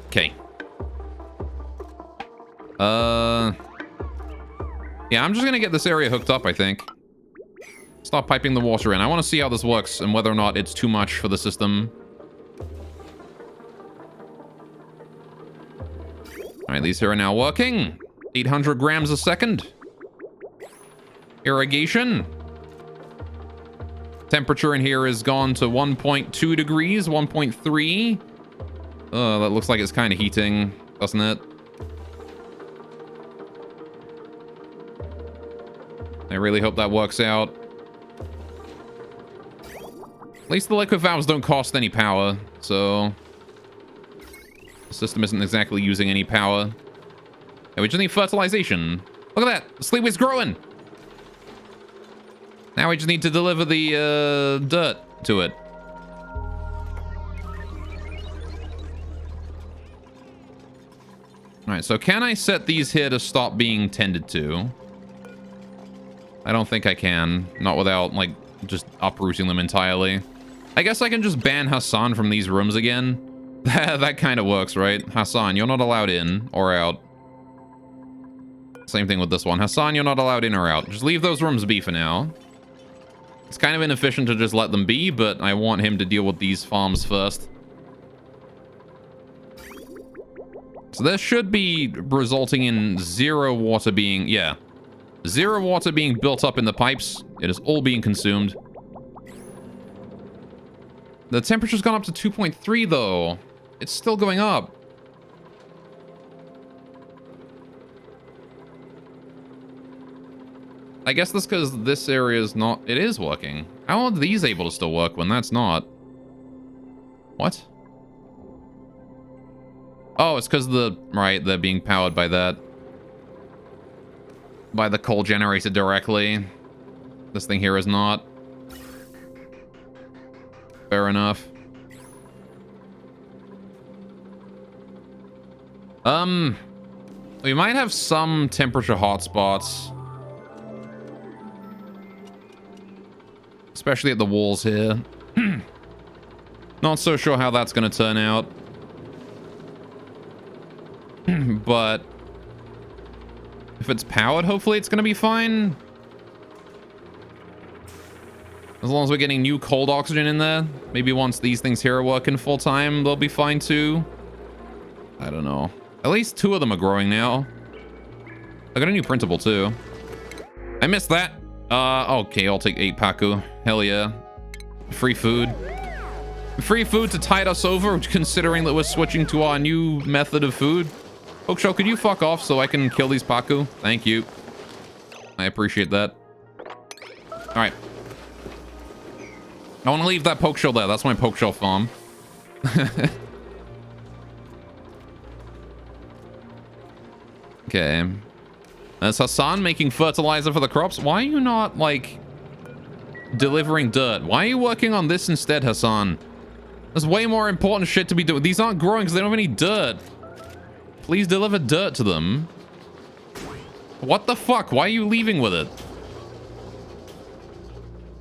Okay. Yeah, I'm just gonna get this area hooked up, I think. Stop piping the water in. I want to see how this works and whether or not it's too much for the system. Alright, these here are now working. 800 grams a second. Irrigation. Temperature in here has gone to 1.2 degrees, 1.3. Oh, that looks like it's kind of heating, doesn't it? I really hope that works out. At least the liquid valves don't cost any power, so the system isn't exactly using any power. Yeah, we just need fertilization. Look at that, the sleepweed's growing. Now we just need to deliver the dirt to it. All right, so can I set these here to stop being tended to? I don't think I can. Not without, like, just uprooting them entirely. I guess I can just ban Hassan from these rooms again. That kind of works, right? Hassan, you're not allowed in or out. Same thing with this one. Hassan, you're not allowed in or out. Just leave those rooms be for now. It's kind of inefficient to just let them be, but I want him to deal with these farms first. So this should be resulting in zero water being... Yeah. Zero water being built up in the pipes. It is all being consumed. The temperature's gone up to 2.3, though. It's still going up. I guess that's because this area is not... It is working. How are these able to still work when that's not? What? Oh, it's because the... Right, they're being powered by that. By the coal generator directly. This thing here is not. Fair enough. We might have some temperature hotspots. Especially at the walls here. Not so sure how that's going to turn out. But if it's powered, hopefully it's going to be fine. As long as we're getting new cold oxygen in there. Maybe once these things here are working full time, they'll be fine too. I don't know. At least 2 of them are growing now. I got a new printable too. I missed that. Okay, I'll take 8 Paku. Hell yeah. Free food. Free food to tide us over, considering that we're switching to our new method of food. Pokeshow, could you fuck off so I can kill these Paku? Thank you. I appreciate that. Alright. I want to leave that Pokeshell there. That's my Pokeshell farm. Okay. That's Hassan making fertilizer for the crops. Why are you not, like, delivering dirt? Why are you working on this instead, Hassan? There's way more important shit to be doing. These aren't growing because they don't have any dirt. Please deliver dirt to them. What the fuck? Why are you leaving with it?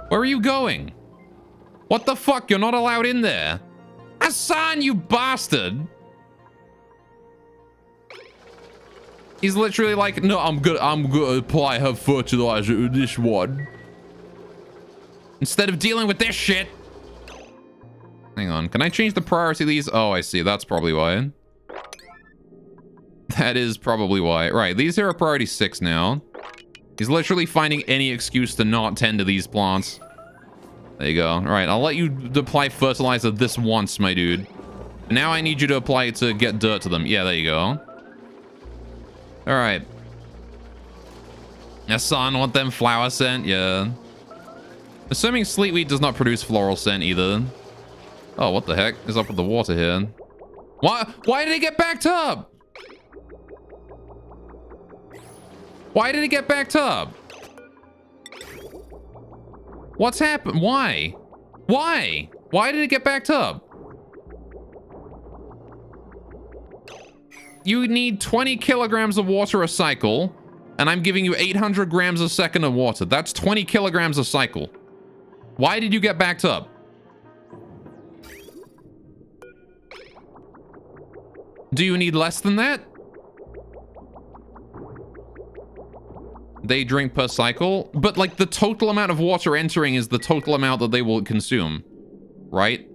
Where are you going? What the fuck? You're not allowed in there. Hassan, you bastard. He's literally like, no, I'm gonna apply her fertilizer to this one. Instead of dealing with this shit. Hang on, can I change the priority of these? Oh, I see, that's probably why. That is probably why. Right, these here are priority 6 now. He's literally finding any excuse to not tend to these plants. There you go. All right, I'll let you apply fertilizer this once, my dude. Now I need you to apply it to get dirt to them. Yeah, there you go. All right. Hassan, want them flower scent? Yeah. Assuming sleetweed does not produce floral scent either. Oh, what the heck is up with the water here? Why did it get backed up? Why did it get backed up? What's happened? Why? Why? Why did it get backed up? You need 20 kilograms of water a cycle, and I'm giving you 800 grams a second of water. That's 20 kilograms a cycle. Why did you get backed up? Do you need less than that? They drink per cycle, but like the total amount of water entering is the total amount that they will consume, right?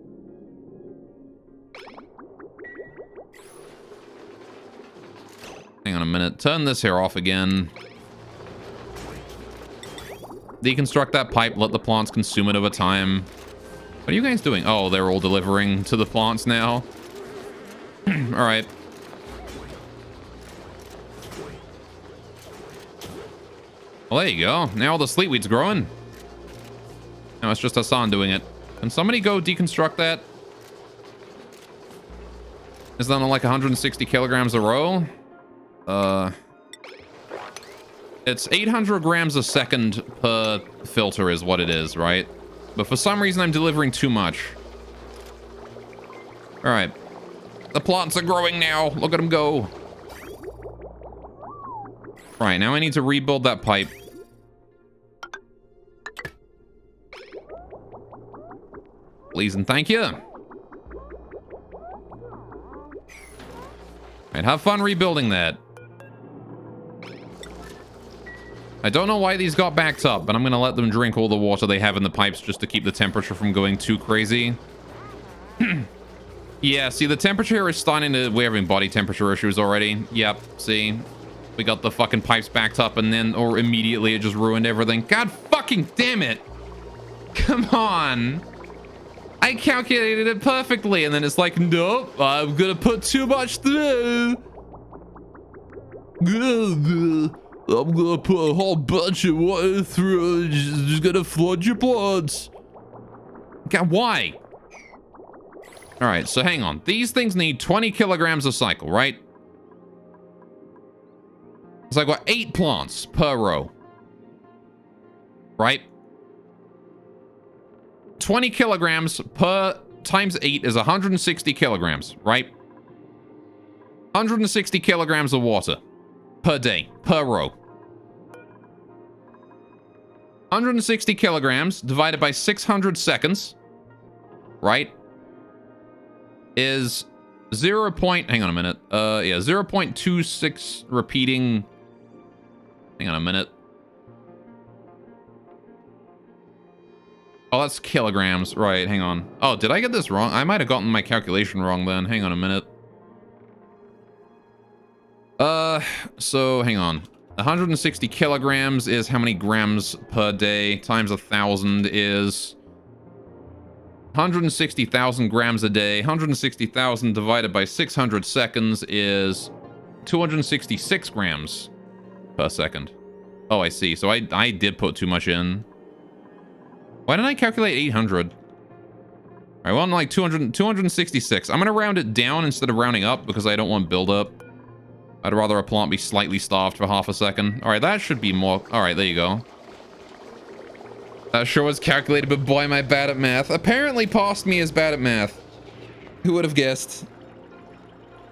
Hang on a minute. Turn this here off again. Deconstruct that pipe, let the plants consume it over time. What are you guys doing? Oh, they're all delivering to the plants now. Alright. Well, there you go. Now all the sleetweed's growing. Now it's just Hassan doing it. Can somebody go deconstruct that? Is that on like 160 kilograms a row? It's 800 grams a second per filter is what it is, right? But for some reason, I'm delivering too much. All right. The plants are growing now. Look at them go. Right, now I need to rebuild that pipe. Please and thank you. Right, have fun rebuilding that. I don't know why these got backed up, but I'm going to let them drink all the water they have in the pipes just to keep the temperature from going too crazy. Yeah, see, the temperature here is starting to... We're having body temperature issues already. Yep, see? We got the fucking pipes backed up and then... Or immediately it just ruined everything. God fucking damn it! Come on! I calculated it perfectly, and then it's like, nope, I'm gonna put too much through. I'm gonna put a whole bunch of water through. Just gonna flood your plants. God, why? All right, so hang on. These things need 20 kilograms a cycle, right? It's like, what, 8 plants per row. Right? 20 kilograms per times 8 is 160 kilograms, right? 160 kilograms of water per day, per row. 160 kilograms divided by 600 seconds, right? Is 0. Hang on a minute. Yeah, 0.26 repeating. Hang on a minute. Oh, that's kilograms. Right, hang on. Oh, did I get this wrong? I might have gotten my calculation wrong then. Hang on a minute. So, hang on. 160 kilograms is how many grams per day times 1,000 is 160,000 grams a day. 160,000 divided by 600 seconds is 266 grams per second. Oh, I see. So I did put too much in. Why didn't I calculate 800? All right, well, I'm like 266. I'm going to round it down instead of rounding up because I don't want buildup. I'd rather a plant be slightly starved for half a second. All right, that should be more. All right, there you go. That sure was calculated, but boy, am I bad at math. Apparently, past me is bad at math. Who would have guessed?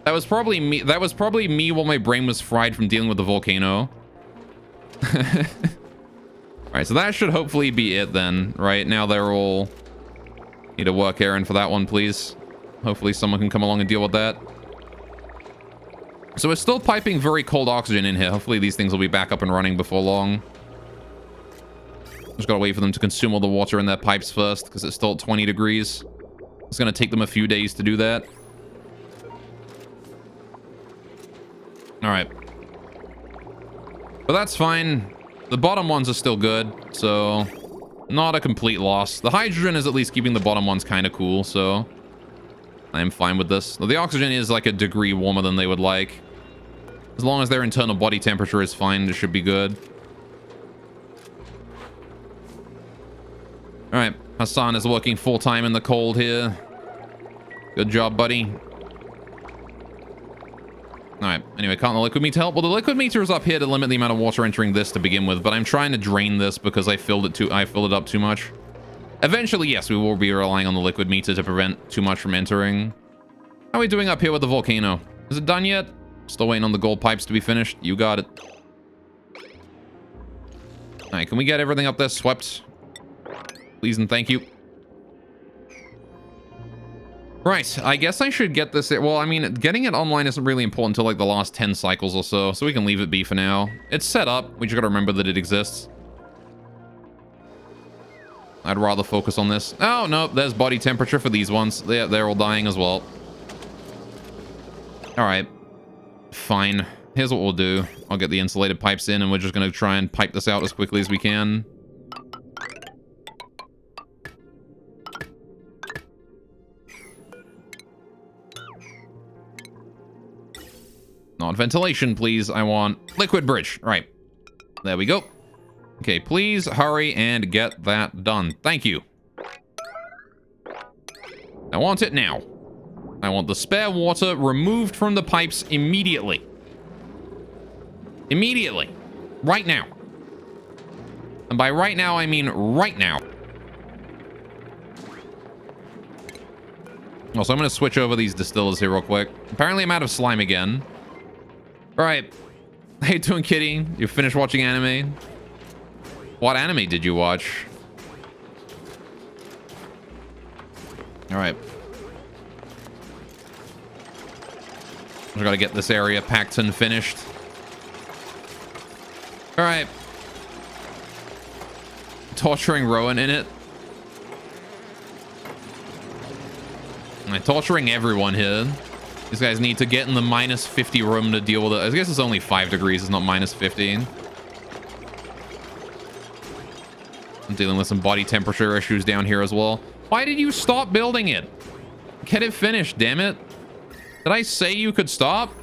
That was probably me. That was probably me while my brain was fried from dealing with the volcano. All right, so that should hopefully be it then. Right now, they're all... Need a work errand for that one, please. Hopefully someone can come along and deal with that. So we're still piping very cold oxygen in here. Hopefully these things will be back up and running before long. Just gotta wait for them to consume all the water in their pipes first, because it's still at 20 degrees. It's gonna take them a few days to do that. All right. But that's fine. The bottom ones are still good, so not a complete loss. The hydrogen is at least keeping the bottom ones kind of cool, so I'm fine with this. The oxygen is like a degree warmer than they would like. As long as their internal body temperature is fine, it should be good. All right, Hassan is working full-time in the cold here. Good job, buddy. All right, anyway, can't the liquid meter help? Well, the liquid meter is up here to limit the amount of water entering this to begin with, but I'm trying to drain this because I filled it up too much. Eventually, yes, we will be relying on the liquid meter to prevent too much from entering. How are we doing up here with the volcano? Is it done yet? Still waiting on the gold pipes to be finished. You got it. All right, can we get everything up there swept? Please and thank you. Right, I guess I should get this... Well, I mean, getting it online isn't really important until like the last 10 cycles or so we can leave it be for now. It's set up. We just gotta remember that it exists. I'd rather focus on this. Oh, no, there's body temperature for these ones. They're all dying as well. All right. Fine. Here's what we'll do. I'll get the insulated pipes in, and we're just going to try and pipe this out as quickly as we can. Not ventilation, please. I want liquid bridge. All right. There we go. Okay, please hurry and get that done. Thank you. I want it now. I want the spare water removed from the pipes immediately. Immediately. Right now. And by right now, I mean right now. Also, I'm going to switch over these distillers here real quick. Apparently, I'm out of slime again. All right. How you doing, kitty? You finished watching anime? What anime did you watch? All right. We gotta get this area packed and finished. All right. Torturing Rowan in it. I'm torturing everyone here. These guys need to get in the minus 50 room to deal with it. I guess it's only 5 degrees. It's not minus 15. I'm dealing with some body temperature issues down here as well. Why did you stop building it? Get it finished, damn it. Did I say you could stop?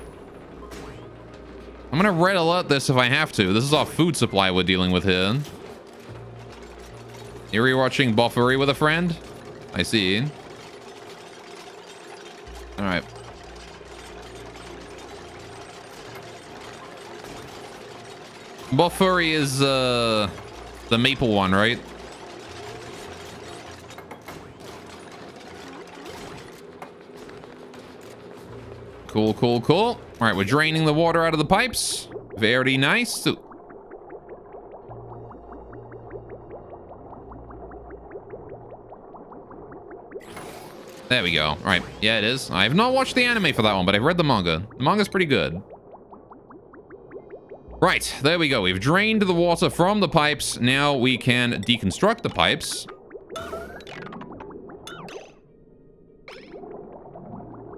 I'm gonna red alert this if I have to. This is our food supply we're dealing with here. You're rewatching Boffery with a friend? I see. Alright. Boffery is the maple one, right? Cool, cool, cool. All right, we're draining the water out of the pipes. Very nice. There we go. All right. Yeah, it is. I have not watched the anime for that one, but I've read the manga. The manga's pretty good. Right. There we go. We've drained the water from the pipes. Now we can deconstruct the pipes.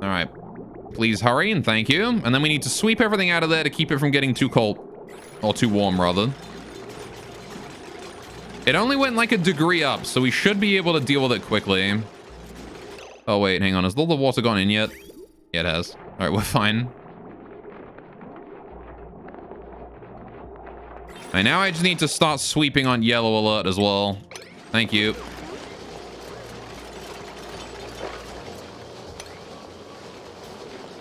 All right. Please hurry and thank you. And then we need to sweep everything out of there to keep it from getting too cold. Or too warm, rather. It only went like a degree up, so we should be able to deal with it quickly. Oh, wait, hang on. Has all the water gone in yet? Yeah, it has. All right, we're fine. All right, now I just need to start sweeping on yellow alert as well. Thank you.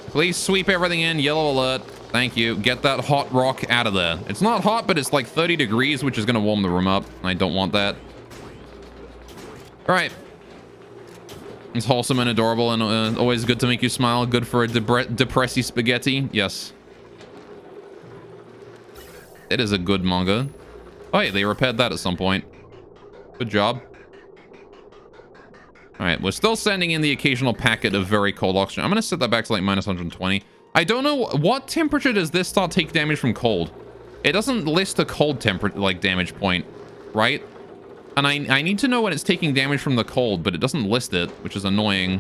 Please sweep everything in. Yellow alert. Thank you. Get that hot rock out of there. It's not hot, but it's like 30 degrees, which is going to warm the room up. I don't want that. All right. It's wholesome and adorable and always good to make you smile. Good for a depressy spaghetti. Yes. It is a good manga. Oh, yeah, they repaired that at some point. Good job. All right, we're still sending in the occasional packet of very cold oxygen. I'm going to set that back to like minus 120. I don't know. What temperature does this start take damage from cold? It doesn't list a cold temperature, like damage point, right? And I need to know when it's taking damage from the cold, but it doesn't list it, which is annoying.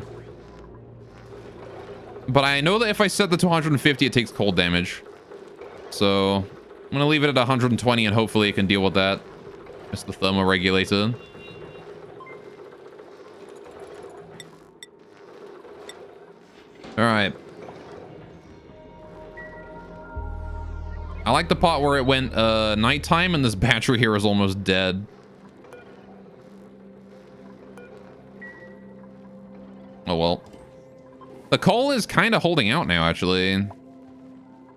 But I know that if I set the to 150, it takes cold damage. So I'm going to leave it at 120 and hopefully it can deal with that. It's the thermoregulator. All right. I like the part where it went nighttime and this battery here is almost dead. Oh, well. The coal is kind of holding out now, actually.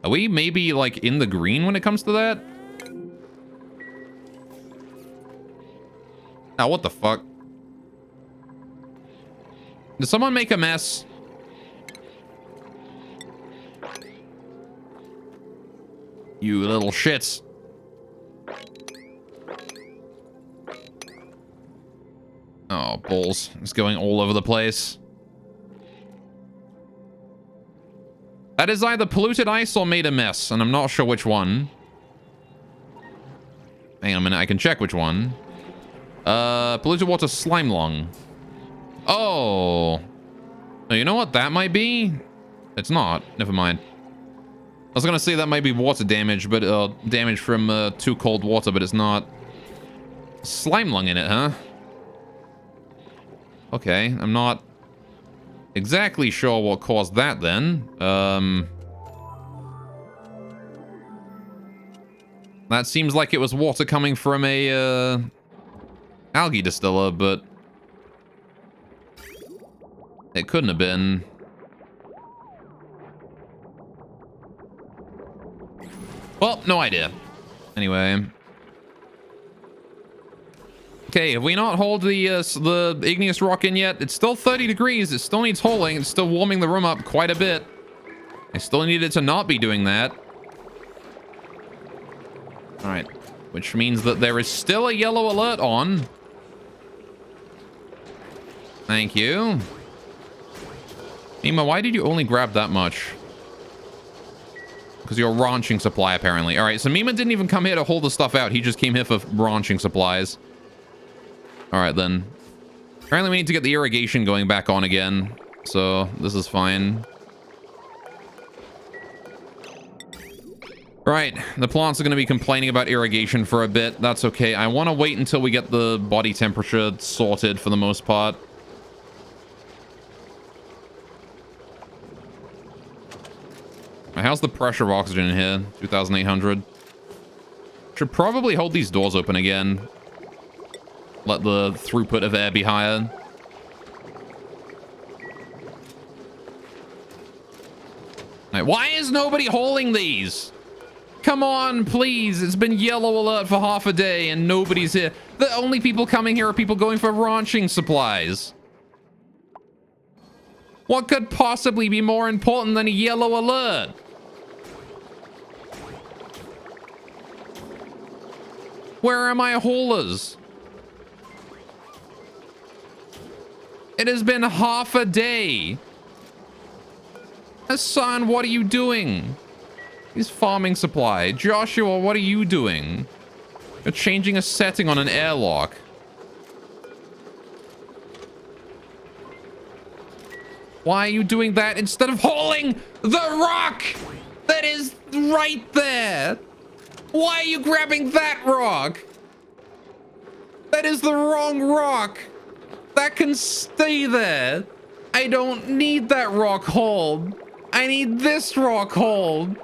Are we maybe, like, in the green when it comes to that? Oh, what the fuck? Did someone make a mess? You little shits. Oh, balls. It's going all over the place. That is either polluted ice or made a mess, and I'm not sure which one. Hang on a minute, I can check which one. Polluted water slime lung. Oh. Oh, you know what that might be? It's not. Never mind. I was gonna say that might be water damage, but damage from too cold water, but it's not. Slime lung in it, huh? Okay, I'm not exactly sure what caused that then. That seems like it was water coming from a algae distiller, but it couldn't have been. Well, no idea. Anyway. Okay, have we not hauled the igneous rock in yet? It's still 30 degrees. It still needs hauling. It's still warming the room up quite a bit. I still need it to not be doing that. Alright. Which means that there is still a yellow alert on. Thank you. Mima, why did you only grab that much? Because you're ranching supply, apparently. Alright, so Mima didn't even come here to hold the stuff out. He just came here for ranching supplies. Alright, then. Apparently we need to get the irrigation going back on again. So, this is fine. Right, the plants are going to be complaining about irrigation for a bit. That's okay. I want to wait until we get the body temperature sorted for the most part. How's the pressure of oxygen in here? 2,800. Should probably hold these doors open again. Let the throughput of air be higher. Right, why is nobody hauling these? Come on, please. It's been yellow alert for half a day and nobody's here. The only people coming here are people going for ranching supplies. What could possibly be more important than a yellow alert? Where are my haulers? It has been half a day. Hassan, what are you doing? He's farming supply. Joshua, what are you doing? You're changing a setting on an airlock. Why are you doing that instead of hauling the rock that is right there? Why are you grabbing that rock? That is the wrong rock. That can stay there. I don't need that rock hauled. I need this rock hauled.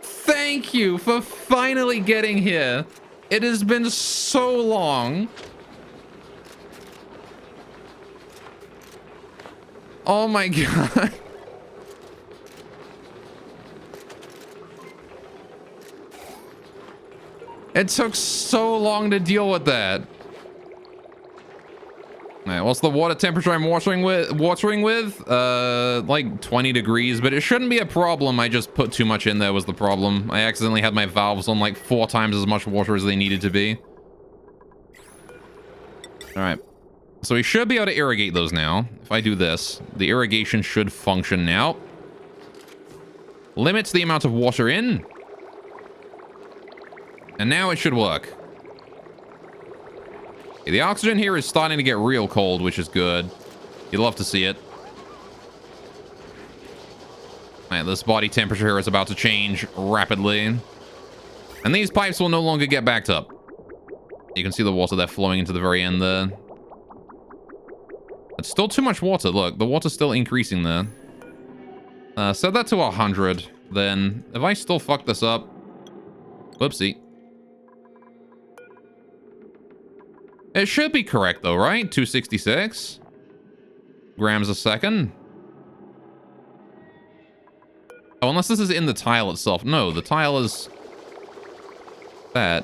Thank you for finally getting here. It has been so long. Oh my god. It took so long to deal with that. Alright, what's the water temperature I'm watering with? Like 20 degrees, but it shouldn't be a problem. I just put too much in there was the problem. I accidentally had my valves on like 4 times as much water as they needed to be. Alright. So we should be able to irrigate those now. If I do this, the irrigation should function now. Limits the amount of water in. And now it should work. Okay, the oxygen here is starting to get real cold, which is good. You'd love to see it. Alright, this body temperature here is about to change rapidly. And these pipes will no longer get backed up. You can see the water there flowing into the very end there. It's still too much water. Look, the water's still increasing there. Set that to 100. Then, if I still fuck this up... Whoopsie. It should be correct though, right? 266 grams a second. Oh, unless this is in the tile itself. No, the tile is that.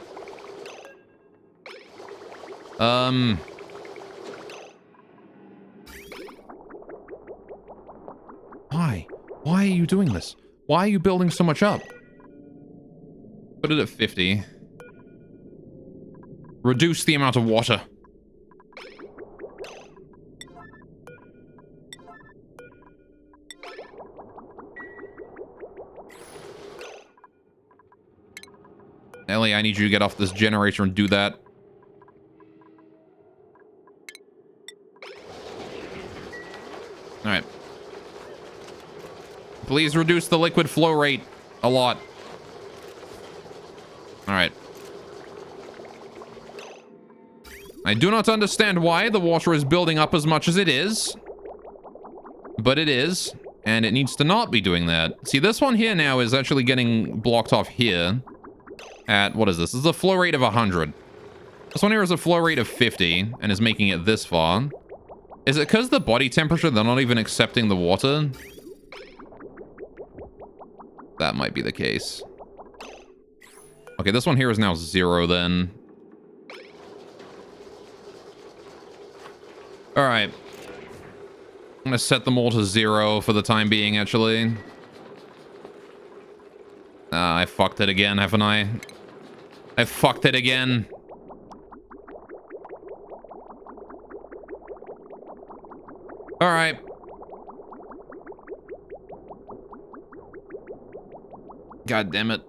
Why? Why are you doing this? Why are you building so much up? Put it at 50. Reduce the amount of water. Ellie, I need you to get off this generator and do that. Alright. Please reduce the liquid flow rate a lot. Alright. I do not understand why the water is building up as much as it is. But it is. And it needs to not be doing that. See, this one here now is actually getting blocked off here. at, what is this? This is a flow rate of 100. This one here is a flow rate of 50 and is making it this far. Is it because the body temperature, they're not even accepting the water? That might be the case. Okay, this one here is now 0 then. Alright. I'm gonna set them all to 0 for the time being, actually. I fucked it again, haven't I? I fucked it again. Alright. God damn it.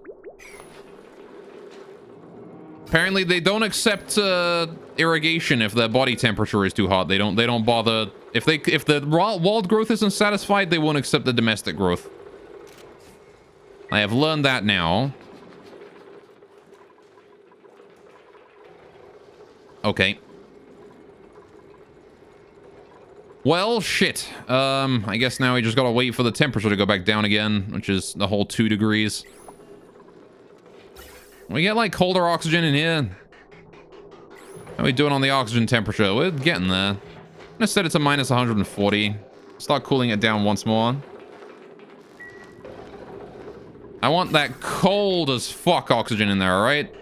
Apparently they don't accept irrigation if their body temperature is too hot. They don't bother. If the wild growth isn't satisfied, they won't accept the domestic growth. I have learned that now. Okay. Well, shit. I guess now we just gotta wait for the temperature to go back down again, which is the whole 2 degrees. We get, like, colder oxygen in here. How are we doing on the oxygen temperature? We're getting there. I'm gonna set it to minus 140. Start cooling it down once more. I want that cold as fuck oxygen in there, alright?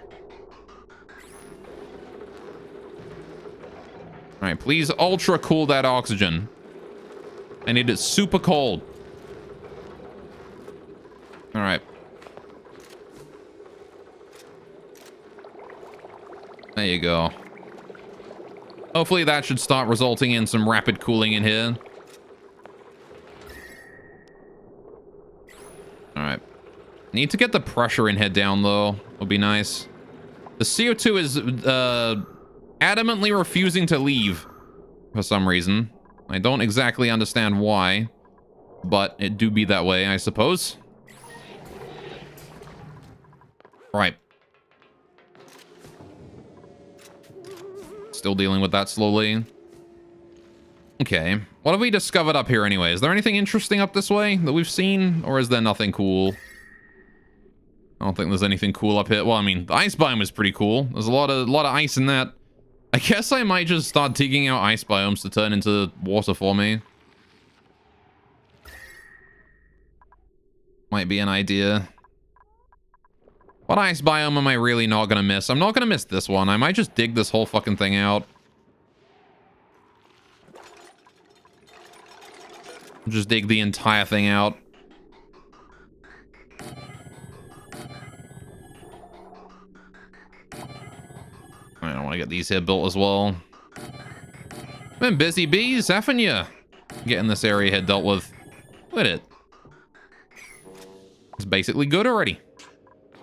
Alright, please ultra cool that oxygen. I need it super cold. Alright. There you go. Hopefully that should start resulting in some rapid cooling in here. Alright. Need to get the pressure in here down, though. Would be nice. The CO2 is adamantly refusing to leave for some reason. I don't exactly understand why, but it do be that way, I suppose. Right. Still dealing with that slowly. Okay. What have we discovered up here anyway? Is there anything interesting up this way that we've seen? Or is there nothing cool? I don't think there's anything cool up here. Well, I mean, the ice biome is pretty cool. There's a lot of ice in that. I guess I might just start digging out ice biomes to turn into water for me. Might be an idea. What ice biome am I really not gonna miss? I'm not gonna miss this one. I might just dig this whole fucking thing out. Just dig the entire thing out. I don't want to get these here built as well. Been busy bees, haven't you? Getting this area here dealt with. Look at it. It's basically good already.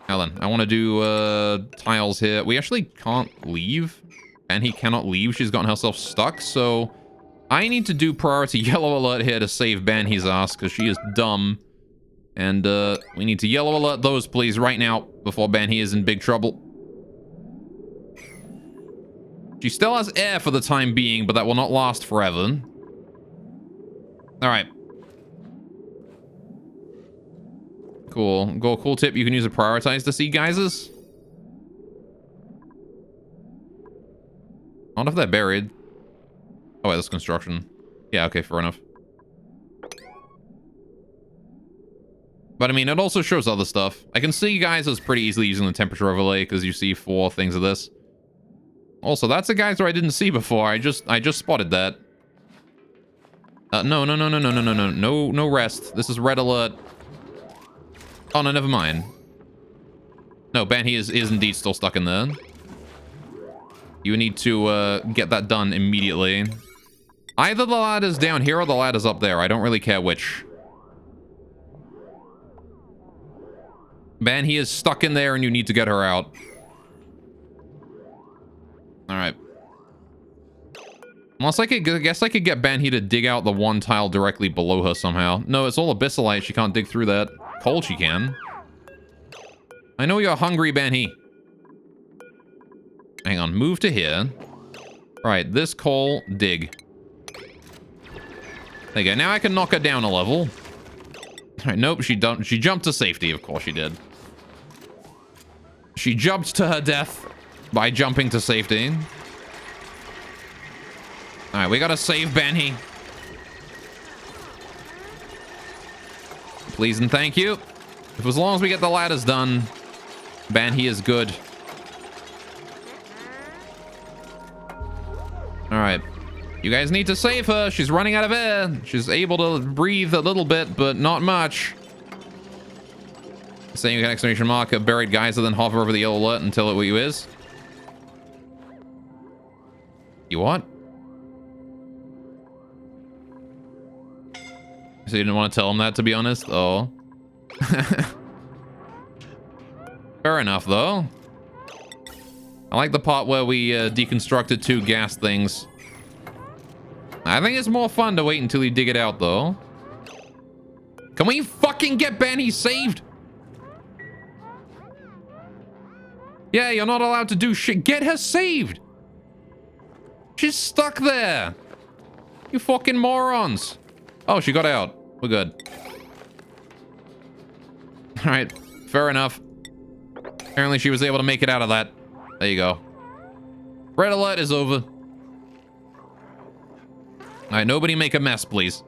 Now then, I want to do tiles here. We actually can't leave. And he cannot leave. She's gotten herself stuck, so I need to do priority yellow alert here to save Banhi's ass, because she is dumb. And we need to yellow alert those, please, right now, before Banhi is in big trouble. She still has air for the time being, but that will not last forever. Alright. Cool. Cool tip, you can use a prioritize to see geysers. I wonder if they're buried. Oh wait, that's construction. Yeah, okay, fair enough. But I mean, it also shows other stuff. I can see geysers pretty easily using the temperature overlay, because you see 4 things of this. Also, that's a geyser I didn't see before. I just spotted that. No rest. This is red alert. Oh, no, never mind. No, Banhi is indeed still stuck in there. You need to get that done immediately. Either the ladder's down here or the ladder's up there. I don't really care which. Banhi is stuck in there and you need to get her out. Alright. Unless I guess I could get Banhi to dig out the one tile directly below her somehow. No, it's all abyssalite. She can't dig through that. Coal she can. I know you're hungry, Banhi. Hang on. Move to here. Right, this coal, dig. There you go. Now I can knock her down a level. Alright, nope, she jumped to safety. Of course she did. She jumped to her death by jumping to safety. Alright, we gotta save Benny. Please and thank you. If as long as we get the ladders done, Benny is good. Alright. You guys need to save her. She's running out of air. She's able to breathe a little bit, but not much. Saying you can exclamation mark a buried geyser, then hover over the yellow alert and tell it what you is. You what? So you didn't want to tell him that, to be honest? Oh. Fair enough, though. I like the part where we deconstructed 2 gas things. I think it's more fun to wait until you dig it out, though. Can we fucking get Benny saved? Yeah, you're not allowed to do shit. Get her saved! She's stuck there! You fucking morons! Oh, she got out. We're good. Alright, fair enough. Apparently she was able to make it out of that. There you go. Red alert is over. Alright, nobody make a mess, please.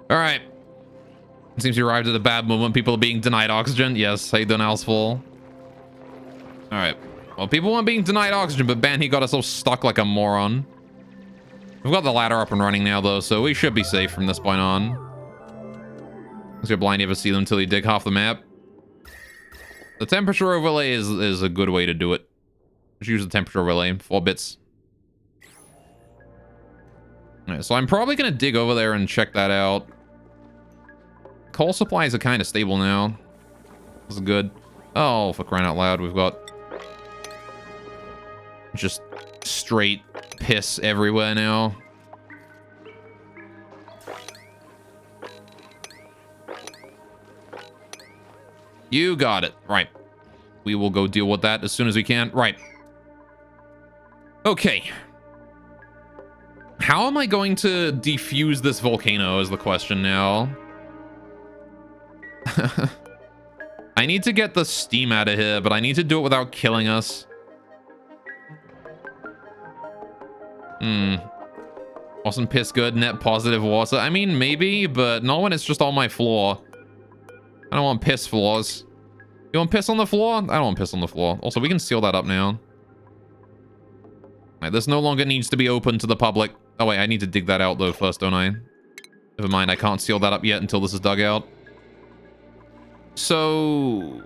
Alright. It seems you arrived at a bad moment. People are being denied oxygen. Yes, how you doing, Elseful? Alright. Well, people weren't being denied oxygen, but Ben, he got us all stuck like a moron. We've got the ladder up and running now, though, so we should be safe from this point on. Unless you're blind, you ever see them until you dig half the map. The temperature overlay is a good way to do it. Just use the temperature overlay. 4 bits. Alright, so I'm probably going to dig over there and check that out. Coal supplies are kind of stable now. This is good. Oh, for crying out loud, we've got just straight piss everywhere now. You got it. Right. We will go deal with that as soon as we can. Right. Okay. How am I going to defuse this volcano is the question now. I need to get the steam out of here, but I need to do it without killing us. Wasn't piss good? Net positive water? I mean, maybe, but not when it's just on my floor. I don't want piss floors. You want piss on the floor? I don't want piss on the floor. Also, we can seal that up now. Right, this no longer needs to be open to the public. Oh, wait, I need to dig that out, though, first, don't I? Never mind, I can't seal that up yet until this is dug out. So,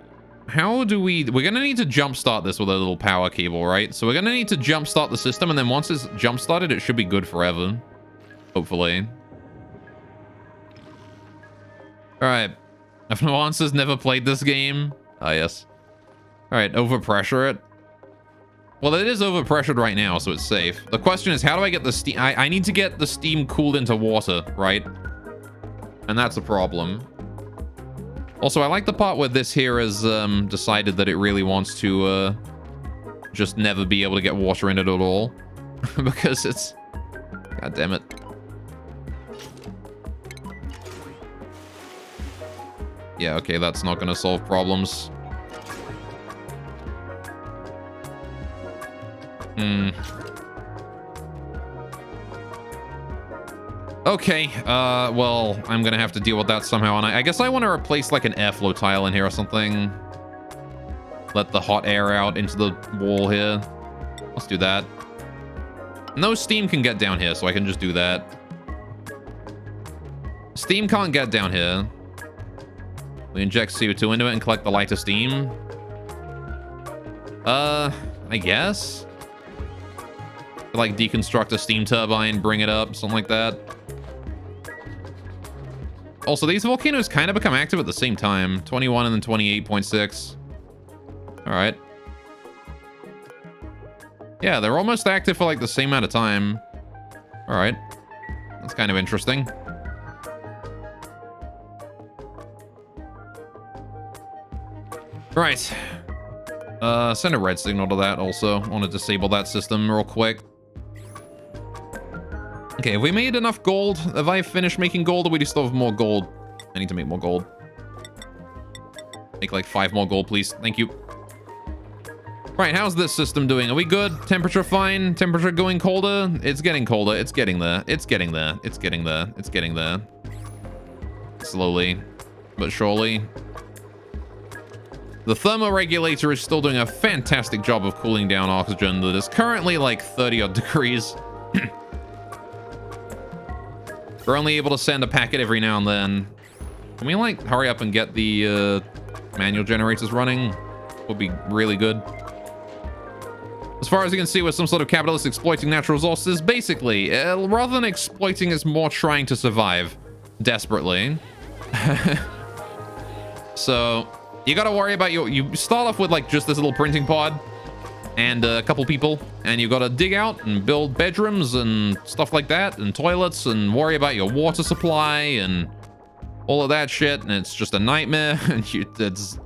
how do we... We're going to need to jumpstart this with a little power cable, right? So we're going to need to jumpstart the system, and then once it's jumpstarted, it should be good forever. Hopefully. Alright. Nuance's never played this game. Ah, yes. Alright, overpressure it. Well, it is overpressured right now, so it's safe. The question is, how do I get the steam... I need to get the steam cooled into water, right? And that's a problem. Also, I like the part where this here has decided that it really wants to just never be able to get water in it at all. Because it's... God damn it. Yeah, okay, that's not going to solve problems. Okay, well, I'm gonna have to deal with that somehow, and I guess I want to replace, like, an airflow tile in here or something. Let the hot air out into the wall here. Let's do that. No steam can get down here, so I can just do that. Steam can't get down here. We inject CO2 into it and collect the lighter steam. I guess? Like, deconstruct a steam turbine, bring it up, something like that. Also, these volcanoes kind of become active at the same time. 21 and then 28.6. Alright. Yeah, they're almost active for, like, the same amount of time. Alright. That's kind of interesting. Right. Send a red signal to that also. I want to disable that system real quick. Okay, have we made enough gold? Have I finished making gold, or we still have more gold? I need to make more gold. Make like 5 more gold, please. Thank you. Right, how's this system doing? Are we good? Temperature fine? Temperature going colder? It's getting colder. It's getting there. It's getting there. It's getting there. It's getting there. Slowly, but surely. The thermoregulator is still doing a fantastic job of cooling down oxygen that is currently like 30 odd degrees. We're only able to send a packet every now and then. Can we like hurry up and get the manual generators running? Would be really good. As far as you can see, with some sort of capitalist exploiting natural resources, basically, rather than exploiting, it's more trying to survive desperately. So you got to worry about you start off with like just this little printing pod and a couple people, and you got to dig out and build bedrooms and stuff like that, and toilets, and worry about your water supply and all of that shit, and it's just a nightmare. And it's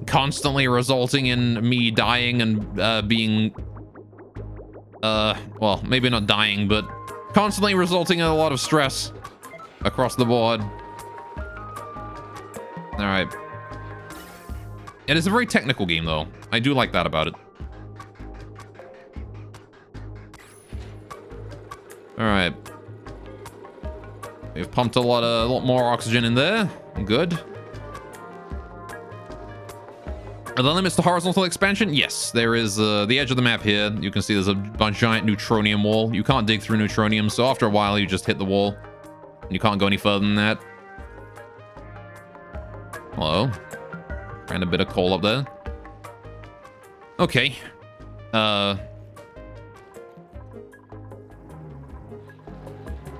constantly resulting in me dying and being well, maybe not dying, but constantly resulting in a lot of stress across the board. All right. It is a very technical game, though. I do like that about it. All right. We've pumped a lot more oxygen in there. Good. Are the limits to horizontal expansion? Yes, there is the edge of the map here. You can see there's a giant neutronium wall. You can't dig through neutronium, so after a while, you just hit the wall. And you can't go any further than that. Hello. And a bit of coal up there. Okay.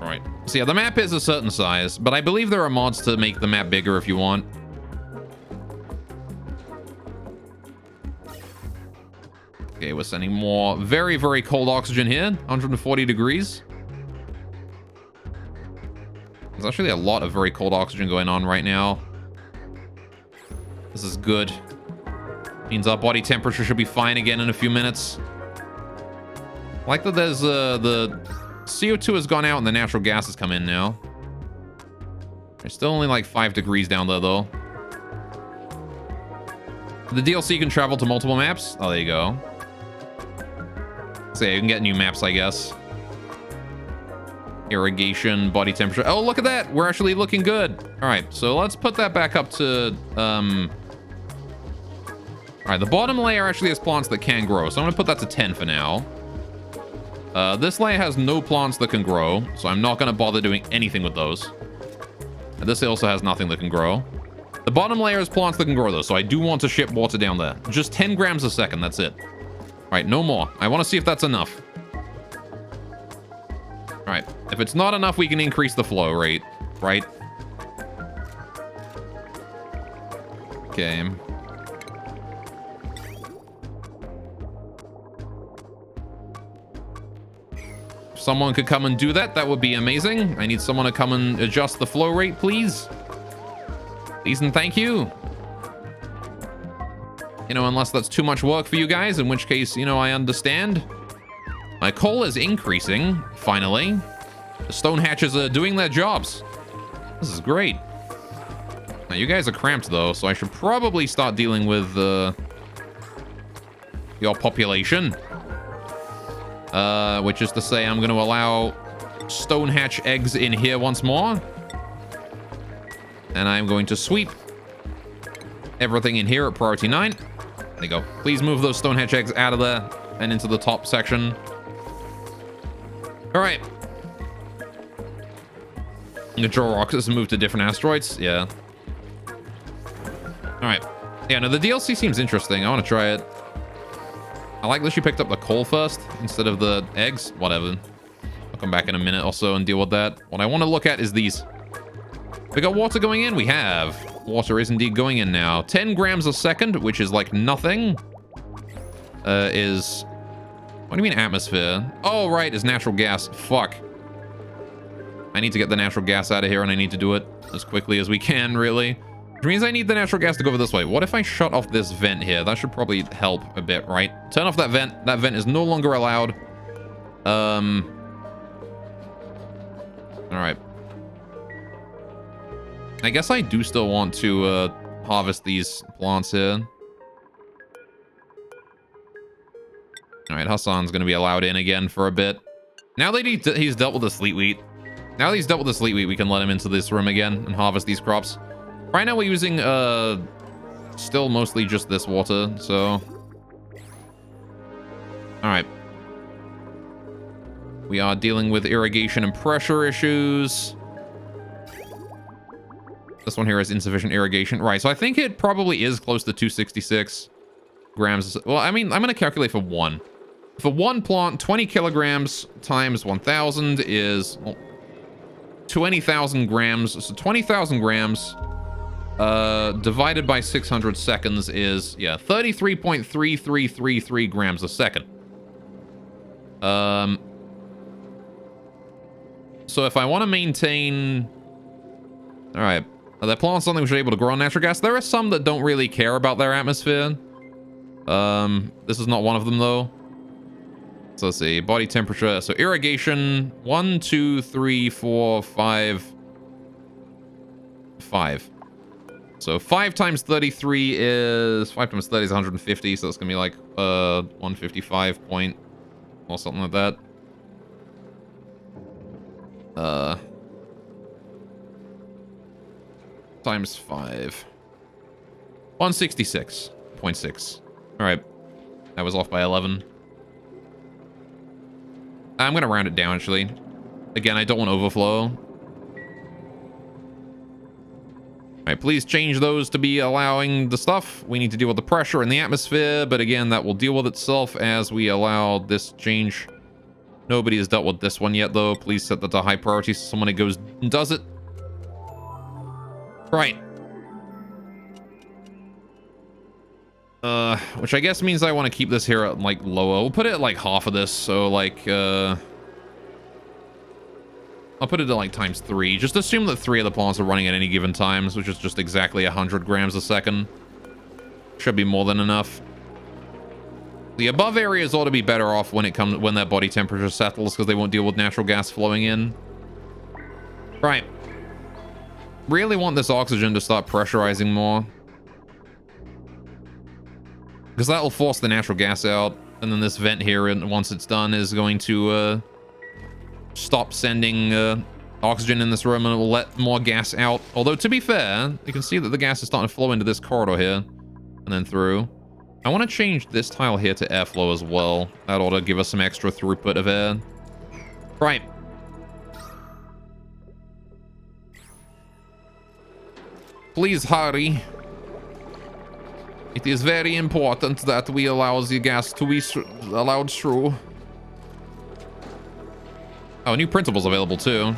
Right. So yeah, the map is a certain size, but I believe there are mods to make the map bigger if you want. Okay, we're sending more very, very cold oxygen here. 140 degrees. There's actually a lot of very cold oxygen going on right now. This is good. Means our body temperature should be fine again in a few minutes. I like that there's the CO2 has gone out and the natural gas has come in now. There's still only like 5 degrees down there, though. The DLC can travel to multiple maps. Oh, there you go. So yeah, you can get new maps, I guess. Irrigation, body temperature. Oh, look at that. We're actually looking good. All right, so let's put that back up to... All right, the bottom layer actually has plants that can grow, so I'm going to put that to 10 for now. This layer has no plants that can grow, so I'm not going to bother doing anything with those. And this also has nothing that can grow. The bottom layer has plants that can grow, though, so I do want to ship water down there. Just 10 grams a second, that's it. All right, no more. I want to see if that's enough. All right, if it's not enough, we can increase the flow rate, right? Okay. If someone could come and do that, that would be amazing. I need someone to come and adjust the flow rate, please. Please and thank you. You know, unless that's too much work for you guys, in which case, you know, I understand. My coal is increasing, finally. The stone hatches are doing their jobs. This is great. Now, you guys are cramped, though, so I should probably start dealing with your population. Which is to say, I'm going to allow stone hatch eggs in here once more. And I'm going to sweep everything in here at priority 9. There you go. Please move those stone hatch eggs out of there and into the top section. All right. I'm gonna draw rockets and move to different asteroids. Yeah. All right. Yeah, no, the DLC seems interesting. I want to try it. I like that she picked up the coal first instead of the eggs. Whatever. I'll come back in a minute or so and deal with that. What I want to look at is these. We got water going in? We have. Water is indeed going in now. 10 grams a second, which is like nothing. Is... What do you mean atmosphere? Oh, right, is natural gas. Fuck. I need to get the natural gas out of here, and I need to do it as quickly as we can, really. Which means I need the natural gas to go over this way. What if I shut off this vent here? That should probably help a bit, right? Turn off that vent. That vent is no longer allowed. All right. I guess I do still want to harvest these plants here. All right, Hassan's going to be allowed in again for a bit. Now that he's dealt with the sleet wheat, we can let him into this room again and harvest these crops. Right now we're using still mostly just this water, so... Alright. We are dealing with irrigation and pressure issues. This one here has insufficient irrigation. Right, so I think it probably is close to 266 grams. Well, I mean, I'm going to calculate for one. For one plant, 20 kilograms times 1,000 is... Well, 20,000 grams. So 20,000 grams divided by 600 seconds is, yeah, 33.3333 grams a second. So if I want to maintain... Alright. Are there plants something which are able to grow on natural gas? There are some that don't really care about their atmosphere. This is not one of them, though. So let's see. Body temperature. So irrigation. 1, 2, 3, 4, 5. 5. So 5 times 33 is... 5 times 30 is 150. So it's going to be like 155 point... or something like that. Times 5. 166.6. Alright. That was off by 11. I'm going to round it down, actually. Again, I don't want overflow. Alright, please change those to be allowing the stuff. We need to deal with the pressure in the atmosphere, but again, that will deal with itself as we allow this change. Nobody has dealt with this one yet, though. Please set that to high priority so someone goes and does it. Right. Which I guess means I want to keep this here at, like, lower. We'll put it at, like, half of this, so, like, I'll put it at, like, times 3. Just assume that 3 of the plants are running at any given times, which is just exactly 100 grams a second. Should be more than enough. The above areas ought to be better off when that body temperature settles, because they won't deal with natural gas flowing in. Right. Really want this oxygen to start pressurizing more. Because that will force the natural gas out. And then this vent here, once it's done, is going to stop sending oxygen in this room, and it will let more gas out. Although, to be fair, you can see that the gas is starting to flow into this corridor here. And then through. I want to change this tile here to airflow as well. That ought to give us some extra throughput of air. Right. Please hurry. It is very important that we allow the gas to be allowed through. Oh, new printables available too.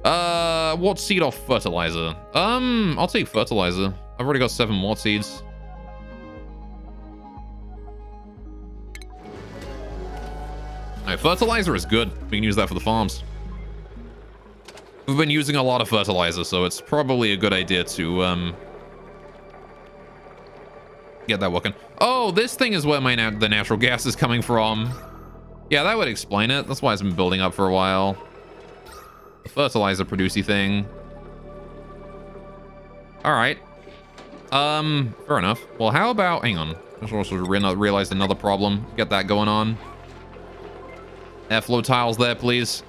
What seed or fertilizer? I'll take fertilizer. I've already got 7 more seeds. Alright, fertilizer is good. We can use that for the farms. We've been using a lot of fertilizer, so it's probably a good idea to, get that working. Oh, this thing is where the natural gas is coming from. Yeah, that would explain it. That's why it's been building up for a while. The fertilizer producey thing. Alright. Fair enough. Well, how about... Hang on. I just also realized another problem. Get that going on. Airflow tiles there, please.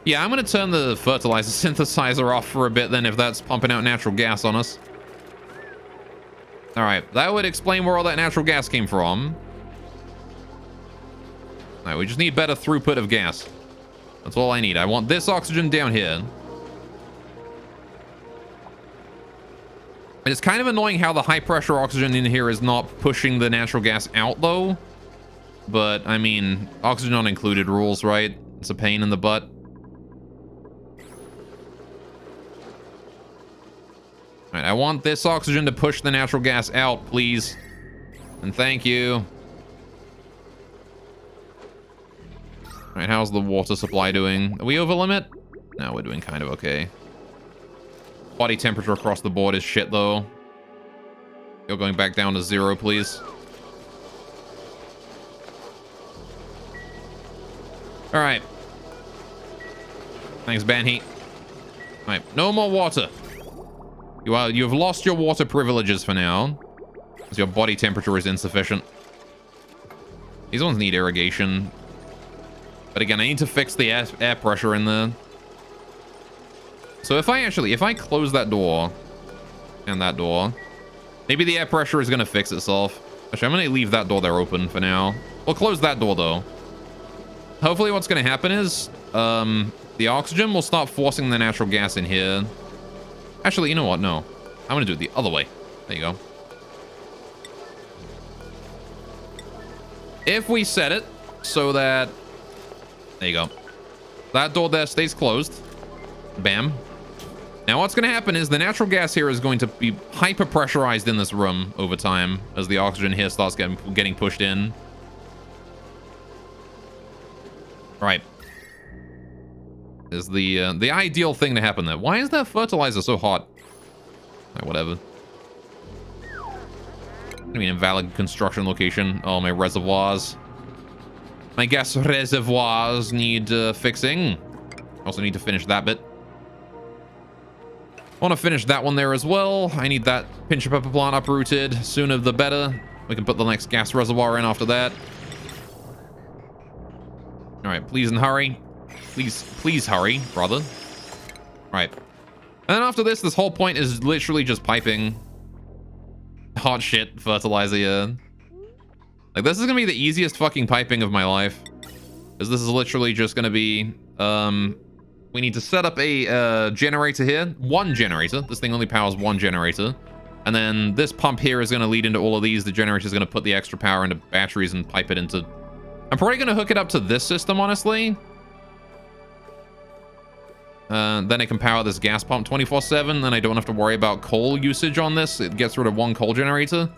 Yeah, I'm going to turn the fertilizer synthesizer off for a bit then if that's pumping out natural gas on us. Alright, that would explain where all that natural gas came from. Alright, we just need better throughput of gas. That's all I need. I want this oxygen down here. And it's kind of annoying how the high pressure oxygen in here is not pushing the natural gas out, though. But, I mean, oxygen not included rules, right? It's a pain in the butt. Alright, I want this oxygen to push the natural gas out, please. And thank you. Alright, how's the water supply doing? Are we over limit? No, we're doing kind of okay. Body temperature across the board is shit, though. You're going back down to 0, please. Alright. Thanks, Banheat. Alright, no more water. You have lost your water privileges for now, as your body temperature is insufficient. These ones need irrigation. But again, I need to fix the air pressure in there. So if I close that door and that door, maybe the air pressure is going to fix itself. Actually, I'm going to leave that door there open for now. We'll close that door, though. Hopefully what's going to happen is the oxygen will start forcing the natural gas in here. Actually, you know what? No. I'm going to do it the other way. There you go. If we set it so that... There you go. That door there stays closed. Bam. Now what's going to happen is the natural gas here is going to be hyper pressurized in this room over time as the oxygen here starts getting pushed in. Right. Is the ideal thing to happen there. Why is that fertilizer so hot? Right, whatever. I mean, invalid construction location. Oh, my reservoirs. My gas reservoirs need fixing. Also need to finish that bit. I want to finish that one there as well. I need that pinch of pepper plant uprooted. Sooner the better. We can put the next gas reservoir in after that. All right, please and hurry. Please hurry, brother. All right. And then after this whole point is literally just piping hot shit fertilizer here. Like, this is gonna be the easiest fucking piping of my life. Because this is literally just gonna be, we need to set up a generator here. One generator. This thing only powers one generator. And then this pump here is gonna lead into all of these. The generator is gonna put the extra power into batteries and pipe it into... I'm probably gonna hook it up to this system, honestly. Then I can power this gas pump 24/7. Then I don't have to worry about coal usage on this. It gets rid of one coal generator.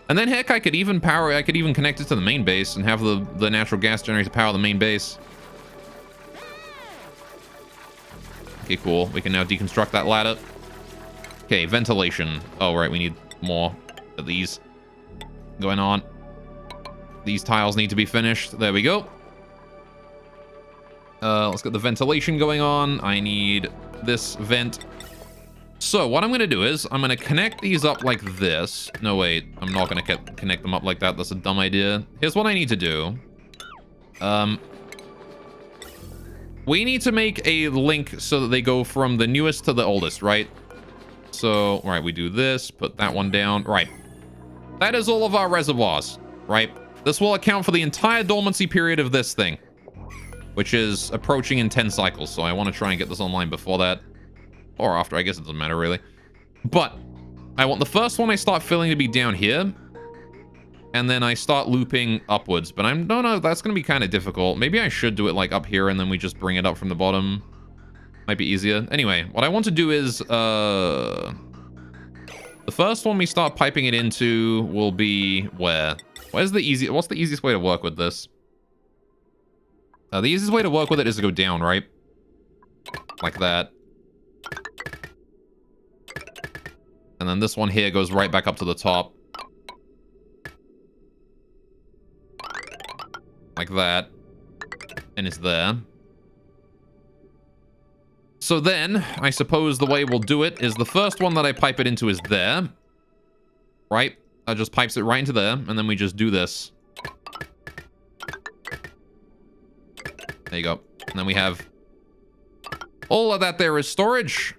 And then heck, I could even connect it to the main base and have the natural gas generator power the main base. Okay, cool. We can now deconstruct that ladder. Okay, ventilation. Oh, right, we need more of these going on. These tiles need to be finished. There we go. Let's get the ventilation going on. I need this vent. So what I'm going to do is I'm going to connect these up like this. No, wait. I'm not going to connect them up like that. That's a dumb idea. Here's what I need to do. We need to make a link so that they go from the newest to the oldest, right? So, all right, we do this. Put that one down. Right. That is all of our reservoirs, right? This will account for the entire dormancy period of this thing, which is approaching in 10 cycles. So I want to try and get this online before that. Or after, I guess it doesn't matter really. But I want the first one I start filling to be down here. And then I start looping upwards. But no, that's going to be kind of difficult. Maybe I should do it like up here and then we just bring it up from the bottom. Might be easier. Anyway, what I want to do is, the first one we start piping it into will be where? What's the easiest way to work with this? The easiest way to work with it is to go down, right? Like that. And then this one here goes right back up to the top. Like that. And it's there. So then, I suppose the way we'll do it is the first one that I pipe it into is there. Right? That just pipes it right into there. And then we just do this. There you go. And then we have all of that there is storage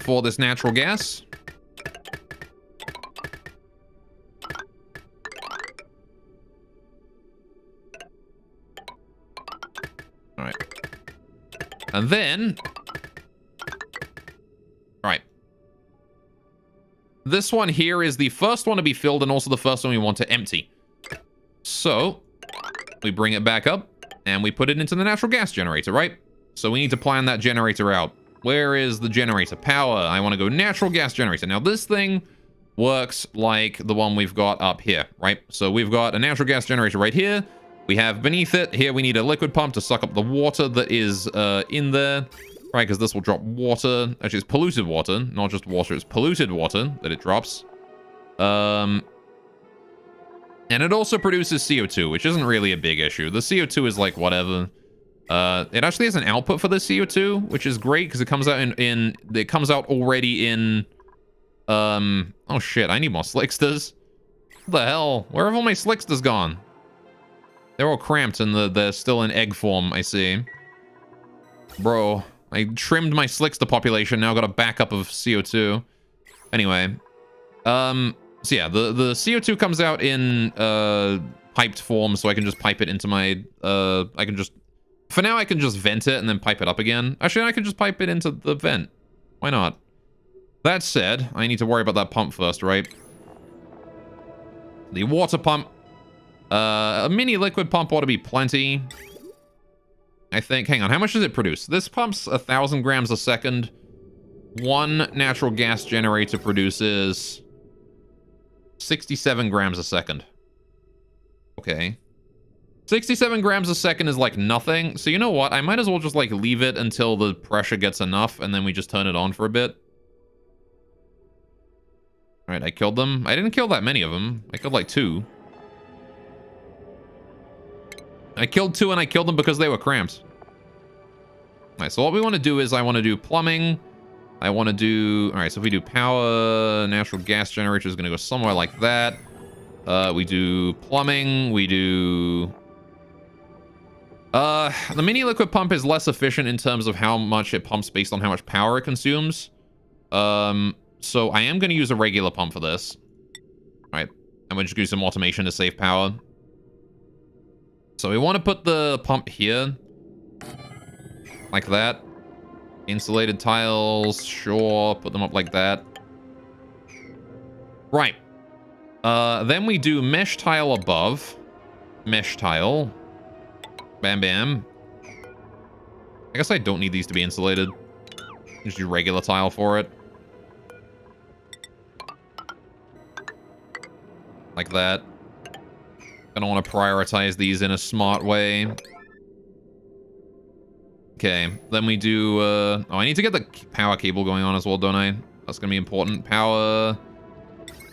for this natural gas. All right. And then, all right. This one here is the first one to be filled and also the first one we want to empty. So, we bring it back up, and we put it into the natural gas generator, right? So we need to plan that generator out. Where is the generator? Power. I want to go natural gas generator. Now, this thing works like the one we've got up here, right? So we've got a natural gas generator right here. We have beneath it, here we need a liquid pump to suck up the water that is in there, right? Because this will drop water. Actually, it's polluted water, not just water. It's polluted water that it drops. And it also produces CO2, which isn't really a big issue. The CO2 is like whatever. It actually has an output for the CO2, which is great because it comes out it comes out already in oh shit, I need more slicksters. What the hell? Where have all my slicksters gone? They're all cramped and they're still in egg form, I see. Bro, I trimmed my slickster population, now got a backup of CO2. Anyway. So yeah, the CO2 comes out in piped form, so I can just pipe it into my for now I can just vent it and then pipe it up again. Actually, I can just pipe it into the vent. Why not? That said, I need to worry about that pump first, right? The water pump. A mini liquid pump ought to be plenty. I think. Hang on, how much does it produce? This pumps 1,000 grams a second. One natural gas generator produces 67 grams a second. Okay. 67 grams a second is like nothing. So you know what? I might as well just like leave it until the pressure gets enough and then we just turn it on for a bit. All right, I killed them. I didn't kill that many of them. I killed like 2. I killed 2 and I killed them because they were cramped. All right, so what we want to do is I want to do plumbing. I want to do... All right, so if we do power, natural gas generator is going to go somewhere like that. We do plumbing. We do... the mini liquid pump is less efficient in terms of how much it pumps based on how much power it consumes. So I am going to use a regular pump for this. All right, I'm going to just do some automation to save power. So we want to put the pump here. Like that. Insulated tiles, sure. Put them up like that. Right. Then we do mesh tile above. Mesh tile. Bam, bam. I guess I don't need these to be insulated. Just do regular tile for it. Like that. Gonna want to prioritize these in a smart way. Okay, then we do, oh, I need to get the power cable going on as well, don't I? That's gonna be important. Power,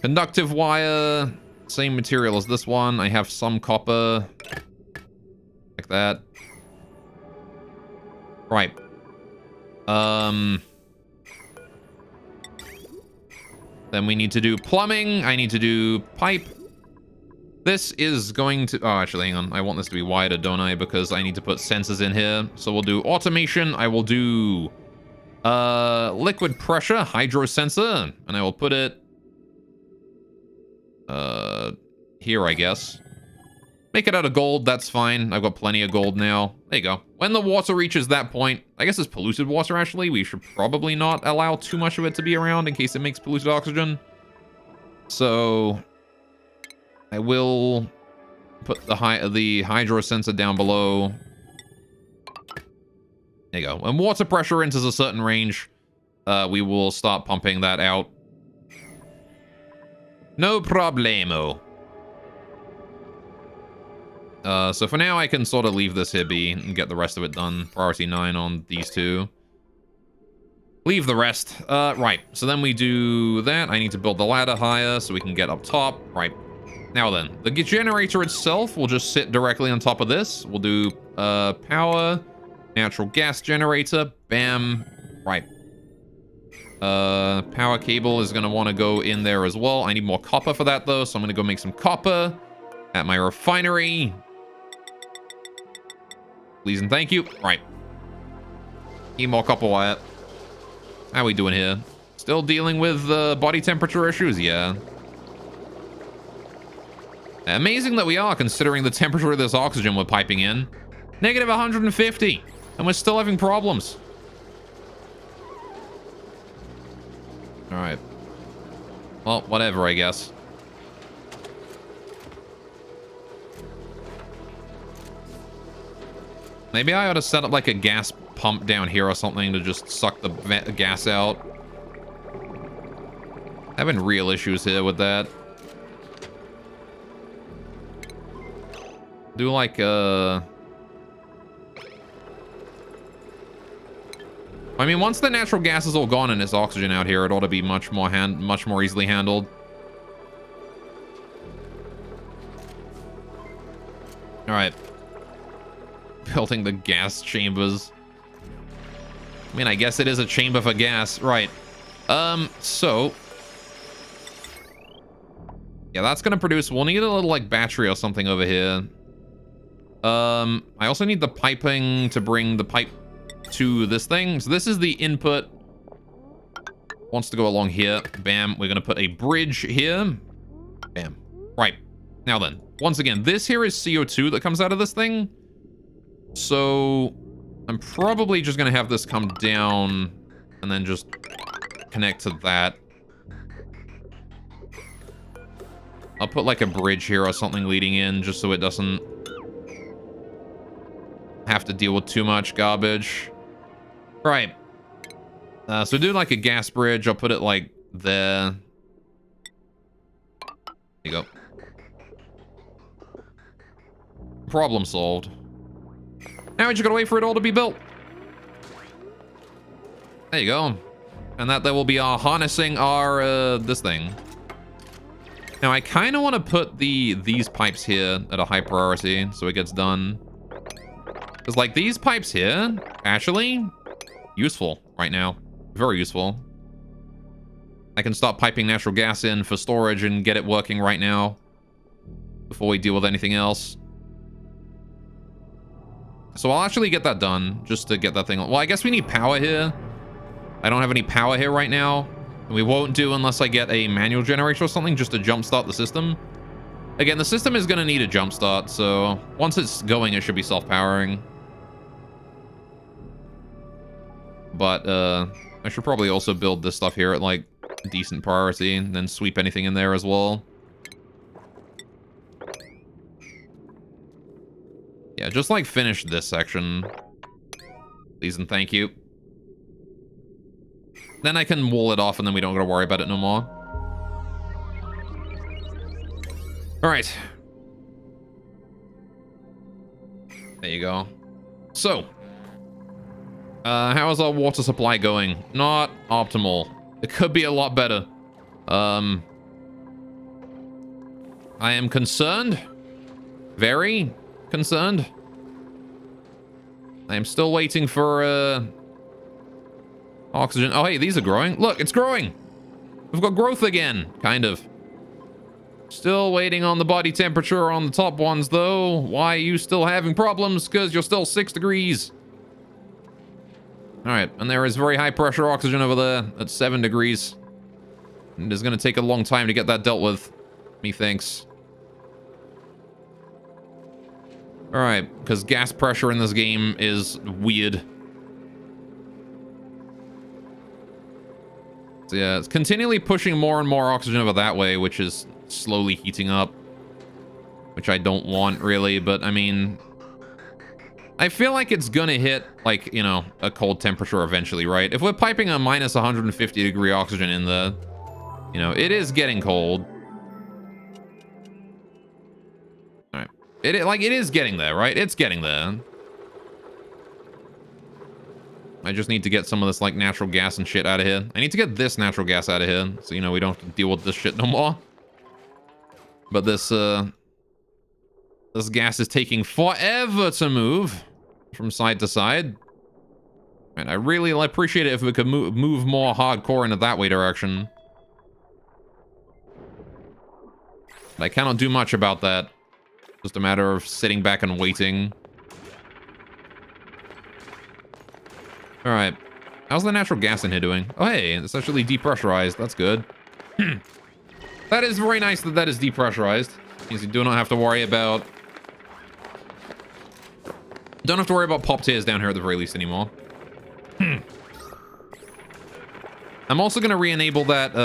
conductive wire, same material as this one. I have some copper, like that. Right. Then we need to do plumbing. I need to do pipe. This is going to... Oh, actually, hang on. I want this to be wider, don't I? Because I need to put sensors in here. So we'll do automation. I will do liquid pressure, hydro sensor. And I will put it here, I guess. Make it out of gold. That's fine. I've got plenty of gold now. There you go. When the water reaches that point... I guess it's polluted water, actually. We should probably not allow too much of it to be around in case it makes polluted oxygen. So... I will put the hydro sensor down below. There you go. When water pressure enters a certain range, we will start pumping that out. No problemo. So for now, I can sort of leave this here be and get the rest of it done. Priority 9 on these 2. Leave the rest. Right. So then we do that. I need to build the ladder higher so we can get up top. Right. Now then, the generator itself will just sit directly on top of this. We'll do power, natural gas generator, bam, right. Power cable is going to want to go in there as well. I need more copper for that though, so I'm going to go make some copper at my refinery. Please and thank you. Right. Need more copper wire. How are we doing here? Still dealing with body temperature issues? Yeah. Amazing that we are, considering the temperature of this oxygen we're piping in. Negative 150, and we're still having problems. All right. Well, whatever, I guess. Maybe I ought to set up like a gas pump down here or something to just suck the gas out. Having real issues here with that. Do like I mean, once the natural gas is all gone and there's oxygen out here, it ought to be much more easily handled. All right. Build building the gas chambers. I mean, I guess it is a chamber for gas. Right. So... yeah, that's gonna produce... we'll need a little, like, battery or something over here. I also need the piping to bring the pipe to this thing. So this is the input. Wants to go along here. Bam. We're gonna put a bridge here. Bam. Right. Now then. Once again, this here is CO2 that comes out of this thing. So... I'm probably just gonna have this come down and then just connect to that. I'll put like a bridge here or something leading in just so it doesn't have to deal with too much garbage. Right. So do like a gas bridge. I'll put it like there. There you go. Problem solved. Now we just gotta wait for it all to be built. There you go. And that will be our harnessing our, this thing. Now I kind of want to put these pipes here at a high priority so it gets done. Because like these pipes here, actually, useful right now. Very useful. I can start piping natural gas in for storage and get it working right now. Before we deal with anything else. So I'll actually get that done, just to get that thing... well, I guess we need power here. I don't have any power here right now. And we won't do unless I get a manual generator or something, just to jumpstart the system. Again, the system is going to need a jumpstart, so once it's going, it should be self-powering. But, I should probably also build this stuff here at, like, decent priority, and then sweep anything in there as well. Yeah, just like finish this section. Please and thank you. Then I can wall it off and then we don't gotta worry about it no more. Alright. There you go. So. How is our water supply going? Not optimal. It could be a lot better. I am concerned. Very concerned. I am still waiting for oxygen. Oh, hey, these are growing. Look, it's growing. We've got growth again, kind of. Still waiting on the body temperature on the top ones, though. Why are you still having problems? Because you're still 6 degrees. All right, and there is very high pressure oxygen over there at 7 degrees. And it's going to take a long time to get that dealt with, methinks. Alright, because gas pressure in this game is weird. So yeah, it's continually pushing more and more oxygen over that way, which is slowly heating up. Which I don't want, really, but I mean... I feel like it's gonna hit, like, you know, a cold temperature eventually, right? If we're piping a minus 150 degree oxygen in there, you know, it is getting cold. It is getting there, right? It's getting there. I just need to get some of this, like, natural gas and shit out of here. I need to get this natural gas out of here, so, you know, we don't have to deal with this shit no more. But this gas is taking forever to move from side to side. And I really appreciate it if we could move more hardcore into that way direction. But I cannot do much about that. Just a matter of sitting back and waiting. Alright. How's the natural gas in here doing? Oh, hey, it's actually depressurized. That's good. That is very nice that is depressurized. Means you do not have to worry about... don't have to worry about pop tears down here at the very least anymore. I'm also going to re-enable that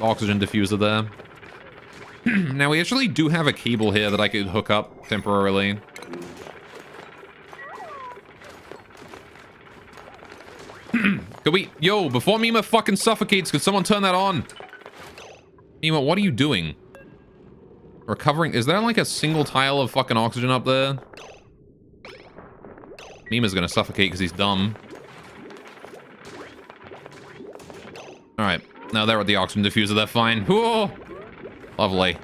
oxygen diffuser there. Now, we actually do have a cable here that I could hook up temporarily. Could we... yo, before Mima fucking suffocates, could someone turn that on? Mima, what are you doing? Recovering... is there like a single tile of fucking oxygen up there? Mima's gonna suffocate because he's dumb. Alright. Now they're at the oxygen diffuser. They're fine. Whoa! Lovely.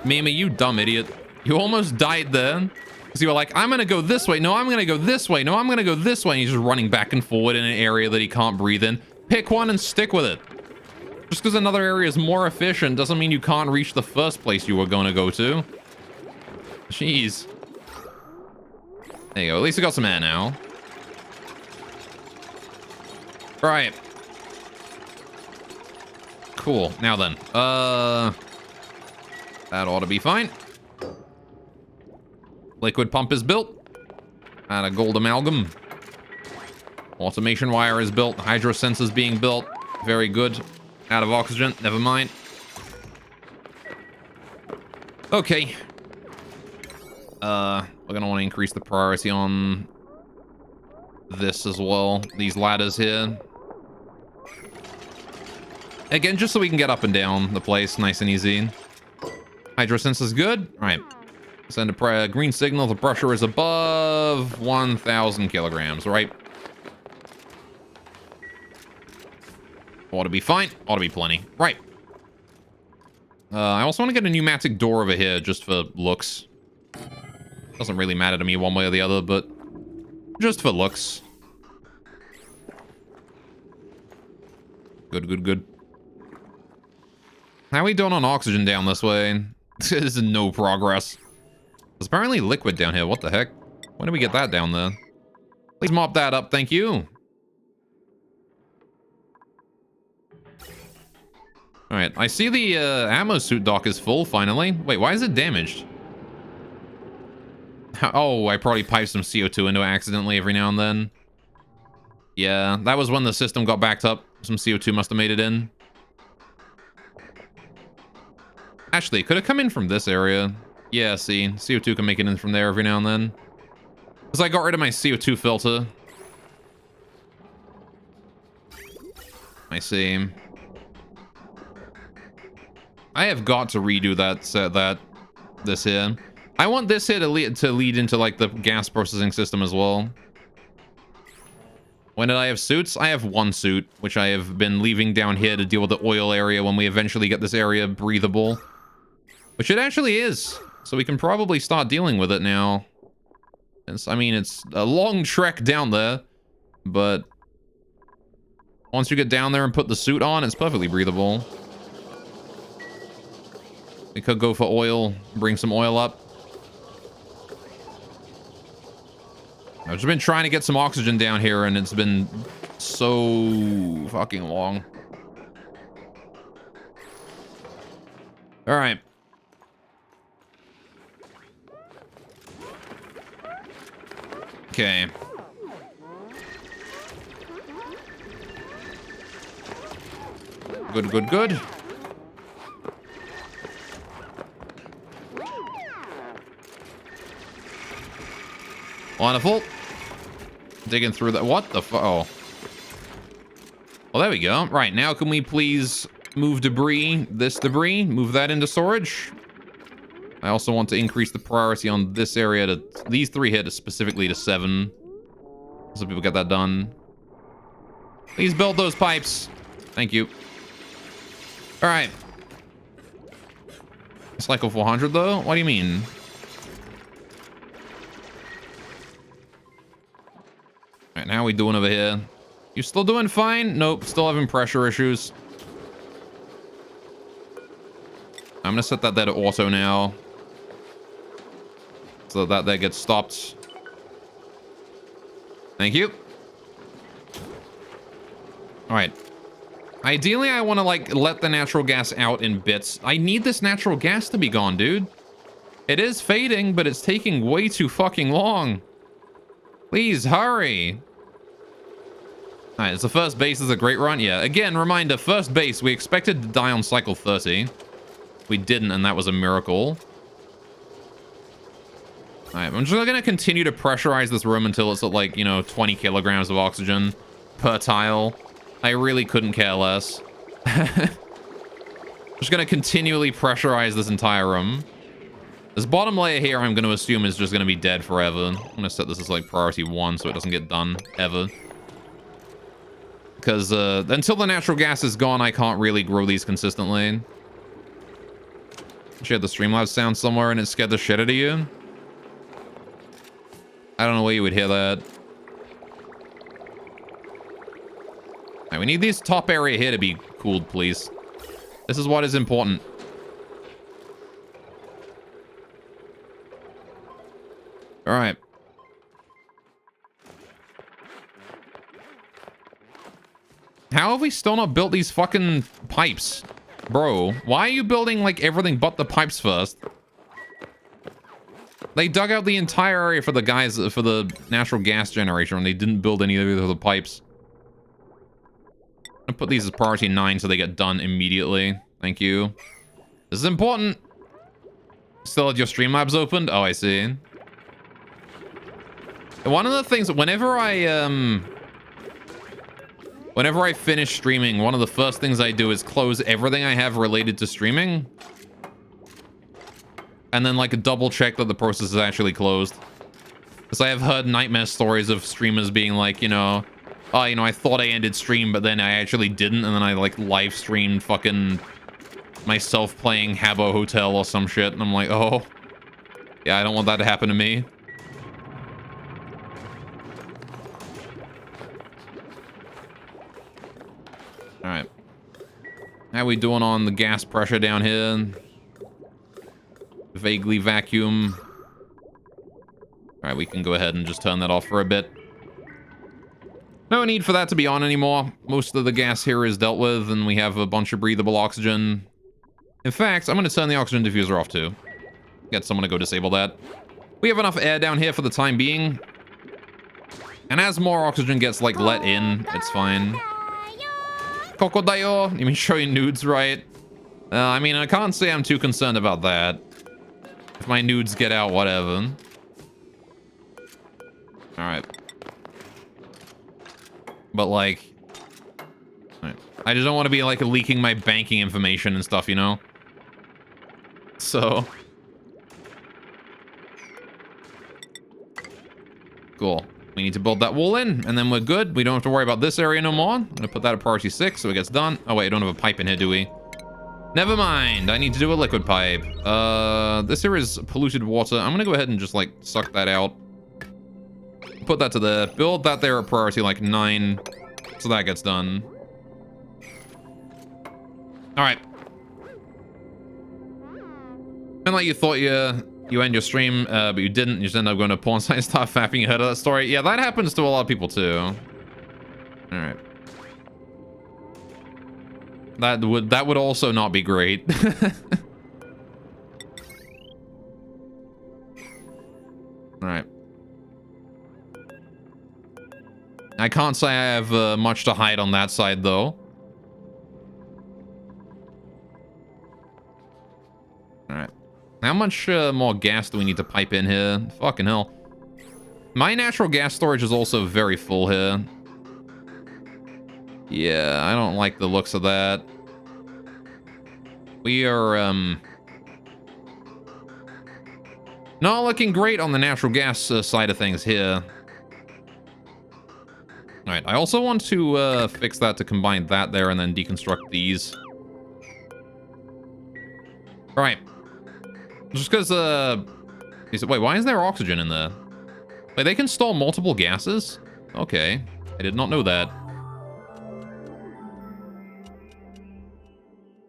Mima, you dumb idiot. You almost died there. Because you were like, I'm going to go this way. No, I'm going to go this way. No, I'm going to go this way. And he's just running back and forward in an area that he can't breathe in. Pick one and stick with it. Just because another area is more efficient doesn't mean you can't reach the first place you were going to go to. Jeez. There you go. At least we got some air now. Right. Cool. Now then. That ought to be fine. Liquid pump is built. And a gold amalgam. Automation wire is built. Hydro sensors being built. Very good. Out of oxygen. Never mind. Okay. We're gonna want to increase the priority on this as well. These ladders here. Again, just so we can get up and down the place nice and easy. Hydro sensors good. All right. Send a green signal. The pressure is above 1,000 kilograms, right? Ought to be fine. Ought to be plenty. Right. I also want to get a pneumatic door over here just for looks. Doesn't really matter to me one way or the other, but just for looks. Good, good, good. How are we doing on oxygen down this way? This is no progress. There's apparently liquid down here. What the heck? When did we get that down there? Please mop that up. Thank you. All right. I see the ammo suit dock is full finally. Wait, why is it damaged? Oh, I probably piped some CO2 into it accidentally every now and then. Yeah, that was when the system got backed up. Some CO2 must have made it in. Actually, could have come in from this area. Yeah, see, CO2 can make it in from there every now and then. Because I got rid of my CO2 filter. I see. I have got to redo this here. I want this here to lead into like the gas processing system as well. When did I have suits? I have one suit, which I have been leaving down here to deal with the oil area when we eventually get this area breathable. Which it actually is. So we can probably start dealing with it now. I mean, it's a long trek down there. But once you get down there and put the suit on, it's perfectly breathable. We could go for oil, bring some oil up. I've just been trying to get some oxygen down here, and it's been so fucking long. All right. Okay. Good, good, good. Wonderful. Digging through that. What the fuck? Oh. Well, there we go. Right, now can we please move debris, this debris, move that into storage? I also want to increase the priority on this area to these three here to specifically to 7. So people get that done. Please build those pipes. Thank you. All right. Cycle 400 though? What do you mean? All right, how are we doing over here? You still doing fine? Nope, still having pressure issues. I'm gonna set that there to auto now. So that gets stopped. Thank you. All right. Ideally, I want to like let the natural gas out in bits. I need this natural gas to be gone, dude. It is fading, but it's taking way too fucking long. Please hurry. All right, so first base is a great run. Yeah, again, reminder, first base, we expected to die on cycle 30. We didn't, and that was a miracle. All right, I'm just going to continue to pressurize this room until it's at like, you know, 20 kilograms of oxygen per tile. I really couldn't care less. Just going to continually pressurize this entire room. This bottom layer here, I'm going to assume, is just going to be dead forever. I'm going to set this as like priority 1 so it doesn't get done ever. Because until the natural gas is gone, I can't really grow these consistently. She had the Streamlabs sound somewhere and it scared the shit out of you. I don't know where you would hear that. Right, we need this top area here to be cooled, please. This is what is important. All right. How have we still not built these fucking pipes? Bro, why are you building, like, everything but the pipes first? They dug out the entire area for the guys, for the natural gas generation, and they didn't build any of the pipes. I'm gonna put these as priority 9 so they get done immediately. Thank you. This is important. Still had your Streamlabs opened? Oh, I see. One of the things, whenever I finish streaming, one of the first things I do is close everything I have related to streaming. And then, like, double check that the process is actually closed. Because I have heard nightmare stories of streamers being like, you know, oh, you know, I thought I ended stream, but then I actually didn't. And then I, like, live streamed fucking myself playing Habbo Hotel or some shit. And I'm like, oh, yeah, I don't want that to happen to me. All right. How we doing on the gas pressure down here? Vaguely vacuum. All right, we can go ahead and just turn that off for a bit. No need for that to be on anymore. Most of the gas here is dealt with, and we have a bunch of breathable oxygen. In fact, I'm going to turn the oxygen diffuser off too. Get someone to go disable that. We have enough air down here for the time being. And as more oxygen gets, like, let in, it's fine. Kokodayo? You mean show you nudes, right? I mean, I can't say I'm too concerned about that. If my nudes get out, whatever. Alright. But, like... Right. I just don't want to be, like, leaking my banking information and stuff, you know? So... Cool. We need to build that wall in, and then we're good. We don't have to worry about this area no more. I'm gonna put that at priority 6 so it gets done. Oh, wait, I don't have a pipe in here, do we? Never mind. I need to do a liquid pipe. This here is polluted water. I'm gonna go ahead and just, like, suck that out. Put that to there. Build that there at priority, like, 9. So that gets done. Alright. And like you thought you end your stream, but you didn't. You just end up going to porn site and start fapping. You heard of that story? Yeah, that happens to a lot of people, too. Alright. That would also not be great. Alright. I can't say I have much to hide on that side, though. Alright. How much more gas do we need to pipe in here? Fucking hell. My natural gas storage is also very full here. Yeah, I don't like the looks of that. We are, not looking great on the natural gas side of things here. Alright, I also want to fix that to combine that there and then deconstruct these. Alright. Just because, wait, why is there oxygen in there? Wait, they can store multiple gases? Okay. I did not know that.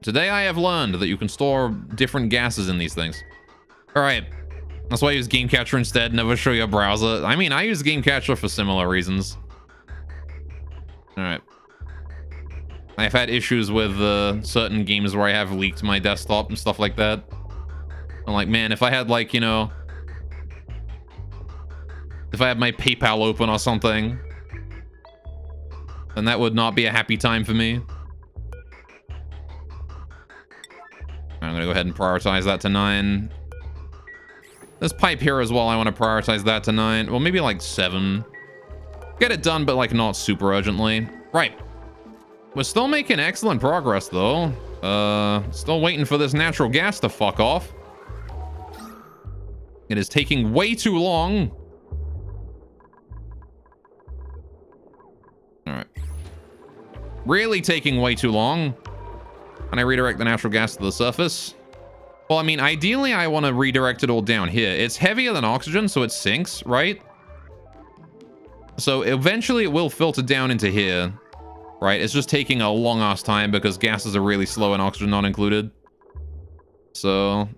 Today I have learned that you can store different gases in these things. Alright. That's why I use Game Catcher instead. Never show your browser. I mean, I use Game Catcher for similar reasons. Alright. I've had issues with certain games where I have leaked my desktop and stuff like that. I'm like, man, if I had, like, you know... If I had my PayPal open or something... then that would not be a happy time for me. I'm gonna go ahead and prioritize that to 9. This pipe here as well, I want to prioritize that to 9. Well, maybe like 7. Get it done, but like not super urgently. Right. We're still making excellent progress, though. Still waiting for this natural gas to fuck off. It is taking way too long. Alright. Really taking way too long. Can I redirect the natural gas to the surface? Well, I mean, ideally, I want to redirect it all down here. It's heavier than oxygen, so it sinks, right? So eventually it will filter down into here, right? It's just taking a long-ass time because gases are really slow and oxygen not included. So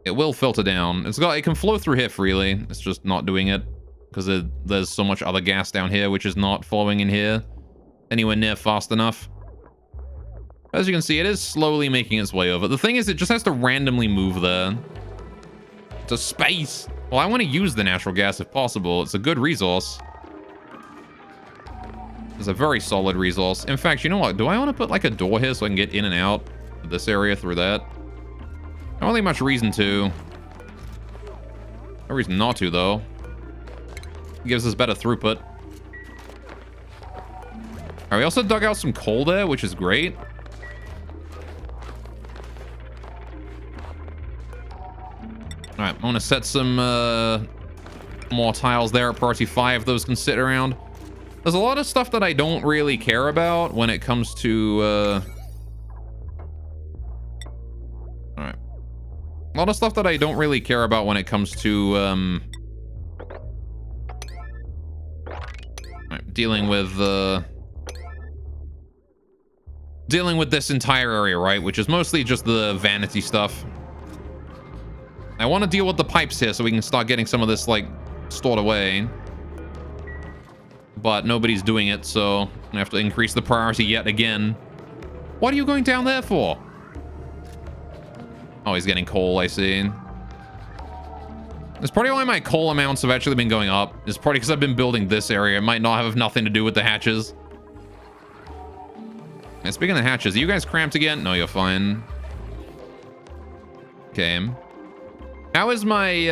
it will filter down. It can flow through here freely. It's just not doing it because there's so much other gas down here which is not flowing in here anywhere near fast enough. As you can see, it is slowly making its way over. The thing is, it just has to randomly move there to space. Well, I want to use the natural gas if possible. It's a good resource. It's a very solid resource. In fact, you know what? Do I want to put like a door here so I can get in and out of this area through that? I don't think much reason to. No reason not to, though. It gives us better throughput. Alright, we also dug out some coal there, which is great. Alright, I'm gonna set some more tiles there at priority 5. Those can sit around. There's a lot of stuff that I don't really care about when it comes to Alright. A lot of stuff that I don't really care about when it comes to right, dealing with this entire area, right? Which is mostly just the vanity stuff. I want to deal with the pipes here so we can start getting some of this, like, stored away. But nobody's doing it, so I'm gonna have to increase the priority yet again. What are you going down there for? Oh, he's getting coal, I see. That's probably why my coal amounts have actually been going up. It's probably because I've been building this area. It might not have nothing to do with the hatches. And speaking of the hatches, are you guys cramped again? No, you're fine. Okay. How is my,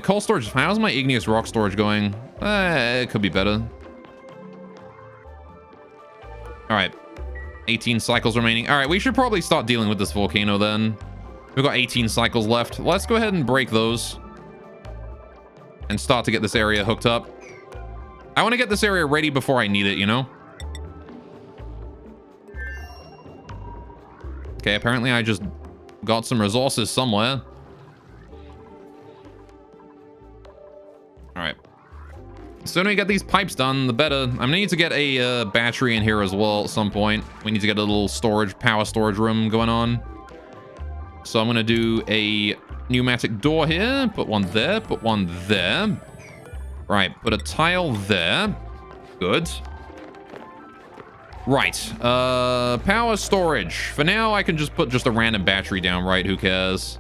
coal storage? How's my igneous rock storage going? It could be better. All right. 18 cycles remaining. All right, we should probably start dealing with this volcano then. We've got 18 cycles left. Let's go ahead and break those. And start to get this area hooked up. I want to get this area ready before I need it, you know? Okay, apparently I just got some resources somewhere. Alright. The sooner we get these pipes done, the better. I'm gonna need to get a battery in here as well at some point. We need to get a little power storage room going on. So I'm gonna do a pneumatic door here. Put one there, put one there. Right, put a tile there. Good. Right, power storage. For now, I can just put a random battery down, right? Who cares?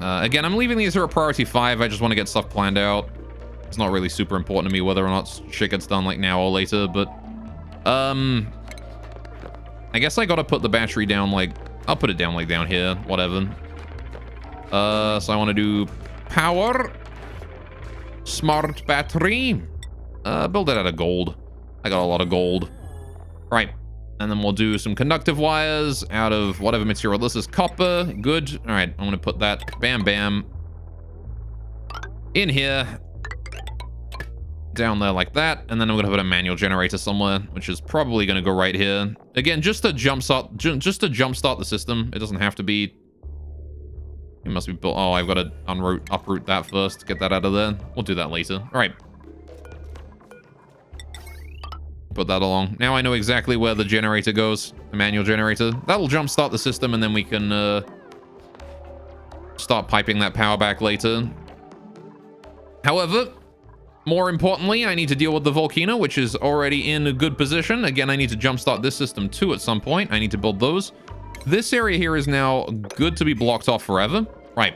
Again, I'm leaving these here at priority 5. I just want to get stuff planned out. It's not really super important to me whether or not shit gets done like now or later, but I guess I gotta put the battery down like, I'll put it down like down here, whatever. So I want to do power, smart battery, build it out of gold. I got a lot of gold. Right. And then we'll do some conductive wires out of whatever material. This is copper. Good. All right. I'm going to put that bam, bam in here. Down there like that. And then I'm going to put a manual generator somewhere, which is probably going to go right here. Again, just to jumpstart the system. It doesn't have to be. It must be built. Oh, I've got to uproot that first to get that out of there. We'll do that later. All right. Put that along. Now I know exactly where the generator goes, the manual generator. That'll jumpstart the system, and then we can start piping that power back later. However, more importantly, I need to deal with the volcano, which is already in a good position. Again, I need to jumpstart this system too at some point. I need to build those. This area here is now good to be blocked off forever. Right.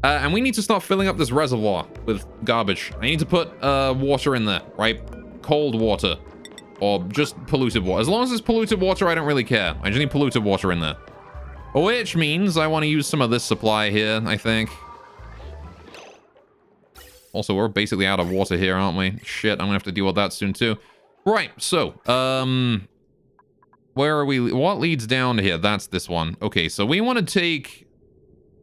And we need to start filling up this reservoir with garbage. I need to put water in there, right? Cold water or just polluted water. As long as it's polluted water, I don't really care. I just need polluted water in there. Which means I want to use some of this supply here, I think. Also, we're basically out of water here, aren't we? Shit, I'm gonna have to deal with that soon too. Right, so, where are we? What leads down to here? That's this one. Okay, so we want to take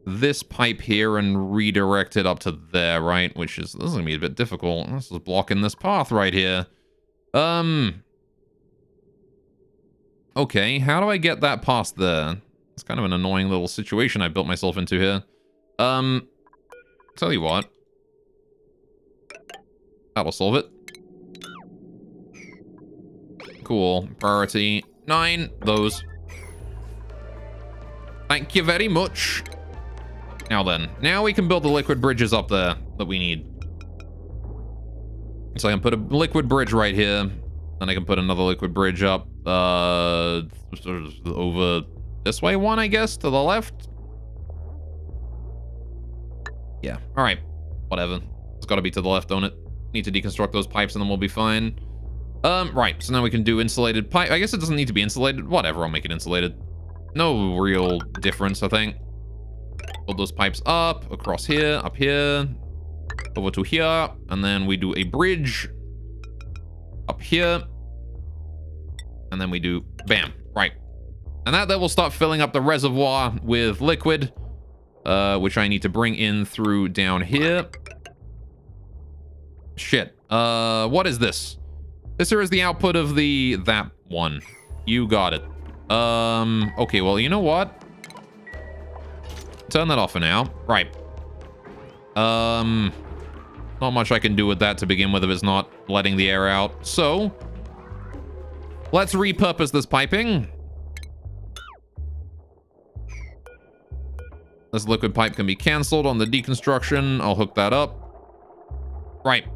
this pipe here and redirect it up to there, right? This is gonna be a bit difficult. This is blocking this path right here. Okay, how do I get that past there? It's kind of an annoying little situation I built myself into here. Tell you what. That'll solve it. Cool. Priority 9. Those. Thank you very much. Now then. Now we can build the liquid bridges up there that we need. So I can put a liquid bridge right here. Then I can put another liquid bridge up over this way one, I guess, to the left. Yeah, all right. Whatever. It's got to be to the left, don't it? Need to deconstruct those pipes and then we'll be fine. Right. So now we can do insulated pipe. I guess it doesn't need to be insulated. Whatever, I'll make it insulated. No real difference, I think. Build those pipes up, across here, up here, over to here, and then we do a bridge up here, and then we do bam, right. And that will start filling up the reservoir with liquid, which I need to bring in through down here. Shit. What is this? This here is the output of that one. You got it. Okay, well, you know what? Turn that off for now. Right. Not much I can do with that to begin with if it's not letting the air out. So, let's repurpose this piping. This liquid pipe can be canceled on the deconstruction. I'll hook that up. Right.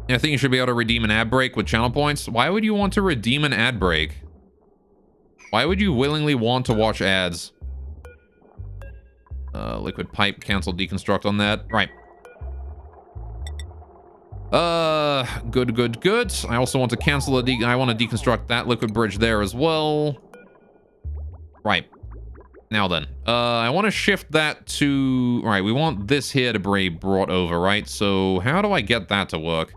I think you should be able to redeem an ad break with channel points. Why would you want to redeem an ad break? Why would you willingly want to watch ads? Liquid pipe, cancel deconstruct on that. Right. Good. I also want to cancel I want to deconstruct that liquid bridge there as well. Right. Now then, I want to shift that to... All right, we want this here to be brought over, right? So how do I get that to work?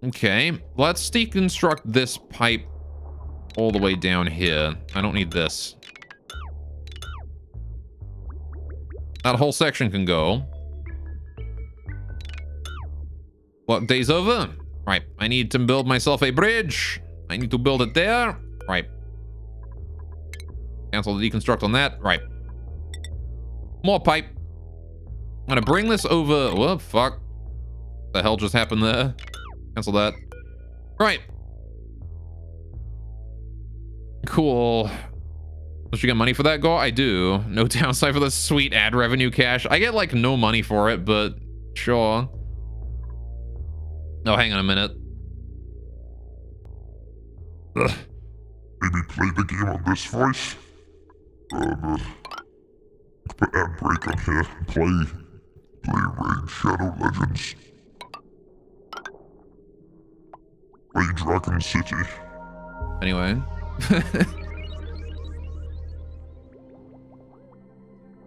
Okay, let's deconstruct this pipe all the way down here. I don't need this. That whole section can go. What, day's over? Right, I need to build myself a bridge. I need to build it there. Right. Cancel the deconstruct on that. Right. More pipe. I'm gonna bring this over. What the fuck? What the hell just happened there? Cancel that. Right. Cool. Don't you get money for that, Go? I do. No downside for the sweet ad revenue cash. I get like no money for it, but sure. Oh, hang on a minute. Maybe play the game on this voice. Put ad break on here. Play Raid Shadow Legends. Play Dragon City. Anyway.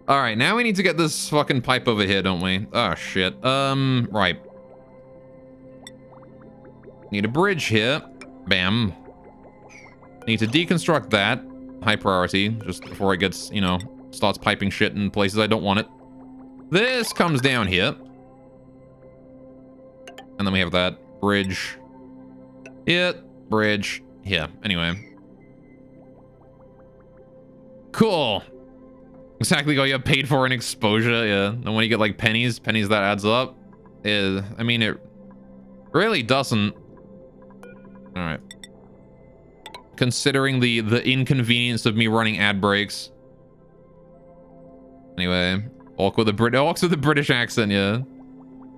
All right, now we need to get this fucking pipe over here, don't we? Oh shit. Right. Need a bridge here. Bam. Need to deconstruct that. High priority, just before it gets, you know, starts piping shit in places I don't want it. This comes down here. And then we have that bridge here, bridge here. Anyway. Cool. Exactly what you have paid for in exposure, yeah. And when you get like pennies that adds up. I mean, it really doesn't. All right. Considering the inconvenience of me running ad breaks. Anyway, orc with a British accent, yeah.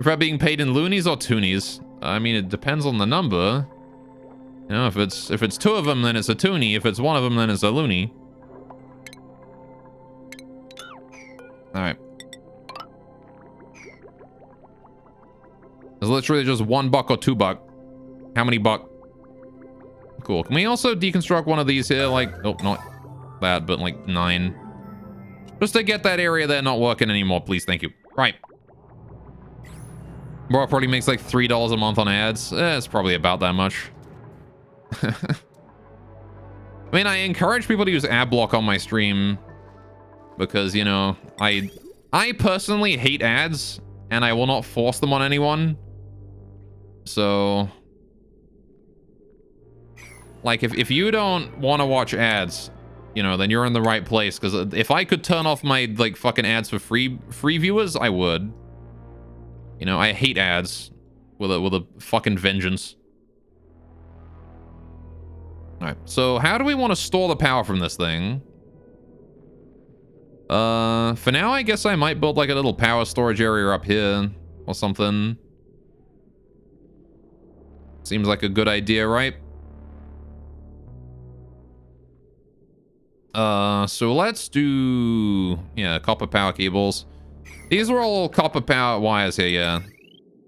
Prefer being paid in loonies or toonies? I mean, it depends on the number. You know, if it's two of them, then it's a toonie. If it's one of them, then it's a loony. All right. It's literally just $1 or $2. How many buck? Cool. Can we also deconstruct one of these here? Like, oh, not that, but like 9. Just to get that area there not working anymore, please. Thank you. Right. Bro probably makes like $3 a month on ads. It's probably about that much. I mean, I encourage people to use ad block on my stream because, you know, I personally hate ads and I will not force them on anyone. So, Like, if you don't want to watch ads, you know, then you're in the right place. Because if I could turn off my, like, fucking ads for free viewers, I would. You know, I hate ads with a fucking vengeance. Alright, so how do we want to store the power from this thing? For now, I guess I might build, like, a little power storage area up here. Or something. Seems like a good idea, right? So let's do... yeah, copper power cables. These are all copper power wires here, yeah.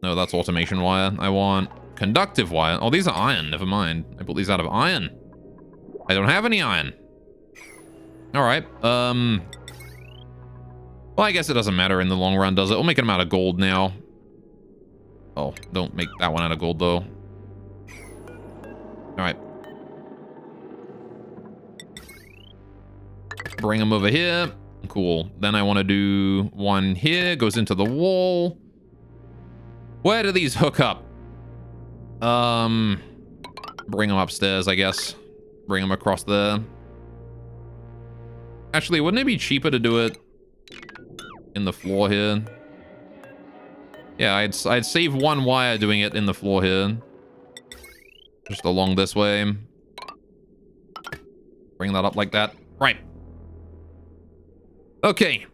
No, that's automation wire. I want conductive wire. Oh, these are iron. Never mind. I built these out of iron. I don't have any iron. Alright, well, I guess it doesn't matter in the long run, does it? We'll make them out of gold now. Oh, don't make that one out of gold, though. Alright. Bring them over here. Cool. Then I want to do one here. Goes into the wall. Where do these hook up? Bring them upstairs, I guess. Bring them across there. Actually, wouldn't it be cheaper to do it in the floor here? Yeah, I'd save one wire doing it in the floor here. Just along this way. Bring that up like that. Right. Okay.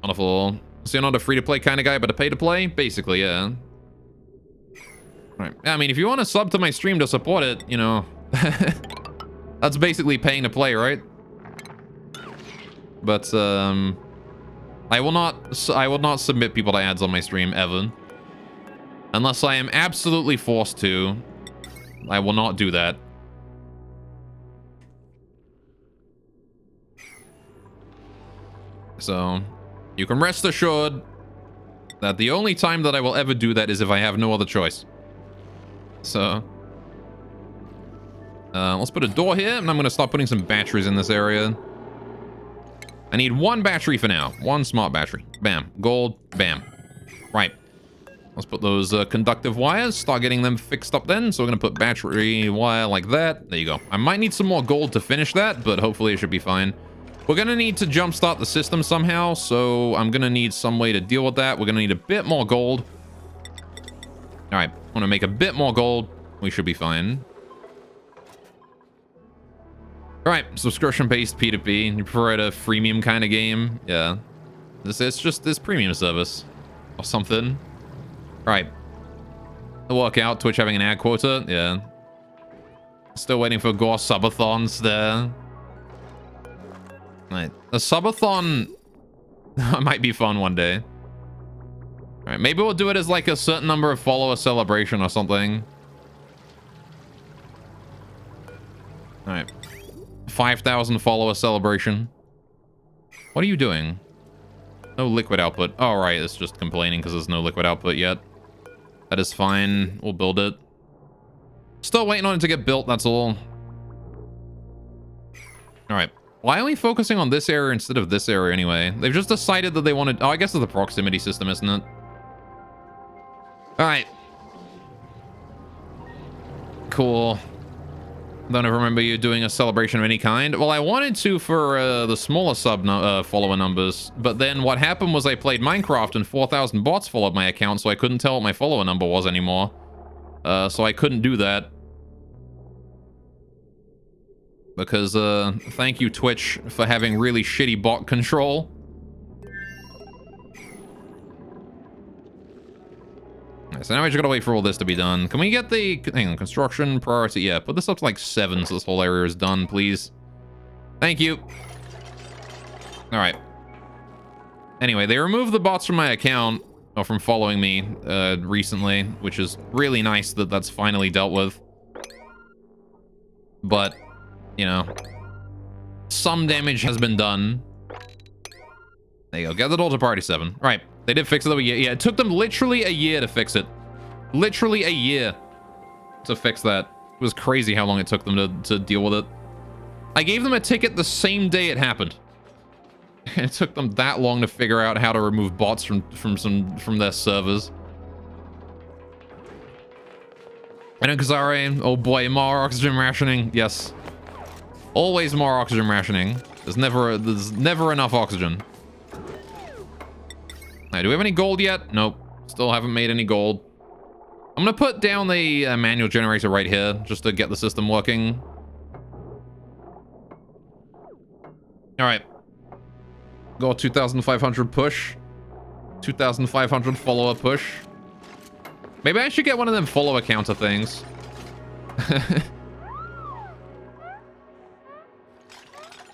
Wonderful. So you're not a free-to-play kind of guy, but a pay-to-play? Basically, yeah. Right. I mean, if you want to sub to my stream to support it, you know... that's basically paying to play, right? But, I will not submit people to ads on my stream, ever. Unless I am absolutely forced to. I will not do that. So, you can rest assured that the only time that I will ever do that is if I have no other choice. So, let's put a door here, and I'm going to start putting some batteries in this area. I need one battery for now. One smart battery. Bam. Gold. Bam. Right. Let's put those conductive wires. Start getting them fixed up then. So we're going to put battery wire like that. There you go. I might need some more gold to finish that, but hopefully it should be fine. We're going to need to jumpstart the system somehow, so I'm going to need some way to deal with that. We're going to need a bit more gold. All right. I want to make a bit more gold. We should be fine. All right. Subscription-based P2P. You prefer it a freemium kind of game? Yeah. It's just this premium service or something. All right. It'll work out. Twitch having an ad quota. Yeah. Still waiting for Gore subathons there. Right. A subathon might be fun one day. All right. Maybe we'll do it as like a certain number of follower celebration or something. All right. 5,000 follower celebration. What are you doing? No liquid output. All right. It's just complaining because there's no liquid output yet. That is fine. We'll build it. Still waiting on it to get built. That's all. All right. Why are we focusing on this area instead of this area anyway? They've just decided that they wanted... Oh, I guess it's the proximity system, isn't it? All right. Cool. Don't ever remember you doing a celebration of any kind. Well, I wanted to for the smaller follower numbers, but then what happened was I played Minecraft and 4,000 bots followed my account, so I couldn't tell what my follower number was anymore. So I couldn't do that. Because, thank you, Twitch, for having really shitty bot control. Right, so now we just gotta wait for all this to be done. Can we get the... Hang on, construction priority? Yeah, put this up to like 7 so this whole area is done, please. Thank you. Alright. Anyway, they removed the bots from my account, or from following me, recently, which is really nice that that's finally dealt with. But... you know, some damage has been done. There you go. Get the door to party 7. Right. They did fix it though. Yeah, it took them literally a year to fix it. Literally a year to fix that. It was crazy how long it took them to deal with it. I gave them a ticket the same day it happened. It took them that long to figure out how to remove bots from their servers. I know, Kazari. Oh boy, more oxygen rationing. Yes. Always more oxygen rationing. There's never enough oxygen. Now, do we have any gold yet? Nope. Still haven't made any gold. I'm gonna put down the manual generator right here just to get the system working. All right. Go 2,500 push. 2,500 follower push. Maybe I should get one of them follower counter things.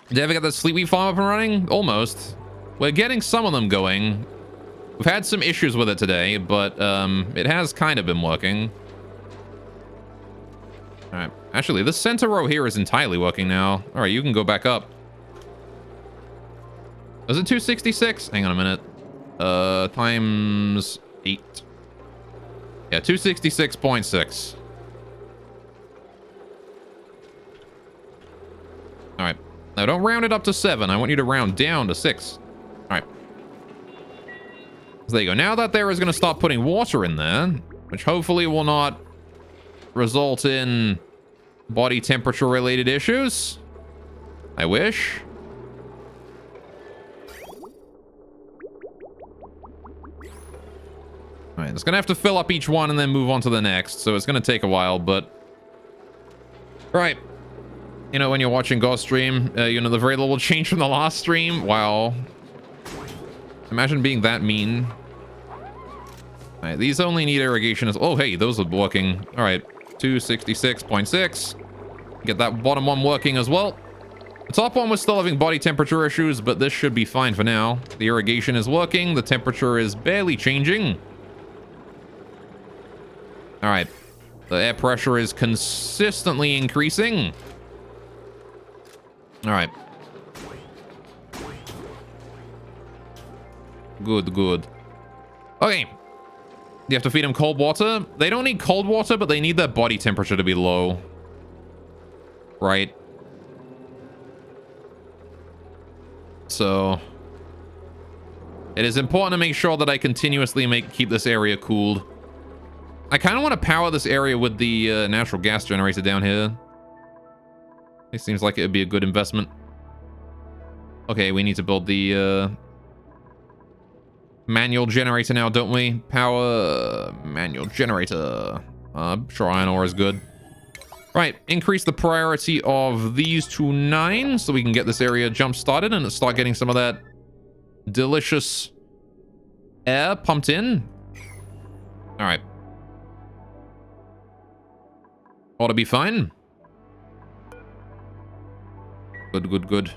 Did you ever get the Sleepweed farm up and running? Almost. We're getting some of them going. We've had some issues with it today, but it has kind of been working. All right. Actually, this center row here is entirely working now. All right, you can go back up. Was it 266? Hang on a minute. Times 8. Yeah, 266.6. All right. Now, don't round it up to 7. I want you to round down to 6. All right. So there you go. Now that there is going to start putting water in there, which hopefully will not result in body temperature related issues. I wish. All right, it's going to have to fill up each one and then move on to the next. So it's going to take a while, but... Right. You know, when you're watching Ghost stream, you know, the very little change from the last stream. Wow. Imagine being that mean. All right, these only need irrigation. Oh, hey, those are working. All right, 266.6. Get that bottom one working as well. The top one was still having body temperature issues, but this should be fine for now. The irrigation is working. The temperature is barely changing. All right. The air pressure is consistently increasing. All right. Good, good. Okay. You have to feed them cold water. They don't need cold water, but they need their body temperature to be low. Right. So it is important to make sure that I continuously keep this area cooled. I kind of want to power this area with the natural gas generator down here. It seems like it would be a good investment. Okay, we need to build the manual generator now, don't we? Power manual generator. Sure, iron ore is good. Right, increase the priority of these to 9 so we can get this area jump started and start getting some of that delicious air pumped in. All right. Ought to be fine. Good, good, good.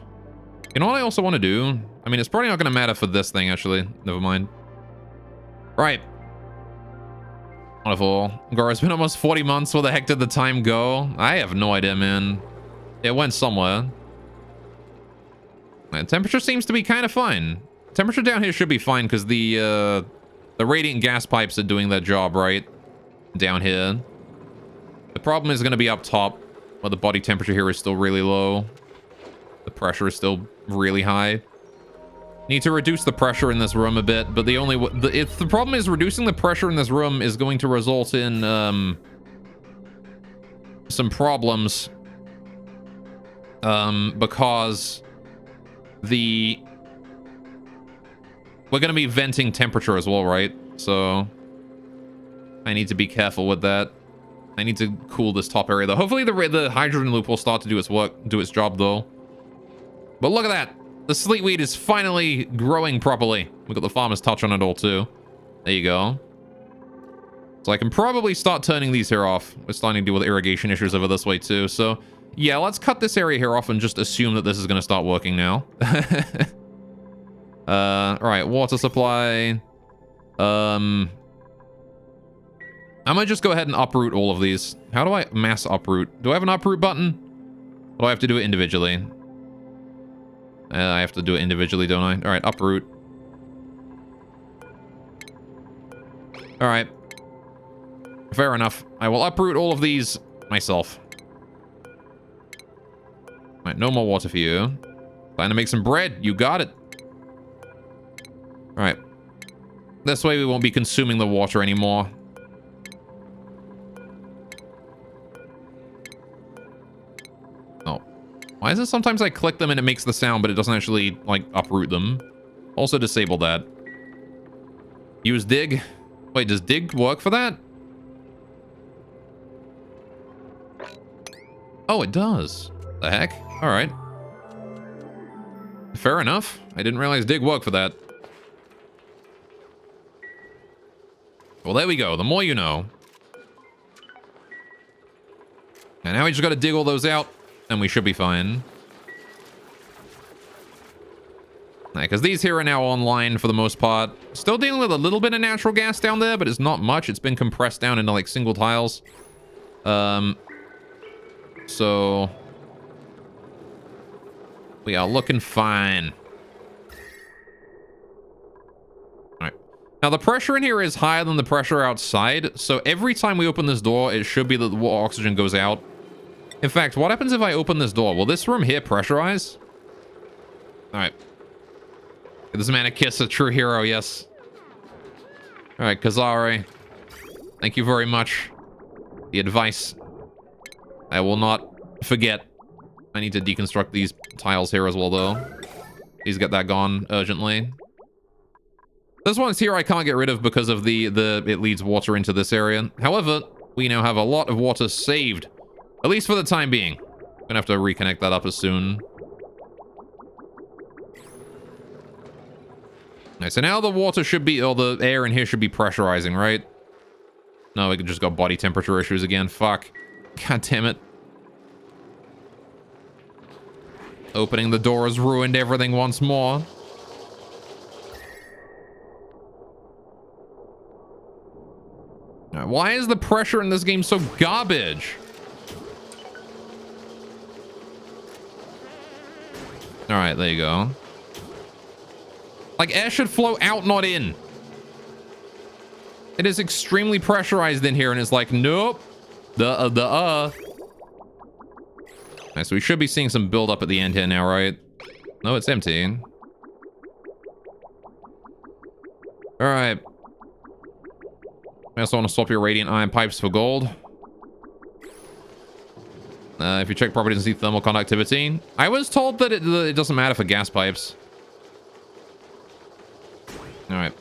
You know what I also want to do? I mean, it's probably not going to matter for this thing, actually. Never mind. Right. Wonderful. Goro, it's been almost 40 months. Where the heck did the time go? I have no idea, man. It went somewhere. The temperature seems to be kind of fine. Temperature down here should be fine because the radiant gas pipes are doing their job, right? Down here. The problem is going to be up top, where the body temperature here is still really low. The pressure is still really high. Need to reduce the pressure in this room a bit, but the problem is reducing the pressure in this room is going to result in some problems. Because we're going to be venting temperature as well, right? So I need to be careful with that. I need to cool this top area though. Hopefully the hydrogen loop will start to do its job though. But look at that. The sleetweed is finally growing properly. We've got the farmer's touch on it all too. There you go. So I can probably start turning these here off. We're starting to deal with irrigation issues over this way too. So yeah, let's cut this area here off and just assume that this is going to start working now. All right, water supply. I might just go ahead and uproot all of these. How do I mass uproot? Do I have an uproot button? Or do I have to do it individually? I have to do it individually, don't I? All right, uproot. All right. Fair enough. I will uproot all of these myself. All right, no more water for you. Time to make some bread. You got it. All right. This way we won't be consuming the water anymore. Oh. Why is it sometimes I click them and it makes the sound, but it doesn't actually, like, uproot them? Also disable that. Use dig. Wait, does dig work for that? Oh, it does. The heck? All right. Fair enough. I didn't realize dig worked for that. Well, there we go. The more you know. And now we just got to dig all those out, and we should be fine. Because these here are now online for the most part. Still dealing with a little bit of natural gas down there, but it's not much. It's been compressed down into, like, single tiles. So we are looking fine. All right. Now, the pressure in here is higher than the pressure outside. So every time we open this door, it should be that the oxygen goes out. In fact, what happens if I open this door? Will this room here pressurize? All right. Give this man a kiss, a true hero, yes. All right, Kazari. Thank you very much. The advice. I will not forget. I need to deconstruct these tiles here as well, though. Please get that gone urgently. This one's here I can't get rid of because of it leads water into this area. However, we now have a lot of water saved. At least for the time being. Gonna have to reconnect that up as soon. Alright, so now the water should be, or the air in here should be pressurizing, right? No, we could just got body temperature issues again. Fuck. God damn it. Opening the door has ruined everything once more. Now, why is the pressure in this game so garbage? Alright, there you go. Like, air should flow out, not in. It is extremely pressurized in here, and it's like, nope. Alright, so we should be seeing some build up at the end here now, right? No, it's empty. Alright. I also want to swap your radiant iron pipes for gold. If you check properties and see thermal conductivity. I was told that it doesn't matter for gas pipes. Alright.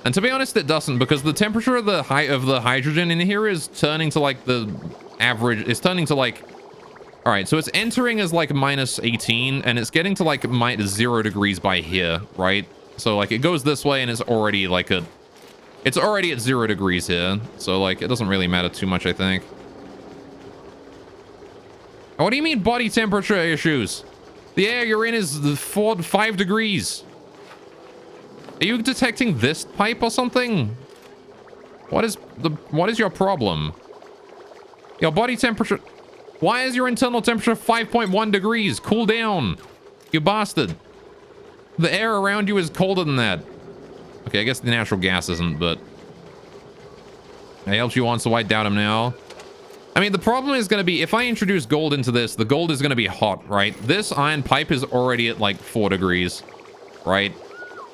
And to be honest, it doesn't, because the temperature of the height of the hydrogen in here is turning to like the average. It's turning to like... Alright, so it's entering as like minus 18, and it's getting to like -0 degrees by here, right? So like it goes this way, and it's already like a... It's already at 0 degrees here. So like it doesn't really matter too much, I think. What do you mean body temperature issues? The air you're in is 5 degrees. Are you detecting this pipe or something? What is your problem? Your body temperature... Why is your internal temperature 5.1 degrees? Cool down. You bastard. The air around you is colder than that. Okay, I guess the natural gas isn't, but... I helped you on, so I doubt him now. I mean, the problem is going to be, if I introduce gold into this, the gold is going to be hot, right? This iron pipe is already at like 4 degrees, right?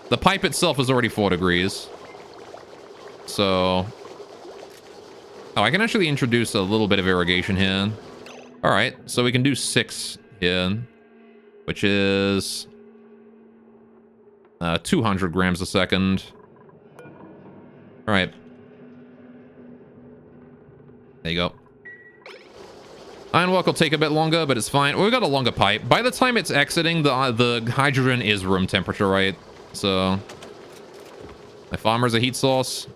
The pipe itself is already 4 degrees. So... Oh, I can actually introduce a little bit of irrigation here. All right, so we can do 6 here, which is 200 grams a second. All right. There you go. Ironwork will take a bit longer, but it's fine. We've got a longer pipe. By the time it's exiting, the hydrogen is room temperature, right? So... My farmer's a heat source.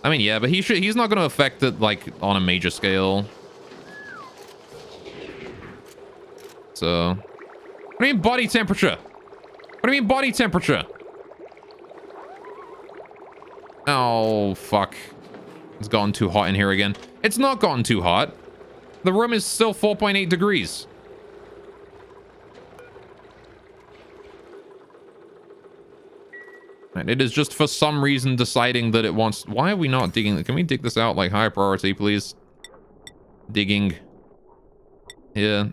I mean, yeah, but he's not going to affect it, like, on a major scale. So... What do you mean body temperature? What do you mean body temperature? Oh, fuck. It's gotten too hot in here again. It's not gotten too hot. The room is still 4.8 degrees. And it is just for some reason deciding that it wants... Why are we not digging? Can we dig this out like higher priority, please? Digging. Yeah.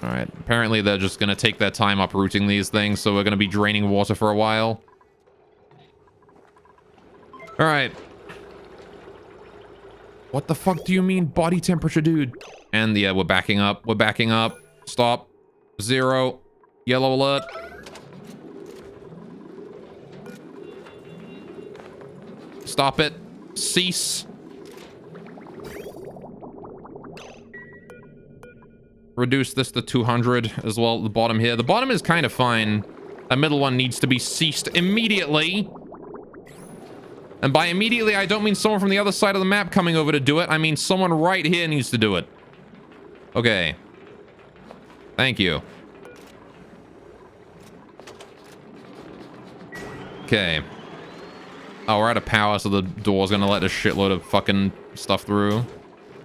Alright. Apparently they're just going to take their time uprooting these things, so we're going to be draining water for a while. Alright. What the fuck do you mean body temperature, dude? And yeah, we're backing up. We're backing up. Stop. 0. Yellow alert. Stop it. Cease. Reduce this to 200 as well at the bottom here. The bottom is kind of fine. That middle one needs to be ceased immediately. And by immediately, I don't mean someone from the other side of the map coming over to do it. I mean someone right here needs to do it. Okay. Thank you. Okay. Oh, we're out of power, so the door's gonna let a shitload of fucking stuff through.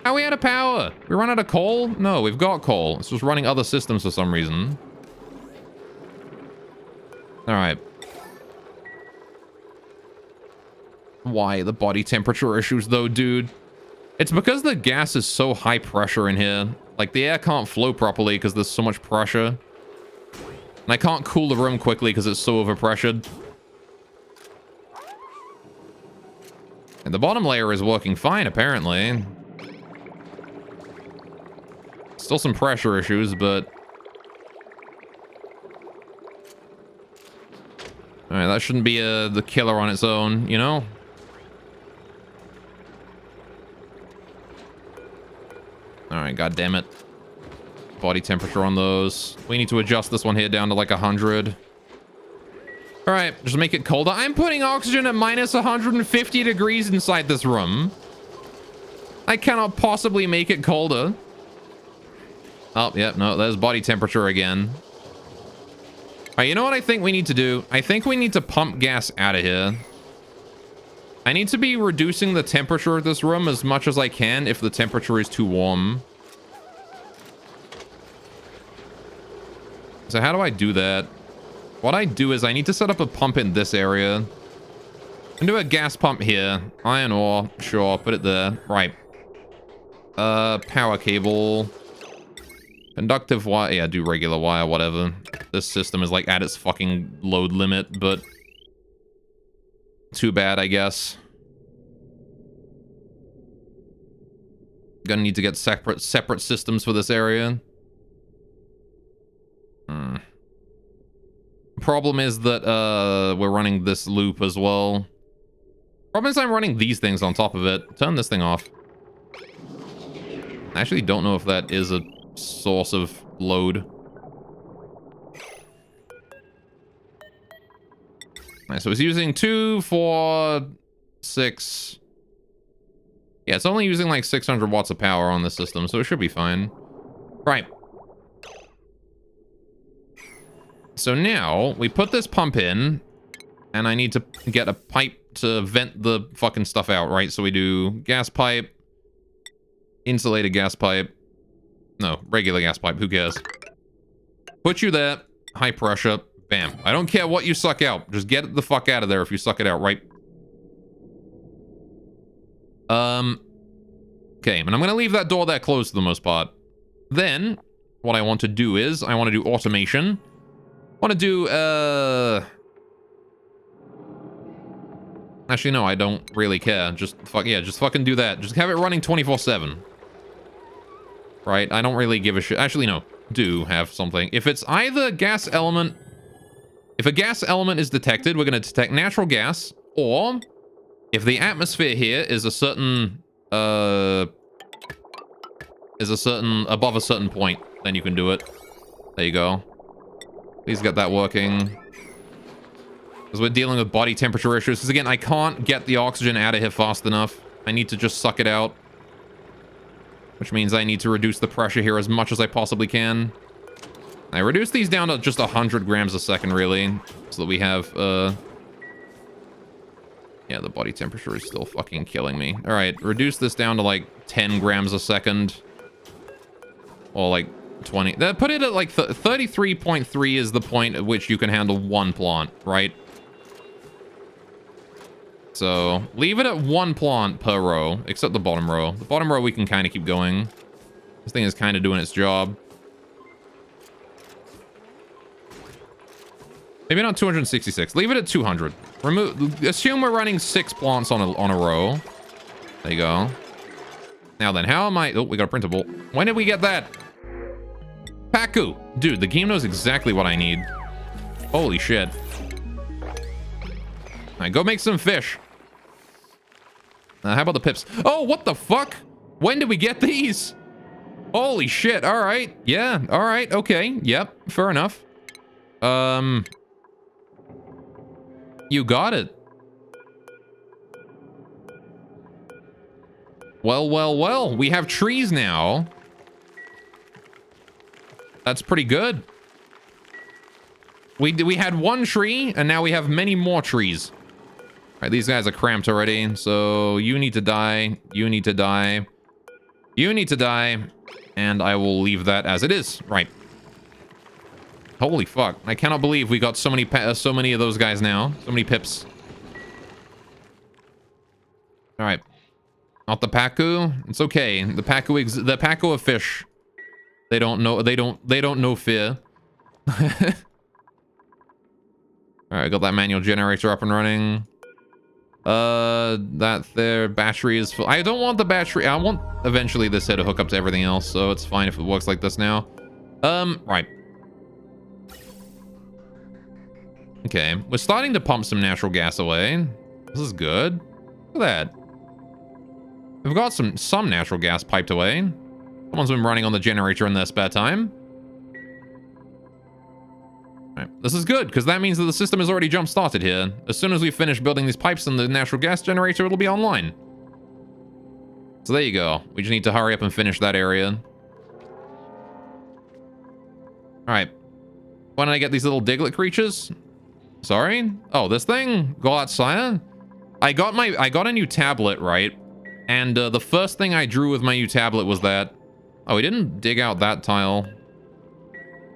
How are we out of power? We run out of coal? No, we've got coal. It's just running other systems for some reason. Alright. Why the body temperature issues though, dude? It's because the gas is so high pressure in here. Like, the air can't flow properly because there's so much pressure. And I can't cool the room quickly because it's so overpressured. And the bottom layer is working fine, apparently. Still some pressure issues, but... Alright, that shouldn't be the killer on its own, you know? Alright, goddammit. Body temperature on those. We need to adjust this one here down to like 100. Alright, just make it colder. I'm putting oxygen at minus 150 degrees inside this room. I cannot possibly make it colder. Oh, yeah, no, there's body temperature again. Alright, you know what I think we need to do? I think we need to pump gas out of here. I need to be reducing the temperature of this room as much as I can if the temperature is too warm. So how do I do that? What I do is I need to set up a pump in this area. And do a gas pump here. Iron ore, sure, put it there. Right. Power cable. Conductive wire, yeah, do regular wire, whatever. This system is like at its fucking load limit, but too bad, I guess. Gonna need to get separate systems for this area. Problem is that we're running this loop as well. Problem is I'm running these things on top of it. Turn this thing off. I actually don't know if that is a source of load. Alright, so it's using 2, 4, 6. Yeah, it's only using like 600 watts of power on the system, so it should be fine. Right. So now we put this pump in, and I need to get a pipe to vent the fucking stuff out, right? So we do gas pipe, insulated gas pipe. No, regular gas pipe, who cares? Put you there, high pressure, bam. I don't care what you suck out. Just get it the fuck out of there if you suck it out, right? Okay, and I'm gonna leave that door there closed for the most part. Then, what I want to do is, I want to do automation. I want to do, Actually, no, I don't really care. Just fucking do that. Just have it running 24/7. Right? I don't really give a shit. Actually, no. Do have something. If it's either gas element... If a gas element is detected, we're going to detect natural gas. Or, if the atmosphere here is a certain... above a certain point, then you can do it. There you go. Please get that working. Because we're dealing with body temperature issues. Because again, I can't get the oxygen out of here fast enough. I need to just suck it out. Which means I need to reduce the pressure here as much as I possibly can. I reduce these down to just 100 grams a second, really. So that we have, yeah, the body temperature is still fucking killing me. Alright, reduce this down to like 10 grams a second. Or like 20. Put it at like 33.3 is the point at which you can handle one plant, right? So, leave it at 1 plant per row, except the bottom row. The bottom row we can kind of keep going. This thing is kind of doing its job. Maybe not 266. Leave it at 200. Assume we're running 6 plants on a row. There you go. Now then, how am I... Oh, we got a printable. When did we get that? Paku! Dude, the game knows exactly what I need. Holy shit. Alright, go make some fish. How about the pips? Oh, what the fuck? When did we get these? Holy shit. All right. Yeah. All right. Okay. Yep. Fair enough. You got it. Well, well, well. We have trees now. That's pretty good. We had one tree, and now we have many more trees. All right, these guys are cramped already, so you need to die. You need to die. You need to die. And I will leave that as it is. Right. Holy fuck. I cannot believe we got so many of those guys now. So many pips. All right. Not the Paku. It's okay. The Paku of fish. They don't know fear. All right, got that manual generator up and running. That their battery is full. I don't want the battery. I want eventually this here to hook up to everything else, so it's fine if it works like this now. Right. Okay, we're starting to pump some natural gas away. This is good. Look at that. We've got some natural gas piped away. Someone's been running on the generator in their spare time. Right. This is good, because that means that the system is already jump-started here. As soon as we finish building these pipes and the natural gas generator, it'll be online. So there you go. We just need to hurry up and finish that area. Alright. Why did I get these little diglet creatures? Sorry? Oh, this thing? Go outside? I got a new tablet, right? And the first thing I drew with my new tablet was that... Oh, we didn't dig out that tile.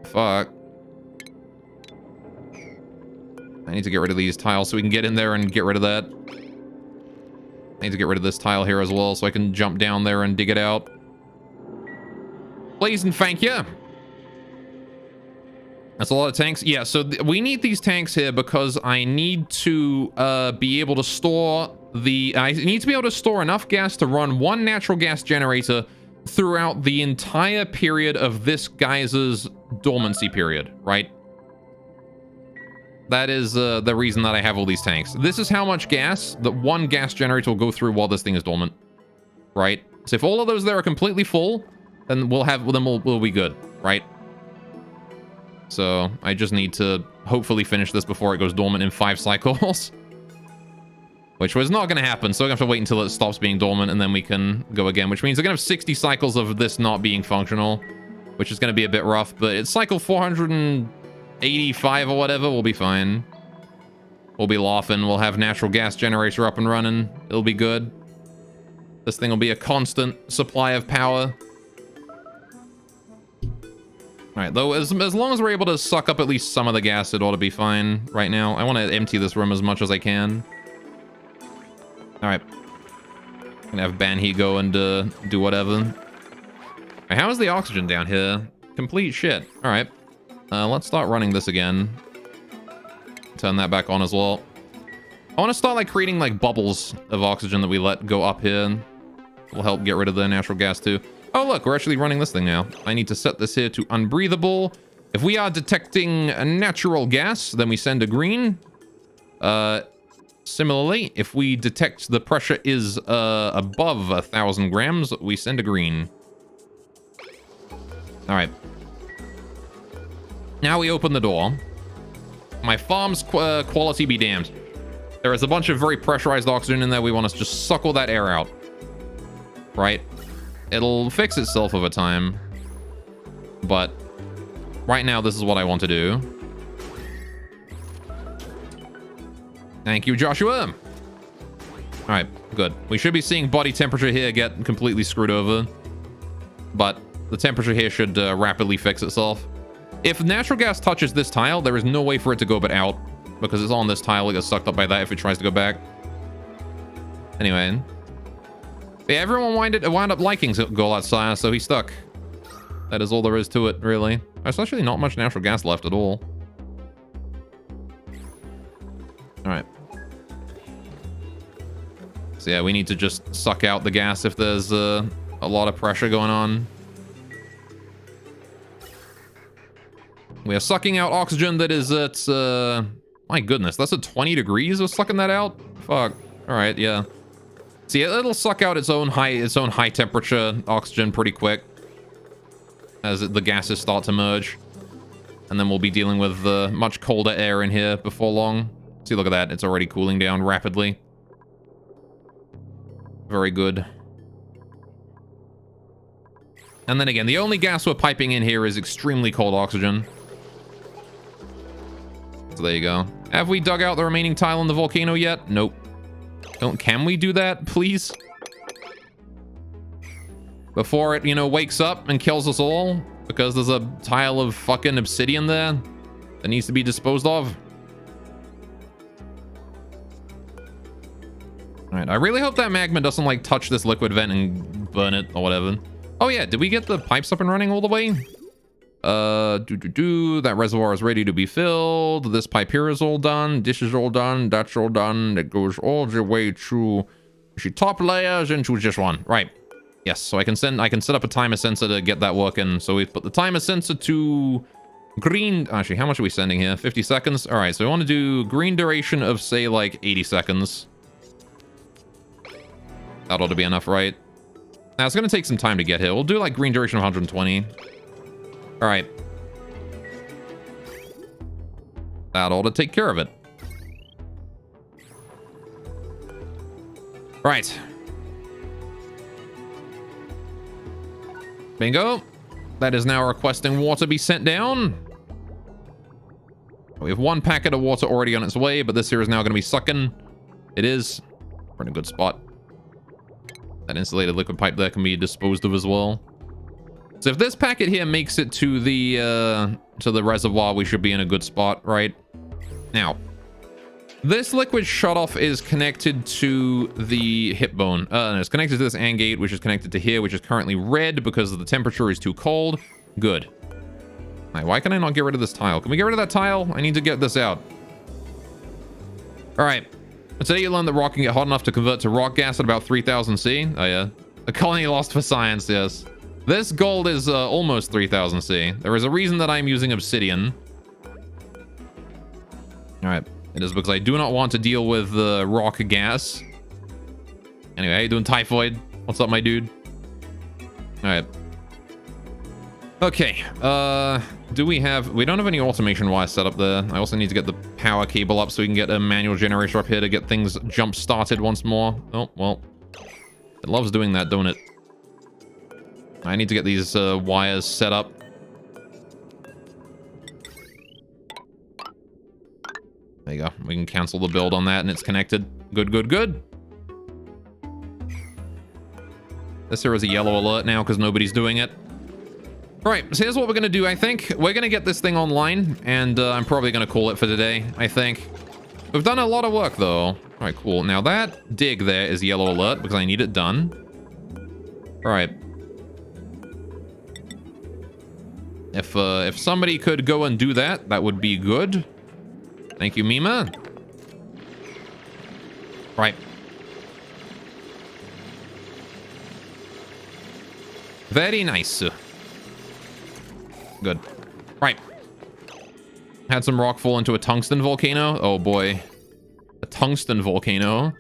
Fuck. I need to get rid of these tiles so we can get in there and get rid of that. I need to get rid of this tile here as well so I can jump down there and dig it out. Please and thank you. That's a lot of tanks. Yeah, so we need these tanks here because I need to be able to store I need to be able to store enough gas to run one natural gas generator throughout the entire period of this geyser's dormancy period, right? That is the reason that I have all these tanks. This is how much gas that one gas generator will go through while this thing is dormant, right? So if all of those there are completely full, then we'll be good, right? So I just need to hopefully finish this before it goes dormant in 5 cycles. Which was not going to happen, so I'm going to have to wait until it stops being dormant and then we can go again, which means we're going to have 60 cycles of this not being functional, which is going to be a bit rough, but it's cycle 485 or whatever, we'll be fine. We'll be laughing, we'll have natural gas generator up and running, it'll be good. This thing will be a constant supply of power. Alright, though, as long as we're able to suck up at least some of the gas, it ought to be fine right now. I want to empty this room as much as I can. Alright. I'm gonna have Banhee go and do whatever. Alright, how is the oxygen down here? Complete shit. Alright. Let's start running this again. Turn that back on as well. I want to start like creating like bubbles of oxygen that we let go up here. Will help get rid of the natural gas too. Oh look, we're actually running this thing now. I need to set this here to unbreathable. If we are detecting a natural gas, then we send a green. Similarly, if we detect the pressure is above 1,000 grams, we send a green. All right. Now we open the door. My farm's quality be damned. There is a bunch of very pressurized oxygen in there. We want to just suck all that air out. Right? It'll fix itself over time. But right now, this is what I want to do. Thank you, Joshua. All right, good. We should be seeing body temperature here get completely screwed over. But the temperature here should rapidly fix itself. If natural gas touches this tile, there is no way for it to go but out. Because it's on this tile, it gets sucked up by that if it tries to go back. Anyway. Yeah, everyone wound up liking Go Outside, so he's stuck. That is all there is to it, really. There's actually not much natural gas left at all. Alright. So yeah, we need to just suck out the gas if there's A lot of pressure going on. We are sucking out oxygen that is at, my goodness, that's at 20 degrees of sucking that out? Fuck. All right, yeah. See, it'll suck out its own high temperature oxygen pretty quick as the gases start to merge. And then we'll be dealing with much colder air in here before long. See, look at that. It's already cooling down rapidly. Very good. And then again, the only gas we're piping in here is extremely cold oxygen. So there you go. Have we dug out the remaining tile in the volcano yet? Nope. Can we do that, please? Before it, you know, wakes up and kills us all? Because there's a tile of fucking obsidian there that needs to be disposed of. Alright, I really hope that magma doesn't, like, touch this liquid vent and burn it or whatever. Oh yeah, did we get the pipes up and running all the way? That reservoir is ready to be filled. This pipe here is all done. This is all done. That's all done. It goes all the way through the top layers into this one. Right. Yes, so I can set up a timer sensor to get that working. So we've put the timer sensor to green. Actually, how much are we sending here? 50 seconds. All right, so we want to do green duration of, say, like 80 seconds. That ought to be enough, right? Now, it's going to take some time to get here. We'll do, like, green duration of 120. All right. That ought to take care of it. Right. Bingo. That is now requesting water be sent down. We have one packet of water already on its way, but this here is now going to be sucking. It is. We're in a good spot. That insulated liquid pipe there can be disposed of as well. So if this packet here makes it to the reservoir, we should be in a good spot, right? Now, this liquid shutoff is connected to the hip bone. It's connected to this AND gate, which is connected to here, which is currently red because the temperature is too cold. Good. All right, why can I not get rid of this tile? Can we get rid of that tile? I need to get this out. All right. Today you learned that rock can get hot enough to convert to rock gas at about 3000 C. Oh yeah. A colony lost for science, yes. This gold is almost 3000 C. There is a reason that I'm using obsidian. All right. It is because I do not want to deal with rock gas. Anyway, how you doing, Typhoid? What's up, my dude? All right. Okay. We don't have any automation wires set up there. I also need to get the power cable up so we can get a manual generator up here to get things jump started once more. Oh, well. It loves doing that, don't it? I need to get these wires set up. There you go. We can cancel the build on that and it's connected. Good, good, good. This here is a yellow alert now because nobody's doing it. All right, so here's what we're going to do, I think. We're going to get this thing online, and I'm probably going to call it for today, I think. We've done a lot of work, though. All right, cool. Now, that dig there is yellow alert because I need it done. All right. If somebody could go and do that, that would be good. Thank you, Mima. Right. Very nice. Good. Right. Had some rock fall into a tungsten volcano. Oh boy. A tungsten volcano.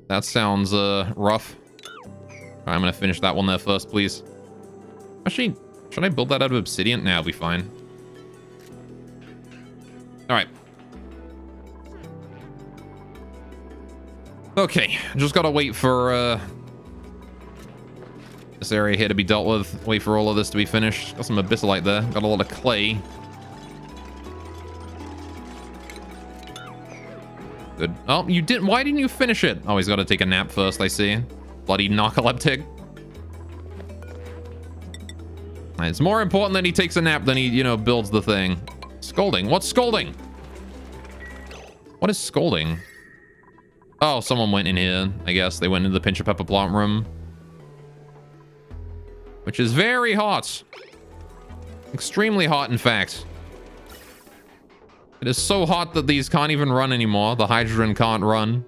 That sounds rough. Alright, I'm gonna finish that one there first, please. Actually, should I build that out of obsidian? Nah, I'll be fine. Alright. Okay, just gotta wait for this area here to be dealt with. Wait for all of this to be finished. Got some abyssalite there. Got a lot of clay. Good. Oh, you didn't. Why didn't you finish it? Oh, he's got to take a nap first, I see. Bloody narcoleptic. It's more important that he takes a nap than he, you know, builds the thing. Scolding. What's scolding? What is scolding? Oh, someone went in here. I guess they went into the pinch of pepper plant room. Which is very hot. Extremely hot, in fact. It is so hot that these can't even run anymore. The hydrogen can't run.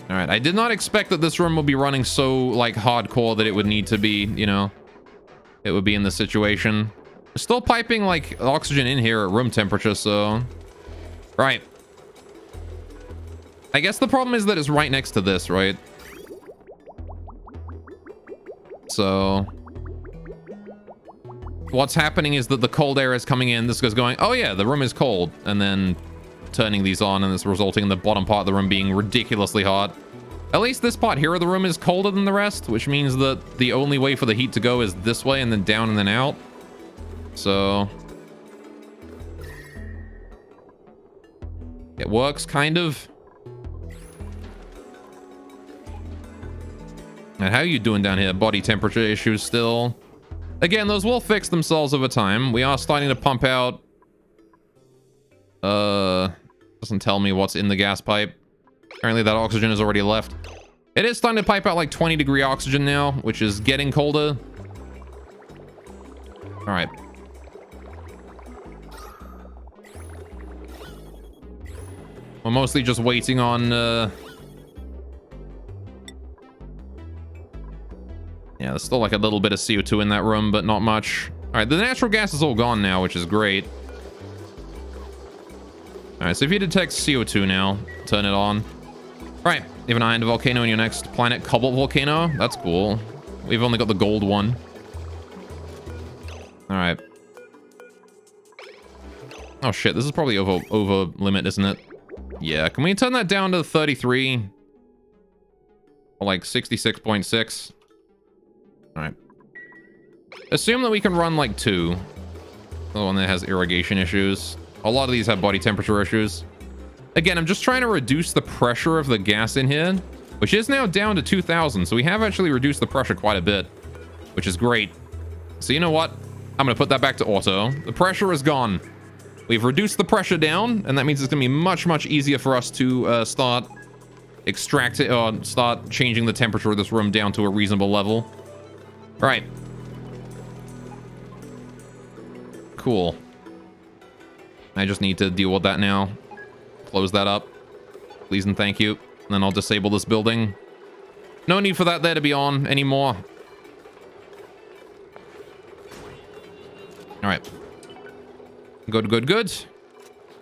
All right, I did not expect that this room would be running so, like, hardcore that it would need to be, you know, it would be in this situation. Still piping, like, oxygen in here at room temperature, so... Right. I guess the problem is that it's right next to this, right? So... What's happening is that the cold air is coming in, this goes going, oh yeah, the room is cold, and then turning these on, and it's resulting in the bottom part of the room being ridiculously hot. At least this part here of the room is colder than the rest, which means that the only way for the heat to go is this way, and then down and then out. So... It works, kind of. And how are you doing down here? Body temperature issues still. Again, those will fix themselves over time. We are starting to pump out... Doesn't tell me what's in the gas pipe. Apparently that oxygen has already left. It is starting to pipe out like 20-degree oxygen now, which is getting colder. All right. We're mostly just waiting on... Yeah, there's still like a little bit of CO2 in that room, but not much. All right, the natural gas is all gone now, which is great. All right, so if you detect CO2 now, turn it on. All right, you have an iron volcano in your next planet, Cobalt Volcano. That's cool. We've only got the gold one. All right. Oh shit, this is probably over limit, isn't it? Yeah, can we turn that down to 33? Or like 66.6? All right. Assume that we can run like 2. The one that has irrigation issues. A lot of these have body temperature issues. Again, I'm just trying to reduce the pressure of the gas in here, which is now down to 2,000. So we have actually reduced the pressure quite a bit, which is great. So you know what? I'm going to put that back to auto. The pressure is gone. We've reduced the pressure down, and that means it's going to be much, much easier for us to start extracting, start changing the temperature of this room down to a reasonable level. All right. Cool. I just need to deal with that now. Close that up. Please and thank you. And then I'll disable this building. No need for that there to be on anymore. All right. Good, good, good.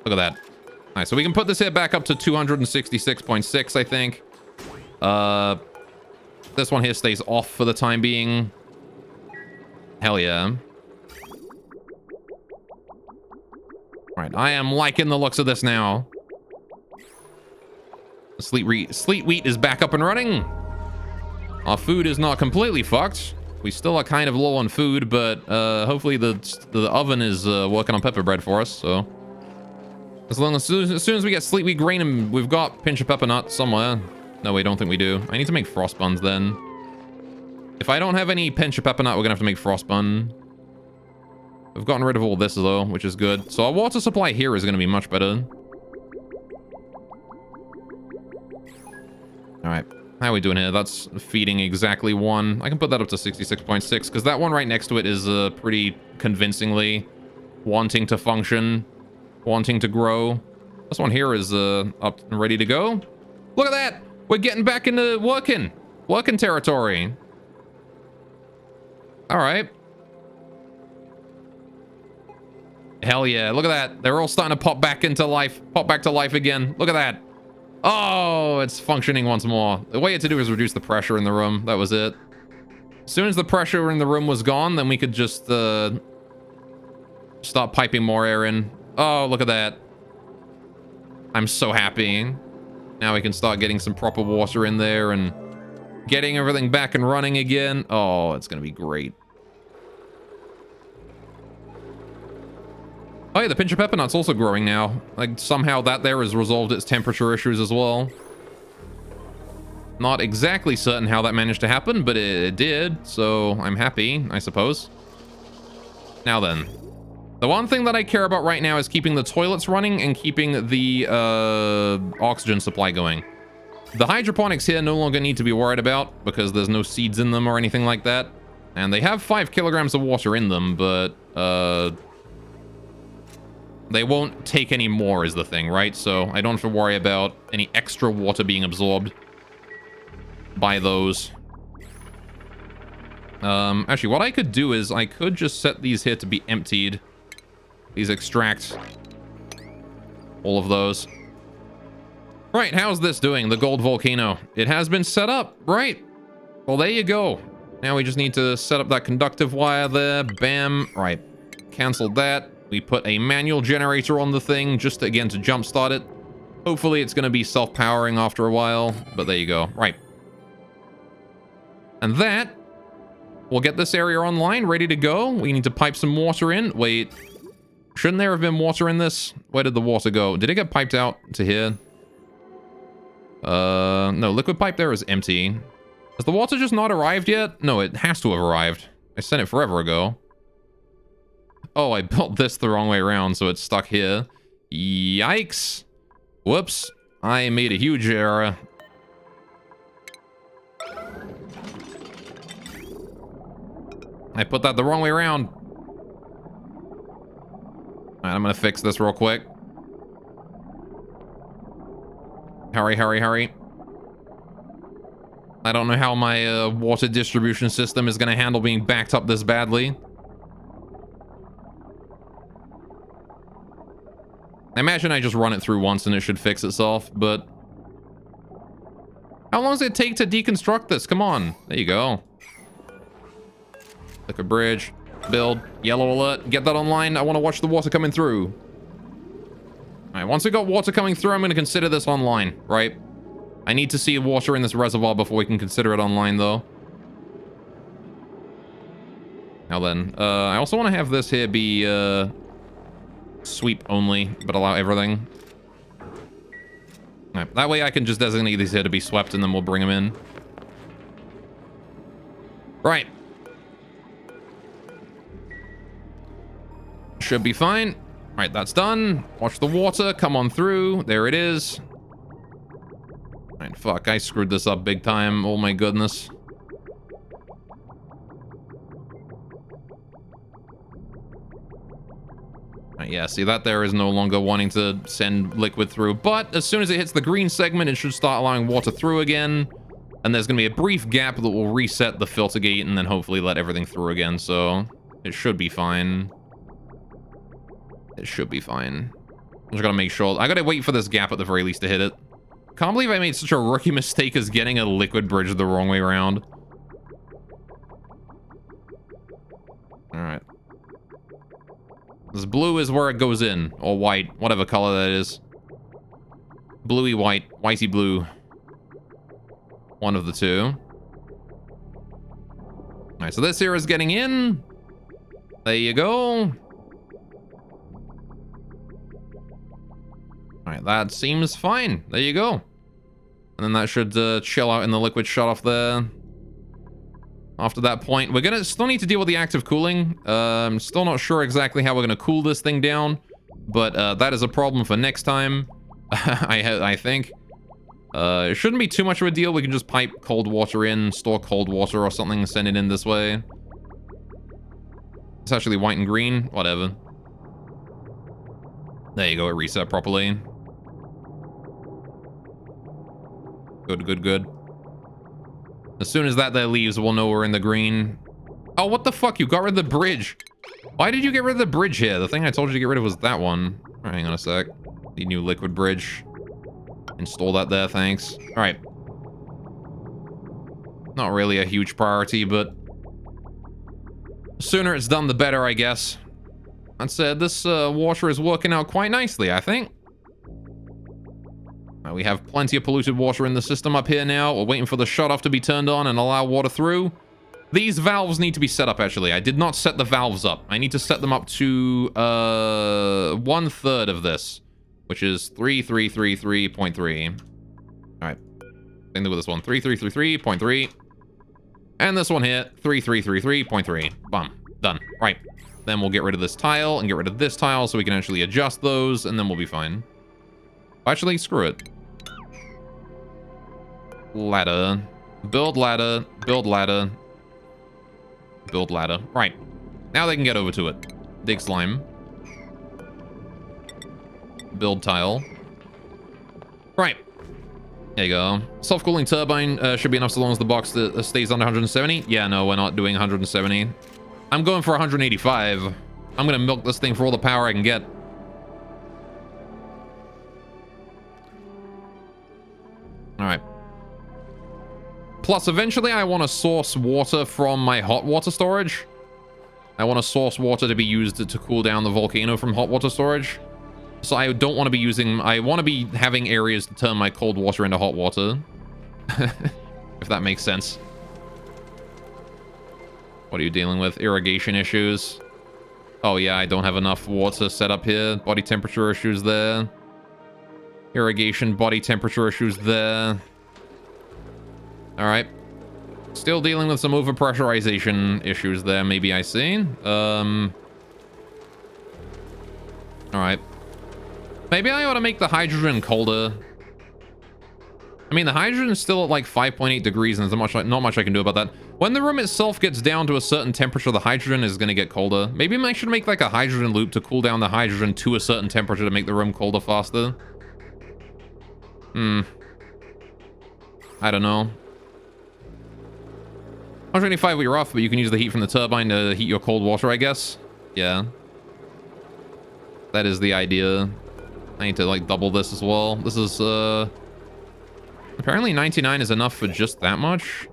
Look at that. All right, so we can put this here back up to 266.6, I think. This one here stays off for the time being. Hell yeah. All right, I am liking the looks of this now. Sleet wheat is back up and running. Our food is not completely fucked. We still are kind of low on food, but hopefully the oven is working on pepper bread for us. So as soon as we get sleet wheat grain, and we've got pinch of pepper nut somewhere. No, we don't think we do. I need to make frost buns then. If I don't have any pinch of pepper nut, we're gonna have to make frost bun. We've gotten rid of all this though, which is good. So our water supply here is gonna be much better. All right. How are we doing here? That's feeding exactly 1. I can put that up to 66.6 because that one right next to it is pretty convincingly wanting to function, wanting to grow. This one here is up and ready to go. Look at that! We're getting back into working territory. All right. Hell yeah! Look at that. They're all starting to pop back to life again. Look at that. Oh, it's functioning once more. The way to do is reduce the pressure in the room. That was it. As soon as the pressure in the room was gone, then we could just start piping more air in. Oh, look at that. I'm so happy. Now we can start getting some proper water in there and getting everything back and running again. Oh, it's going to be great. Oh yeah, the pinch of pepper nut's also growing now. Like, somehow that there has resolved its temperature issues as well. Not exactly certain how that managed to happen, but it did, so I'm happy, I suppose. Now then, the one thing that I care about right now is keeping the toilets running and keeping the oxygen supply going. The hydroponics here no longer need to be worried about because there's no seeds in them or anything like that. And they have 5 kilograms of water in them, but they won't take any more is the thing, right? So I don't have to worry about any extra water being absorbed. buy those. Actually, what I could do is I could just set these here to be emptied. These extract all of those. Right, how's this doing? The gold volcano. It has been set up, right? Well, there you go. Now we just need to set up that conductive wire there. Bam. Right. Cancelled that. We put a manual generator on the thing just again to jumpstart it. Hopefully it's going to be self-powering after a while, but there you go. Right. And that will get this area online, ready to go. We need to pipe some water in. Wait. Shouldn't there have been water in this? Where did the water go? Did it get piped out to here? No, liquid pipe there is empty. Has the water just not arrived yet? No, it has to have arrived. I sent it forever ago. Oh, I built this the wrong way around, so it's stuck here. Yikes. Whoops. I made a huge error. I put that the wrong way around. Alright, I'm gonna fix this real quick. Hurry, hurry, hurry. I don't know how my water distribution system is gonna handle being backed up this badly. I imagine I just run it through once and it should fix itself, but... How long does it take to deconstruct this? Come on. There you go. Liquid bridge. Build. Yellow alert. Get that online. I want to watch the water coming through. Alright, once we got water coming through, I'm going to consider this online, right? I need to see water in this reservoir before we can consider it online, though. Now then, I also want to have this here be, sweep only, but allow everything. Right, that way I can just designate these here to be swept and then we'll bring them in. Right. Should be fine. Right, that's done. Watch the water come on through. There it is. Right, fuck, I screwed this up big time. Oh my goodness. Yeah, see, that there is no longer wanting to send liquid through, but as soon as it hits the green segment, it should start allowing water through again, and there's going to be a brief gap that will reset the filter gate and then hopefully let everything through again, so it should be fine. It should be fine. I'm just going to make sure. I got to wait for this gap at the very least to hit it. Can't believe I made such a rookie mistake as getting a liquid bridge the wrong way around. Alright. This blue is where it goes in, or white, whatever color that is. Bluey white, whitey blue. One of the two. Alright, so this here is getting in. There you go. Alright, that seems fine. There you go. And then that should chill out in the liquid shut off there. After that point, we're gonna still need to deal with the active cooling. I'm still not sure exactly how we're gonna cool this thing down, but that is a problem for next time. I think. It shouldn't be too much of a deal. We can just pipe cold water in, store cold water or something, and send it in this way. It's actually white and green. Whatever. There you go. It reset properly. Good, good, good. As soon as that there leaves, we'll know we're in the green. Oh, what the fuck? You got rid of the bridge. Why did you get rid of the bridge here? The thing I told you to get rid of was that one. All right, hang on a sec. The new liquid bridge. Install that there, thanks. All right. Not really a huge priority, but the sooner it's done, the better, I guess. That said, this water is working out quite nicely, I think. We have plenty of polluted water in the system up here now. We're waiting for the shut-off to be turned on and allow water through. These valves need to be set up, actually. I did not set the valves up. I need to set them up to 1/3 of this, which is 3333.3. All right. Same thing with this one. 3333.3. And this one here, 3333.3. Bum. Done. Right. Then we'll get rid of this tile and get rid of this tile so we can actually adjust those, and then we'll be fine. Actually, screw it. Ladder. Build ladder. Build ladder. Build ladder. Right. Now they can get over to it. Dig slime. Build tile. Right. There you go. Self-cooling turbine should be enough so long as the box stays under 170. Yeah, no, we're not doing 170. I'm going for 185. I'm going to milk this thing for all the power I can get. All right. Plus, eventually I want to source water from my hot water storage. I want to source water to be used to cool down the volcano from hot water storage. So I don't want to be using... I want to be having areas to turn my cold water into hot water. If that makes sense. What are you dealing with? Irrigation issues. Oh yeah, I don't have enough water set up here. Body temperature issues there. Irrigation body temperature issues there. Alright. Still dealing with some overpressurization issues there, maybe I see. Alright. Maybe I ought to make the hydrogen colder. I mean, the hydrogen is still at like 5.8 degrees, and there's not much I can do about that. When the room itself gets down to a certain temperature, the hydrogen is going to get colder. Maybe I should make like a hydrogen loop to cool down the hydrogen to a certain temperature to make the room colder faster. I don't know. 125 we're off, but you can use the heat from the turbine to heat your cold water, I guess. Yeah. That is the idea. I need to like double this as well. This is apparently 99 is enough for just that much.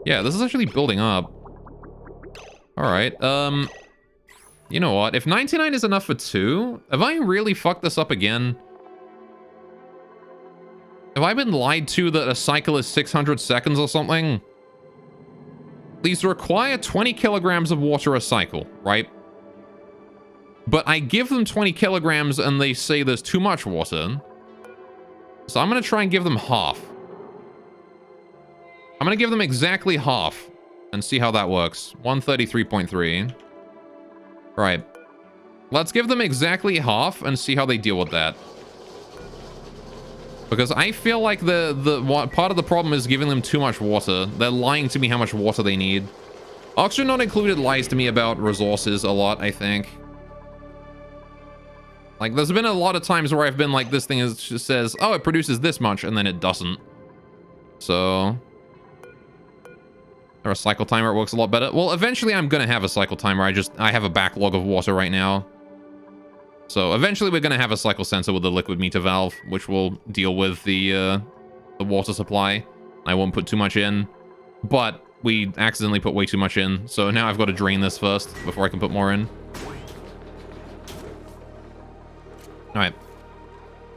Yeah, this is actually building up. All right. You know what? If 99 is enough for 2, have I really fucked this up again? Have I been lied to that a cycle is 600 seconds or something? These require 20 kilograms of water a cycle, right? But I give them 20 kilograms and they say there's too much water. So I'm going to try and give them half. I'm going to give them exactly half and see how that works. 133.3. Right. Let's give them exactly half and see how they deal with that. Because I feel like part of the problem is giving them too much water. They're lying to me how much water they need. Oxygen not included lies to me about resources a lot, I think. Like, there's been a lot of times where I've been like, this thing just says, oh, it produces this much, and then it doesn't. So... Or a cycle timer, it works a lot better. Well, eventually I'm gonna have a cycle timer. I have a backlog of water right now. So eventually we're gonna have a cycle sensor with a liquid meter valve, which will deal with the water supply. I won't put too much in, but we accidentally put way too much in. So now I've got to drain this first before I can put more in. All right.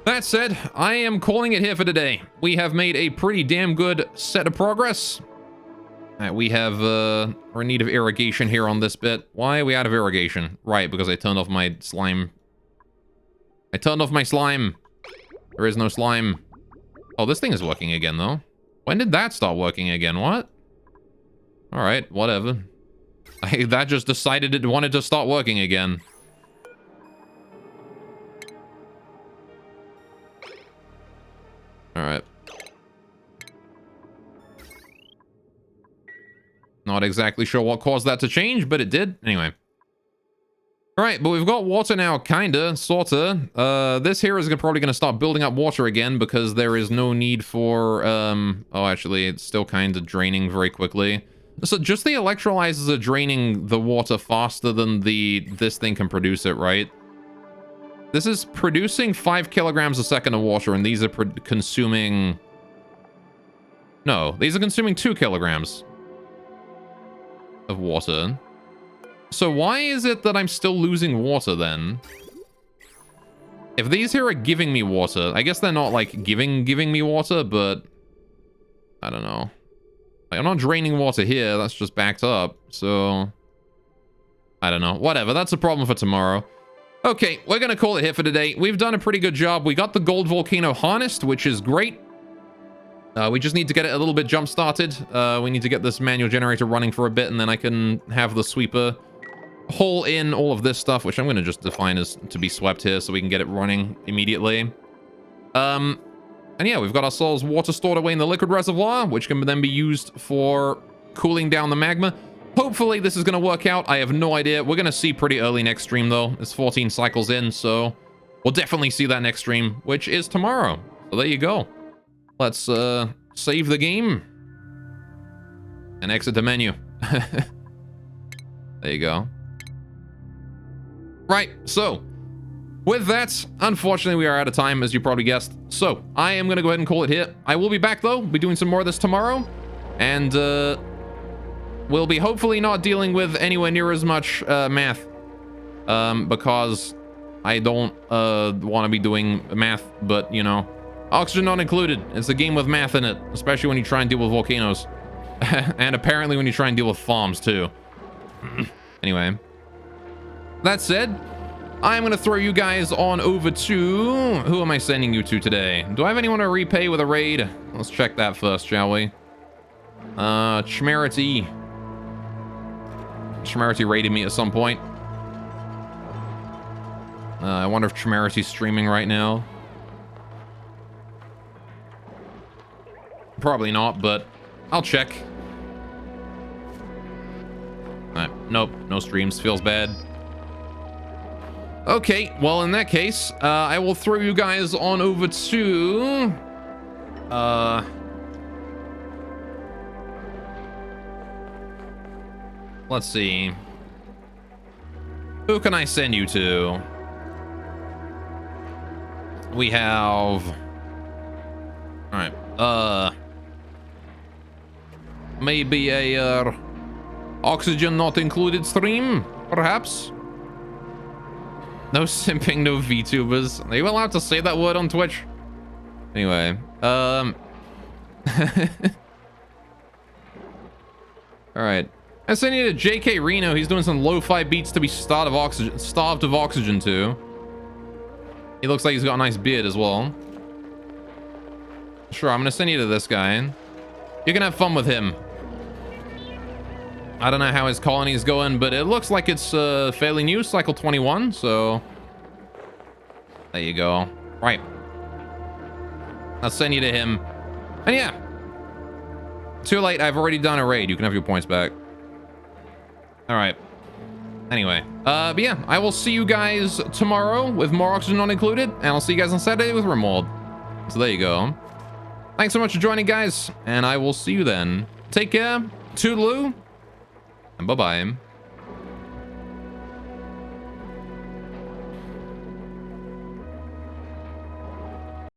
That said, I am calling it here for today. We have made a pretty damn good set of progress. All right, we're in need of irrigation here on this bit. Why are we out of irrigation? Right, because I turned off my slime. I turned off my slime. There is no slime. Oh, this thing is working again, though. When did that start working again? What? All right, whatever. That just decided it wanted to start working again. All right. Not exactly sure what caused that to change, but it did. Anyway. Alright, but we've got water now, kinda, sorta. This here is probably gonna start building up water again because there is no need for, oh, actually, it's still kinda draining very quickly. So just the electrolyzers are draining the water faster than this thing can produce it, right? This is producing 5 kilograms a second of water, and these are consuming... No, these are consuming 2 kilograms of water. So why is it that I'm still losing water then? If these here are giving me water, I guess they're not like giving me water, but I don't know. Like, I'm not draining water here, that's just backed up, so I don't know. Whatever, that's a problem for tomorrow. Okay, we're gonna call it here for today. We've done a pretty good job. We got the gold volcano harnessed, which is great. We just need to get it a little bit jump started. We need to get this manual generator running for a bit, and then I can have the sweeper haul in all of this stuff, which I'm going to just define as to be swept here so we can get it running immediately. And yeah, we've got ourselves water stored away in the liquid reservoir, which can then be used for cooling down the magma. Hopefully this is going to work out. I have no idea. We're going to see pretty early next stream, though. It's 14 cycles in, so we'll definitely see that next stream, which is tomorrow. So there you go. let's save the game and exit the menu. There you go. Right, so with that, unfortunately, we are out of time, as you probably guessed. So I am going to go ahead and call it here. I will be back, though. Be doing some more of this tomorrow. And we'll be hopefully not dealing with anywhere near as much math. Because I don't want to be doing math, but, you know, oxygen not included. It's a game with math in it, especially when you try and deal with volcanoes. And apparently when you try and deal with farms, too. Anyway. That said, I'm going to throw you guys on over to... Who am I sending you to today? Do I have anyone to repay with a raid? Let's check that first, shall we? Chmerity. Chmerity raided me at some point. I wonder if Chmerity's streaming right now. Probably not, but I'll check. Nope, no streams. Feels bad. Okay, well, in that case, I will throw you guys on over to... let's see. Who can I send you to? We have... Alright, maybe a, oxygen not included stream, perhaps? No simping, no VTubers. Are you allowed to say that word on Twitch? Anyway, alright. I sent you to JK Reno. He's doing some lo-fi beats to be starved of oxygen to. He looks like he's got a nice beard as well. Sure, I'm gonna send you to this guy. You can have fun with him. I don't know how his colony's going, but it looks like it's fairly new, cycle 21, so... There you go. Right. I'll send you to him. And yeah. Too late, I've already done a raid. You can have your points back. Alright. Anyway. But yeah, I will see you guys tomorrow with more oxygen not included, and I'll see you guys on Saturday with Rimworld. So there you go. Thanks so much for joining, guys, and I will see you then. Take care. Toodaloo. And bye-bye.